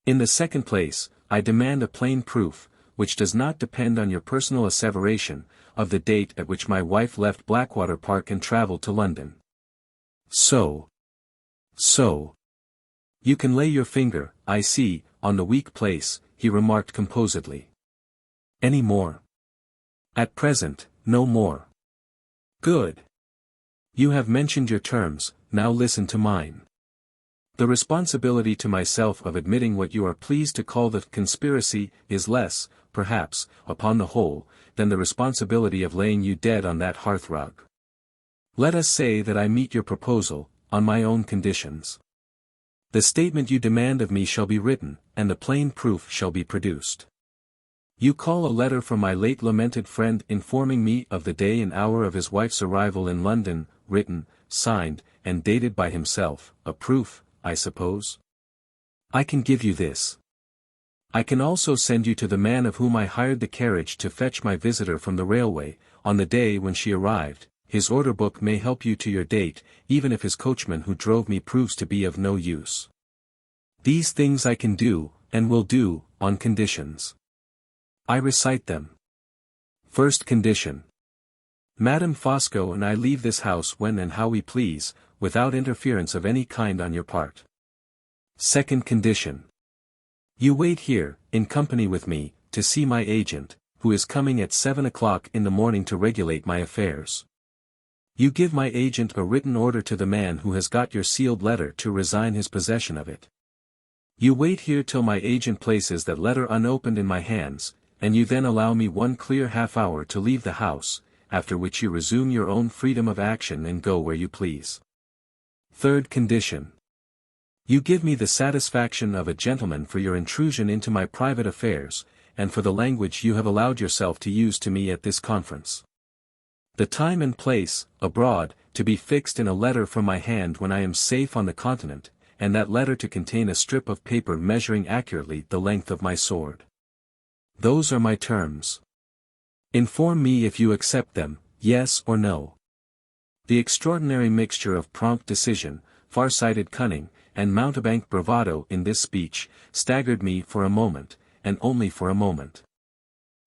"In the second place, I demand a plain proof, which does not depend on your personal asseveration, of the date at which my wife left Blackwater Park and travelled to London." So. You can lay your finger, I see, on the weak place," he remarked composedly. "Any more?" "At present, no more." "Good. You have mentioned your terms, now listen to mine. The responsibility to myself of admitting what you are pleased to call the conspiracy, is less, perhaps, upon the whole, than the responsibility of laying you dead on that hearthrug. Let us say that I meet your proposal, on my own conditions. The statement you demand of me shall be written, and the plain proof shall be produced. You call a letter from my late lamented friend informing me of the day and hour of his wife's arrival in London, written, signed, and dated by himself, a proof, I suppose? I can give you this. I can also send you to the man of whom I hired the carriage to fetch my visitor from the railway, on the day when she arrived. His order book may help you to your date, even if his coachman who drove me proves to be of no use. These things I can do, and will do, on conditions. I recite them. First condition. Madame Fosco and I leave this house when and how we please, without interference of any kind on your part. Second condition. You wait here, in company with me, to see my agent, who is coming at 7 o'clock in the morning to regulate my affairs. You give my agent a written order to the man who has got your sealed letter to resign his possession of it. You wait here till my agent places that letter unopened in my hands, and you then allow me 1 clear half-hour to leave the house, after which you resume your own freedom of action and go where you please. Third condition. You give me the satisfaction of a gentleman for your intrusion into my private affairs, and for the language you have allowed yourself to use to me at this conference. The time and place, abroad, to be fixed in a letter from my hand when I am safe on the continent, and that letter to contain a strip of paper measuring accurately the length of my sword. Those are my terms. Inform me if you accept them, yes or no. The extraordinary mixture of prompt decision, far-sighted cunning, and mountebank bravado in this speech, staggered me for a moment, and only for a moment.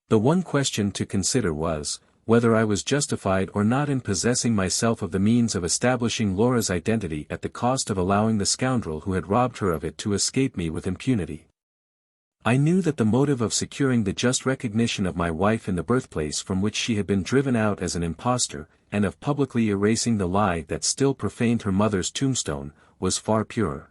The one question to consider was, whether I was justified or not in possessing myself of the means of establishing Laura's identity at the cost of allowing the scoundrel who had robbed her of it to escape me with impunity. I knew that the motive of securing the just recognition of my wife in the birthplace from which she had been driven out as an impostor, and of publicly erasing the lie that still profaned her mother's tombstone, was far purer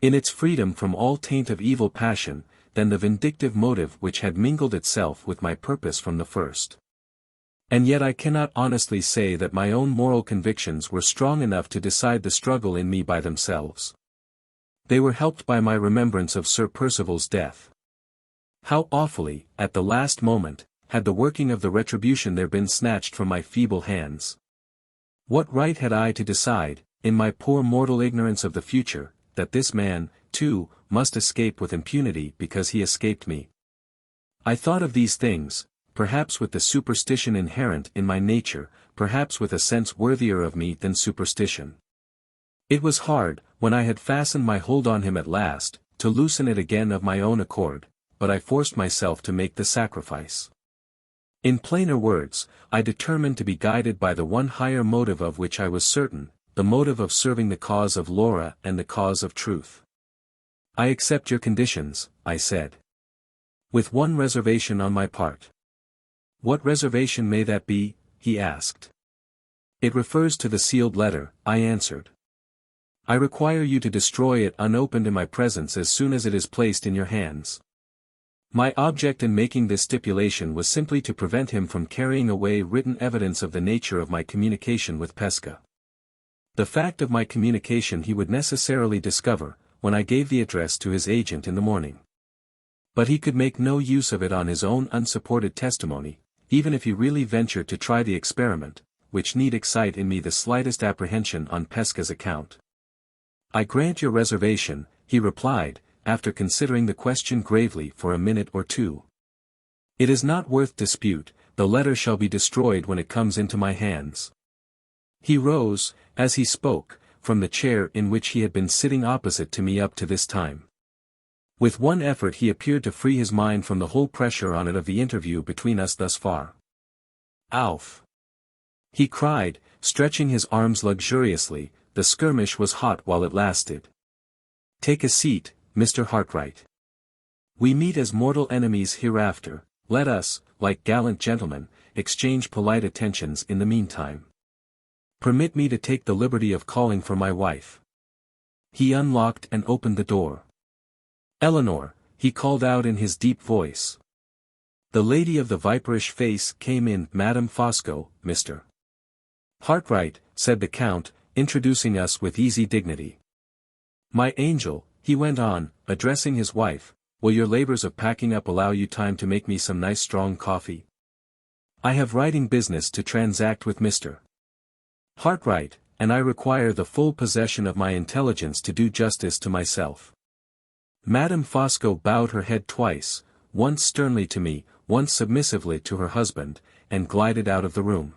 in its freedom from all taint of evil passion, than the vindictive motive which had mingled itself with my purpose from the first. And yet I cannot honestly say that my own moral convictions were strong enough to decide the struggle in me by themselves. They were helped by my remembrance of Sir Percival's death. How awfully, at the last moment, had the working of the retribution there been snatched from my feeble hands. What right had I to decide, in my poor mortal ignorance of the future, that this man, too, must escape with impunity because he escaped me? I thought of these things, perhaps with the superstition inherent in my nature, perhaps with a sense worthier of me than superstition. It was hard, when I had fastened my hold on him at last, to loosen it again of my own accord, but I forced myself to make the sacrifice. In plainer words, I determined to be guided by the one higher motive of which I was certain, the motive of serving the cause of Laura and the cause of truth. I accept your conditions, I said. With one reservation on my part. What reservation may that be? He asked. It refers to the sealed letter, I answered. I require you to destroy it unopened in my presence as soon as it is placed in your hands. My object in making this stipulation was simply to prevent him from carrying away written evidence of the nature of my communication with Pesca. The fact of my communication he would necessarily discover, when I gave the address to his agent in the morning. But he could make no use of it on his own unsupported testimony, even if he really ventured to try the experiment, which need excite in me the slightest apprehension on Pesca's account. I grant your reservation, he replied, after considering the question gravely for a minute or two. It is not worth dispute, the letter shall be destroyed when it comes into my hands. He rose, as he spoke, from the chair in which he had been sitting opposite to me up to this time. With one effort he appeared to free his mind from the whole pressure on it of the interview between us thus far. Alf! He cried, stretching his arms luxuriously, the skirmish was hot while it lasted. Take a seat, Mr. Hartright. We meet as mortal enemies hereafter, let us, like gallant gentlemen, exchange polite attentions in the meantime. Permit me to take the liberty of calling for my wife. He unlocked and opened the door. Eleanor, he called out in his deep voice. The lady of the viperish face came in. Madame Fosco, Mr. Hartright, said the Count, introducing us with easy dignity. My angel, he went on, addressing his wife, will your labors of packing up allow you time to make me some nice strong coffee? I have writing business to transact with Mr. Hartright, and I require the full possession of my intelligence to do justice to myself. Madame Fosco bowed her head twice, once sternly to me, once submissively to her husband, and glided out of the room.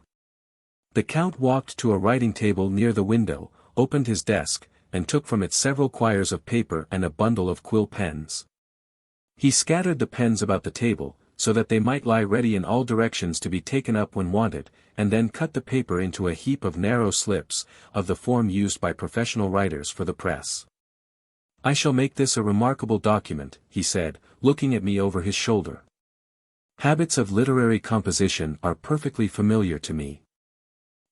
The Count walked to a writing table near the window, opened his desk, and took from it several quires of paper and a bundle of quill pens. He scattered the pens about the table, so that they might lie ready in all directions to be taken up when wanted, and then cut the paper into a heap of narrow slips, of the form used by professional writers for the press. I shall make this a remarkable document, he said, looking at me over his shoulder. Habits of literary composition are perfectly familiar to me.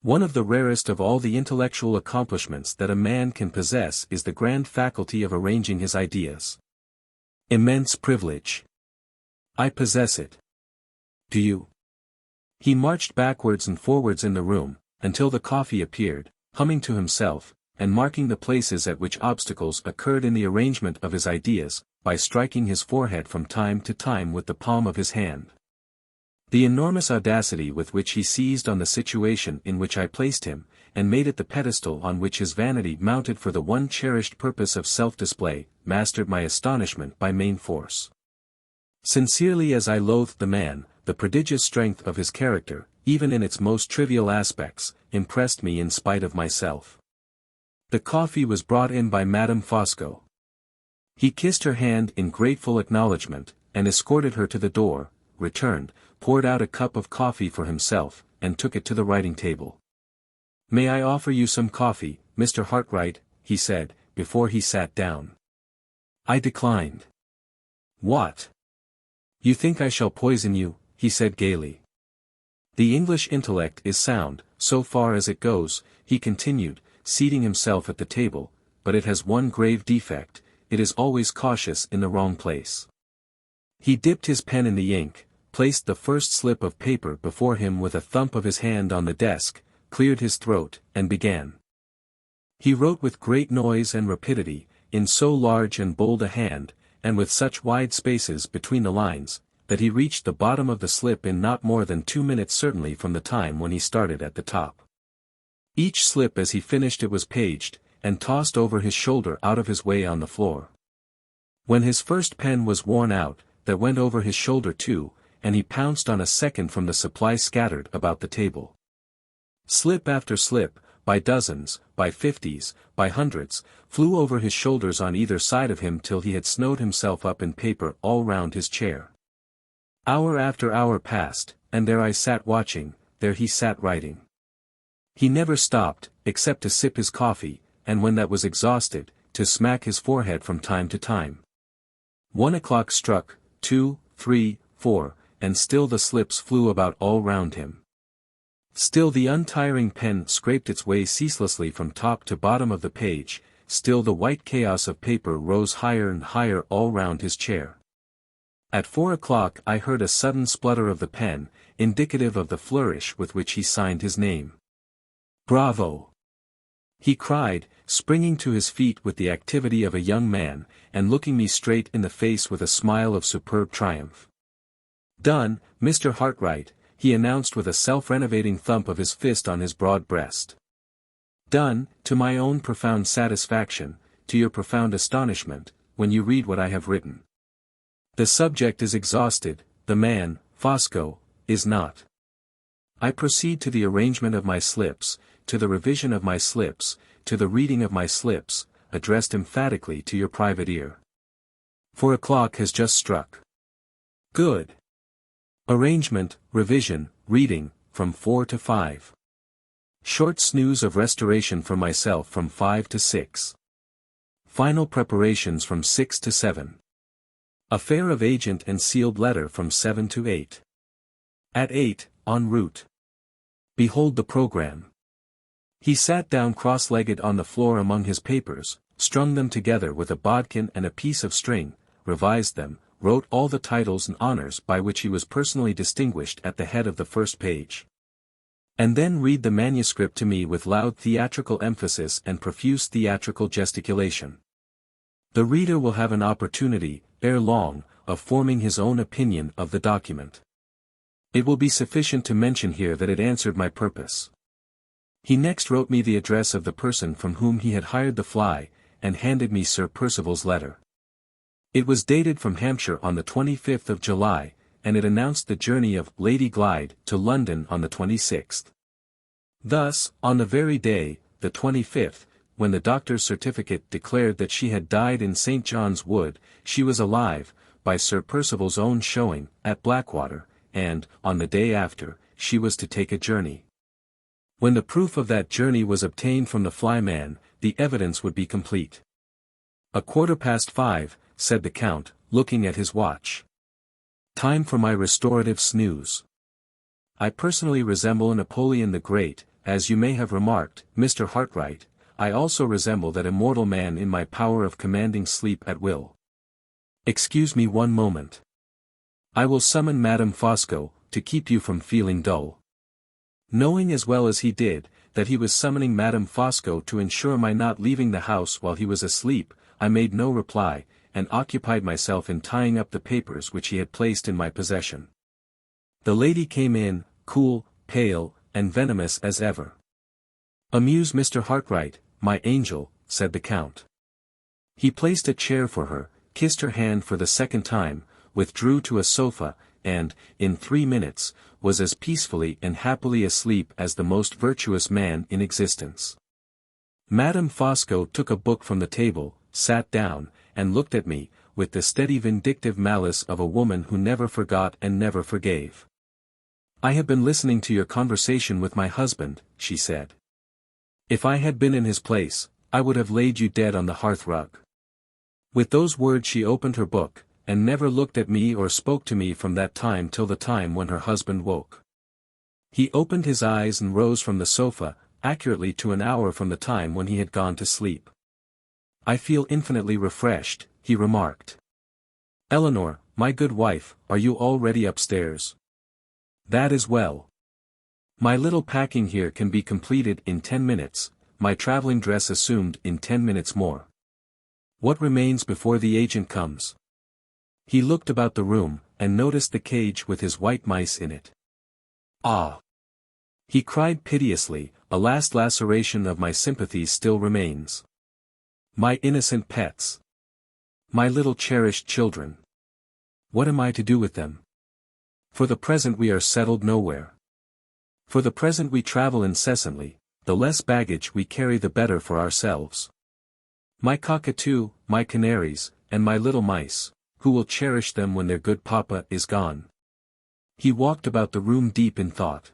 One of the rarest of all the intellectual accomplishments that a man can possess is the grand faculty of arranging his ideas. Immense privilege. I possess it. Do you? He marched backwards and forwards in the room, until the coffee appeared, humming to himself, and marking the places at which obstacles occurred in the arrangement of his ideas, by striking his forehead from time to time with the palm of his hand. The enormous audacity with which he seized on the situation in which I placed him, and made it the pedestal on which his vanity mounted for the one cherished purpose of self-display, mastered my astonishment by main force. Sincerely as I loathed the man, the prodigious strength of his character, even in its most trivial aspects, impressed me in spite of myself. The coffee was brought in by Madame Fosco. He kissed her hand in grateful acknowledgment, and escorted her to the door, returned, poured out a cup of coffee for himself, and took it to the writing table. "May I offer you some coffee, Mr. Hartright?" he said, before he sat down. I declined. "What? You think I shall poison you?" he said gaily. "The English intellect is sound, so far as it goes," he continued, seating himself at the table, "but it has one grave defect, it is always cautious in the wrong place." He dipped his pen in the ink, placed the first slip of paper before him with a thump of his hand on the desk, cleared his throat, and began. He wrote with great noise and rapidity, in so large and bold a hand, and with such wide spaces between the lines, that he reached the bottom of the slip in not more than 2 minutes certainly from the time when he started at the top. Each slip as he finished it was paged, and tossed over his shoulder out of his way on the floor. When his first pen was worn out, that went over his shoulder too, and he pounced on a second from the supply scattered about the table. Slip after slip, by dozens, by 50s, by hundreds, flew over his shoulders on either side of him till he had snowed himself up in paper all round his chair. Hour after hour passed, and there I sat watching, there he sat writing. He never stopped, except to sip his coffee, and when that was exhausted, to smack his forehead from time to time. 1 o'clock struck, 2, 3, 4, and still the slips flew about all round him. Still the untiring pen scraped its way ceaselessly from top to bottom of the page, still the white chaos of paper rose higher and higher all round his chair. At 4 o'clock I heard a sudden splutter of the pen, indicative of the flourish with which he signed his name. "Bravo!" he cried, springing to his feet with the activity of a young man, and looking me straight in the face with a smile of superb triumph. "Done, Mr. Hartright," he announced with a self-renovating thump of his fist on his broad breast. "Done, to my own profound satisfaction, to your profound astonishment, when you read what I have written. The subject is exhausted, the man, Fosco, is not. I proceed to the arrangement of my slips, to the revision of my slips, to the reading of my slips, addressed emphatically to your private ear. 4 o'clock has just struck. Good. Arrangement, revision, reading, from 4 to 5. Short snooze of restoration for myself from 5 to 6. Final preparations from 6 to 7. Affair of agent and sealed letter from 7 to 8. At 8, en route. Behold the program. He sat down cross-legged on the floor among his papers, strung them together with a bodkin and a piece of string, revised them, wrote all the titles and honors by which he was personally distinguished at the head of the first page. And then read the manuscript to me with loud theatrical emphasis and profuse theatrical gesticulation. The reader will have an opportunity, ere long, of forming his own opinion of the document. It will be sufficient to mention here that it answered my purpose. He next wrote me the address of the person from whom he had hired the fly, and handed me Sir Percival's letter. It was dated from Hampshire on the 25th of July, and it announced the journey of Lady Glyde to London on the 26th. Thus, on the very day, the 25th, when the doctor's certificate declared that she had died in St. John's Wood, she was alive, by Sir Percival's own showing, at Blackwater, and, on the day after, she was to take a journey. When the proof of that journey was obtained from the flyman, the evidence would be complete. 5:15, said the Count, looking at his watch. Time for my restorative snooze. I personally resemble Napoleon the Great, as you may have remarked, Mr. Hartright. I also resemble that immortal man in my power of commanding sleep at will. Excuse me one moment. I will summon Madame Fosco, to keep you from feeling dull. Knowing as well as he did, that he was summoning Madame Fosco to ensure my not leaving the house while he was asleep, I made no reply, and occupied myself in tying up the papers which he had placed in my possession. The lady came in, cool, pale, and venomous as ever. "Amuse Mr. Hartright, my angel," said the Count. He placed a chair for her, kissed her hand for the second time, withdrew to a sofa, and, in 3 minutes, was as peacefully and happily asleep as the most virtuous man in existence. Madame Fosco took a book from the table, sat down, and looked at me, with the steady vindictive malice of a woman who never forgot and never forgave. "I have been listening to your conversation with my husband," she said. "If I had been in his place, I would have laid you dead on the hearth-rug." With those words she opened her book, and never looked at me or spoke to me from that time till the time when her husband woke. He opened his eyes and rose from the sofa, accurately to an hour from the time when he had gone to sleep. "I feel infinitely refreshed," he remarked. "Eleanor, my good wife, are you already upstairs? That is well. My little packing here can be completed in 10 minutes, my traveling dress assumed in 10 minutes more. What remains before the agent comes?" He looked about the room, and noticed the cage with his white mice in it. "Ah!" he cried piteously, "a last laceration of my sympathies still remains. My innocent pets! My little cherished children! What am I to do with them? For the present we are settled nowhere. For the present we travel incessantly, the less baggage we carry the better for ourselves. My cockatoo, my canaries, and my little mice, who will cherish them when their good papa is gone?" He walked about the room deep in thought.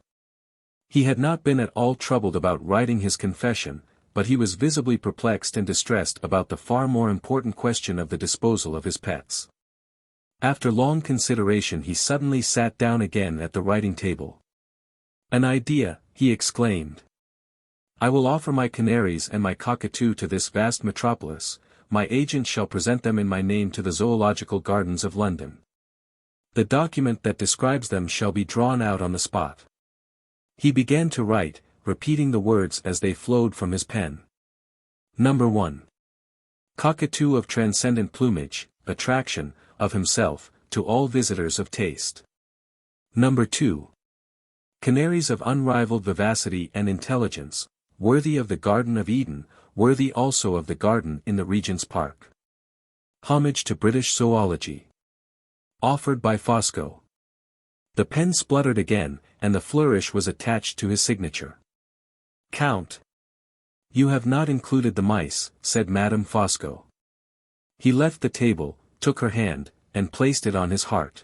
He had not been at all troubled about writing his confession, but he was visibly perplexed and distressed about the far more important question of the disposal of his pets. After long consideration he suddenly sat down again at the writing table. "An idea," he exclaimed. "I will offer my canaries and my cockatoo to this vast metropolis, my agent shall present them in my name to the Zoological Gardens of London. The document that describes them shall be drawn out on the spot." He began to write, repeating the words as they flowed from his pen. Number 1. Cockatoo of transcendent plumage, attraction, of himself, to all visitors of taste. Number 2. Canaries of unrivaled vivacity and intelligence, worthy of the Garden of Eden, worthy also of the garden in the Regent's Park. Homage to British zoology. Offered by Fosco. The pen spluttered again, and the flourish was attached to his signature. "Count. You have not included the mice," said Madame Fosco. He left the table, took her hand, and placed it on his heart.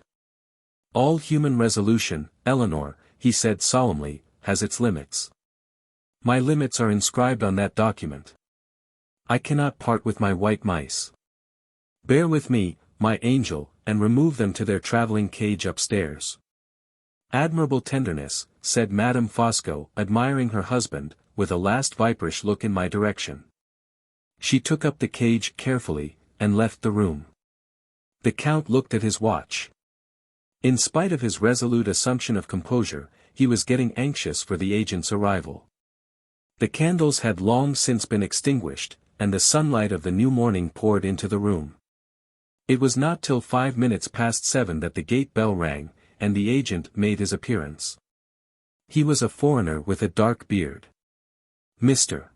"All human resolution, Eleanor," he said solemnly, "has its limits. My limits are inscribed on that document. I cannot part with my white mice. Bear with me, my angel, and remove them to their travelling cage upstairs." "Admirable tenderness," said Madame Fosco, admiring her husband, with a last viperish look in my direction. She took up the cage carefully, and left the room. The Count looked at his watch. In spite of his resolute assumption of composure, he was getting anxious for the agent's arrival. The candles had long since been extinguished, and the sunlight of the new morning poured into the room. It was not till 5 minutes past 7 that the gate bell rang, and the agent made his appearance. He was a foreigner with a dark beard. "Mr.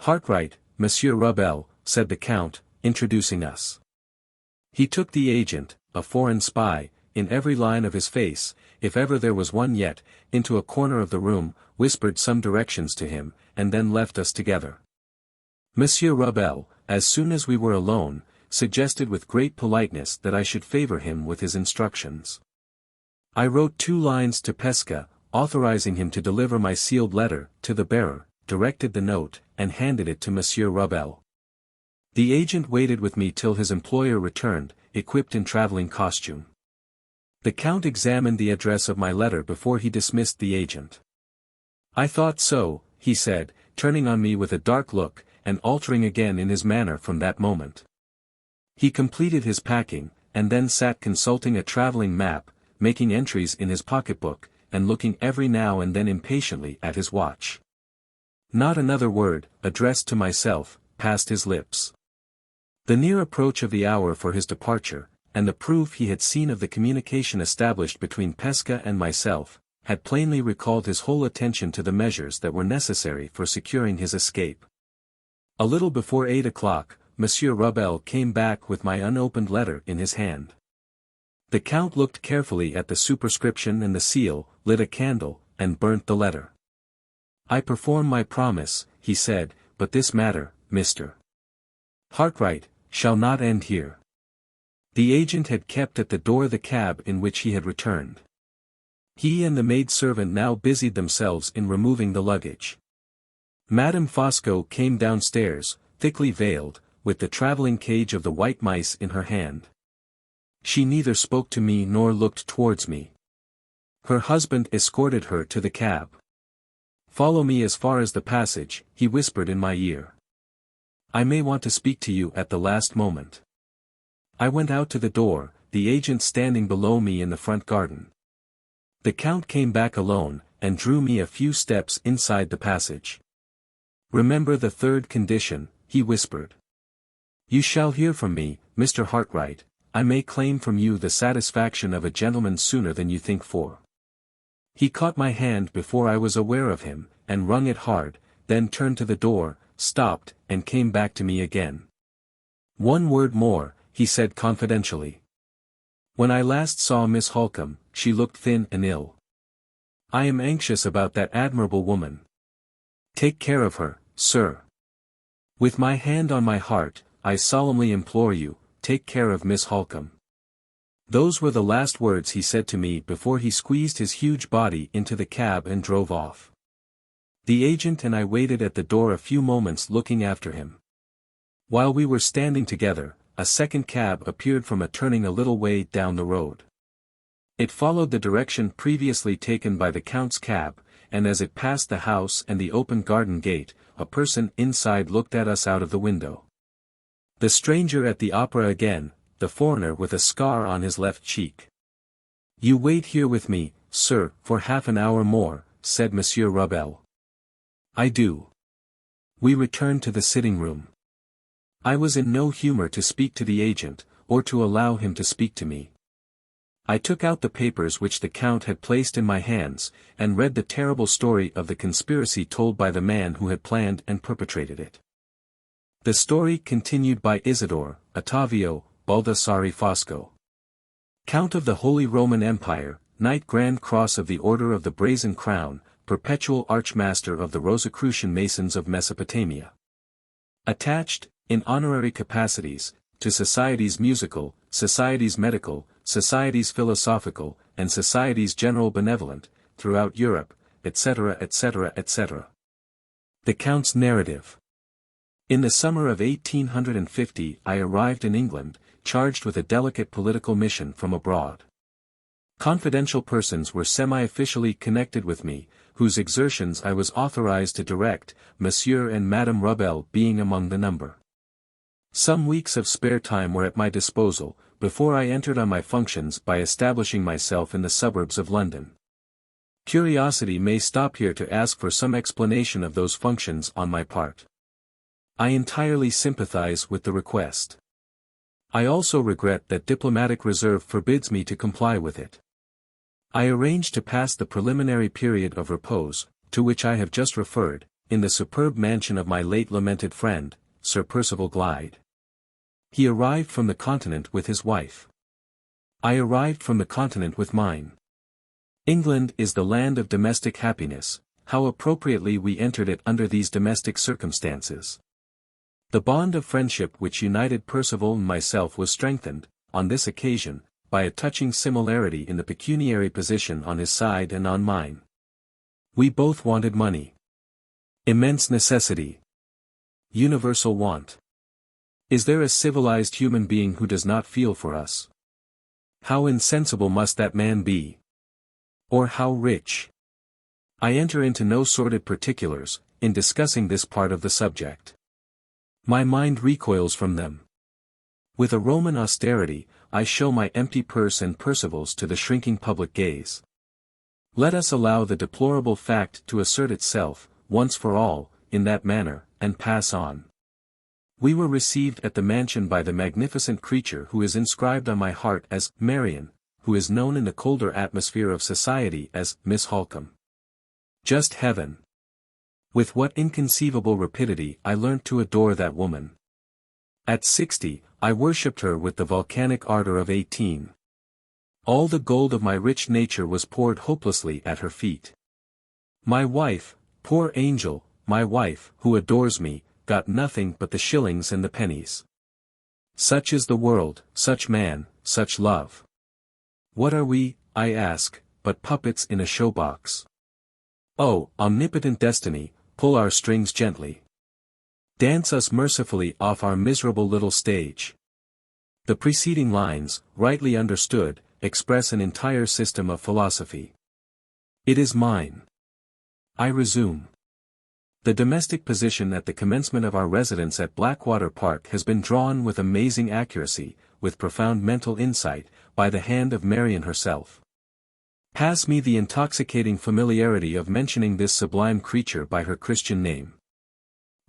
Hartright, Monsieur Rubel," said the Count, introducing us. He took the agent, a foreign spy, in every line of his face, if ever there was one yet, into a corner of the room, whispered some directions to him, and then left us together. Monsieur Rubel, as soon as we were alone, suggested with great politeness that I should favor him with his instructions. I wrote 2 lines to Pesca, authorizing him to deliver my sealed letter to the bearer, directed the note, and handed it to Monsieur Rubel. The agent waited with me till his employer returned, equipped in traveling costume. The Count examined the address of my letter before he dismissed the agent. "I thought so," he said, turning on me with a dark look, and altering again in his manner from that moment. He completed his packing, and then sat consulting a traveling map, making entries in his pocketbook, and looking every now and then impatiently at his watch. Not another word, addressed to myself, passed his lips. The near approach of the hour for his departure, and the proof he had seen of the communication established between Pesca and myself, had plainly recalled his whole attention to the measures that were necessary for securing his escape. A little before 8 o'clock, Monsieur Rubel came back with my unopened letter in his hand. The Count looked carefully at the superscription and the seal, lit a candle, and burnt the letter. "I perform my promise," he said, "but this matter, Mr. Hartright, shall not end here." The agent had kept at the door the cab in which he had returned. He and the maid-servant now busied themselves in removing the luggage. Madame Fosco came downstairs, thickly veiled, with the travelling cage of the white mice in her hand. She neither spoke to me nor looked towards me. Her husband escorted her to the cab. "Follow me as far as the passage," he whispered in my ear. "I may want to speak to you at the last moment." I went out to the door, the agent standing below me in the front garden. The Count came back alone, and drew me a few steps inside the passage. "Remember the third condition," he whispered. "You shall hear from me, Mr. Hartright. I may claim from you the satisfaction of a gentleman sooner than you think for." He caught my hand before I was aware of him, and wrung it hard, then turned to the door, stopped, and came back to me again. "One word more," he said confidentially. "When I last saw Miss Halcombe, she looked thin and ill. I am anxious about that admirable woman. Take care of her, sir. With my hand on my heart, I solemnly implore you, take care of Miss Halcombe." Those were the last words he said to me before he squeezed his huge body into the cab and drove off. The agent and I waited at the door a few moments looking after him. While we were standing together, a second cab appeared from a turning a little way down the road. It followed the direction previously taken by the Count's cab, and as it passed the house and the open garden gate, a person inside looked at us out of the window. The stranger at the opera again, the foreigner with a scar on his left cheek. "You wait here with me, sir, for half an hour more," said Monsieur Rubel. "I do." We returned to the sitting-room. I was in no humor to speak to the agent, or to allow him to speak to me. I took out the papers which the Count had placed in my hands, and read the terrible story of the conspiracy told by the man who had planned and perpetrated it. The story continued by Isidor, Ottavio, Baldassare Fosco. Count of the Holy Roman Empire, Knight Grand Cross of the Order of the Brazen Crown, Perpetual Archmaster of the Rosicrucian Masons of Mesopotamia. Attached, in honorary capacities, to Societies Musical, Societies Medical, Societies Philosophical, and Societies General Benevolent, throughout Europe, etc. etc. etc. The Count's Narrative. In the summer of 1850 I arrived in England, charged with a delicate political mission from abroad. Confidential persons were semi-officially connected with me, whose exertions I was authorized to direct, Monsieur and Madame Rubel being among the number. Some weeks of spare time were at my disposal, before I entered on my functions by establishing myself in the suburbs of London. Curiosity may stop here to ask for some explanation of those functions on my part. I entirely sympathize with the request. I also regret that diplomatic reserve forbids me to comply with it. I arranged to pass the preliminary period of repose, to which I have just referred, in the superb mansion of my late lamented friend, Sir Percival Glyde. He arrived from the continent with his wife. I arrived from the continent with mine. England is the land of domestic happiness. How appropriately we entered it under these domestic circumstances. The bond of friendship which united Percival and myself was strengthened, on this occasion, by a touching similarity in the pecuniary position on his side and on mine. We both wanted money. Immense necessity. Universal want. Is there a civilized human being who does not feel for us? How insensible must that man be? Or how rich? I enter into no sordid particulars, in discussing this part of the subject. My mind recoils from them. With a Roman austerity, I show my empty purse and Percival's to the shrinking public gaze. Let us allow the deplorable fact to assert itself, once for all, in that manner, and pass on. We were received at the mansion by the magnificent creature who is inscribed on my heart as Marian, who is known in the colder atmosphere of society as Miss Halcombe. Just heaven! With what inconceivable rapidity I learnt to adore that woman. At 60, I worshipped her with the volcanic ardor of 18. All the gold of my rich nature was poured hopelessly at her feet. My wife, poor angel, my wife, who adores me, got nothing but the shillings and the pennies. Such is the world, such man, such love. What are we, I ask, but puppets in a show-box? Oh, omnipotent destiny, pull our strings gently. Dance us mercifully off our miserable little stage. The preceding lines, rightly understood, express an entire system of philosophy. It is mine. I resume. The domestic position at the commencement of our residence at Blackwater Park has been drawn with amazing accuracy, with profound mental insight, by the hand of Marian herself. Pass me the intoxicating familiarity of mentioning this sublime creature by her Christian name.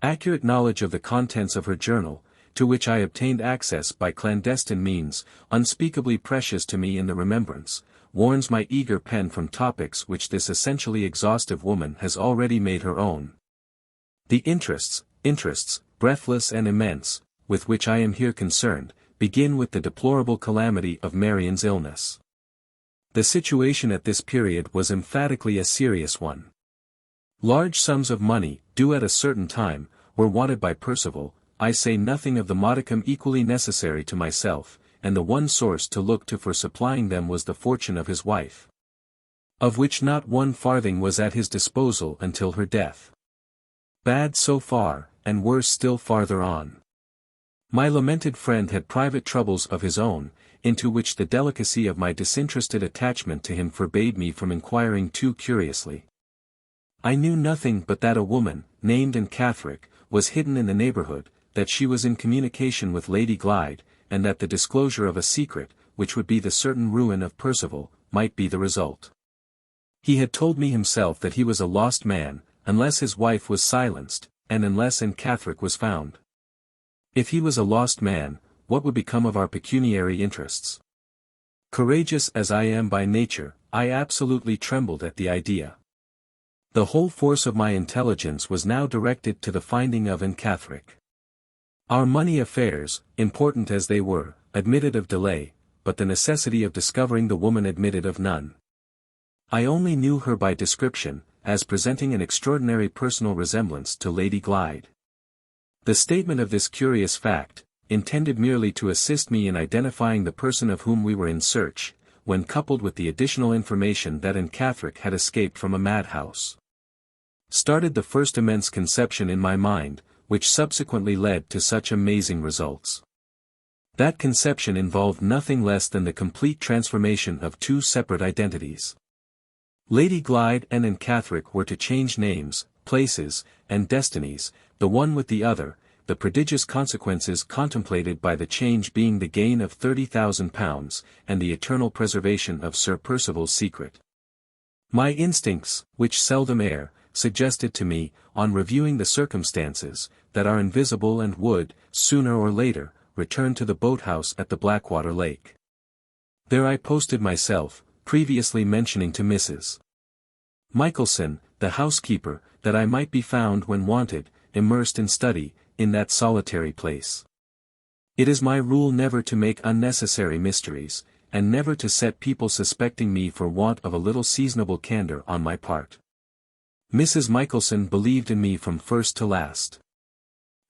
Accurate knowledge of the contents of her journal, to which I obtained access by clandestine means, unspeakably precious to me in the remembrance, warns my eager pen from topics which this essentially exhaustive woman has already made her own. The interests, breathless and immense, with which I am here concerned, begin with the deplorable calamity of Marian's illness. The situation at this period was emphatically a serious one. Large sums of money, due at a certain time, were wanted by Percival, I say nothing of the modicum equally necessary to myself, and the one source to look to for supplying them was the fortune of his wife, of which not one farthing was at his disposal until her death. Bad so far, and worse still farther on. My lamented friend had private troubles of his own, into which the delicacy of my disinterested attachment to him forbade me from inquiring too curiously. I knew nothing but that a woman, named Catherick, was hidden in the neighbourhood, that she was in communication with Lady Glyde, and that the disclosure of a secret, which would be the certain ruin of Percival, might be the result. He had told me himself that he was a lost man, unless his wife was silenced, and unless Catherick was found. If he was a lost man, what would become of our pecuniary interests? Courageous as I am by nature, I absolutely trembled at the idea. The whole force of my intelligence was now directed to the finding of Catherick. Our money affairs, important as they were, admitted of delay, but the necessity of discovering the woman admitted of none. I only knew her by description, as presenting an extraordinary personal resemblance to Lady Glyde. The statement of this curious fact, intended merely to assist me in identifying the person of whom we were in search, when coupled with the additional information that Catherick had escaped from a madhouse, started the first immense conception in my mind, which subsequently led to such amazing results. That conception involved nothing less than the complete transformation of two separate identities. Lady Glyde and Catherick were to change names, places, and destinies, the one with the other, the prodigious consequences contemplated by the change being the gain of £30,000, and the eternal preservation of Sir Percival's secret. My instincts, which seldom err, suggested to me, on reviewing the circumstances, that are invisible and would, sooner or later, return to the boathouse at the Blackwater Lake. There I posted myself, previously mentioning to Mrs. Michelson, the housekeeper, that I might be found when wanted, immersed in study, in that solitary place. It is my rule never to make unnecessary mysteries, and never to set people suspecting me for want of a little seasonable candour on my part. Mrs. Michelson believed in me from first to last.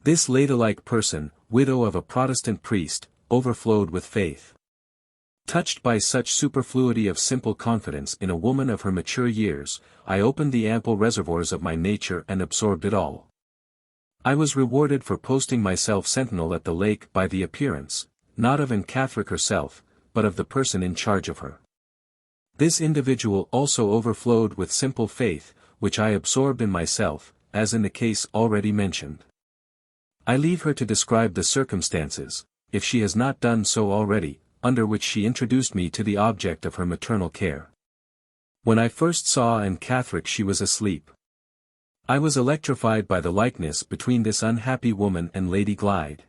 This ladylike person, widow of a Protestant priest, overflowed with faith. Touched by such superfluity of simple confidence in a woman of her mature years, I opened the ample reservoirs of my nature and absorbed it all. I was rewarded for posting myself sentinel at the lake by the appearance, not of Catherick herself, but of the person in charge of her. This individual also overflowed with simple faith, which I absorbed in myself, as in the case already mentioned. I leave her to describe the circumstances, if she has not done so already, under which she introduced me to the object of her maternal care. When I first saw Catherick she was asleep. I was electrified by the likeness between this unhappy woman and Lady Glyde.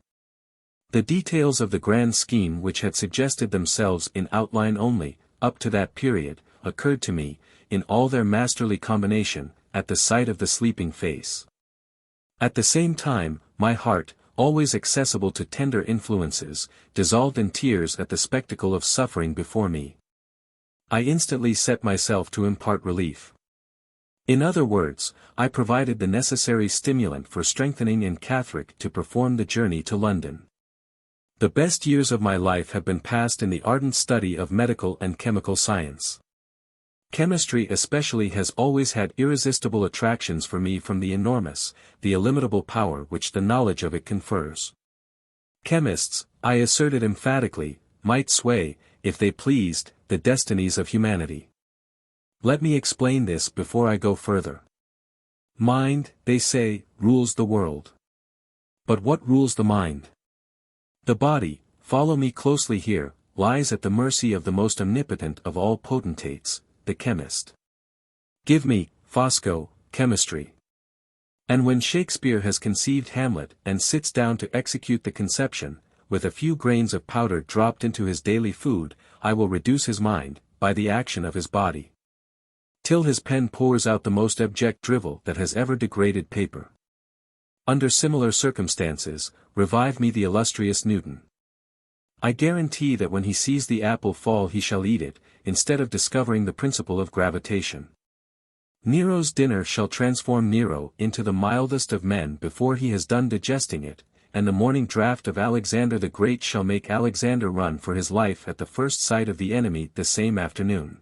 The details of the grand scheme which had suggested themselves in outline only, up to that period, occurred to me, in all their masterly combination, at the sight of the sleeping face. At the same time, my heart, always accessible to tender influences, dissolved in tears at the spectacle of suffering before me. I instantly set myself to impart relief. In other words, I provided the necessary stimulant for strengthening in Catherick to perform the journey to London. The best years of my life have been passed in the ardent study of medical and chemical science. Chemistry especially has always had irresistible attractions for me from the enormous, the illimitable power which the knowledge of it confers. Chemists, I asserted emphatically, might sway, if they pleased, the destinies of humanity. Let me explain this before I go further. Mind, they say, rules the world. But what rules the mind? The body, follow me closely here, lies at the mercy of the most omnipotent of all potentates, the chemist. Give me, Fosco, chemistry. And when Shakespeare has conceived Hamlet and sits down to execute the conception, with a few grains of powder dropped into his daily food, I will reduce his mind, by the action of his body, till his pen pours out the most abject drivel that has ever degraded paper. Under similar circumstances, revive me the illustrious Newton. I guarantee that when he sees the apple fall he shall eat it, instead of discovering the principle of gravitation. Nero's dinner shall transform Nero into the mildest of men before he has done digesting it, and the morning draught of Alexander the Great shall make Alexander run for his life at the first sight of the enemy the same afternoon.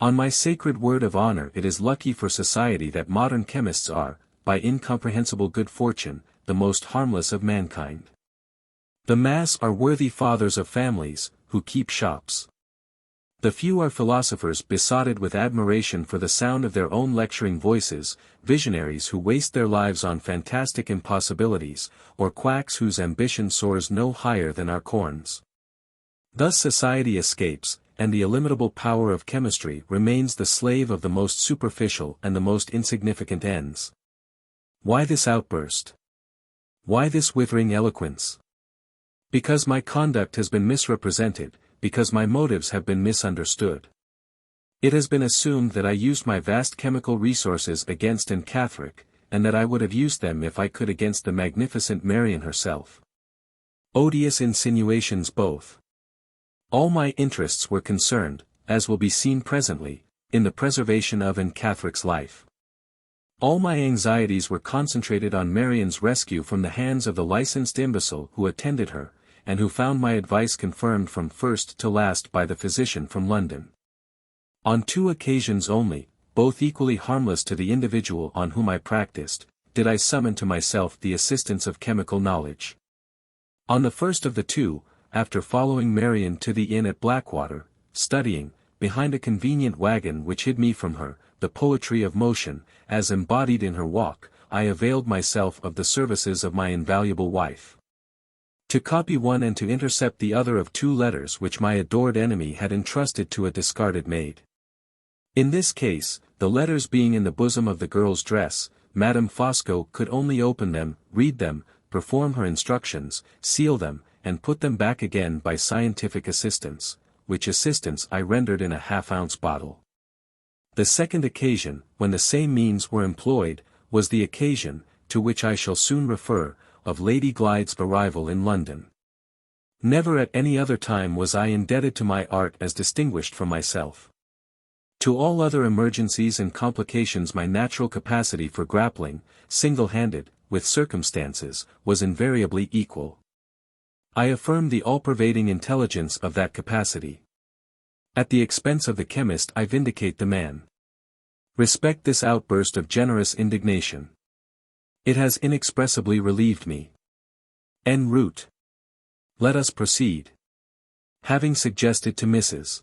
On my sacred word of honor, it is lucky for society that modern chemists are, by incomprehensible good fortune, the most harmless of mankind. The mass are worthy fathers of families, who keep shops. The few are philosophers besotted with admiration for the sound of their own lecturing voices, visionaries who waste their lives on fantastic impossibilities, or quacks whose ambition soars no higher than our corns. Thus society escapes, and the illimitable power of chemistry remains the slave of the most superficial and the most insignificant ends. Why this outburst? Why this withering eloquence? Because my conduct has been misrepresented, because my motives have been misunderstood. It has been assumed that I used my vast chemical resources against Catherick, and that I would have used them if I could against the magnificent Marian herself. Odious insinuations both. All my interests were concerned, as will be seen presently, in the preservation of Catherick's life. All my anxieties were concentrated on Marian's rescue from the hands of the licensed imbecile who attended her, and who found my advice confirmed from first to last by the physician from London. On 2 occasions only, both equally harmless to the individual on whom I practiced, did I summon to myself the assistance of chemical knowledge. On the first of the 2, after following Marian to the inn at Blackwater, studying, behind a convenient wagon which hid me from her, the poetry of motion, as embodied in her walk, I availed myself of the services of my invaluable wife. To copy one and to intercept the other of 2 letters which my adored enemy had entrusted to a discarded maid. In this case, the letters being in the bosom of the girl's dress, Madame Fosco could only open them, read them, perform her instructions, seal them, and put them back again by scientific assistance, which assistance I rendered in a half-ounce bottle. The second occasion, when the same means were employed, was the occasion, to which I shall soon refer, of Lady Glyde's arrival in London. Never at any other time was I indebted to my art as distinguished from myself. To all other emergencies and complications my natural capacity for grappling, single-handed, with circumstances, was invariably equal. I affirm the all-pervading intelligence of that capacity. At the expense of the chemist I vindicate the man. Respect this outburst of generous indignation. It has inexpressibly relieved me. En route. Let us proceed. Having suggested to Mrs.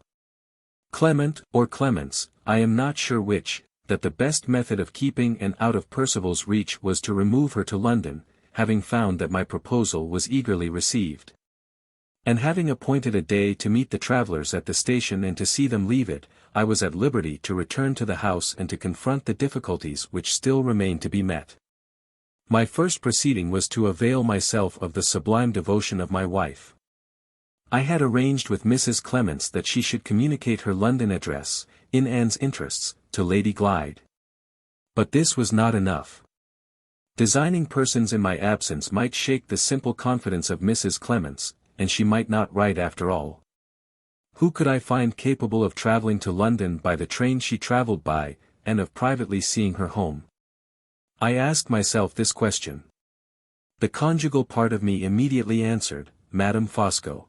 Clement, or Clements, I am not sure which, that the best method of keeping out of Percival's reach was to remove her to London, having found that my proposal was eagerly received. And having appointed a day to meet the travellers at the station and to see them leave it, I was at liberty to return to the house and to confront the difficulties which still remained to be met. My first proceeding was to avail myself of the sublime devotion of my wife. I had arranged with Mrs. Clements that she should communicate her London address, in Anne's interests, to Lady Glyde. But this was not enough. Designing persons in my absence might shake the simple confidence of Mrs. Clements, and she might not write after all. Who could I find capable of travelling to London by the train she travelled by, and of privately seeing her home? I asked myself this question. The conjugal part of me immediately answered, Madame Fosco.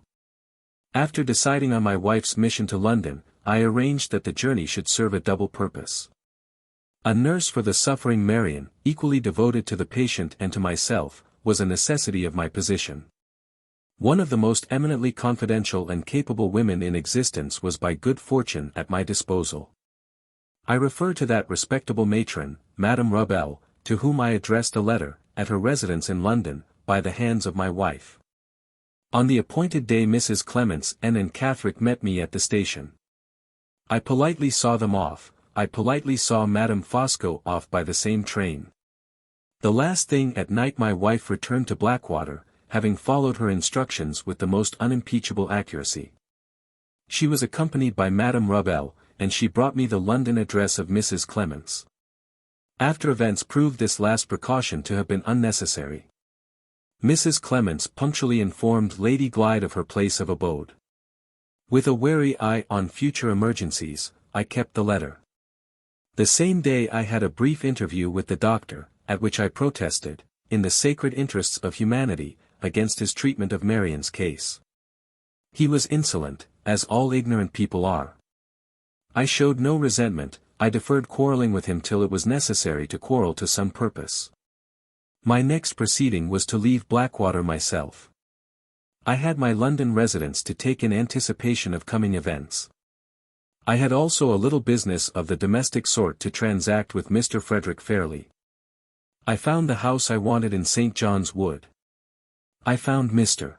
After deciding on my wife's mission to London, I arranged that the journey should serve a double purpose. A nurse for the suffering Marian, equally devoted to the patient and to myself, was a necessity of my position. One of the most eminently confidential and capable women in existence was by good fortune at my disposal. I refer to that respectable matron, Madame Rubel, to whom I addressed a letter, at her residence in London, by the hands of my wife. On the appointed day Mrs. Clements and Catherick met me at the station. I politely saw them off. I politely saw Madame Fosco off by the same train. The last thing at night my wife returned to Blackwater, having followed her instructions with the most unimpeachable accuracy. She was accompanied by Madame Rubel, and she brought me the London address of Mrs. Clements. After events proved this last precaution to have been unnecessary. Mrs. Clements punctually informed Lady Glyde of her place of abode. With a wary eye on future emergencies, I kept the letter. The same day I had a brief interview with the doctor, at which I protested, in the sacred interests of humanity, against his treatment of Marian's case. He was insolent, as all ignorant people are. I showed no resentment, I deferred quarrelling with him till it was necessary to quarrel to some purpose. My next proceeding was to leave Blackwater myself. I had my London residence to take in anticipation of coming events. I had also a little business of the domestic sort to transact with Mr. Frederick Fairlie. I found the house I wanted in St. John's Wood. I found Mr.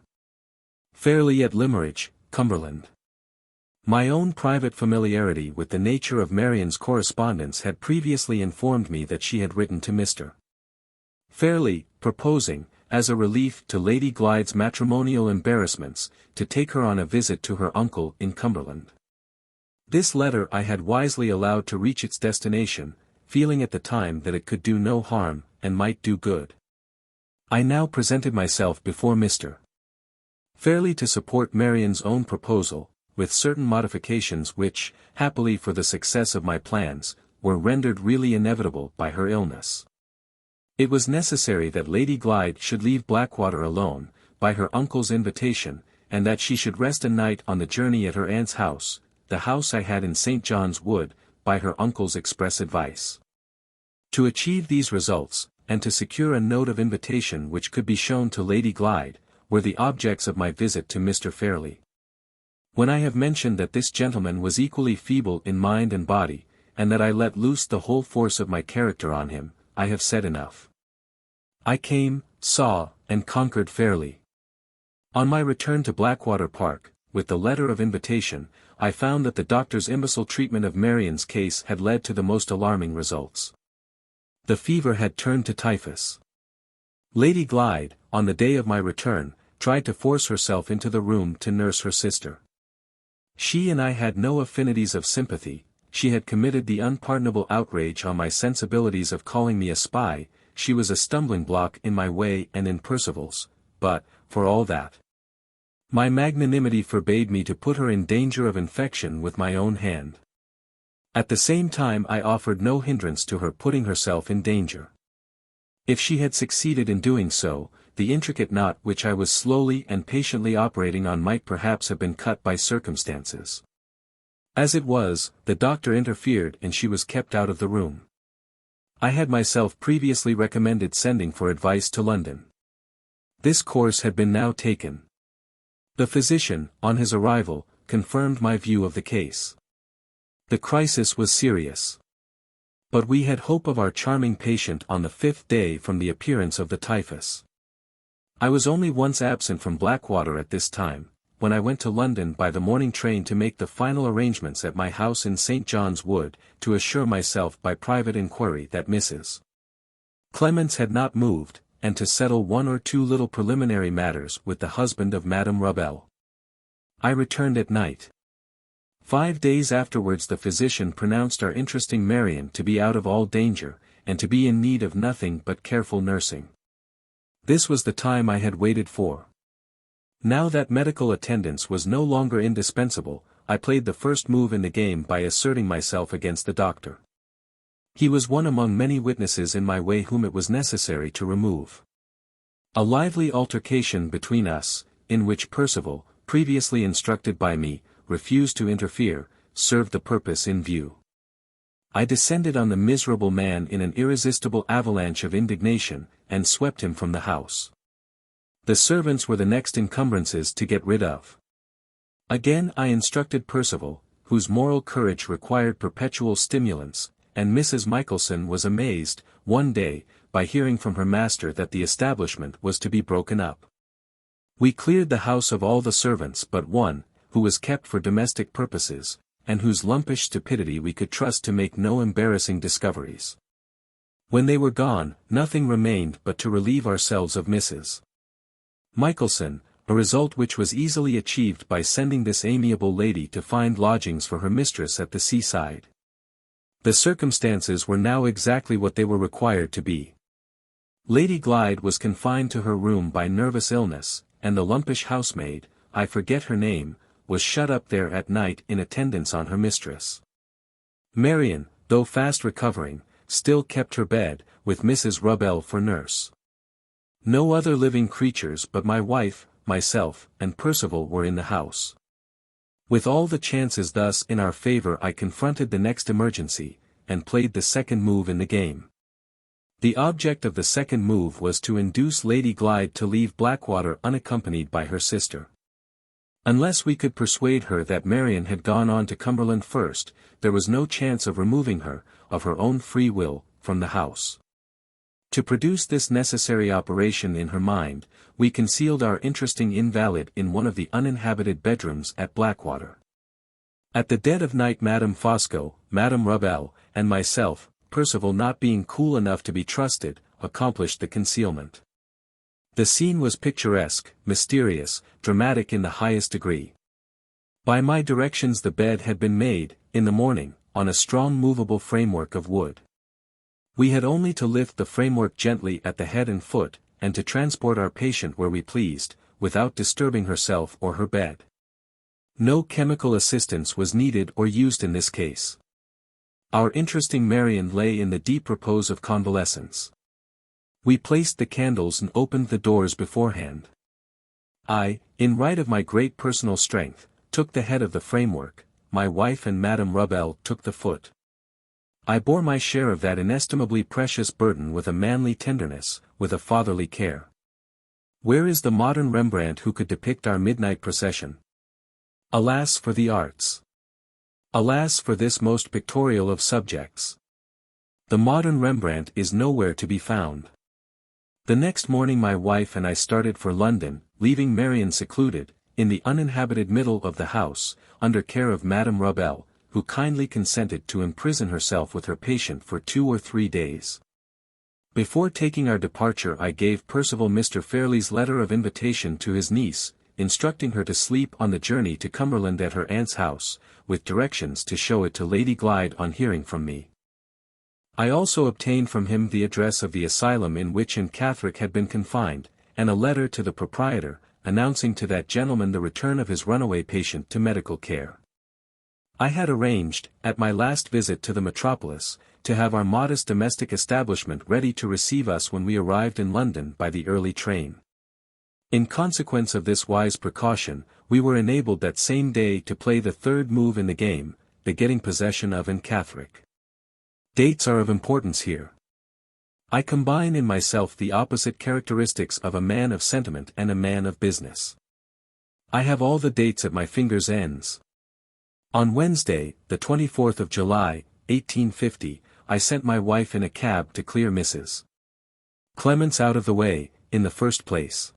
Fairlie at Limmeridge, Cumberland. My own private familiarity with the nature of Marian's correspondence had previously informed me that she had written to Mr. Fairlie, proposing, as a relief to Lady Glyde's matrimonial embarrassments, to take her on a visit to her uncle in Cumberland. This letter I had wisely allowed to reach its destination, feeling at the time that it could do no harm, and might do good. I now presented myself before Mr. Fairlie to support Marian's own proposal, with certain modifications which, happily for the success of my plans, were rendered really inevitable by her illness. It was necessary that Lady Glyde should leave Blackwater alone, by her uncle's invitation, and that she should rest a night on the journey at her aunt's house, the house I had in St. John's Wood, by her uncle's express advice. To achieve these results, and to secure a note of invitation which could be shown to Lady Glyde, were the objects of my visit to Mr. Fairlie. When I have mentioned that this gentleman was equally feeble in mind and body, and that I let loose the whole force of my character on him, I have said enough. I came, saw, and conquered Fairlie. On my return to Blackwater Park, with the letter of invitation, I found that the doctor's imbecile treatment of Marian's case had led to the most alarming results. The fever had turned to typhus. Lady Glyde, on the day of my return, tried to force herself into the room to nurse her sister. She and I had no affinities of sympathy. She had committed the unpardonable outrage on my sensibilities of calling me a spy. She was a stumbling block in my way and in Percival's, but, for all that, my magnanimity forbade me to put her in danger of infection with my own hand. At the same time I offered no hindrance to her putting herself in danger. If she had succeeded in doing so, the intricate knot which I was slowly and patiently operating on might perhaps have been cut by circumstances. As it was, the doctor interfered and she was kept out of the room. I had myself previously recommended sending for advice to London. This course had been now taken. The physician, on his arrival, confirmed my view of the case. The crisis was serious. But we had hope of our charming patient on the 5th day from the appearance of the typhus. I was only once absent from Blackwater at this time, when I went to London by the morning train to make the final arrangements at my house in St. John's Wood, to assure myself by private inquiry that Mrs. Clements had not moved, and to settle one or two little preliminary matters with the husband of Madame Rabel. I returned at night. 5 days afterwards the physician pronounced our interesting Marian to be out of all danger, and to be in need of nothing but careful nursing. This was the time I had waited for. Now that medical attendance was no longer indispensable, I played the first move in the game by asserting myself against the doctor. He was one among many witnesses in my way whom it was necessary to remove. A lively altercation between us, in which Percival, previously instructed by me, refused to interfere, served the purpose in view. I descended on the miserable man in an irresistible avalanche of indignation, and swept him from the house. The servants were the next encumbrances to get rid of. Again I instructed Percival, whose moral courage required perpetual stimulants, and Mrs. Michelson was amazed, one day, by hearing from her master that the establishment was to be broken up. We cleared the house of all the servants but one, who was kept for domestic purposes, and whose lumpish stupidity we could trust to make no embarrassing discoveries. When they were gone, nothing remained but to relieve ourselves of Mrs. Michelson, a result which was easily achieved by sending this amiable lady to find lodgings for her mistress at the seaside. The circumstances were now exactly what they were required to be. Lady Glyde was confined to her room by nervous illness, and the lumpish housemaid, I forget her name, was shut up there at night in attendance on her mistress. Marian, though fast recovering, still kept her bed, with Mrs. Rabel for nurse. No other living creatures but my wife, myself, and Percival were in the house. With all the chances thus in our favor I confronted the next emergency, and played the second move in the game. The object of the second move was to induce Lady Glyde to leave Blackwater unaccompanied by her sister. Unless we could persuade her that Marian had gone on to Cumberland first, there was no chance of removing her, of her own free will, from the house. To produce this necessary operation in her mind, we concealed our interesting invalid in one of the uninhabited bedrooms at Blackwater. At the dead of night Madame Fosco, Madame Rabel, and myself, Percival not being cool enough to be trusted, accomplished the concealment. The scene was picturesque, mysterious, dramatic in the highest degree. By my directions the bed had been made, in the morning, on a strong movable framework of wood. We had only to lift the framework gently at the head and foot, and to transport our patient where we pleased, without disturbing herself or her bed. No chemical assistance was needed or used in this case. Our interesting Marian lay in the deep repose of convalescence. We placed the candles and opened the doors beforehand. I, in right of my great personal strength, took the head of the framework, my wife and Madame Rabel took the foot. I bore my share of that inestimably precious burden with a manly tenderness, with a fatherly care. Where is the modern Rembrandt who could depict our midnight procession? Alas for the arts! Alas for this most pictorial of subjects! The modern Rembrandt is nowhere to be found. The next morning my wife and I started for London, leaving Marian secluded, in the uninhabited middle of the house, under care of Madame Rabel, who kindly consented to imprison herself with her patient for 2 or 3 days. Before taking our departure I gave Percival Mr. Fairlie's letter of invitation to his niece, instructing her to sleep on the journey to Cumberland at her aunt's house, with directions to show it to Lady Glyde on hearing from me. I also obtained from him the address of the asylum in which Catherick had been confined, and a letter to the proprietor, announcing to that gentleman the return of his runaway patient to medical care. I had arranged, at my last visit to the metropolis, to have our modest domestic establishment ready to receive us when we arrived in London by the early train. In consequence of this wise precaution, we were enabled that same day to play the third move in the game, the getting possession of Catherick. Dates are of importance here. I combine in myself the opposite characteristics of a man of sentiment and a man of business. I have all the dates at my fingers' ends. On Wednesday, the 24th of July, 1850, I sent my wife in a cab to clear Mrs. Clements out of the way, in the first place.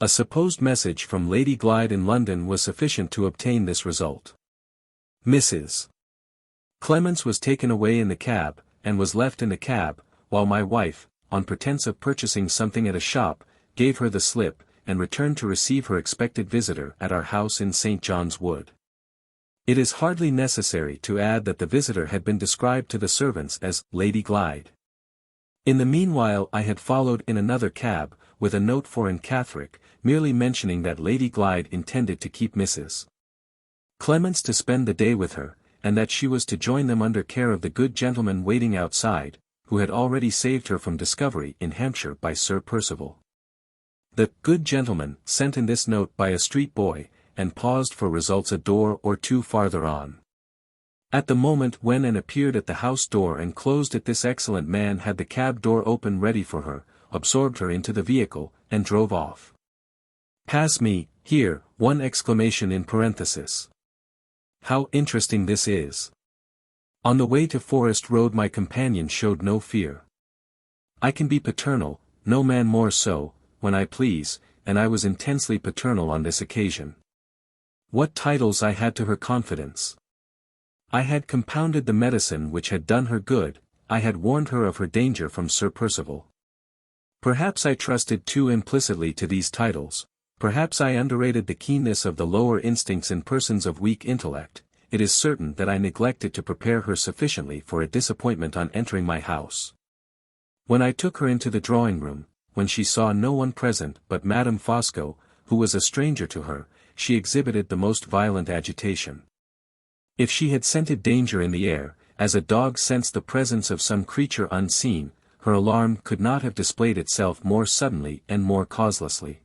A supposed message from Lady Glyde in London was sufficient to obtain this result. Mrs. Clements was taken away in the cab, and was left in the cab, while my wife, on pretence of purchasing something at a shop, gave her the slip, and returned to receive her expected visitor at our house in St. John's Wood. It is hardly necessary to add that the visitor had been described to the servants as Lady Glyde. In the meanwhile I had followed in another cab, with a note for Catherick, merely mentioning that Lady Glyde intended to keep Mrs. Clements to spend the day with her, and that she was to join them under care of the good gentleman waiting outside, who had already saved her from discovery in Hampshire by Sir Percival. The good gentleman sent in this note by a street boy, and paused for results a door or two farther on. At the moment when Anne appeared at the house door and closed it, this excellent man had the cab door open ready for her, absorbed her into the vehicle, and drove off. Pass me, here, one exclamation in parenthesis. How interesting this is! On the way to Forest Road my companion showed no fear. I can be paternal, no man more so, when I please, and I was intensely paternal on this occasion. What titles I had to her confidence! I had compounded the medicine which had done her good, I had warned her of her danger from Sir Percival. Perhaps I trusted too implicitly to these titles, perhaps I underrated the keenness of the lower instincts in persons of weak intellect. It is certain that I neglected to prepare her sufficiently for a disappointment on entering my house. When I took her into the drawing-room, when she saw no one present but Madame Fosco, who was a stranger to her, she exhibited the most violent agitation. If she had scented danger in the air, as a dog scents the presence of some creature unseen, her alarm could not have displayed itself more suddenly and more causelessly.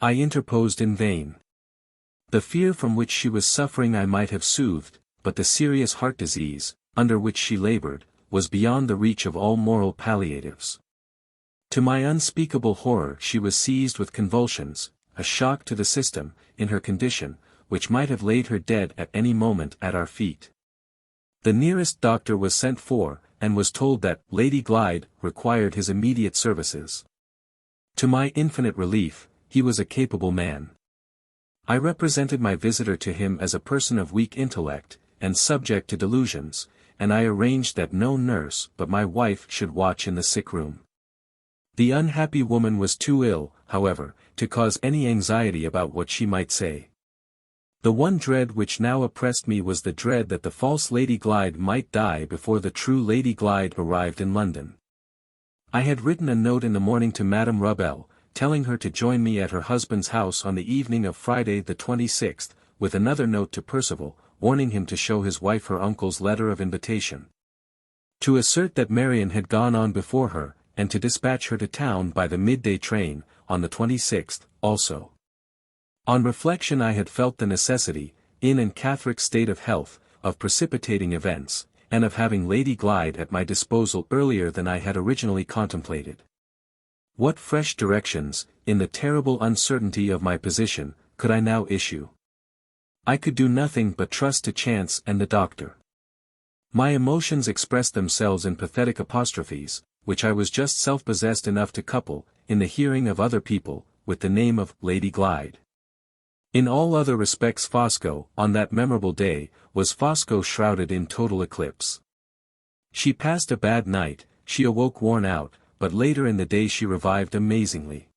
I interposed in vain. The fear from which she was suffering I might have soothed, but the serious heart disease, under which she labored, was beyond the reach of all moral palliatives. To my unspeakable horror she was seized with convulsions, a shock to the system, in her condition, which might have laid her dead at any moment at our feet. The nearest doctor was sent for, and was told that Lady Glyde required his immediate services. To my infinite relief, he was a capable man. I represented my visitor to him as a person of weak intellect, and subject to delusions, and I arranged that no nurse but my wife should watch in the sick room. The unhappy woman was too ill, however, to cause any anxiety about what she might say. The one dread which now oppressed me was the dread that the false Lady Glyde might die before the true Lady Glyde arrived in London. I had written a note in the morning to Madame Rubel, telling her to join me at her husband's house on the evening of Friday the 26th, with another note to Percival, warning him to show his wife her uncle's letter of invitation. To assert that Marian had gone on before her, and to dispatch her to town by the midday train, on the 26th, also. On reflection I had felt the necessity, in Anne Catherick's state of health, of precipitating events, and of having Lady Glyde at my disposal earlier than I had originally contemplated. What fresh directions, in the terrible uncertainty of my position, could I now issue? I could do nothing but trust to chance and the doctor. My emotions expressed themselves in pathetic apostrophes, which I was just self-possessed enough to couple, in the hearing of other people, with the name of Lady Glyde. In all other respects Fosco, on that memorable day, was Fosco shrouded in total eclipse. She passed a bad night, she awoke worn out, but later in the day she revived amazingly.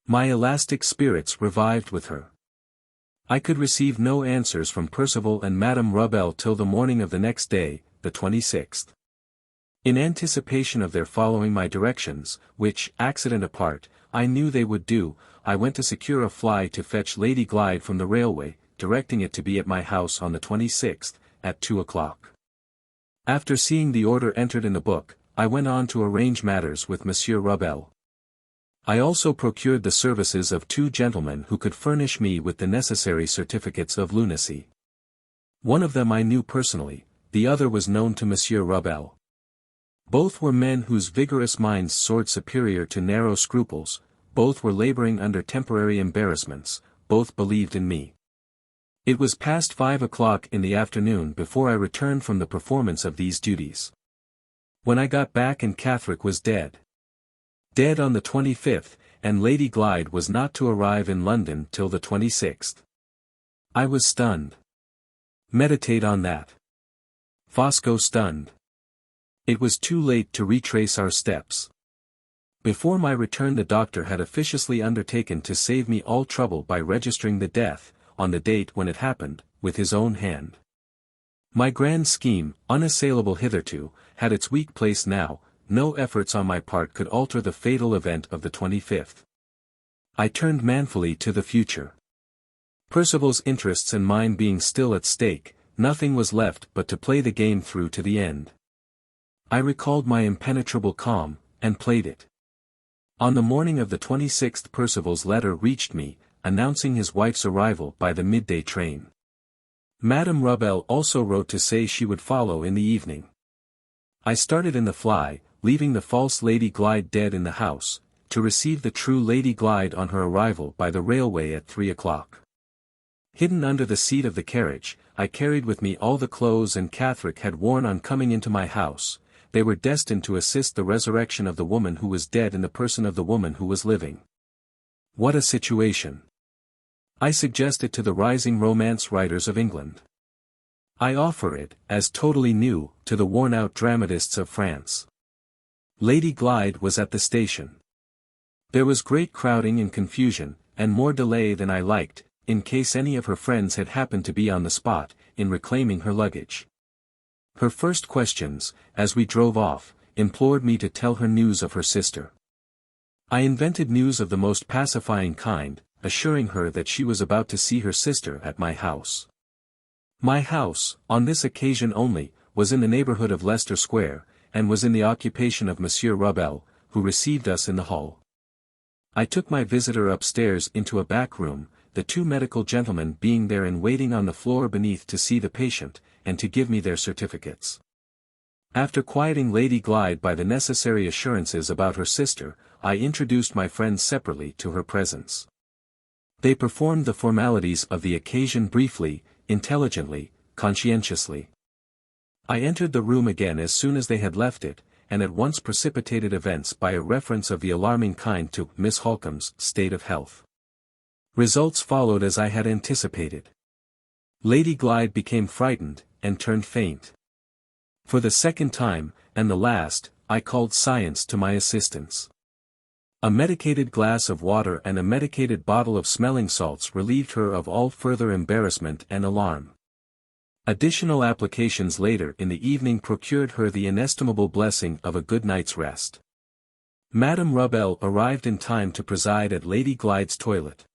My elastic spirits revived with her. I could receive no answers from Percival and Madame Rubel till the morning of the next day, the 26th. In anticipation of their following my directions, which, accident apart, I knew they would do, I went to secure a fly to fetch Lady Glyde from the railway, directing it to be at my house on the 26th, at 2 o'clock. After seeing the order entered in the book, I went on to arrange matters with Monsieur Rubel. I also procured the services of 2 gentlemen who could furnish me with the necessary certificates of lunacy. One of them I knew personally, the other was known to Monsieur Rubel. Both were men whose vigorous minds soared superior to narrow scruples, both were laboring under temporary embarrassments, both believed in me. It was past 5 o'clock in the afternoon before I returned from the performance of these duties. When I got back Catherick was dead. Dead on the 25th, and Lady Glyde was not to arrive in London till the 26th. I was stunned. Meditate on that. Fosco stunned. It was too late to retrace our steps. Before my return the doctor had officiously undertaken to save me all trouble by registering the death, on the date when it happened, with his own hand. My grand scheme, unassailable hitherto, had its weak place now. No efforts on my part could alter the fatal event of the 25th. I turned manfully to the future. Percival's interests and mine being still at stake, nothing was left but to play the game through to the end. I recalled my impenetrable calm, and played it. On the morning of the 26th Percival's letter reached me, announcing his wife's arrival by the midday train. Madame Rubel also wrote to say she would follow in the evening. I started in the fly, leaving the false Lady Glyde dead in the house, to receive the true Lady Glyde on her arrival by the railway at 3 o'clock. Hidden under the seat of the carriage, I carried with me all the clothes and Catherick had worn on coming into my house. They were destined to assist the resurrection of the woman who was dead in the person of the woman who was living. What a situation! I suggest it to the rising romance writers of England. I offer it, as totally new, to the worn-out dramatists of France. Lady Glyde was at the station. There was great crowding and confusion, and more delay than I liked, in case any of her friends had happened to be on the spot, in reclaiming her luggage. Her first questions, as we drove off, implored me to tell her news of her sister. I invented news of the most pacifying kind, assuring her that she was about to see her sister at my house. My house, on this occasion only, was in the neighbourhood of Leicester Square, and was in the occupation of Monsieur Rubel, who received us in the hall. I took my visitor upstairs into a back room, the two medical gentlemen being there and waiting on the floor beneath to see the patient, and to give me their certificates. After quieting Lady Glyde by the necessary assurances about her sister, I introduced my friends separately to her presence. They performed the formalities of the occasion briefly, intelligently, conscientiously. I entered the room again as soon as they had left it, and at once precipitated events by a reference of the alarming kind to Miss Halcombe's state of health. Results followed as I had anticipated. Lady Glyde became frightened, and turned faint. For the second time, and the last, I called science to my assistance. A medicated glass of water and a medicated bottle of smelling salts relieved her of all further embarrassment and alarm. Additional applications later in the evening procured her the inestimable blessing of a good night's rest. Madame Rubel arrived in time to preside at Lady Glyde's toilet.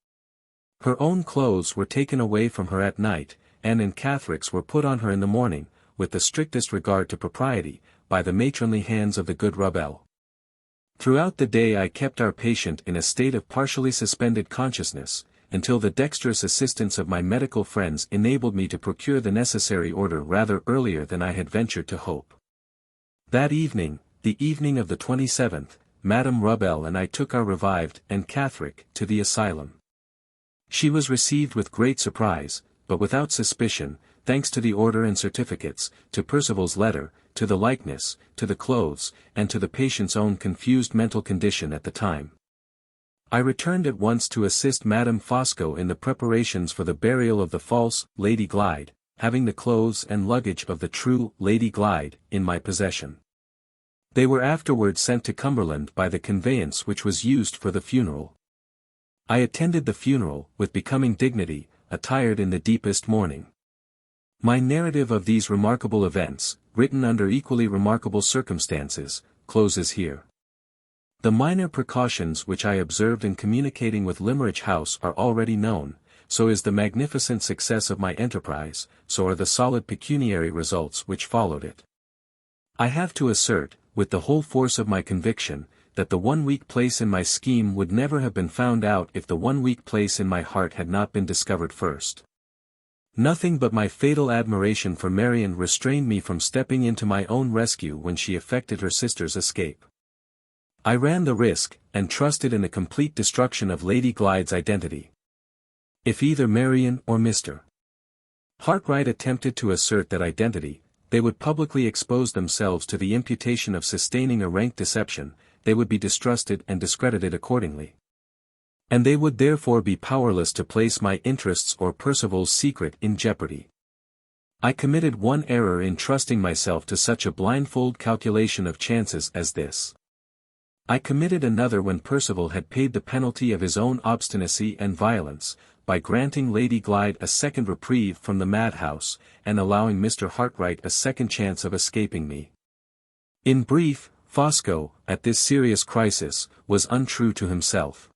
Her own clothes were taken away from her at night, and Catherick's were put on her in the morning, with the strictest regard to propriety, by the matronly hands of the good Rubel. Throughout the day I kept our patient in a state of partially suspended consciousness, until the dexterous assistance of my medical friends enabled me to procure the necessary order rather earlier than I had ventured to hope. That evening, the evening of the 27th, Madame Rubel and I took our revived and Catherick to the asylum. She was received with great surprise, but without suspicion, thanks to the order and certificates, to Percival's letter, to the likeness, to the clothes, and to the patient's own confused mental condition at the time. I returned at once to assist Madame Fosco in the preparations for the burial of the false Lady Glyde, having the clothes and luggage of the true Lady Glyde in my possession. They were afterwards sent to Cumberland by the conveyance which was used for the funeral. I attended the funeral, with becoming dignity, attired in the deepest mourning. My narrative of these remarkable events, written under equally remarkable circumstances, closes here. The minor precautions which I observed in communicating with Limmeridge House are already known, so is the magnificent success of my enterprise, so are the solid pecuniary results which followed it. I have to assert, with the whole force of my conviction, that the one weak place in my scheme would never have been found out if the one weak place in my heart had not been discovered first. Nothing but my fatal admiration for Marian restrained me from stepping into my own rescue when she effected her sister's escape. I ran the risk, and trusted in the complete destruction of Lady Glyde's identity. If either Marian or Mr. Hartright attempted to assert that identity, they would publicly expose themselves to the imputation of sustaining a rank deception, they would be distrusted and discredited accordingly. And they would therefore be powerless to place my interests or Percival's secret in jeopardy. I committed one error in trusting myself to such a blindfold calculation of chances as this. I committed another when Percival had paid the penalty of his own obstinacy and violence, by granting Lady Glyde a second reprieve from the madhouse, and allowing Mr. Hartright a second chance of escaping me. In brief, Fosco, at this serious crisis, was untrue to himself.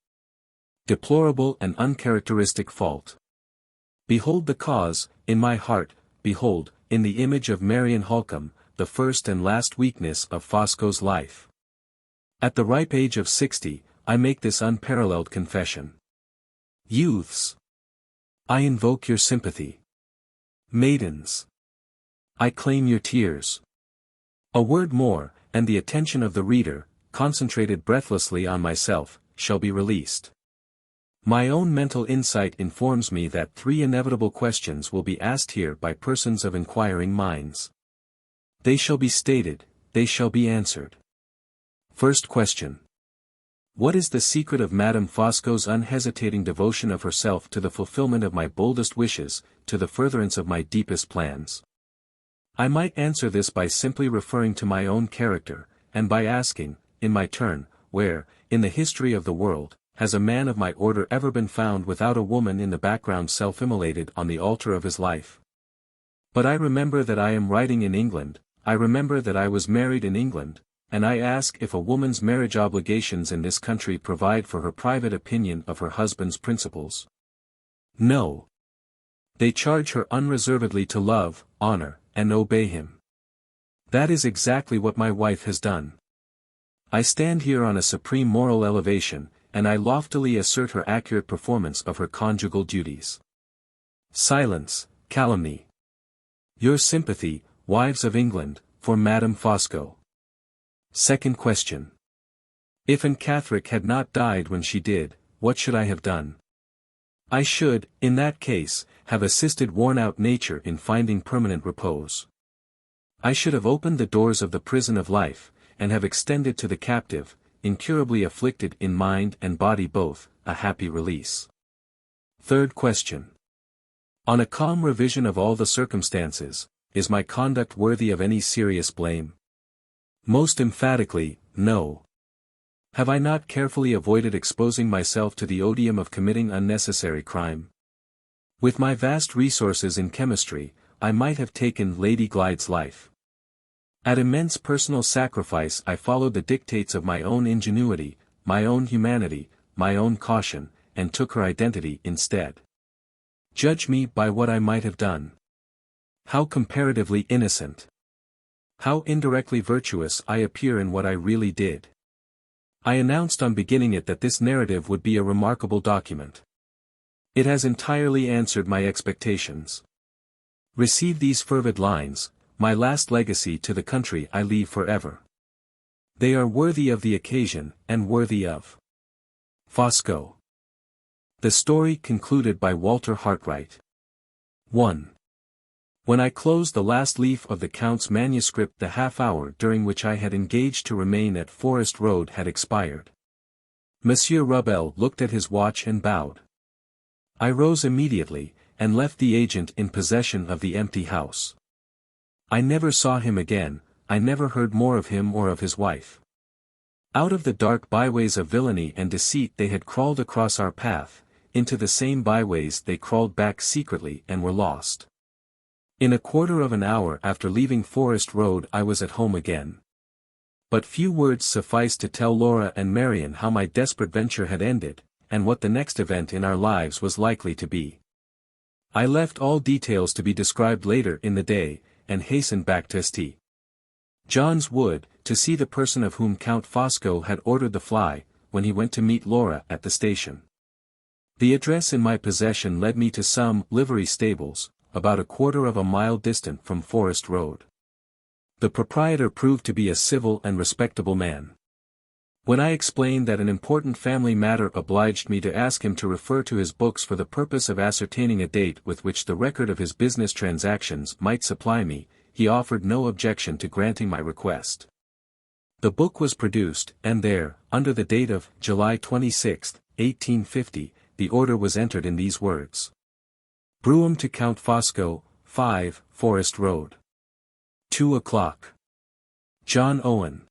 Deplorable and uncharacteristic fault. Behold the cause, in my heart, behold, in the image of Marian Halcombe, the first and last weakness of Fosco's life. At the ripe age of 60, I make this unparalleled confession. Youths! I invoke your sympathy. Maidens! I claim your tears. A word more, and the attention of the reader, concentrated breathlessly on myself, shall be released. My own mental insight informs me that 3 inevitable questions will be asked here by persons of inquiring minds. They shall be stated, they shall be answered. First question. What is the secret of Madame Fosco's unhesitating devotion of herself to the fulfillment of my boldest wishes, to the furtherance of my deepest plans? I might answer this by simply referring to my own character, and by asking, in my turn, where, in the history of the world, has a man of my order ever been found without a woman in the background self-immolated on the altar of his life? But I remember that I am writing in England, I remember that I was married in England, and I ask if a woman's marriage obligations in this country provide for her private opinion of her husband's principles. No. They charge her unreservedly to love, honor, and obey him. That is exactly what my wife has done. I stand here on a supreme moral elevation, and I loftily assert her accurate performance of her conjugal duties. Silence, calumny. Your sympathy, wives of England, for Madame Fosco. Second question. If and Catherick had not died when she did, what should I have done? I should, in that case, have assisted worn-out nature in finding permanent repose. I should have opened the doors of the prison of life, and have extended to the captive, incurably afflicted in mind and body both, a happy release. Third question. On a calm revision of all the circumstances, is my conduct worthy of any serious blame? Most emphatically, no. Have I not carefully avoided exposing myself to the odium of committing unnecessary crime? With my vast resources in chemistry, I might have taken Lady Glyde's life. At immense personal sacrifice I followed the dictates of my own ingenuity, my own humanity, my own caution, and took her identity instead. Judge me by what I might have done. How comparatively innocent. How indirectly virtuous I appear in what I really did. I announced on beginning it that this narrative would be a remarkable document. It has entirely answered my expectations. Receive these fervid lines, my last legacy to the country I leave forever. They are worthy of the occasion, and worthy of Fosco. The story concluded by Walter Hartright. 1. When I closed the last leaf of the Count's manuscript, the half-hour during which I had engaged to remain at Forest Road had expired. Monsieur Rubel looked at his watch and bowed. I rose immediately, and left the agent in possession of the empty house. I never saw him again, I never heard more of him or of his wife. Out of the dark byways of villainy and deceit they had crawled across our path, into the same byways they crawled back secretly and were lost. In a quarter of an hour after leaving Forest Road I was at home again. But few words sufficed to tell Laura and Marian how my desperate venture had ended, and what the next event in our lives was likely to be. I left all details to be described later in the day, and hastened back to St. John's Wood, to see the person of whom Count Fosco had ordered the fly, when he went to meet Laura at the station. The address in my possession led me to some livery stables, about a quarter of a mile distant from Forest Road. The proprietor proved to be a civil and respectable man. When I explained that an important family matter obliged me to ask him to refer to his books for the purpose of ascertaining a date with which the record of his business transactions might supply me, he offered no objection to granting my request. The book was produced, and there, under the date of July 26, 1850, the order was entered in these words. Brougham to Count Fosco, 5, Forest Road. 2 o'clock. John Owen.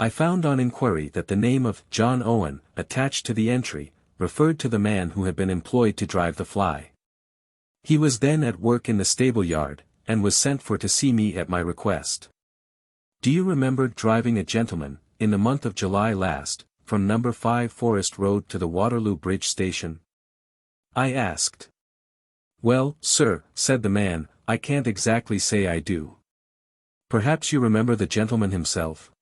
I found on inquiry that the name of John Owen, attached to the entry, referred to the man who had been employed to drive the fly. He was then at work in the stable yard, and was sent for to see me at my request. Do you remember driving a gentleman, in the month of July last, from number 5 Forest Road to the Waterloo Bridge Station? I asked. Well, sir, said the man, I can't exactly say I do. Perhaps you remember the gentleman himself?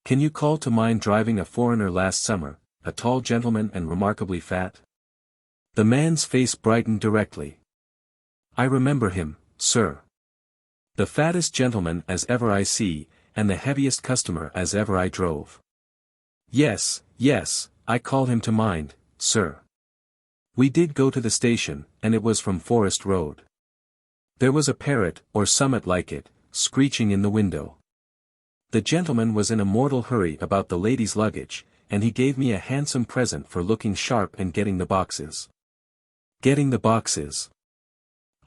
Can you call to mind driving a foreigner last summer, a tall gentleman and remarkably fat? The man's face brightened directly. I remember him, sir. The fattest gentleman as ever I see, and the heaviest customer as ever I drove. Yes, I call him to mind, sir. We did go to the station, and it was from Forest Road. There was a parrot, or summat like it, screeching in the window. The gentleman was in a mortal hurry about the lady's luggage, and he gave me a handsome present for looking sharp and getting the boxes. Getting the boxes.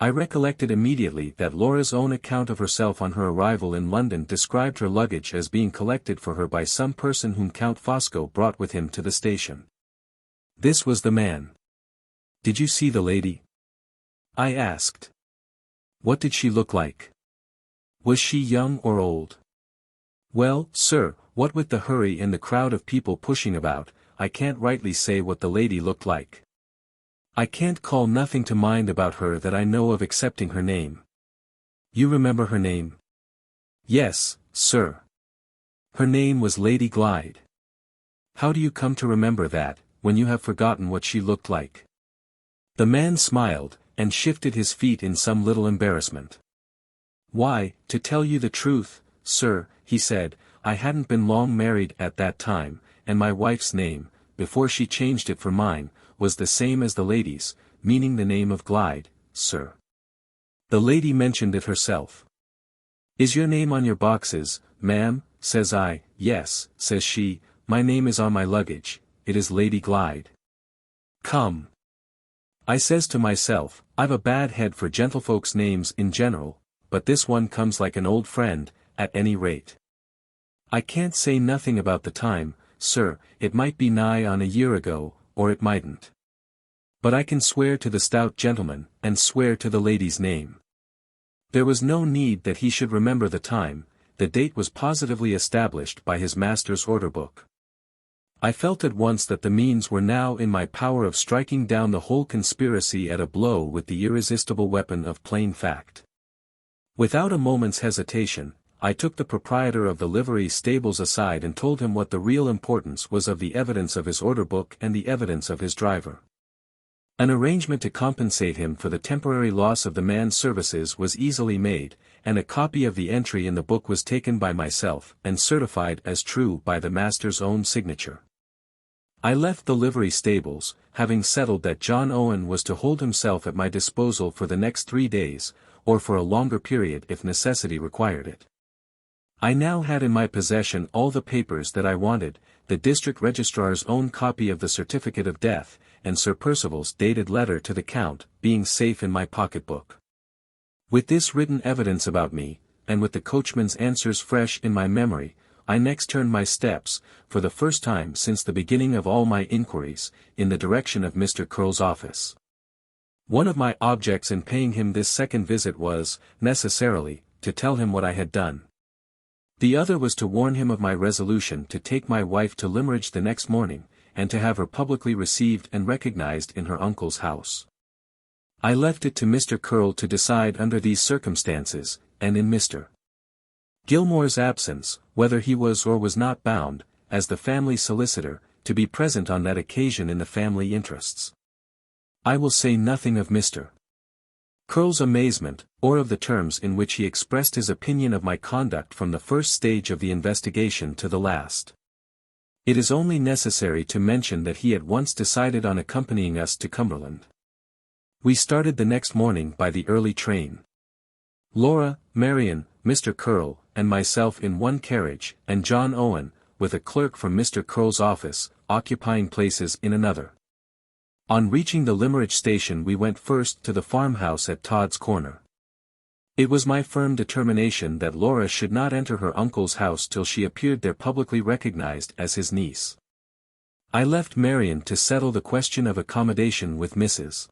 I recollected immediately that Laura's own account of herself on her arrival in London described her luggage as being collected for her by some person whom Count Fosco brought with him to the station. This was the man. Did you see the lady? I asked. What did she look like? Was she young or old? Well, sir, what with the hurry and the crowd of people pushing about, I can't rightly say what the lady looked like. I can't call nothing to mind about her that I know of excepting her name. You remember her name? Yes, sir. Her name was Lady Glyde. How do you come to remember that, when you have forgotten what she looked like? The man smiled, and shifted his feet in some little embarrassment. Why, to tell you the truth, sir, he said, I hadn't been long married at that time, and my wife's name, before she changed it for mine, was the same as the lady's, meaning the name of Glyde, sir. The lady mentioned it herself. Is your name on your boxes, ma'am? Says I. Yes, says she, my name is on my luggage, it is Lady Glyde. Come. I says to myself, I've a bad head for gentlefolks' names in general, but this one comes like an old friend, at any rate. I can't say nothing about the time, sir, it might be nigh on a year ago, or it mightn't. But I can swear to the stout gentleman, and swear to the lady's name. There was no need that he should remember the time, the date was positively established by his master's order book. I felt at once that the means were now in my power of striking down the whole conspiracy at a blow with the irresistible weapon of plain fact. Without a moment's hesitation, I took the proprietor of the livery stables aside and told him what the real importance was of the evidence of his order book and the evidence of his driver. An arrangement to compensate him for the temporary loss of the man's services was easily made, and a copy of the entry in the book was taken by myself and certified as true by the master's own signature. I left the livery stables, having settled that John Owen was to hold himself at my disposal for the next 3 days, or for a longer period if necessity required it. I now had in my possession all the papers that I wanted, the district registrar's own copy of the certificate of death, and Sir Percival's dated letter to the Count, being safe in my pocket-book. With this written evidence about me, and with the coachman's answers fresh in my memory, I next turned my steps, for the first time since the beginning of all my inquiries, in the direction of Mr. Curll's office. One of my objects in paying him this second visit was, necessarily, to tell him what I had done. The other was to warn him of my resolution to take my wife to Limmeridge the next morning, and to have her publicly received and recognized in her uncle's house. I left it to Mr. Curll to decide under these circumstances, and in Mr. Gilmore's absence, whether he was or was not bound, as the family solicitor, to be present on that occasion in the family interests. I will say nothing of Mr. Curll's amazement, or of the terms in which he expressed his opinion of my conduct from the first stage of the investigation to the last. It is only necessary to mention that he at once decided on accompanying us to Cumberland. We started the next morning by the early train. Laura, Marian, Mr. Curll, and myself in one carriage, and John Owen, with a clerk from Mr. Curl's office, occupying places in another. On reaching the Limmeridge station we went first to the farmhouse at Todd's Corner. It was my firm determination that Laura should not enter her uncle's house till she appeared there publicly recognized as his niece. I left Marian to settle the question of accommodation with Mrs.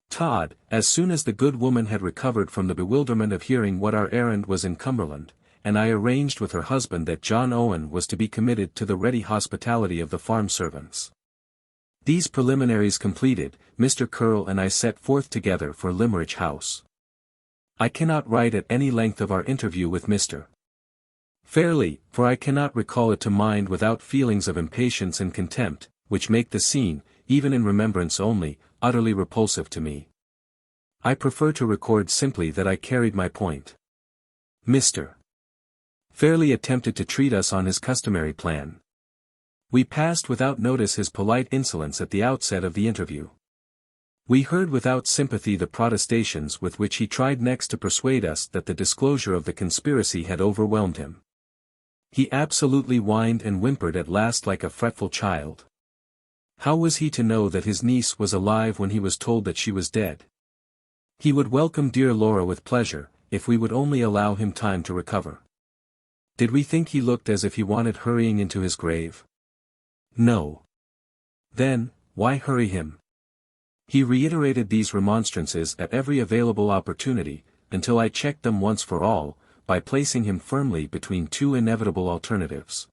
Todd, as soon as the good woman had recovered from the bewilderment of hearing what our errand was in Cumberland, and I arranged with her husband that John Owen was to be committed to the ready hospitality of the farm servants. These preliminaries completed, Mr. Curl and I set forth together for Limmeridge House. I cannot write at any length of our interview with Mr. Fairlie, for I cannot recall it to mind without feelings of impatience and contempt, which make the scene, even in remembrance only, utterly repulsive to me. I prefer to record simply that I carried my point. Mr. Fairlie attempted to treat us on his customary plan. We passed without notice his polite insolence at the outset of the interview. We heard without sympathy the protestations with which he tried next to persuade us that the disclosure of the conspiracy had overwhelmed him. He absolutely whined and whimpered at last like a fretful child. How was he to know that his niece was alive when he was told that she was dead? He would welcome dear Laura with pleasure, if we would only allow him time to recover. Did we think he looked as if he wanted hurrying into his grave? No. Then, why hurry him? He reiterated these remonstrances at every available opportunity, until I checked them once for all, by placing him firmly between two inevitable alternatives.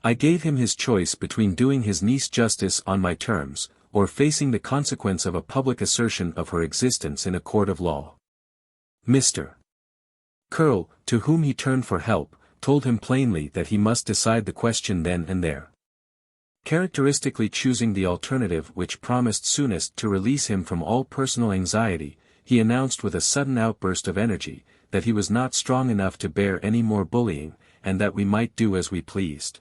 I gave him his choice between doing his niece justice on my terms, or facing the consequence of a public assertion of her existence in a court of law. Mr. Curl, to whom he turned for help, told him plainly that he must decide the question then and there. Characteristically choosing the alternative which promised soonest to release him from all personal anxiety, he announced with a sudden outburst of energy, that he was not strong enough to bear any more bullying, and that we might do as we pleased.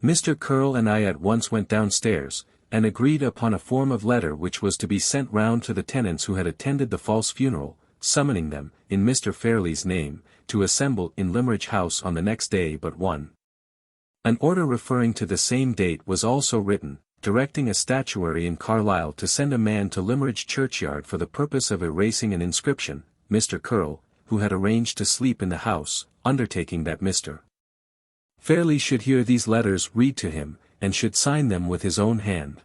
Mr. Curl and I at once went downstairs, and agreed upon a form of letter which was to be sent round to the tenants who had attended the false funeral, summoning them, in Mr. Fairlie's name, to assemble in Limmeridge House on the next day but one. An order referring to the same date was also written, directing a statuary in Carlisle to send a man to Limmeridge churchyard for the purpose of erasing an inscription, Mr. Curl, who had arranged to sleep in the house, undertaking that Mr. Fairlie should hear these letters read to him, and should sign them with his own hand.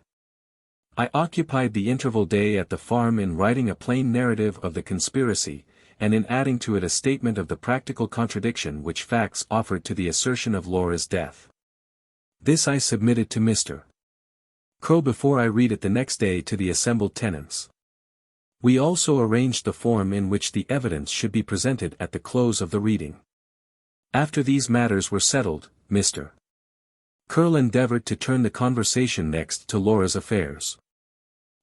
I occupied the interval day at the farm in writing a plain narrative of the conspiracy, and in adding to it a statement of the practical contradiction which facts offered to the assertion of Laura's death. This I submitted to Mr. Curl before I read it the next day to the assembled tenants. We also arranged the form in which the evidence should be presented at the close of the reading. After these matters were settled, Mr. Curl endeavored to turn the conversation next to Laura's affairs.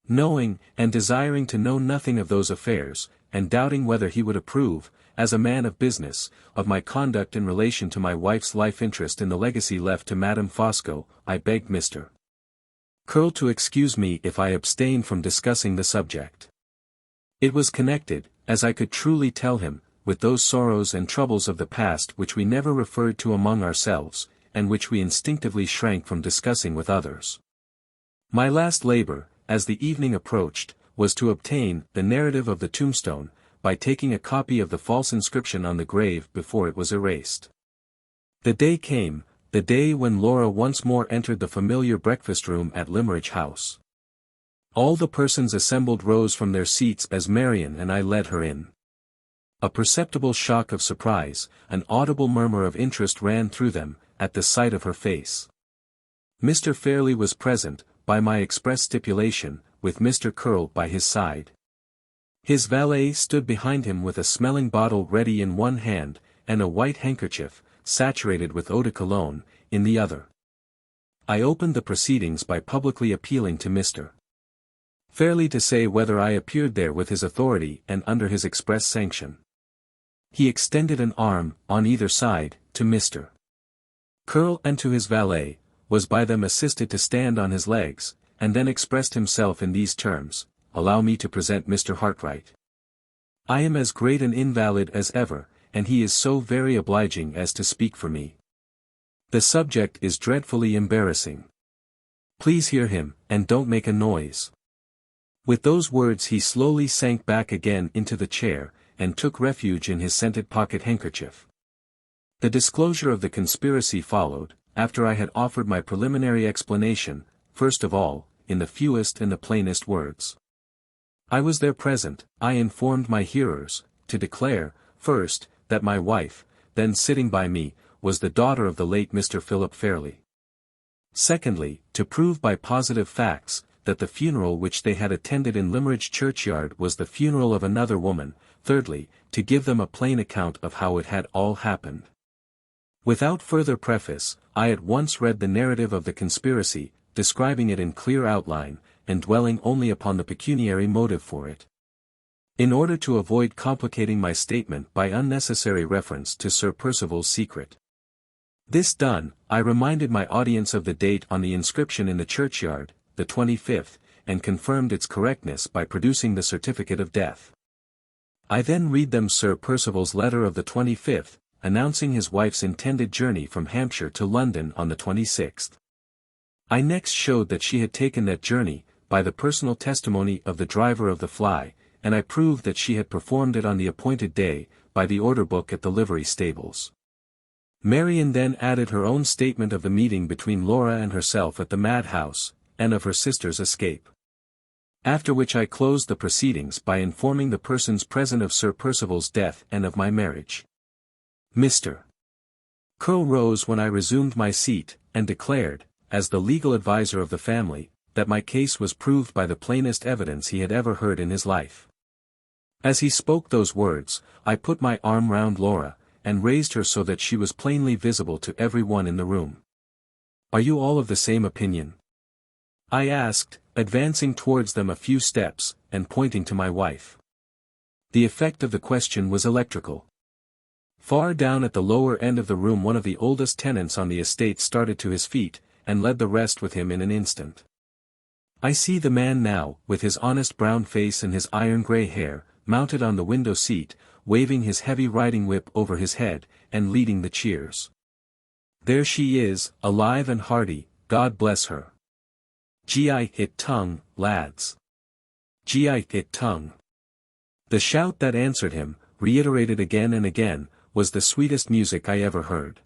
Knowing, and desiring to know nothing of those affairs, and doubting whether he would approve, as a man of business, of my conduct in relation to my wife's life interest in the legacy left to Madame Fosco, I begged Mr. Curl to excuse me if I abstained from discussing the subject. It was connected, as I could truly tell him, with those sorrows and troubles of the past which we never referred to among ourselves, and which we instinctively shrank from discussing with others. My last labor, as the evening approached, was to obtain the narrative of the tombstone, by taking a copy of the false inscription on the grave before it was erased. The day came, the day when Laura once more entered the familiar breakfast room at Limmeridge House. All the persons assembled rose from their seats as Marian and I led her in. A perceptible shock of surprise, an audible murmur of interest ran through them, at the sight of her face. Mr. Fairlie was present, by my express stipulation, with Mr. Curl by his side. His valet stood behind him with a smelling bottle ready in one hand, and a white handkerchief, saturated with eau de cologne, in the other. I opened the proceedings by publicly appealing to Mr. Fairlie to say whether I appeared there with his authority and under his express sanction. He extended an arm, on either side, to Mr. Curl and to his valet, was by them assisted to stand on his legs, and then expressed himself in these terms: "Allow me to present Mr. Hartright. I am as great an invalid as ever, and he is so very obliging as to speak for me. The subject is dreadfully embarrassing. Please hear him, and don't make a noise." With those words he slowly sank back again into the chair, and took refuge in his scented pocket-handkerchief. The disclosure of the conspiracy followed, after I had offered my preliminary explanation, first of all, in the fewest and the plainest words. I was there present. I informed my hearers, to declare, first, that my wife, then sitting by me, was the daughter of the late Mr. Philip Fairlie. Secondly, to prove by positive facts, that the funeral which they had attended in Limmeridge churchyard was the funeral of another woman. Thirdly, to give them a plain account of how it had all happened. Without further preface, I at once read the narrative of the conspiracy, describing it in clear outline, and dwelling only upon the pecuniary motive for it. In order to avoid complicating my statement by unnecessary reference to Sir Percival's secret. This done, I reminded my audience of the date on the inscription in the churchyard, the 25th, and confirmed its correctness by producing the certificate of death. I then read them Sir Percival's letter of the 25th, announcing his wife's intended journey from Hampshire to London on the 26th. I next showed that she had taken that journey, by the personal testimony of the driver of the fly, and I proved that she had performed it on the appointed day, by the order book at the livery stables. Marian then added her own statement of the meeting between Laura and herself at the madhouse, and of her sister's escape. After which I closed the proceedings by informing the persons present of Sir Percival's death and of my marriage. Mr. Curl rose when I resumed my seat, and declared, as the legal adviser of the family, that my case was proved by the plainest evidence he had ever heard in his life. As he spoke those words, I put my arm round Laura, and raised her so that she was plainly visible to every one in the room. "Are you all of the same opinion?" I asked, advancing towards them a few steps, and pointing to my wife. The effect of the question was electrical. Far down at the lower end of the room one of the oldest tenants on the estate started to his feet, and led the rest with him in an instant. I see the man now, with his honest brown face and his iron-grey hair, mounted on the window seat, waving his heavy riding whip over his head, and leading the cheers. There she is, alive and hearty, God bless her. Gi-it tongue, lads. Gi-it tongue. The shout that answered him, reiterated again and again, was the sweetest music I ever heard.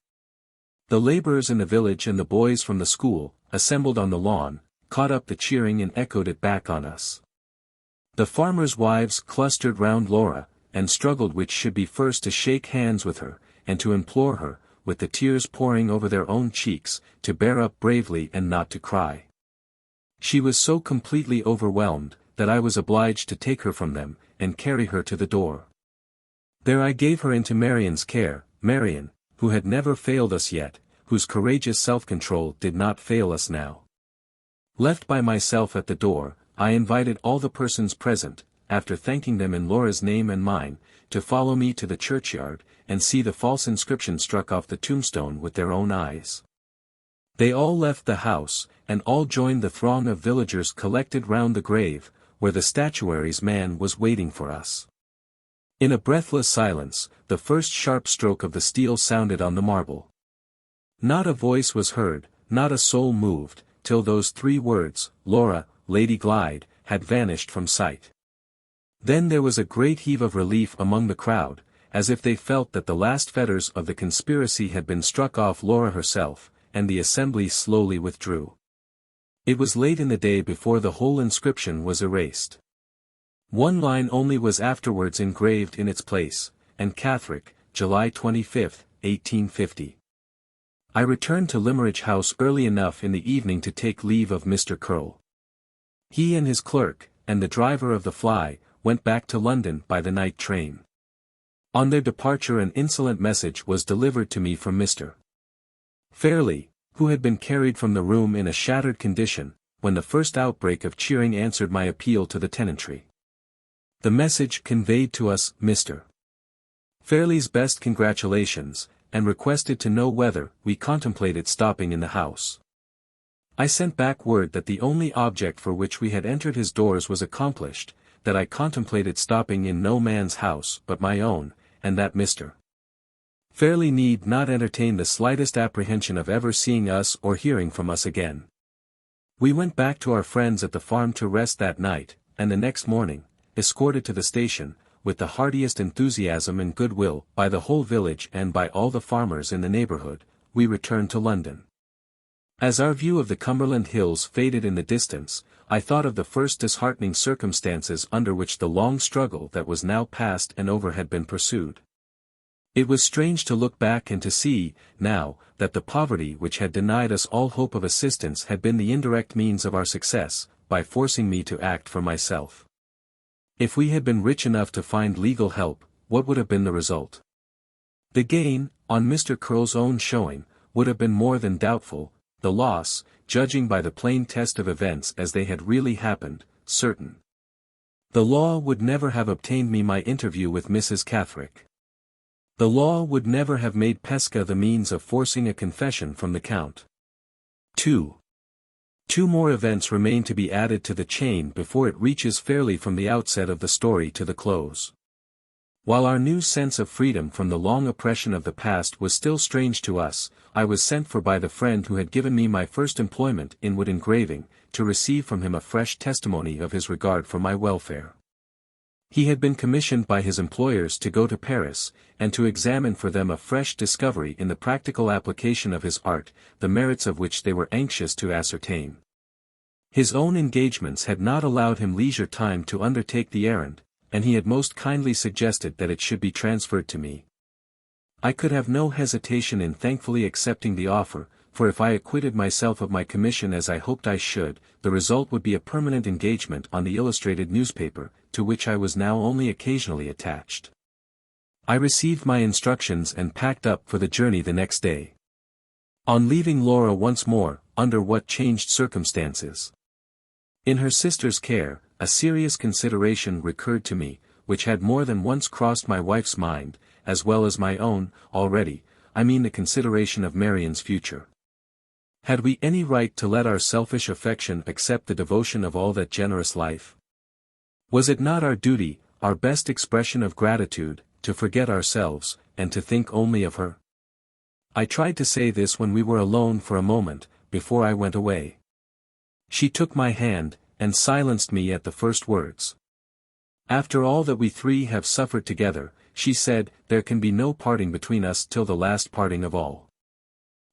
The labourers in the village and the boys from the school, assembled on the lawn, caught up the cheering and echoed it back on us. The farmers' wives clustered round Laura, and struggled which should be first to shake hands with her, and to implore her, with the tears pouring over their own cheeks, to bear up bravely and not to cry. She was so completely overwhelmed, that I was obliged to take her from them, and carry her to the door. There I gave her into Marian's care, Marian, who had never failed us yet, whose courageous self-control did not fail us now. Left by myself at the door, I invited all the persons present, after thanking them in Laura's name and mine, to follow me to the churchyard, and see the false inscription struck off the tombstone with their own eyes. They all left the house, and all joined the throng of villagers collected round the grave, where the statuary's man was waiting for us. In a breathless silence, the first sharp stroke of the steel sounded on the marble. Not a voice was heard, not a soul moved, till those three words, Laura, Lady Glyde, had vanished from sight. Then there was a great heave of relief among the crowd, as if they felt that the last fetters of the conspiracy had been struck off Laura herself, and the assembly slowly withdrew. It was late in the day before the whole inscription was erased. One line only was afterwards engraved in its place, and Catherick, July 25, 1850. I returned to Limmeridge House early enough in the evening to take leave of Mr. Curl. He and his clerk, and the driver of the fly, went back to London by the night train. On their departure an insolent message was delivered to me from Mr. Fairlie, who had been carried from the room in a shattered condition, when the first outbreak of cheering answered my appeal to the tenantry. The message conveyed to us Mr. Fairlie's best congratulations, and requested to know whether we contemplated stopping in the house. I sent back word that the only object for which we had entered his doors was accomplished, that I contemplated stopping in no man's house but my own, and that Mr. Fairlie need not entertain the slightest apprehension of ever seeing us or hearing from us again. We went back to our friends at the farm to rest that night, and the next morning, escorted to the station, with the heartiest enthusiasm and goodwill by the whole village and by all the farmers in the neighbourhood, we returned to London. As our view of the Cumberland hills faded in the distance, I thought of the first disheartening circumstances under which the long struggle that was now past and over had been pursued. It was strange to look back and to see, now, that the poverty which had denied us all hope of assistance had been the indirect means of our success, by forcing me to act for myself. If we had been rich enough to find legal help, what would have been the result? The gain, on Mr. Curl's own showing, would have been more than doubtful, the loss, judging by the plain test of events as they had really happened, certain. The law would never have obtained me my interview with Mrs. Catherick. The law would never have made Pesca the means of forcing a confession from the Count. 2. Two more events remain to be added to the chain before it reaches fairly from the outset of the story to the close. While our new sense of freedom from the long oppression of the past was still strange to us, I was sent for by the friend who had given me my first employment in wood engraving, to receive from him a fresh testimony of his regard for my welfare. He had been commissioned by his employers to go to Paris, and to examine for them a fresh discovery in the practical application of his art, the merits of which they were anxious to ascertain. His own engagements had not allowed him leisure time to undertake the errand, and he had most kindly suggested that it should be transferred to me. I could have no hesitation in thankfully accepting the offer, for if I acquitted myself of my commission as I hoped I should, the result would be a permanent engagement on the illustrated newspaper, to which I was now only occasionally attached. I received my instructions and packed up for the journey the next day. On leaving Laura once more, under what changed circumstances? In her sister's care, a serious consideration recurred to me, which had more than once crossed my wife's mind, as well as my own, already, I mean the consideration of Marian's future. Had we any right to let our selfish affection accept the devotion of all that generous life? Was it not our duty, our best expression of gratitude, to forget ourselves, and to think only of her? I tried to say this when we were alone for a moment, before I went away. She took my hand, and silenced me at the first words. After all that we three have suffered together, she said, there can be no parting between us till the last parting of all.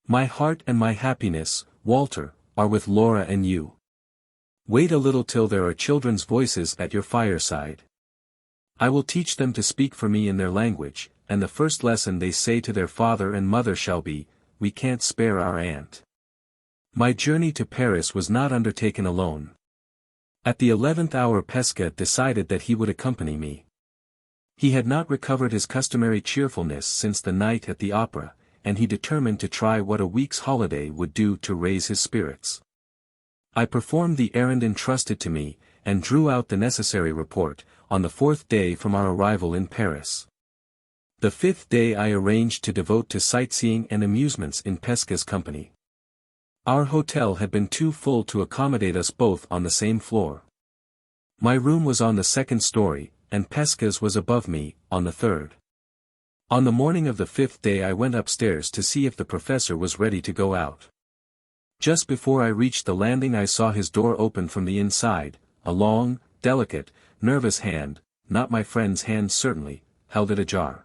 My heart and my happiness, Walter, are with Laura and you. Wait a little till there are children's voices at your fireside. I will teach them to speak for me in their language, and the first lesson they say to their father and mother shall be, we can't spare our aunt. My journey to Paris was not undertaken alone. At the 11th hour Pesca decided that he would accompany me. He had not recovered his customary cheerfulness since the night at the opera, and he determined to try what a week's holiday would do to raise his spirits. I performed the errand entrusted to me, and drew out the necessary report, on the 4th day from our arrival in Paris. The 5th day I arranged to devote to sightseeing and amusements in Pesca's company. Our hotel had been too full to accommodate us both on the same floor. My room was on the 2nd story, and Pesca's was above me, on the 3rd. On the morning of the 5th day I went upstairs to see if the professor was ready to go out. Just before I reached the landing I saw his door open from the inside, a long, delicate, nervous hand, not my friend's hand certainly, held it ajar.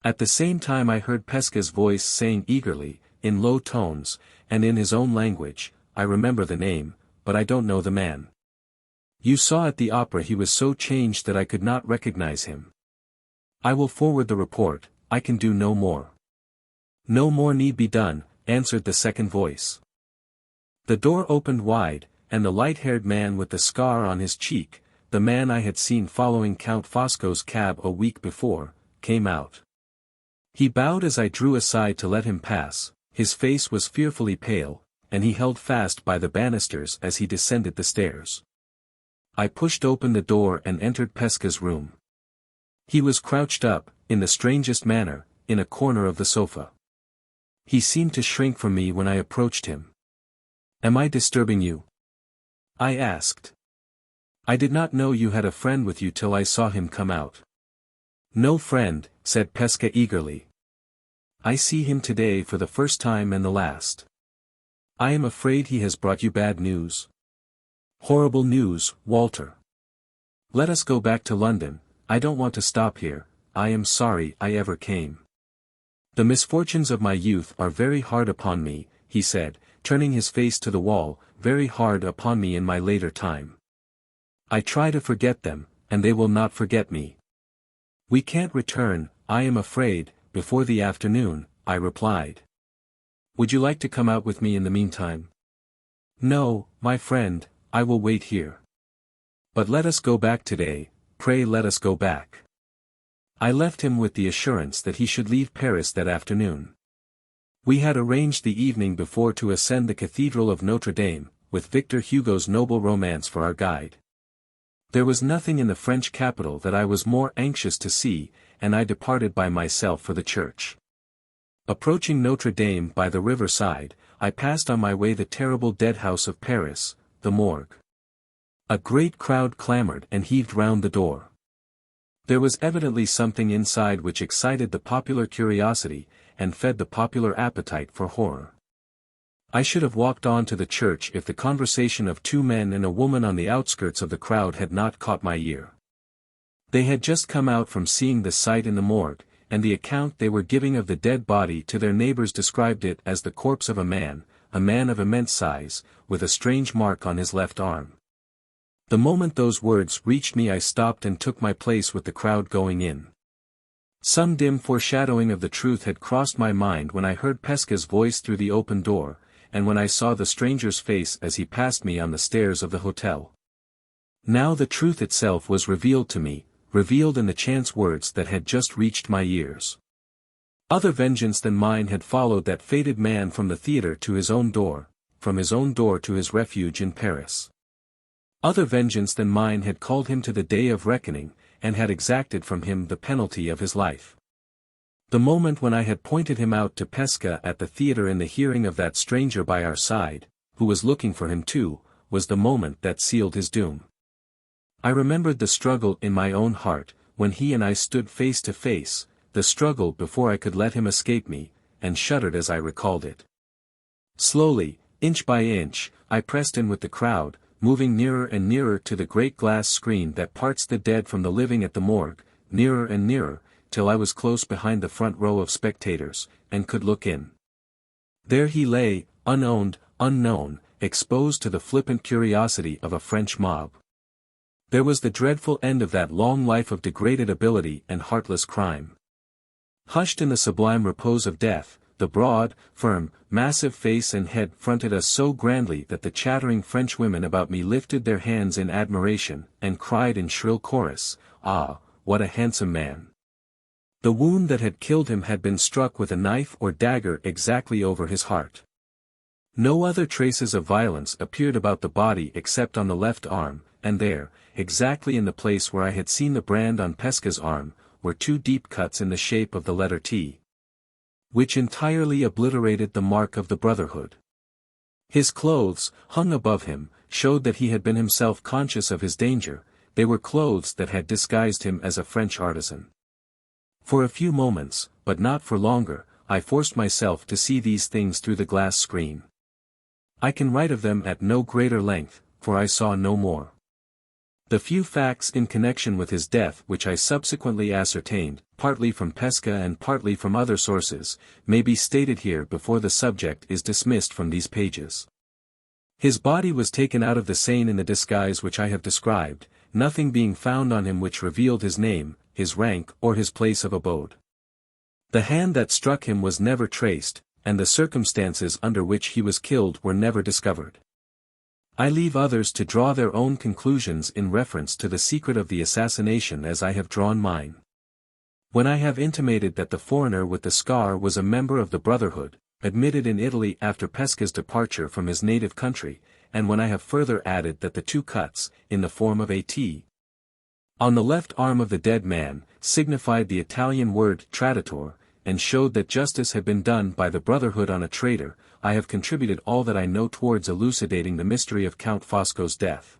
At the same time I heard Pesca's voice saying eagerly, in low tones, and in his own language, I remember the name, but I don't know the man. You saw at the opera he was so changed that I could not recognize him. I will forward the report, I can do no more. No more need be done, answered the second voice. The door opened wide, and the light-haired man with the scar on his cheek, the man I had seen following Count Fosco's cab a week before, came out. He bowed as I drew aside to let him pass, his face was fearfully pale, and he held fast by the banisters as he descended the stairs. I pushed open the door and entered Pesca's room. He was crouched up, in the strangest manner, in a corner of the sofa. He seemed to shrink from me when I approached him. Am I disturbing you? I asked. I did not know you had a friend with you till I saw him come out. No friend, said Pesca eagerly. I see him today for the first time and the last. I am afraid he has brought you bad news. Horrible news, Walter. Let us go back to London. I don't want to stop here. I am sorry I ever came. The misfortunes of my youth are very hard upon me, he said, turning his face to the wall, very hard upon me in my later time. I try to forget them, and they will not forget me. We can't return, I am afraid, before the afternoon, I replied. Would you like to come out with me in the meantime? No, my friend, I will wait here. But let us go back today, pray let us go back. I left him with the assurance that he should leave Paris that afternoon. We had arranged the evening before to ascend the Cathedral of Notre Dame, with Victor Hugo's noble romance for our guide. There was nothing in the French capital that I was more anxious to see, and I departed by myself for the church. Approaching Notre Dame by the river side, I passed on my way the terrible dead house of Paris, the morgue. A great crowd clamored and heaved round the door. There was evidently something inside which excited the popular curiosity, and fed the popular appetite for horror. I should have walked on to the church if the conversation of two men and a woman on the outskirts of the crowd had not caught my ear. They had just come out from seeing the sight in the morgue, and the account they were giving of the dead body to their neighbors described it as the corpse of a man of immense size, with a strange mark on his left arm. The moment those words reached me I stopped and took my place with the crowd going in. Some dim foreshadowing of the truth had crossed my mind when I heard Pesca's voice through the open door, and when I saw the stranger's face as he passed me on the stairs of the hotel. Now the truth itself was revealed to me, revealed in the chance words that had just reached my ears. Other vengeance than mine had followed that fated man from the theatre to his own door, from his own door to his refuge in Paris. Other vengeance than mine had called him to the day of reckoning, and had exacted from him the penalty of his life. The moment when I had pointed him out to Pesca at the theatre in the hearing of that stranger by our side, who was looking for him too, was the moment that sealed his doom. I remembered the struggle in my own heart, when he and I stood face to face, the struggle before I could let him escape me, and shuddered as I recalled it. Slowly, inch by inch, I pressed in with the crowd, moving nearer and nearer to the great glass screen that parts the dead from the living at the morgue, nearer and nearer, till I was close behind the front row of spectators, and could look in. There he lay, unowned, unknown, exposed to the flippant curiosity of a French mob. There was the dreadful end of that long life of degraded ability and heartless crime. Hushed in the sublime repose of death, the broad, firm, massive face and head fronted us so grandly that the chattering French women about me lifted their hands in admiration, and cried in shrill chorus, "Ah, what a handsome man!" The wound that had killed him had been struck with a knife or dagger exactly over his heart. No other traces of violence appeared about the body except on the left arm, and there, exactly in the place where I had seen the brand on Pesca's arm, were two deep cuts in the shape of the letter T, which entirely obliterated the mark of the Brotherhood. His clothes, hung above him, showed that he had been himself conscious of his danger. They were clothes that had disguised him as a French artisan. For a few moments, but not for longer, I forced myself to see these things through the glass screen. I can write of them at no greater length, for I saw no more. The few facts in connection with his death which I subsequently ascertained, partly from Pesca and partly from other sources, may be stated here before the subject is dismissed from these pages. His body was taken out of the Seine in the disguise which I have described, nothing being found on him which revealed his name, his rank or his place of abode. The hand that struck him was never traced, and the circumstances under which he was killed were never discovered. I leave others to draw their own conclusions in reference to the secret of the assassination as I have drawn mine. When I have intimated that the foreigner with the scar was a member of the Brotherhood, admitted in Italy after Pesca's departure from his native country, and when I have further added that the two cuts, in the form of a T, on the left arm of the dead man, signified the Italian word traditor, and showed that justice had been done by the Brotherhood on a traitor, I have contributed all that I know towards elucidating the mystery of Count Fosco's death.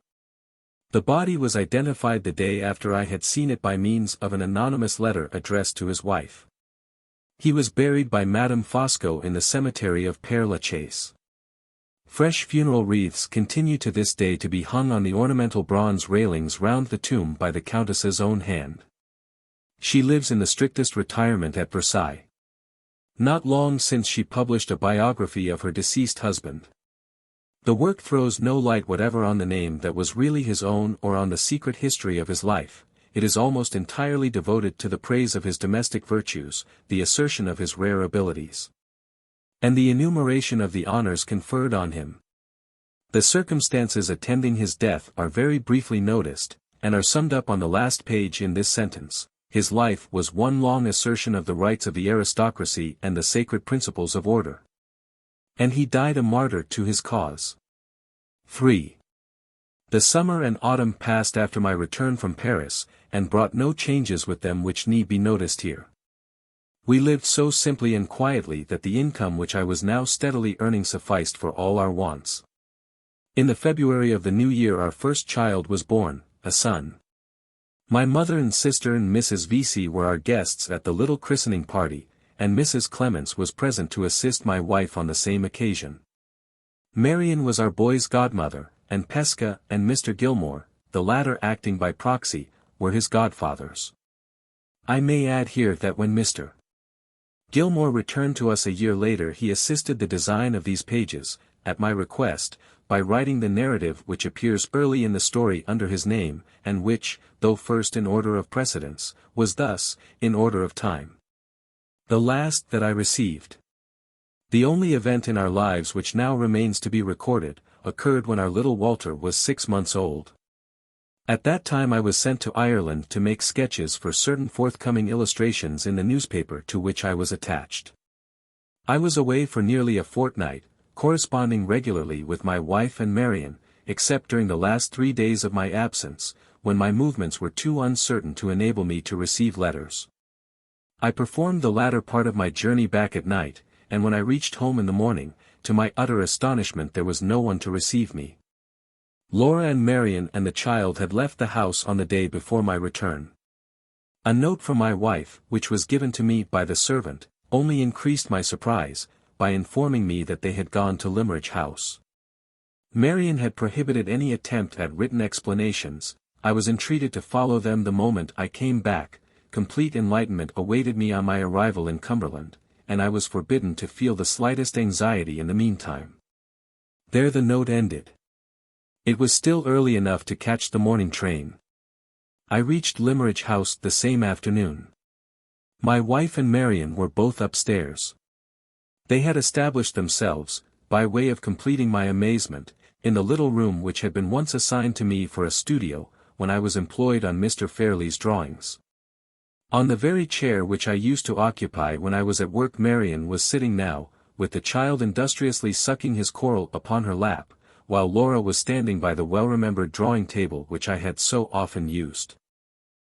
The body was identified the day after I had seen it by means of an anonymous letter addressed to his wife. He was buried by Madame Fosco in the cemetery of Père-Lachaise. Fresh funeral wreaths continue to this day to be hung on the ornamental bronze railings round the tomb by the Countess's own hand. She lives in the strictest retirement at Versailles. Not long since she published a biography of her deceased husband. The work throws no light whatever on the name that was really his own or on the secret history of his life. It is almost entirely devoted to the praise of his domestic virtues, the assertion of his rare abilities, and the enumeration of the honors conferred on him. The circumstances attending his death are very briefly noticed, and are summed up on the last page in this sentence: his life was one long assertion of the rights of the aristocracy and the sacred principles of order. And he died a martyr to his cause. 3. The summer and autumn passed after my return from Paris, and brought no changes with them which need be noticed here. We lived so simply and quietly that the income which I was now steadily earning sufficed for all our wants. In the February of the new year our first child was born, a son. My mother and sister and Mrs. Vesey were our guests at the little christening party, and Mrs. Clements was present to assist my wife on the same occasion. Marian was our boy's godmother, and Pesca and Mr. Gilmore, the latter acting by proxy, were his godfathers. I may add here that when Mr. Gilmore returned to us a year later he assisted the design of these pages, at my request, by writing the narrative which appears early in the story under his name, and which, though first in order of precedence, was thus, in order of time, the last that I received. The only event in our lives which now remains to be recorded, occurred when our little Walter was 6 months old. At that time I was sent to Ireland to make sketches for certain forthcoming illustrations in the newspaper to which I was attached. I was away for nearly a fortnight, corresponding regularly with my wife and Marian, except during the last 3 days of my absence, when my movements were too uncertain to enable me to receive letters. I performed the latter part of my journey back at night, and when I reached home in the morning, to my utter astonishment there was no one to receive me. Laura and Marian and the child had left the house on the day before my return. A note from my wife, which was given to me by the servant, only increased my surprise, by informing me that they had gone to Limmeridge House. Marian had prohibited any attempt at written explanations. I was entreated to follow them the moment I came back. Complete enlightenment awaited me on my arrival in Cumberland, and I was forbidden to feel the slightest anxiety in the meantime. There the note ended. It was still early enough to catch the morning train. I reached Limmeridge House the same afternoon. My wife and Marian were both upstairs. They had established themselves, by way of completing my amazement, in the little room which had been once assigned to me for a studio, when I was employed on Mr. Fairlie's drawings. On the very chair which I used to occupy when I was at work Marian was sitting now, with the child industriously sucking his coral upon her lap, while Laura was standing by the well-remembered drawing table which I had so often used,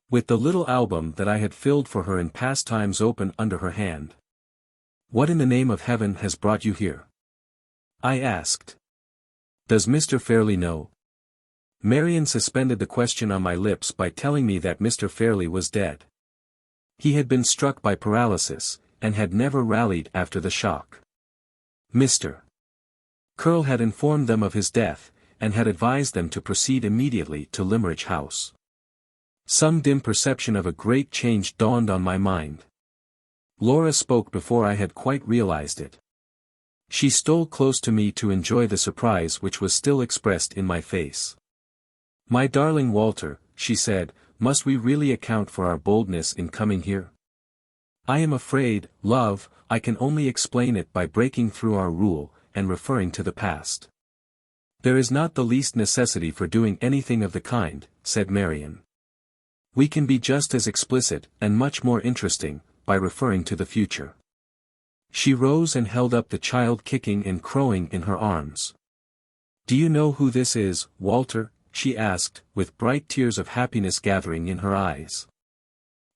with the little album that I had filled for her in past times open under her hand. "What in the name of heaven has brought you here?" I asked. "Does Mr. Fairlie know?" Marian suspended the question on my lips by telling me that Mr. Fairlie was dead. He had been struck by paralysis, and had never rallied after the shock. Mr. Curl had informed them of his death, and had advised them to proceed immediately to Limmeridge House. Some dim perception of a great change dawned on my mind. Laura spoke before I had quite realized it. She stole close to me to enjoy the surprise which was still expressed in my face. "My darling Walter," she said, "must we really account for our boldness in coming here?" "I am afraid, love, I can only explain it by breaking through our rule, and referring to the past." "There is not the least necessity for doing anything of the kind," said Marian. "We can be just as explicit, and much more interesting, by referring to the future." She rose and held up the child kicking and crowing in her arms. "Do you know who this is, Walter?" she asked, with bright tears of happiness gathering in her eyes.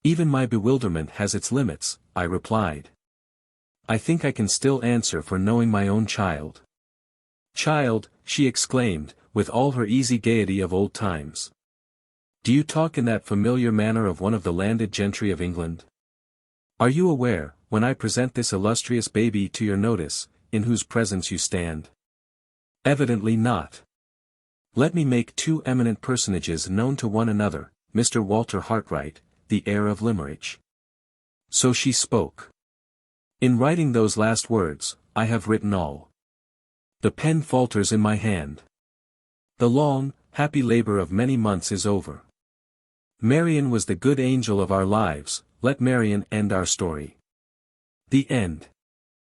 "Even my bewilderment has its limits," I replied. "I think I can still answer for knowing my own child." "Child," she exclaimed, with all her easy gaiety of old times. "Do you talk in that familiar manner of one of the landed gentry of England? Are you aware, when I present this illustrious baby to your notice, in whose presence you stand? Evidently not. Let me make two eminent personages known to one another, Mr. Walter Hartright, the heir of Limmeridge. So she spoke. In writing those last words, I have written all. The pen falters in my hand. The long, happy labor of many months is over. Marian was the good angel of our lives, let Marian end our story. The end.